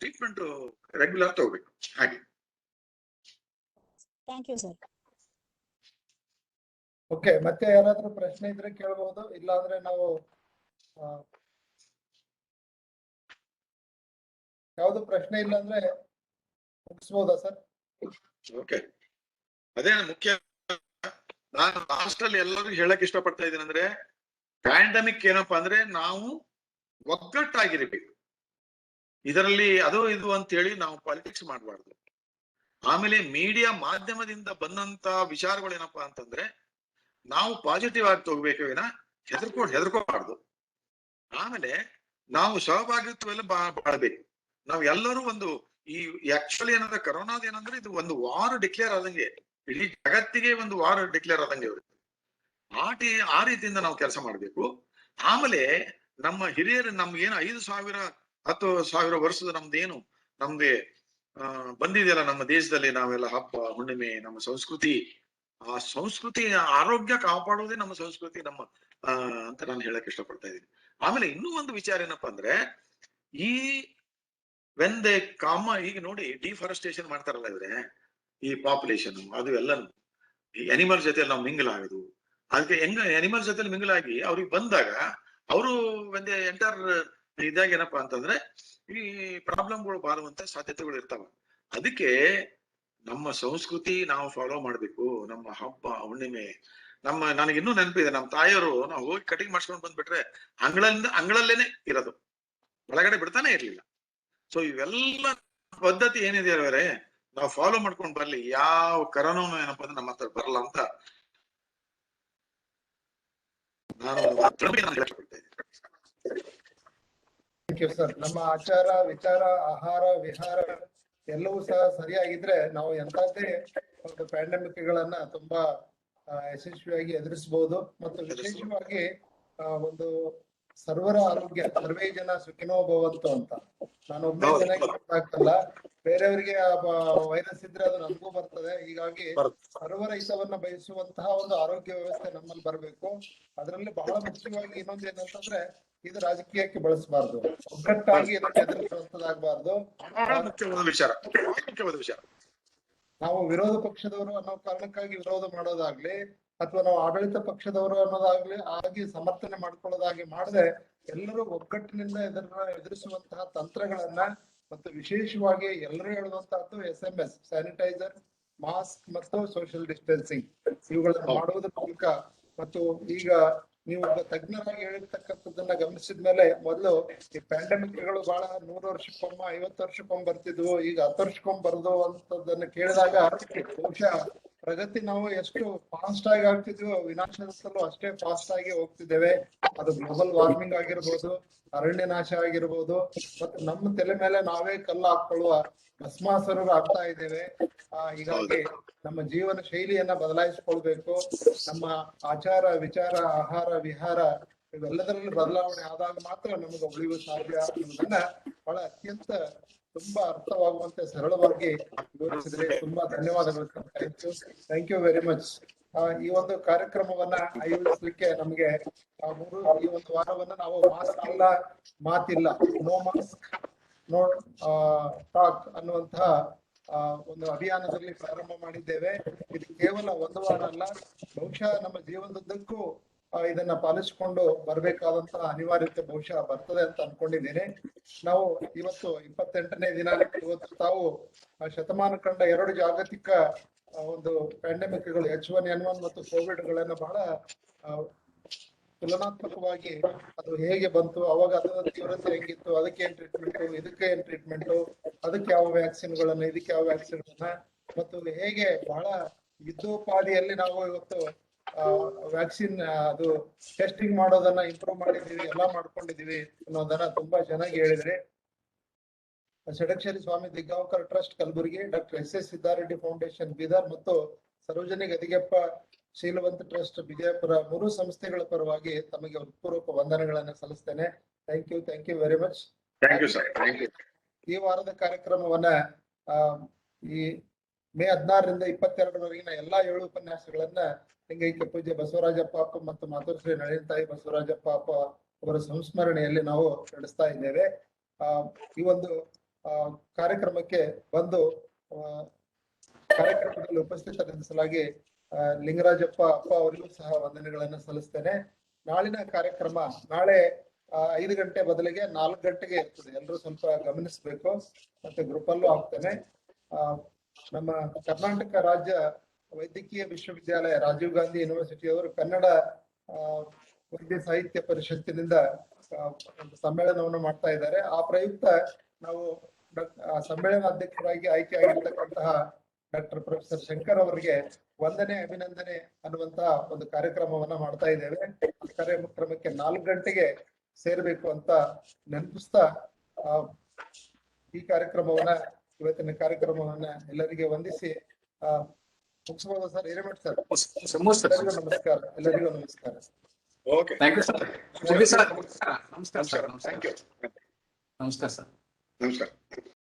ಟ್ರೀಟ್ಮೆಂಟ್ ರೆಗ್ಯುಲರ್ ತಗೋಬೇಕು. ಹಾಗೆ ಥ್ಯಾಂಕ್ ಯು ಸರ್. ಓಕೆ, ಮತ್ತೆ ಯಾರಾದ್ರೂ ಪ್ರಶ್ನೆ ಇದ್ರೆ ಕೇಳಬಹುದು, ಇಲ್ಲ ಅಂದ್ರೆ ನಾವು ಯಾವ್ದು ಪ್ರಶ್ನೆ ಇಲ್ಲ ಅಂದ್ರೆ ಮುಗಿಸ್ಬೋದಾ ಸರ್? ಓಕೆ, ಅದೇ ಮುಖ್ಯ. ನಾನು ಲಾಸ್ಟ್ ಅಲ್ಲಿ ಎಲ್ಲರಿಗೂ ಹೇಳಕ್ ಇಷ್ಟಪಡ್ತಾ ಇದ್ದೀನಿ ಅಂದ್ರೆ, ಪ್ಯಾಂಡಮಿಕ್ ಏನಪ್ಪಾ ಅಂದ್ರೆ ನಾವು ಒಗ್ಗಟ್ಟಾಗಿರ್ಬೇಕು. ಇದರಲ್ಲಿ ಅದು ಇದು ಅಂತೇಳಿ ನಾವು ಪಾಲಿಟಿಕ್ಸ್ ಮಾಡಬಾರ್ದು. ಆಮೇಲೆ ಮೀಡಿಯಾ ಮಾಧ್ಯಮದಿಂದ ಬಂದಂತ ವಿಚಾರಗಳೇನಪ್ಪಾ ಅಂತಂದ್ರೆ ನಾವು ಪಾಸಿಟಿವ್ ಆಗಿ ತಗೋಬೇಕು, ವಿನ ಹೆದರ್ಕೋಬಾರ್ದು. ಆಮೇಲೆ ನಾವು ಸಹಭಾಗಿತ್ವದಲ್ಲಿ ಬಾಳ್ಬೇಕು. ನಾವ್ ಎಲ್ಲರೂ ಒಂದು ಈ ಆಕ್ಚುಲಿ ಏನಂದ್ರೆ ಕರೋನಾದ ಏನಂದ್ರೆ ಇದು ಒಂದು ವಾರ್ ಡಿಕ್ಲೇರ್ ಆದಂಗೆ, ಇಡೀ ಜಗತ್ತಿಗೆ ಒಂದು ವಾರ್ ಡಿಕ್ಲೇರ್ ಆದಂಗೆ. ಆ ರೀತಿಯಿಂದ ನಾವು ಕೆಲಸ ಮಾಡ್ಬೇಕು. ಆಮೇಲೆ ನಮ್ಮ ಹಿರಿಯರು ನಮ್ಗೇನು 5,000-10,000 ವರ್ಷದ ನಮ್ದೇ ಬಂದಿದೆಯಲ್ಲ ನಮ್ಮ ದೇಶದಲ್ಲಿ, ನಾವೆಲ್ಲ ಹಬ್ಬ ಹುಣ್ಣಿಮೆ, ನಮ್ಮ ಸಂಸ್ಕೃತಿ, ಆ ಸಂಸ್ಕೃತಿ ಆರೋಗ್ಯ ಕಾಪಾಡುವುದೇ ನಮ್ಮ ಸಂಸ್ಕೃತಿ, ನಮ್ಮ ಅಂತ ನಾನು ಹೇಳಕ್ ಇಷ್ಟಪಡ್ತಾ ಇದ್ದೀನಿ. ಆಮೇಲೆ ಇನ್ನೂ ಒಂದು ವಿಚಾರ ಏನಪ್ಪಾ ಅಂದ್ರೆ, ಈ ಈಗ ನೋಡಿ ಡಿಫಾರೆಸ್ಟೇಷನ್ ಮಾಡ್ತಾರಲ್ಲ ಇವ್ರೆ, ಈ ಪಾಪ್ಯುಲೇಷನ್ ಅದು ಎಲ್ಲ ಈ ಅನಿಮಲ್ ಜೊತೆ ನಾವು ಮಿಂಗಲ್ ಆಗುದು. ಅದಕ್ಕೆ ಅನಿಮಲ್ ಜೊತೆ ಮಿಂಗಲ್ ಆಗಿ ಅವ್ರಿಗೆ ಬಂದಾಗ ಅವರು ಎಂಟರ್ ಇದಾಗ ಏನಪ್ಪಾ ಅಂತಂದ್ರೆ ಈ ಪ್ರಾಬ್ಲಮ್ಗಳು ಬಾರುವಂತ ಸಾಧ್ಯತೆಗಳು ಇರ್ತಾವ. ಅದಕ್ಕೆ ನಮ್ಮ ಸಂಸ್ಕೃತಿ ನಾವು ಫಾಲೋ ಮಾಡ್ಬೇಕು. ನಮ್ಮ ಹಬ್ಬ ಹುಣ್ಣಿಮೆ, ನನಗೆ ಇನ್ನೂ ನೆನಪಿದೆ, ನಮ್ಮ ತಾಯಿಯವರು ನಾವು ಹೋಗಿ ಕಟಿಂಗ್ ಮಾಡ್ಸ್ಕೊಂಡ್ ಬಂದ್ಬಿಟ್ರೆ ಅಂಗಳಲ್ಲೇನೆ ಇರೋದು, ಒಳಗಡೆ ಬಿಡ್ತಾನೆ ಇರ್ಲಿಲ್ಲ. ಸೊ ಇವೆಲ್ಲ ಪದ್ಧತಿ ಏನಿದೆ ಅವರೇ ನಾವು ಫಾಲೋ ಮಾಡ್ಕೊಂಡು ಬರ್ಲಿ, ಯಾವ ಕರೋನಾನು ಏನಪ್ಪಾ ಅಂದ್ರೆ ನಮ್ಮ ಹತ್ರ ಬರಲ್ಲ ಅಂತ ನಾನು ಥ್ಯಾಂಕ್ ಯು ಸರ್. ನಮ್ಮ ಆಚಾರ ವಿಚಾರ ಆಹಾರ ವಿಹಾರ ಎಲ್ಲವೂ ಸಹ ಸರಿಯಾಗಿದ್ರೆ ನಾವು ಎಂತದ್ದೇ ಒಂದು ಪ್ಯಾಂಡಮಿಕ್ ಗಳನ್ನ ತುಂಬಾ ಯಶಸ್ವಿಯಾಗಿ ಎದುರಿಸಬಹುದು. ಮತ್ತು ವಿಶೇಷವಾಗಿ ಒಂದು ಸರ್ವರ ಆರೋಗ್ಯ, ಸರ್ವೇ ಜನ ಸುಖಿನೋ ಭವಂತು ಅಂತ ನಾನು ಒಬ್ಬನೇ ಚೆನ್ನಾಗಿ ಗೊತ್ತಾಗ್ತಲ್ಲ, ಬೇರೆಯವರಿಗೆ ವೈರಸ್ ಇದ್ರೆ ಅದು ನಮಗೂ ಬರ್ತದೆ. ಹೀಗಾಗಿ ಸರ್ವರ ಹಿತವನ್ನ ಬಯಸುವಂತಹ ಒಂದು ಆರೋಗ್ಯ ವ್ಯವಸ್ಥೆ ನಮ್ಮಲ್ಲಿ ಬರಬೇಕು. ಅದರಲ್ಲಿ ಬಹಳ ಮುಖ್ಯವಾಗಿ ಇನ್ನೊಂದು ಏನಂತಂದ್ರೆ, ಇದು ರಾಜಕೀಯಕ್ಕೆ ಬಳಸಬಾರ್ದು, ಒಗ್ಗಟ್ಟಾಗಿ ಇದಕ್ಕೆ ಎದುರಿಸುವಂತದ್ದಾಗಬಾರ್ದು. ನಾವು ವಿರೋಧ ಪಕ್ಷದವರು ಅನ್ನೋ ಕಾರಣಕ್ಕಾಗಿ ವಿರೋಧ ಮಾಡೋದಾಗ್ಲಿ, ಅಥವಾ ನಾವು ಆಡಳಿತ ಪಕ್ಷದವರು ಅನ್ನೋದಾಗ್ಲಿ ಆಗಿ ಸಮರ್ಥನೆ ಮಾಡ್ಕೊಳ್ಳೋದಾಗಿ ಮಾಡದೆ, ಎಲ್ಲರೂ ಒಗ್ಗಟ್ಟಿನಿಂದ ಎದುರಿಸುವಂತಹ ತಂತ್ರಗಳನ್ನ, ಮತ್ತು ವಿಶೇಷವಾಗಿ ಎಲ್ಲರೂ ಹೇಳುವಂತಹದ್ದು SMS, ಸ್ಯಾನಿಟೈಸರ್, ಮಾಸ್ಕ್ ಮತ್ತು ಸೋಷಿಯಲ್ ಡಿಸ್ಟೆನ್ಸಿಂಗ್ ಇವುಗಳನ್ನ ಮಾಡುವುದರ ಮೂಲಕ. ಮತ್ತು ಈಗ ನೀವು ತಜ್ಞರಾಗಿ ಹೇಳಿರ್ತಕ್ಕಂಥದ್ದನ್ನ ಗಮನಿಸಿದ್ಮೇಲೆ, ಮೊದಲು ಈ ಪ್ಯಾಂಡಮಿಕ್ಗಳು ಬಹಳ 100 ವರ್ಷಕ್ಕೊಮ್ಮ 50 ವರ್ಷಕ್ಕೊಮ್ಮೆ ಬರ್ತಿದ್ವು, ಈಗ 10 ವರ್ಷಕ್ಕೊಮ್ಮೆ ಬರೋದು ಅಂತದನ್ನ ಕೇಳಿದಾಗ ಬಹುಶಃ ಪ್ರಗತಿ ನಾವು ಎಷ್ಟು ಫಾಸ್ಟ್ ಆಗಿ ಆಗ್ತಿದ್ವೋ ವಿನಾಶದಲ್ಲೂ ಅಷ್ಟೇ ಫಾಸ್ಟ್ ಆಗಿ ಹೋಗ್ತಿದ್ದೇವೆ. ಅದು ಗ್ಲೋಬಲ್ ವಾರ್ಮಿಂಗ್ ಆಗಿರ್ಬೋದು, ಅರಣ್ಯ ನಾಶ ಆಗಿರ್ಬೋದು, ಮತ್ತು ನಮ್ಮ ತಲೆ ಮೇಲೆ ನಾವೇ ಕಲ್ಲು ಹಾಕೊಳ್ಳುವ ಭಸ್ಮಾಸುರರು ಆಗ್ತಾ ಇದ್ದೇವೆ. ಹೀಗಾಗಿ ನಮ್ಮ ಜೀವನ ಶೈಲಿಯನ್ನ ಬದಲಾಯಿಸಿಕೊಳ್ಬೇಕು. ನಮ್ಮ ಆಚಾರ ವಿಚಾರ ಆಹಾರ ವಿಹಾರ ಇವೆಲ್ಲದರಲ್ಲಿ ಬದಲಾವಣೆ ಆದಾಗ ಮಾತ್ರ ನಮಗೆ ಉಳಿಯುವ ಸಾಧ್ಯ ಅನ್ನೋದನ್ನ ಬಹಳ ಅತ್ಯಂತ ತುಂಬಾ ಅರ್ಥವಾಗುವಂತೆ ಸರಳವಾಗಿ ವಿವರಿಸಿದ್ರೆ ತುಂಬಾ ಧನ್ಯವಾದಗಳು. Thank you very much. ಈ ಒಂದು ಕಾರ್ಯಕ್ರಮವನ್ನ ಆಯೋಜಿಸಲಿಕ್ಕೆ ನಮಗೆ ಈ ಒಂದು ವಾರವನ್ನ ನಾವು ಮಾಸ್ಕ್ ಇಲ್ಲ ಮಾತಿಲ್ಲ, ನೋ ಮಾಸ್ಕ್ ನೋ ಟಾಕ್ ಅನ್ನುವಂತಹ ಒಂದು ಅಭಿಯಾನದಲ್ಲಿ ಪ್ರಾರಂಭ ಮಾಡಿದ್ದೇವೆ. ಇದು ಕೇವಲ ಒಂದು ವಾರ ಅಲ್ಲ, ಬಹುಶಃ ನಮ್ಮ ಜೀವನದುದ್ದಕ್ಕೂ ಇದನ್ನ ಪಾಲಿಸಿಕೊಂಡು ಬರಬೇಕಾದಂತಹ ಅನಿವಾರ್ಯತೆ ಬಹುಶಃ ಬರ್ತದೆ ಅಂತ ಅನ್ಕೊಂಡಿದ್ದೇನೆ. ನಾವು ಇವತ್ತು 28ನೇ ದಿನ. ಇವತ್ತು ತಾವು ಶತಮಾನ ಕಂಡ 2 ಜಾಗತಿಕ ಒಂದು ಪ್ಯಾಂಡಮಿಕ್ಗಳು H1N1 ಮತ್ತು ಕೋವಿಡ್ ಗಳನ್ನ ಬಹಳ ತುಲನಾತ್ಮಕವಾಗಿ ಅದು ಹೇಗೆ ಬಂತು, ಅವಾಗ ಅದರ ತೀವ್ರತೆ ಹೆಂಗಿತ್ತು, ಅದಕ್ಕೆ ಏನ್ ಟ್ರೀಟ್ಮೆಂಟ್, ಇದಕ್ಕೆ ಏನ್ ಟ್ರೀಟ್ಮೆಂಟ್, ಅದಕ್ಕೆ ಯಾವ ವ್ಯಾಕ್ಸಿನ್ಗಳನ್ನ, ಇದಕ್ಕೆ ಯಾವ ವ್ಯಾಕ್ಸಿನ್ಗಳನ್ನ, ಮತ್ತು ಹೇಗೆ ಬಹಳ ಯುದ್ಧೋಪಾದಿಯಲ್ಲಿ ನಾವು ಇವತ್ತು ವ್ಯಾಕ್ಸಿನ್ ಅದು ಟೆಸ್ಟಿಂಗ್ ಮಾಡೋದನ್ನ ಇಂಪ್ರೂವ್ ಮಾಡಿದೀವಿ, ಎಲ್ಲಾ ಮಾಡ್ಕೊಂಡಿದೀವಿ ಅನ್ನೋದನ್ನ ತುಂಬಾ ಚೆನ್ನಾಗಿ ಹೇಳಿದ್ರಿ. Shadakshari Swami Diggaonkar trust Kalaburagi, doctor SS Siddareddy foundation Bidar ಮತ್ತು ಸರೋಜಿನಿ ಗದಿಗೆಪ್ಪ ಶೀಲವಂತ ಟ್ರಸ್ಟ್ ವಿಜಯಪುರ 3 ಸಂಸ್ಥೆಗಳ ಪರವಾಗಿ ತಮಗೆ ಹೃತ್ಪೂರ್ವಕ ವಂದನೆಗಳನ್ನ ಸಲ್ಲಿಸ್ತೇನೆ. Thank you very much. ಈ ವಾರದ ಕಾರ್ಯಕ್ರಮವನ್ನ ಈ ಮೇ 16ರಿಂದ 22ರವರೆಗಿನ ಎಲ್ಲಾ 7 ಉಪನ್ಯಾಸಗಳನ್ನ ಲಿಂಗೈಕ್ಯ ಪೂಜ್ಯ ಬಸವರಾಜಪ್ಪ ಅಪ್ಪ ಮತ್ತು ಮಾತೃಶ್ರೀ ನಳಿನತಾಯಿ ಬಸವರಾಜಪ್ಪ ಅಪ್ಪ ಅವರ ಸಂಸ್ಮರಣೆಯಲ್ಲಿ ನಾವು ನಡೆಸ್ತಾ ಇದ್ದೇವೆ. ಈ ಒಂದು ಕಾರ್ಯಕ್ರಮಕ್ಕೆ ಬಂದು ಕಾರ್ಯಕ್ರಮದಲ್ಲಿ ಉಪಸ್ಥಿತರಿಸಲಾಗಿ ಲಿಂಗರಾಜಪ್ಪ ಅಪ್ಪ ಅವರಿಗೂ ಸಹ ವಂದನೆಗಳನ್ನ ಸಲ್ಲಿಸ್ತೇನೆ. ನಾಳಿನ ಕಾರ್ಯಕ್ರಮ ನಾಳೆ 5 ಗಂಟೆ ಬದಲಿಗೆ 4 ಗಂಟೆಗೆ ಇರ್ತದೆ. ಎಲ್ಲರೂ ಸ್ವಲ್ಪ ಗಮನಿಸಬೇಕು. ಮತ್ತೆ ಗ್ರೂಪ್ ಅಲ್ಲೂ ಹಾಕ್ತೇನೆ. ನಮ್ಮ ಕರ್ನಾಟಕ ರಾಜ್ಯ ವೈದ್ಯಕೀಯ ವಿಶ್ವವಿದ್ಯಾಲಯ ರಾಜೀವ್ ಗಾಂಧಿ ಯೂನಿವರ್ಸಿಟಿ ಅವರು ಕನ್ನಡ ವೈದ್ಯ ಸಾಹಿತ್ಯ ಪರಿಷತ್ತಿನಿಂದ ಒಂದು ಸಮ್ಮೇಳನವನ್ನು ಮಾಡ್ತಾ ಇದ್ದಾರೆ. ಆ ಪ್ರಯುಕ್ತ ನಾವು ಸಮ್ಮೇಳನ ಅಧ್ಯಕ್ಷರಾಗಿ ಆಯ್ಕೆ ಆಗಿರ್ತಕ್ಕಂತಹ ಡಾಕ್ಟರ್ ಪ್ರೊಫೆಸರ್ ಶಂಕರ್ ಅವರಿಗೆ ವಂದನೆ ಅಭಿನಂದನೆ ಅನ್ನುವಂತಹ ಒಂದು ಕಾರ್ಯಕ್ರಮವನ್ನ ಮಾಡ್ತಾ ಇದ್ದೇವೆ. ಆ ಕಾರ್ಯಕ್ರಮಕ್ಕೆ 4 ಗಂಟೆಗೆ ಸೇರ್ಬೇಕು ಅಂತ ನೆನಪಿಸ್ತಾ ಈ ಕಾರ್ಯಕ್ರಮವನ್ನ ಇವತ್ತಿನ ಕಾರ್ಯಕ್ರಮವನ್ನ ಎಲ್ಲರಿಗೆ ವಂದಿಸಿ ಮುಗಿಸಬಹುದು ಸರ್. ಹಿರೇಮಠ್ ಸರ್, ಎಲ್ಲರಿಗೂ ನಮಸ್ಕಾರ. ಎಲ್ಲರಿಗೂ ನಮಸ್ಕಾರ. Okay, thank you sir. ನಮಸ್ಕಾರ ಸರ್. Thank you. ನಮಸ್ಕಾರ ಸರ್. ನಮಸ್ಕಾರ.